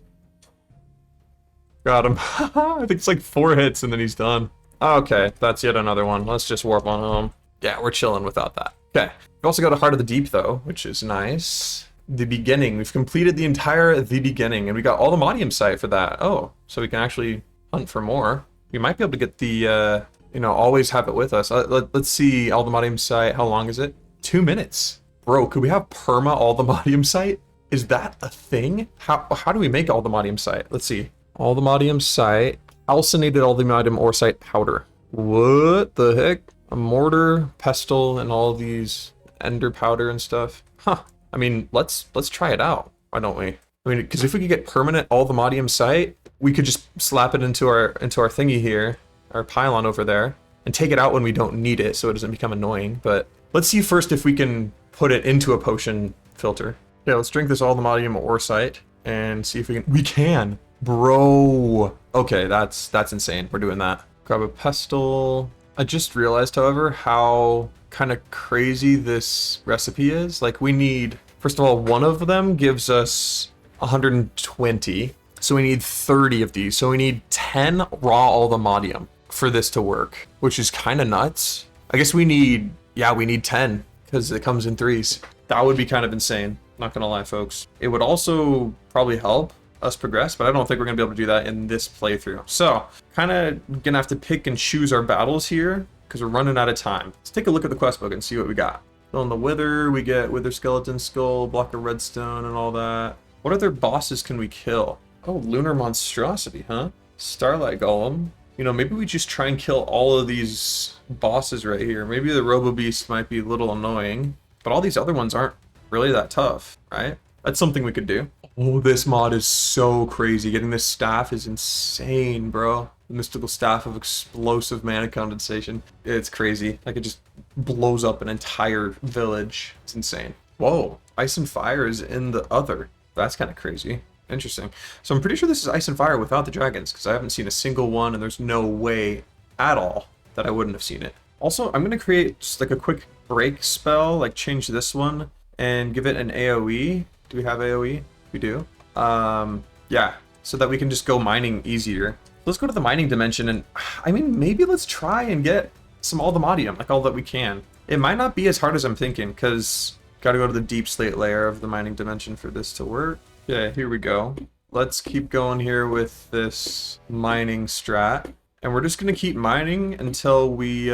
Got him. I think it's like 4 hits and then he's done. Okay, that's yet another one. Let's just warp on home. Yeah, we're chilling without that. Okay. We've also got a Heart of the Deep though, which is nice. The beginning. We've completed the entire The Beginning, and we got all the Modium site for that. Oh, so we can actually hunt for more. We might be able to get the, always have it with us. Let's see all the Modium site. How long is it? 2 minutes. Bro, could we have perma all the Modium site? Is that a thing? How do we make all the Modium site? Let's see. All the Modium site. Calcinated all the Modium ore site powder. What the heck? A mortar, pestle, and all these ender powder and stuff. Huh. I mean, let's try it out. Why don't we? I mean, because if we could get permanent all the Modium site, we could just slap it into our thingy here, our pylon over there, and take it out when we don't need it, so it doesn't become annoying. But let's see first if we can put it into a potion filter. Yeah, let's drink this all the Modium ore site and see if we can. We can, bro. Okay, that's insane. We're doing that. Grab a pestle. I just realized, however, how kind of crazy this recipe is. Like, we need, first of all, one of them gives us 120. So we need 30 of these. So we need 10 raw all the Modium for this to work, which is kind of nuts. I guess we need 10 because it comes in 3s. That would be kind of insane. Not gonna lie, folks. It would also probably help us progress, but I don't think we're gonna be able to do that in this playthrough. So kind of gonna have to pick and choose our battles here because we're running out of time. Let's take a look at the quest book and see what we got. So on the Wither, we get Wither Skeleton Skull, Block of Redstone, and all that. What other bosses can we kill? Oh, Lunar Monstrosity, huh? Starlight Golem. Maybe we just try and kill all of these bosses right here. Maybe the Robo Beast might be a little annoying, but all these other ones aren't really that tough, right? That's something we could do. Oh, this mod is so crazy. Getting this staff is insane, bro. The Mystical Staff of Explosive Mana Condensation. It's crazy. Like, it just blows up an entire village. It's insane. Whoa, Ice and Fire is in the other. That's kind of crazy. Interesting. So I'm pretty sure this is Ice and Fire without the dragons, because I haven't seen a single one, and there's no way at all that I wouldn't have seen it. Also, I'm going to create just like a quick break spell, like change this one, and give it an AoE. Do we have AoE? We do. Yeah, so that we can just go mining easier. Let's go to the mining dimension, and I mean, maybe let's try and get some all the Modium, like all that we can. It might not be as hard as I'm thinking, because gotta go to the deep slate layer of the mining dimension for this to work. Yeah, here we go. Let's keep going here with this mining strat. And we're just gonna keep mining until we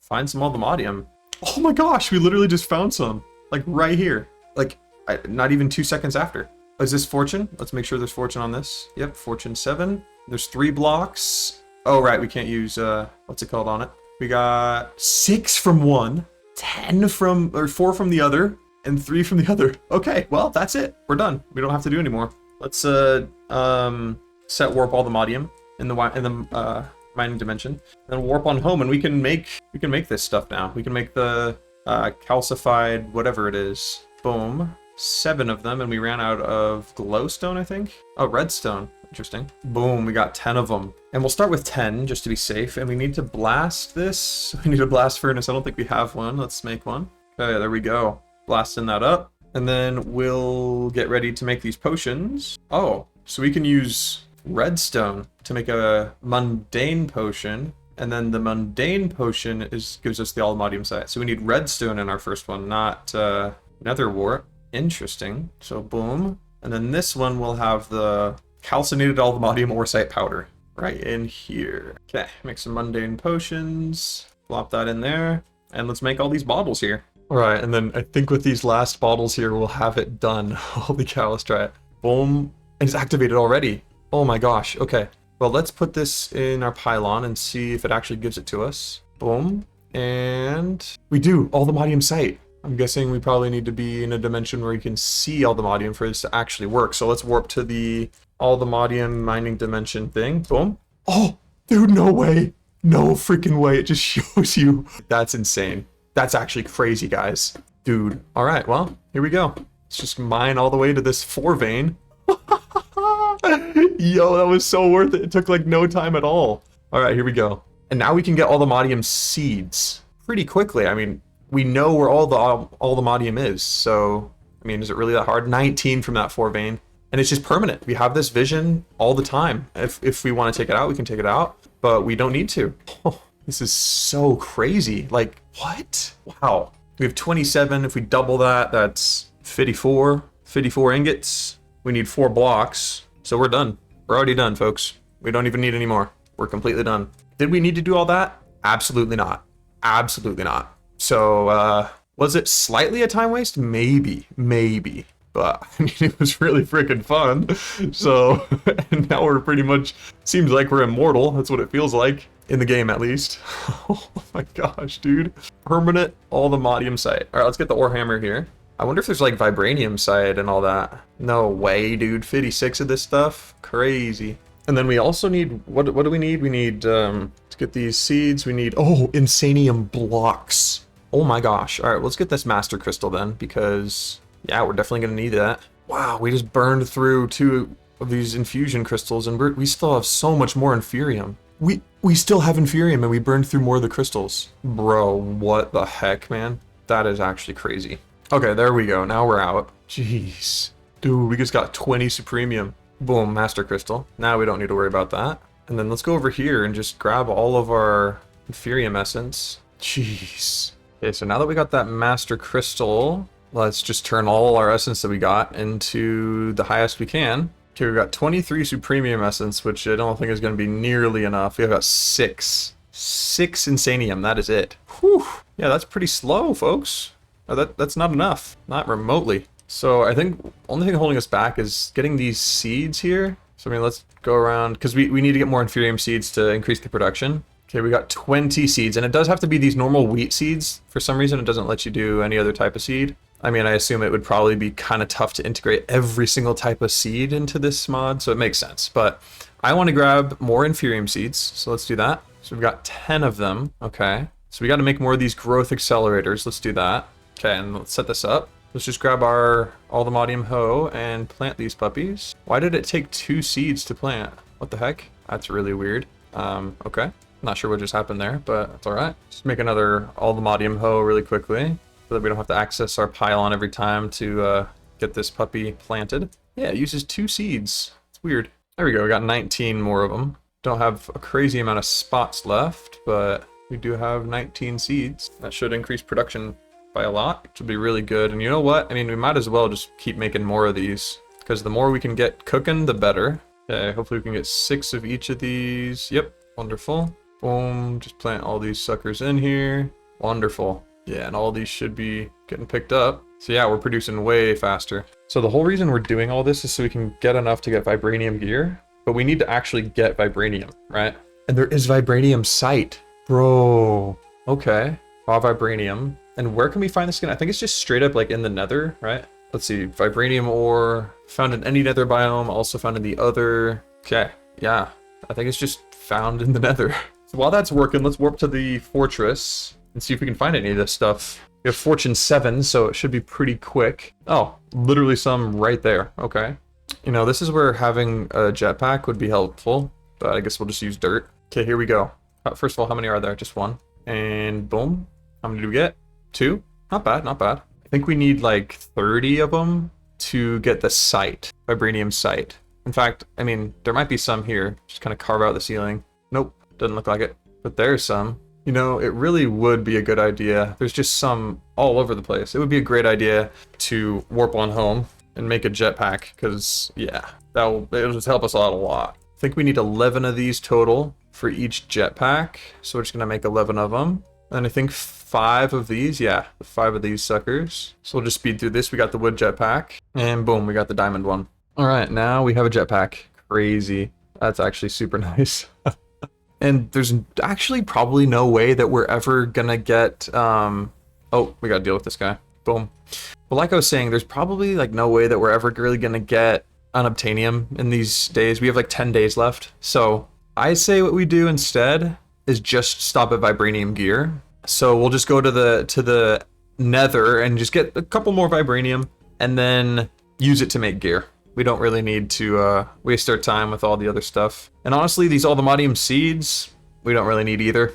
find some all the Modium. Oh my gosh, we literally just found some. Like right here. Like, not even 2 seconds after. Is this fortune? Let's make sure there's fortune on this. Yep, fortune 7. There's 3 blocks. Oh, right, we can't use, what's it called on it? We got 6 from one, 10 from, or 4 from the other, and 3 from the other. Okay, well, that's it. We're done. We don't have to do anymore. Let's set warp all the Modium in the mining dimension, then warp on home, and we can make this stuff now. We can make the calcified whatever it is. Boom. 7 of them, and we ran out of glowstone, I think. Oh, redstone. Interesting. Boom, we got 10 of them. And we'll start with 10 just to be safe, and we need to blast this. We need a blast furnace. I don't think we have one. Let's make one. Okay, there we go. Blasting that up. And then we'll get ready to make these potions. Oh, so we can use redstone to make a mundane potion, and then the mundane potion gives us the all Modium site. So we need redstone in our first one, not nether wart. Interesting. So boom. And then this one will have the calcinated all the Modium ore site powder. right in here. Okay, make some mundane potions, plop that in there, and let's make all these bottles here. All right, and then I think with these last bottles here, we'll have it done. Holy cow, let's try it. Boom, and it's activated already. Oh my gosh, okay. Well, let's put this in our pylon and see if it actually gives it to us. Boom, and we do, all the modium site. I'm guessing we probably need to be in a dimension where you can see all the modium for this to actually work. So let's warp to the all the modium mining dimension thing. Boom. Oh, dude, no way. No freaking way. It just shows you. That's insane. That's actually crazy, guys. Dude. All right, well, here we go. Let's just mine all the way to this 4 vein. Yo, that was so worth it. It took like no time at all. All right, here we go. And now we can get all the modium seeds pretty quickly. I mean, we know where all the modium is. So, I mean, is it really that hard? 19 from that 4 vein. And it's just permanent. We have this vision all the time. If we want to take it out, we can take it out. But we don't need to. Oh, this is so crazy. Like, what? Wow. We have 27. If we double that, that's 54. 54 ingots. We need 4 blocks. So we're done. We're already done, folks. We don't even need any more. We're completely done. Did we need to do all that? Absolutely not. Absolutely not. So, was it slightly a time waste? Maybe. But, I mean, it was really freaking fun. So, and now we're pretty much, seems like we're immortal. That's what it feels like. In the game, at least. Oh my gosh, dude. Permanent, all the modium site. All right, let's get the ore hammer here. I wonder if there's like vibranium site and all that. No way, dude. 56 of this stuff. Crazy. And then we also need, what do we need? We need, to get these seeds, we need, oh, insanium blocks. Oh my gosh. All right, let's get this master crystal then, because, yeah, we're definitely going to need that. Wow, we just burned through 2 of these infusion crystals, and we still have so much more inferium. We still have inferium, and we burned through more of the crystals. Bro, what the heck, man? That is actually crazy. Okay, there we go. Now we're out. Jeez. Dude, we just got 20 supremium. Boom, master crystal. Now we don't need to worry about that. And then let's go over here and just grab all of our inferium essence. Jeez. Okay, so now that we got that master crystal, let's just turn all our essence that we got into the highest we can. Okay, we've got 23 supremium essence, which I don't think is going to be nearly enough. We've got 6. 6 insanium, that is it. Whew. Yeah, that's pretty slow, folks. That's not enough. Not remotely. So I think only thing holding us back is getting these seeds here. So I mean, let's go around, because we need to get more inferium seeds to increase the production. Okay, we got 20 seeds, and it does have to be these normal wheat seeds. For some reason, it doesn't let you do any other type of seed. I mean, I assume it would probably be kind of tough to integrate every single type of seed into this mod, so it makes sense. But I want to grab more inferium seeds, so let's do that. So we've got 10 of them. Okay, so we got to make more of these growth accelerators. Let's do that. Okay, and let's set this up. Let's just grab all the modium hoe and plant these puppies. Why did it take 2 seeds to plant? What the heck? That's really weird. Okay. Not sure what just happened there, but it's all right. Just make another all the modium hoe really quickly so that we don't have to access our pylon every time to get this puppy planted. Yeah, it uses 2 seeds. It's weird. There we go. We got 19 more of them. Don't have a crazy amount of spots left, but we do have 19 seeds. That should increase production by a lot, which would be really good. And you know what? I mean, we might as well just keep making more of these, because the more we can get cooking, the better. Okay, hopefully we can get 6 of each of these. Yep, wonderful. Boom, just plant all these suckers in here. Wonderful. Yeah, and all these should be getting picked up. So yeah, we're producing way faster. So the whole reason we're doing all this is so we can get enough to get vibranium gear, but we need to actually get vibranium, right? And there is vibranium site. Bro, okay. Raw vibranium. And where can we find this again? I think it's just straight up like in the Nether, right? Let's see, vibranium ore, found in any Nether biome, also found in the other. Okay, yeah, I think it's just found in the Nether. So while that's working, let's warp to the fortress and see if we can find any of this stuff. We have fortune 7, so it should be pretty quick. Oh, literally some right there. Okay. You know, this is where having a jetpack would be helpful, but I guess we'll just use dirt. Okay, here we go. First of all, how many are there? Just 1. And boom. How many do we get? 2? Not bad, not bad. I think we need like 30 of them to get the sight, vibranium sight. In fact, I mean, there might be some here. Just kind of carve out the ceiling. Nope, doesn't look like it. But there's some. You know, it really would be a good idea. There's just some all over the place. It would be a great idea to warp on home and make a jetpack, because yeah, it'll just help us out a lot. think we need 11 of these total for each jetpack. So we're just gonna make 11 of them. And I think 5 of these, yeah, 5 of these suckers. So we'll just speed through this. We got the wood jetpack, and boom, we got the diamond one. All right, now we have a jetpack. Crazy. That's actually super nice. And there's actually probably no way that we're ever gonna get, oh, we gotta deal with this guy. Boom. But like I was saying, there's probably like no way that we're ever really gonna get unobtainium in these days. We have like 10 days left. So I say what we do instead is just stop at vibranium gear. So we'll just go to the Nether and just get a couple more vibranium and then use it to make gear. We don't really need to waste our time with all the other stuff. And honestly, these allthemodium seeds, we don't really need either.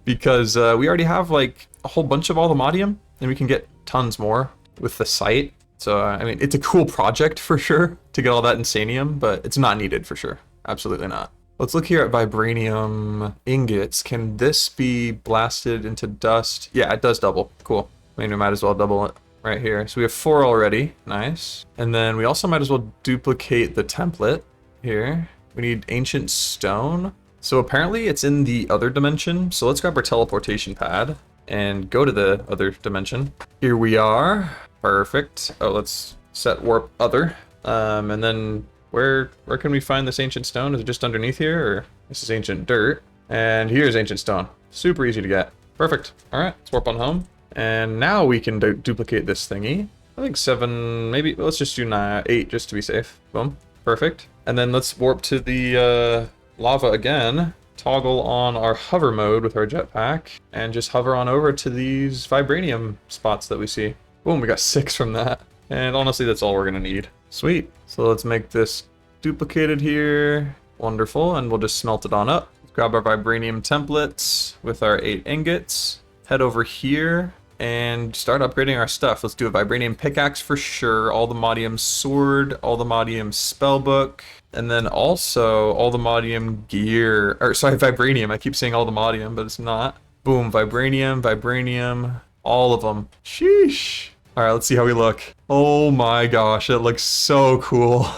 Because we already have like a whole bunch of allthemodium and we can get tons more with the site. So, I mean, it's a cool project for sure to get all that insanium, but it's not needed for sure. Absolutely not. Let's look here at vibranium ingots. Can this be blasted into dust? Yeah, it does double. Cool. I mean, we might as well double it right here. So we have 4 already. Nice. And then we also might as well duplicate the template here. We need ancient stone. So apparently it's in the other dimension. So let's grab our teleportation pad and go to the other dimension. Here we are. Perfect. Oh, let's set warp other. And then where can we find this ancient stone? Is it just underneath here, or this is ancient dirt? And here's ancient stone. Super easy to get. Perfect. All right, let's warp on home. And now we can duplicate this thingy. I think 7, maybe, let's just do 8 just to be safe. Boom. Perfect. And then let's warp to the lava again. Toggle on our hover mode with our jetpack and just hover on over to these vibranium spots that we see. Boom, we got 6 from that. And honestly, that's all we're gonna need. Sweet. So let's make this duplicated here. Wonderful, and we'll just smelt it on up. Let's grab our vibranium templates with our 8 ingots. Head over here and start upgrading our stuff. Let's do a vibranium pickaxe for sure. Allthemodium sword, allthemodium spellbook, and then also allthemodium gear. Or sorry, vibranium. I keep saying allthemodium, but it's not. Boom, vibranium, vibranium, all of them. Sheesh. All right, let's see how we look. Oh my gosh, it looks so cool.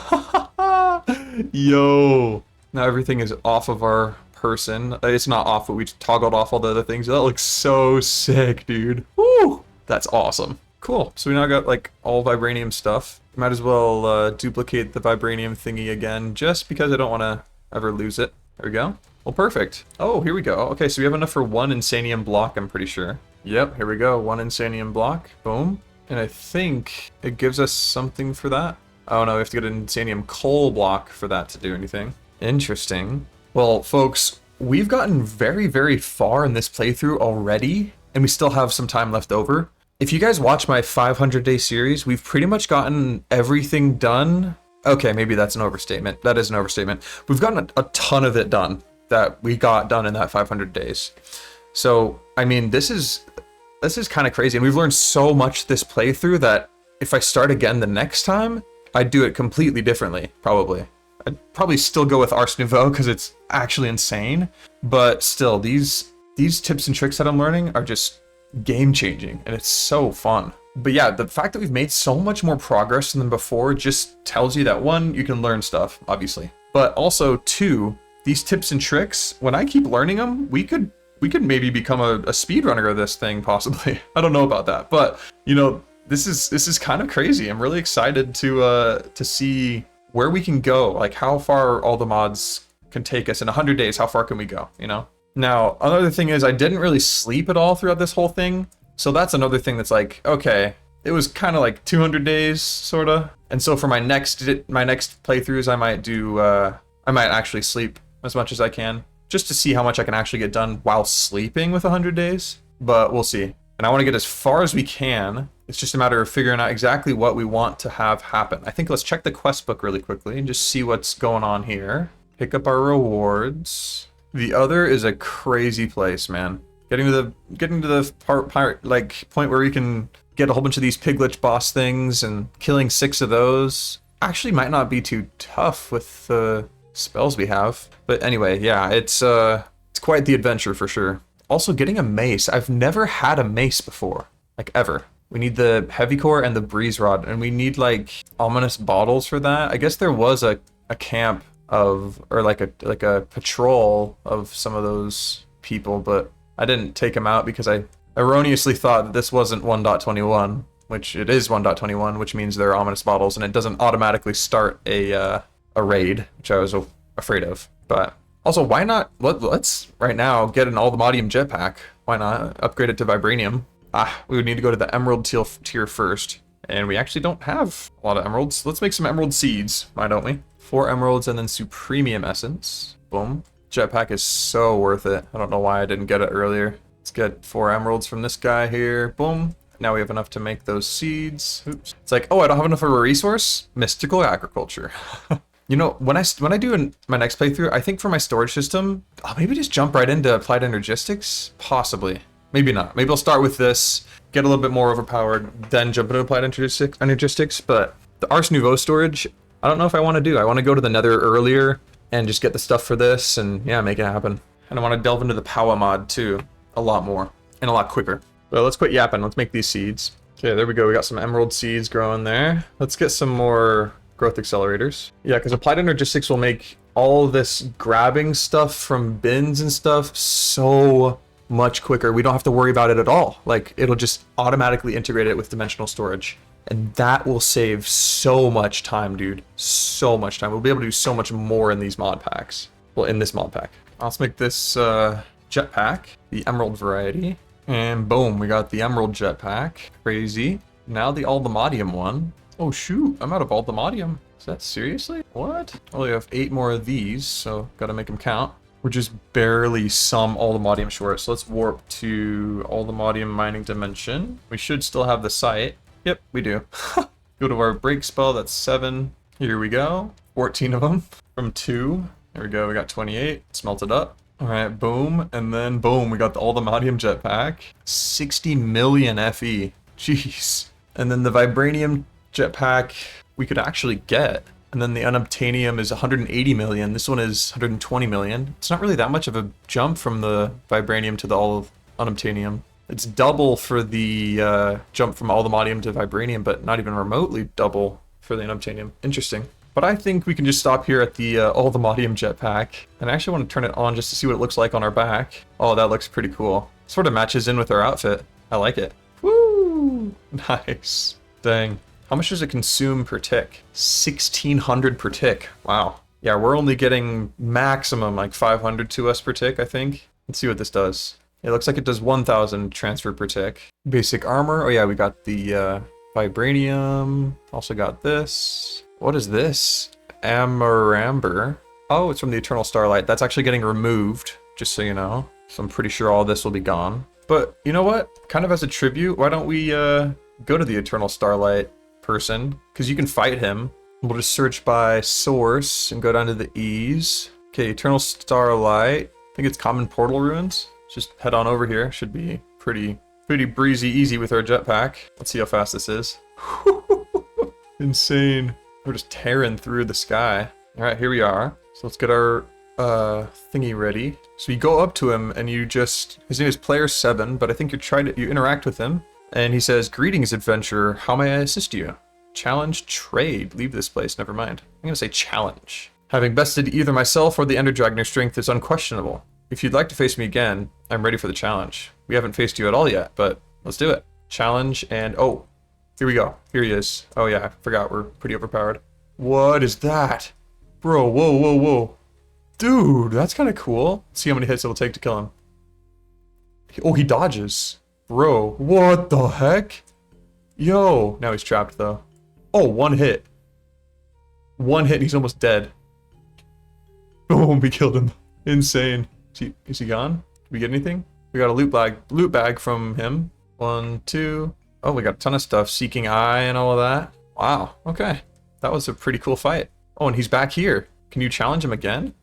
Yo. Now everything is off of our person. It's not off, but we toggled off all the other things. That looks so sick, dude. Woo! That's awesome. Cool. So we now got like all vibranium stuff. Might as well duplicate the vibranium thingy again, just because I don't want to ever lose it. There we go. Well, perfect. Oh, here we go. Okay, so we have enough for 1 insanium block, I'm pretty sure. Yep, here we go. 1 insanium block. Boom. And I think it gives us something for that. Oh no, we have to get an insanium coal block for that to do anything. Interesting. Well, folks, we've gotten very, very far in this playthrough already, and we still have some time left over. If you guys watch my 500-day series, we've pretty much gotten everything done. Okay, maybe that's an overstatement. That is an overstatement. We've gotten a ton of it done that we got done in that 500 days. So, I mean, this is kind of crazy, and we've learned so much this playthrough that if I start again the next time, I'd do it completely differently, probably. I'd probably still go with Ars Nouveau because it's actually insane, but still, these tips and tricks that I'm learning are just game-changing, and it's so fun. But yeah, the fact that we've made so much more progress than before just tells you that 1, you can learn stuff, obviously, but also 2, these tips and tricks, when I keep learning them, we could maybe become a speedrunner of this thing, possibly. I don't know about that, but you know, this is kind of crazy. I'm really excited to see where we can go, like how far all the mods can take us in 100 days. How far can we go, you know? Now, another thing is I didn't really sleep at all throughout this whole thing. So that's another thing that's like, okay, it was kind of like 200 days, sort of. And so for my next playthroughs, I might actually sleep as much as I can, just to see how much I can actually get done while sleeping with 100 days. But we'll see. And I want to get as far as we can. It's just a matter of figuring out exactly what we want to have happen. I think let's check the quest book really quickly and just see what's going on here. Pick up our rewards. The other is a crazy place, man. Getting to the point where we can get a whole bunch of these piglet boss things and killing 6 of those actually might not be too tough with the spells we have. But anyway, yeah, it's quite the adventure for sure. Also, getting a mace. I've never had a mace before, like ever. We need the heavy core and the breeze rod, and we need like ominous bottles for that. I guess there was a camp or like a patrol of some of those people, but I didn't take them out because I erroneously thought that this wasn't 1.21, which it is 1.21, which means they're ominous bottles, and it doesn't automatically start a raid, which I was afraid of. But also, why not? Let's right now get an Aldemodium jetpack. Why not upgrade it to Vibranium? We would need to go to the Emerald tier first, and we actually don't have a lot of emeralds. Let's make some emerald seeds, why don't we? 4 emeralds and then Supremium essence. Boom. Jetpack is so worth it. I don't know why I didn't get it earlier. Let's get 4 emeralds from this guy here. Boom. Now we have enough to make those seeds. Oops. It's like, oh, I don't have enough of a resource? Mystical agriculture. You know, when I do my next playthrough, I think for my storage system, I'll maybe just jump right into applied energistics. Possibly. Maybe not. Maybe I'll start with this, get a little bit more overpowered, then jump into applied energistics. But the Ars Nouveau storage, I don't know if I want to do. I want to go to the Nether earlier and just get the stuff for this and yeah, make it happen. And I want to delve into the Power mod too, a lot more and a lot quicker. But let's quit yapping. Let's make these seeds. Okay, there we go. We got some emerald seeds growing there. Let's get some more growth accelerators. Yeah, because applied energistics will make all this grabbing stuff from bins and stuff so much quicker. We don't have to worry about it at all. Like, it'll just automatically integrate it with dimensional storage. And that will save so much time, dude. So much time. We'll be able to do so much more in these mod packs. Well, in this mod pack. Let's make this jetpack, the emerald variety. And boom, we got the emerald jetpack. Crazy. Now the Aldemodium one. Oh shoot, I'm out of Aldemodium. Is that seriously? What? I only have 8 more of these, so gotta make them count. We're just barely some Aldemodium short, so let's warp to Aldemodium mining dimension. We should still have the site. Yep, we do. Go to our break spell, that's 7. Here we go. 14 of them from 2. There we go, we got 28. Smelt it up. Alright, boom, and then boom, we got the Aldemodium jetpack. 60 million FE. Jeez. And then the Vibranium jetpack we could actually get. And then the Unobtainium is 180 million. This one is 120 million. It's not really that much of a jump from the Vibranium to the Unobtainium. It's double for the jump from Aldemodium to Vibranium, but not even remotely double for the Unobtainium. Interesting. But I think we can just stop here at the Aldemodium jetpack. And I actually want to turn it on just to see what it looks like on our back. Oh, that looks pretty cool. Sort of matches in with our outfit. I like it. Woo! Nice. Dang. How much does it consume per tick? 1,600 per tick. Wow. Yeah, we're only getting maximum like 500 to us per tick, I think. Let's see what this does. It looks like it does 1,000 transfer per tick. Basic armor. Oh yeah, we got the Vibranium. Also got this. What is this? Amaramber. Oh, it's from the Eternal Starlight. That's actually getting removed, just so you know. So I'm pretty sure all this will be gone. But you know what? Kind of as a tribute, why don't we go to the Eternal Starlight person? Because you can fight him. We'll just search by source and go down to the E's. Okay, Eternal Starlight. I think it's Common Portal Ruins. Just head on over here. Should be pretty breezy easy with our jetpack. Let's see how fast this is. Insane. We're just tearing through the sky. All right, here we are. So let's get our thingy ready. So you go up to him and you just, his name is Player 7, but I think you interact with him. And he says, "Greetings, adventurer. How may I assist you? Challenge, trade. Leave this place. Never mind." I'm going to say challenge. "Having bested either myself or the Ender Dragon, your strength is unquestionable. If you'd like to face me again, I'm ready for the challenge. We haven't faced you at all yet, but let's do it. Challenge and... oh, here we go. Here he is. Oh yeah, I forgot. We're pretty overpowered. What is that? Bro, whoa. Dude, that's kind of cool. Let's see how many hits it'll take to kill him. Oh, he dodges. Bro, what the heck? Yo, now he's trapped though. Oh, 1 hit. 1 hit and he's almost dead. Boom, we killed him. Insane. Is he gone? Did we get anything? We got a loot bag from him. 1, 2. Oh, we got a ton of stuff. Seeking Eye and all of that. Wow, okay. That was a pretty cool fight. Oh, and he's back here. Can you challenge him again?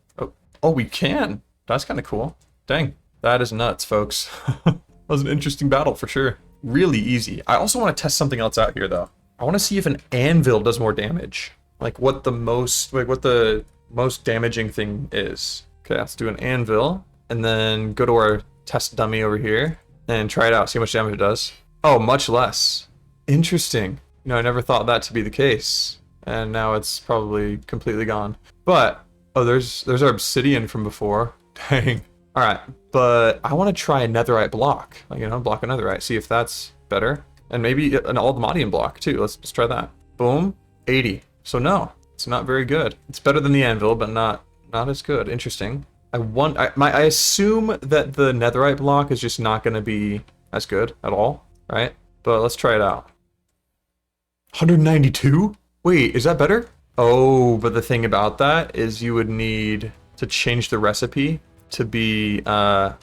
Oh, we can. That's kind of cool. Dang, that is nuts, folks. That was an interesting battle for sure. Really easy. I also want to test something else out here though. I want to see if an anvil does more damage. Like what the most damaging thing is. Okay, let's do an anvil and then go to our test dummy over here and try it out. See how much damage it does. Oh, much less. Interesting. You know, I never thought that to be the case. And now it's probably completely gone. But Oh, there's our obsidian from before. Dang. All right, but I want to try a netherite block. Like, you know, block a netherite. See if that's better. And maybe an aldemodium block too. Let's try that. Boom. 80. So no, it's not very good. It's better than the anvil, but not as good. Interesting. I assume that the netherite block is just not going to be as good at all, right? But let's try it out. 192? Wait, is that better? Oh, but the thing about that is you would need to change the recipe to be a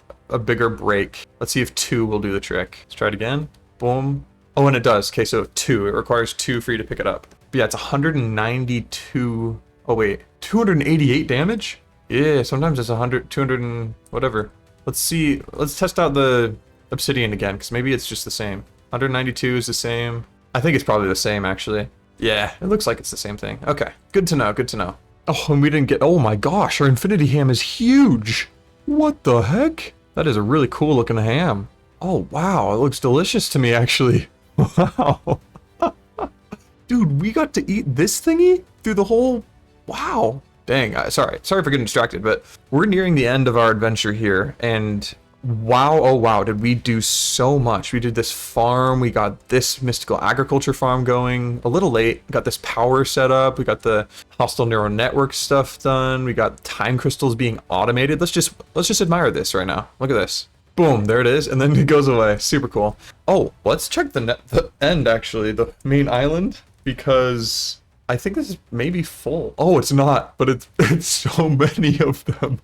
bigger break. Let's see if 2 will do the trick. Let's try it again. Boom. Oh, and it does. Okay, so 2. It requires 2 for you to pick it up. But yeah, it's 192. Oh, wait. 288 damage? Yeah, sometimes it's 100, 200 and whatever. Let's see. Let's test out the obsidian again, because maybe it's just the same. 192 is the same. I think it's probably the same, actually. Yeah, it looks like it's the same thing. Okay, good to know, good to know. Oh, and we didn't get... Oh my gosh, our infinity ham is huge! What the heck? That is a really cool looking ham. Oh, wow, it looks delicious to me, actually. Wow. Dude, we got to eat this thingy through the whole... Wow. Dang, sorry for getting distracted, but we're nearing the end of our adventure here, and wow, oh wow, did we do so much. We did this farm, we got this mystical agriculture farm going, a little late, got this power set up, we got the hostile neural network stuff done, we got time crystals being automated. Let's just admire this right now. Look at this. Boom, there it is, and then it goes away. Super cool. Oh, let's check the end, actually, the main island, because I think this is maybe full. Oh, it's not, but it's so many of them.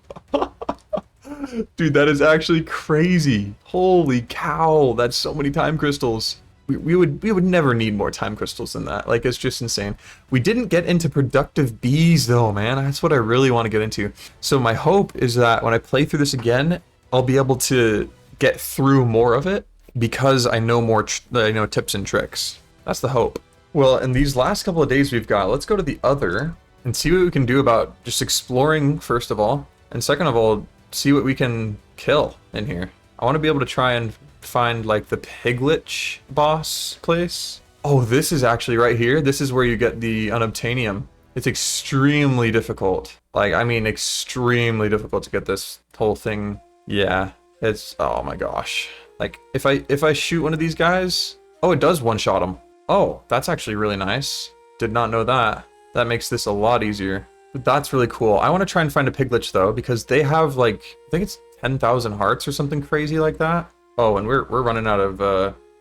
Dude, that is actually crazy. Holy cow, that's so many time crystals. We would never need more time crystals than that. Like, it's just insane. We didn't get into productive bees though, man. That's what I really want to get into. So my hope is that when I play through this again, I'll be able to get through more of it because I know more tips and tricks. That's the hope. Well, in these last couple of days we've got, let's go to the other and see what we can do about just exploring, first of all. And second of all, see what we can kill in here. I want to be able to try and find like the piglich boss place. Oh, this is actually right here. This is where you get the unobtainium. It's extremely difficult. Like, I mean, extremely difficult to get this whole thing. Yeah, it's, oh my gosh. Like, if I shoot one of these guys, oh, it does one-shot them. Oh, that's actually really nice. Did not know that. That makes this a lot easier. But that's really cool. I want to try and find a piglich though, because they have like, I think it's 10,000 hearts or something crazy like that. Oh, and we're running out of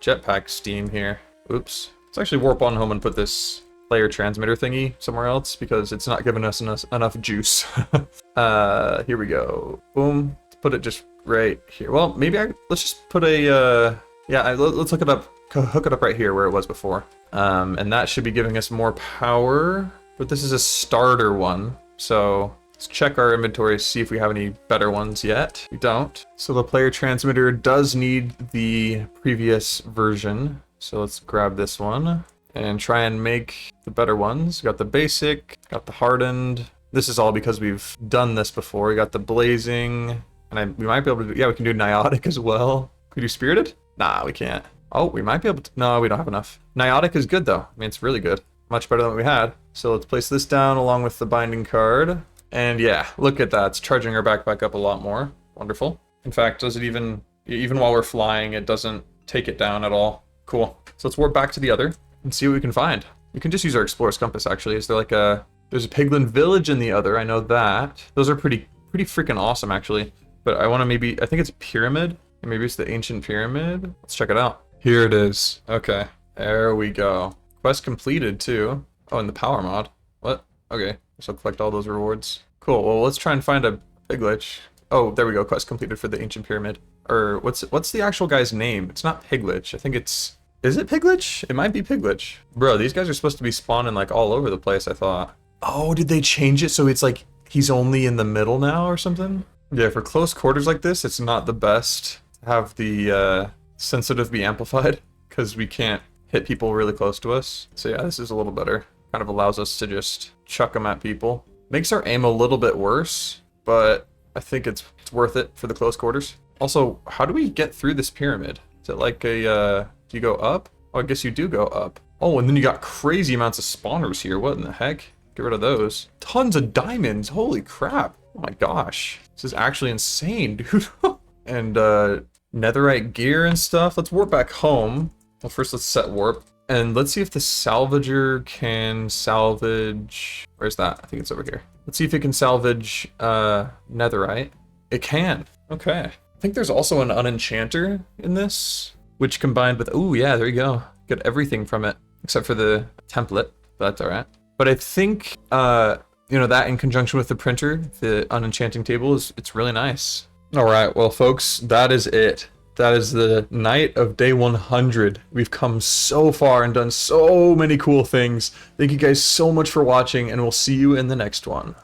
jetpack steam here. Oops. Let's actually warp on home and put this player transmitter thingy somewhere else because it's not giving us enough juice. Here we go. Boom. Let's put it just right here. Well, maybe let's just put a let's look it up. Hook it up right here where it was before. And that should be giving us more power. But this is a starter one. So let's check our inventory, see if we have any better ones yet. We don't. So the player transmitter does need the previous version. So let's grab this one and try and make the better ones. Got the basic, got the hardened. This is all because we've done this before. We got the blazing, and we might be able to do, yeah, we can do niotic as well. Can we do spirited? Nah, we can't. Oh, we might be able to, no, we don't have enough. Niotic is good though. I mean, it's really good. Much better than what we had. So let's place this down along with the binding card. And yeah, look at that. It's charging our backpack up a lot more. Wonderful. In fact, does it even while we're flying, it doesn't take it down at all. Cool. So let's warp back to the other and see what we can find. We can just use our explorer's compass actually. Is there like there's a piglin village in the other. I know that. Those are pretty freaking awesome actually. But I want to I think it's a pyramid. Maybe it's the ancient pyramid. Let's check it out. Here it is. Okay. There we go. Quest completed too. Oh, and the power mod. What? Okay. So collect all those rewards. Cool. Well, let's try and find a piglich. Oh, there we go. Quest completed for the ancient pyramid. Or what's the actual guy's name? It's not piglich. I think it's... Is it piglich? It might be piglich. Bro, these guys are supposed to be spawning like all over the place, I thought. Oh, did they change it so it's like he's only in the middle now or something? Yeah, for close quarters like this, it's not the best to have the sensitive be amplified because we can't hit people really close to us. So yeah, this is a little better. Kind of allows us to just chuck them at people. Makes our aim a little bit worse, but I think it's worth it for the close quarters. Also, how do we get through this pyramid? Is it like a, do you go up? Oh, I guess you do go up. Oh, and then you got crazy amounts of spawners here. What in the heck? Get rid of those. Tons of diamonds. Holy crap. Oh my gosh. This is actually insane, dude. And netherite gear and stuff. Let's warp back home. Well, first let's set warp. And let's see if the salvager can salvage... Where's that? I think it's over here. Let's see if it can salvage netherite. It can. Okay. I think there's also an unenchanter in this, which combined with... Oh, yeah, there you go. Get everything from it, except for the template, but that's all right. But I think, you know, that in conjunction with the printer, the unenchanting table, it's really nice. All right, well, folks, that is it. That is the night of day 100. We've come so far and done so many cool things. Thank you guys so much for watching, and we'll see you in the next one.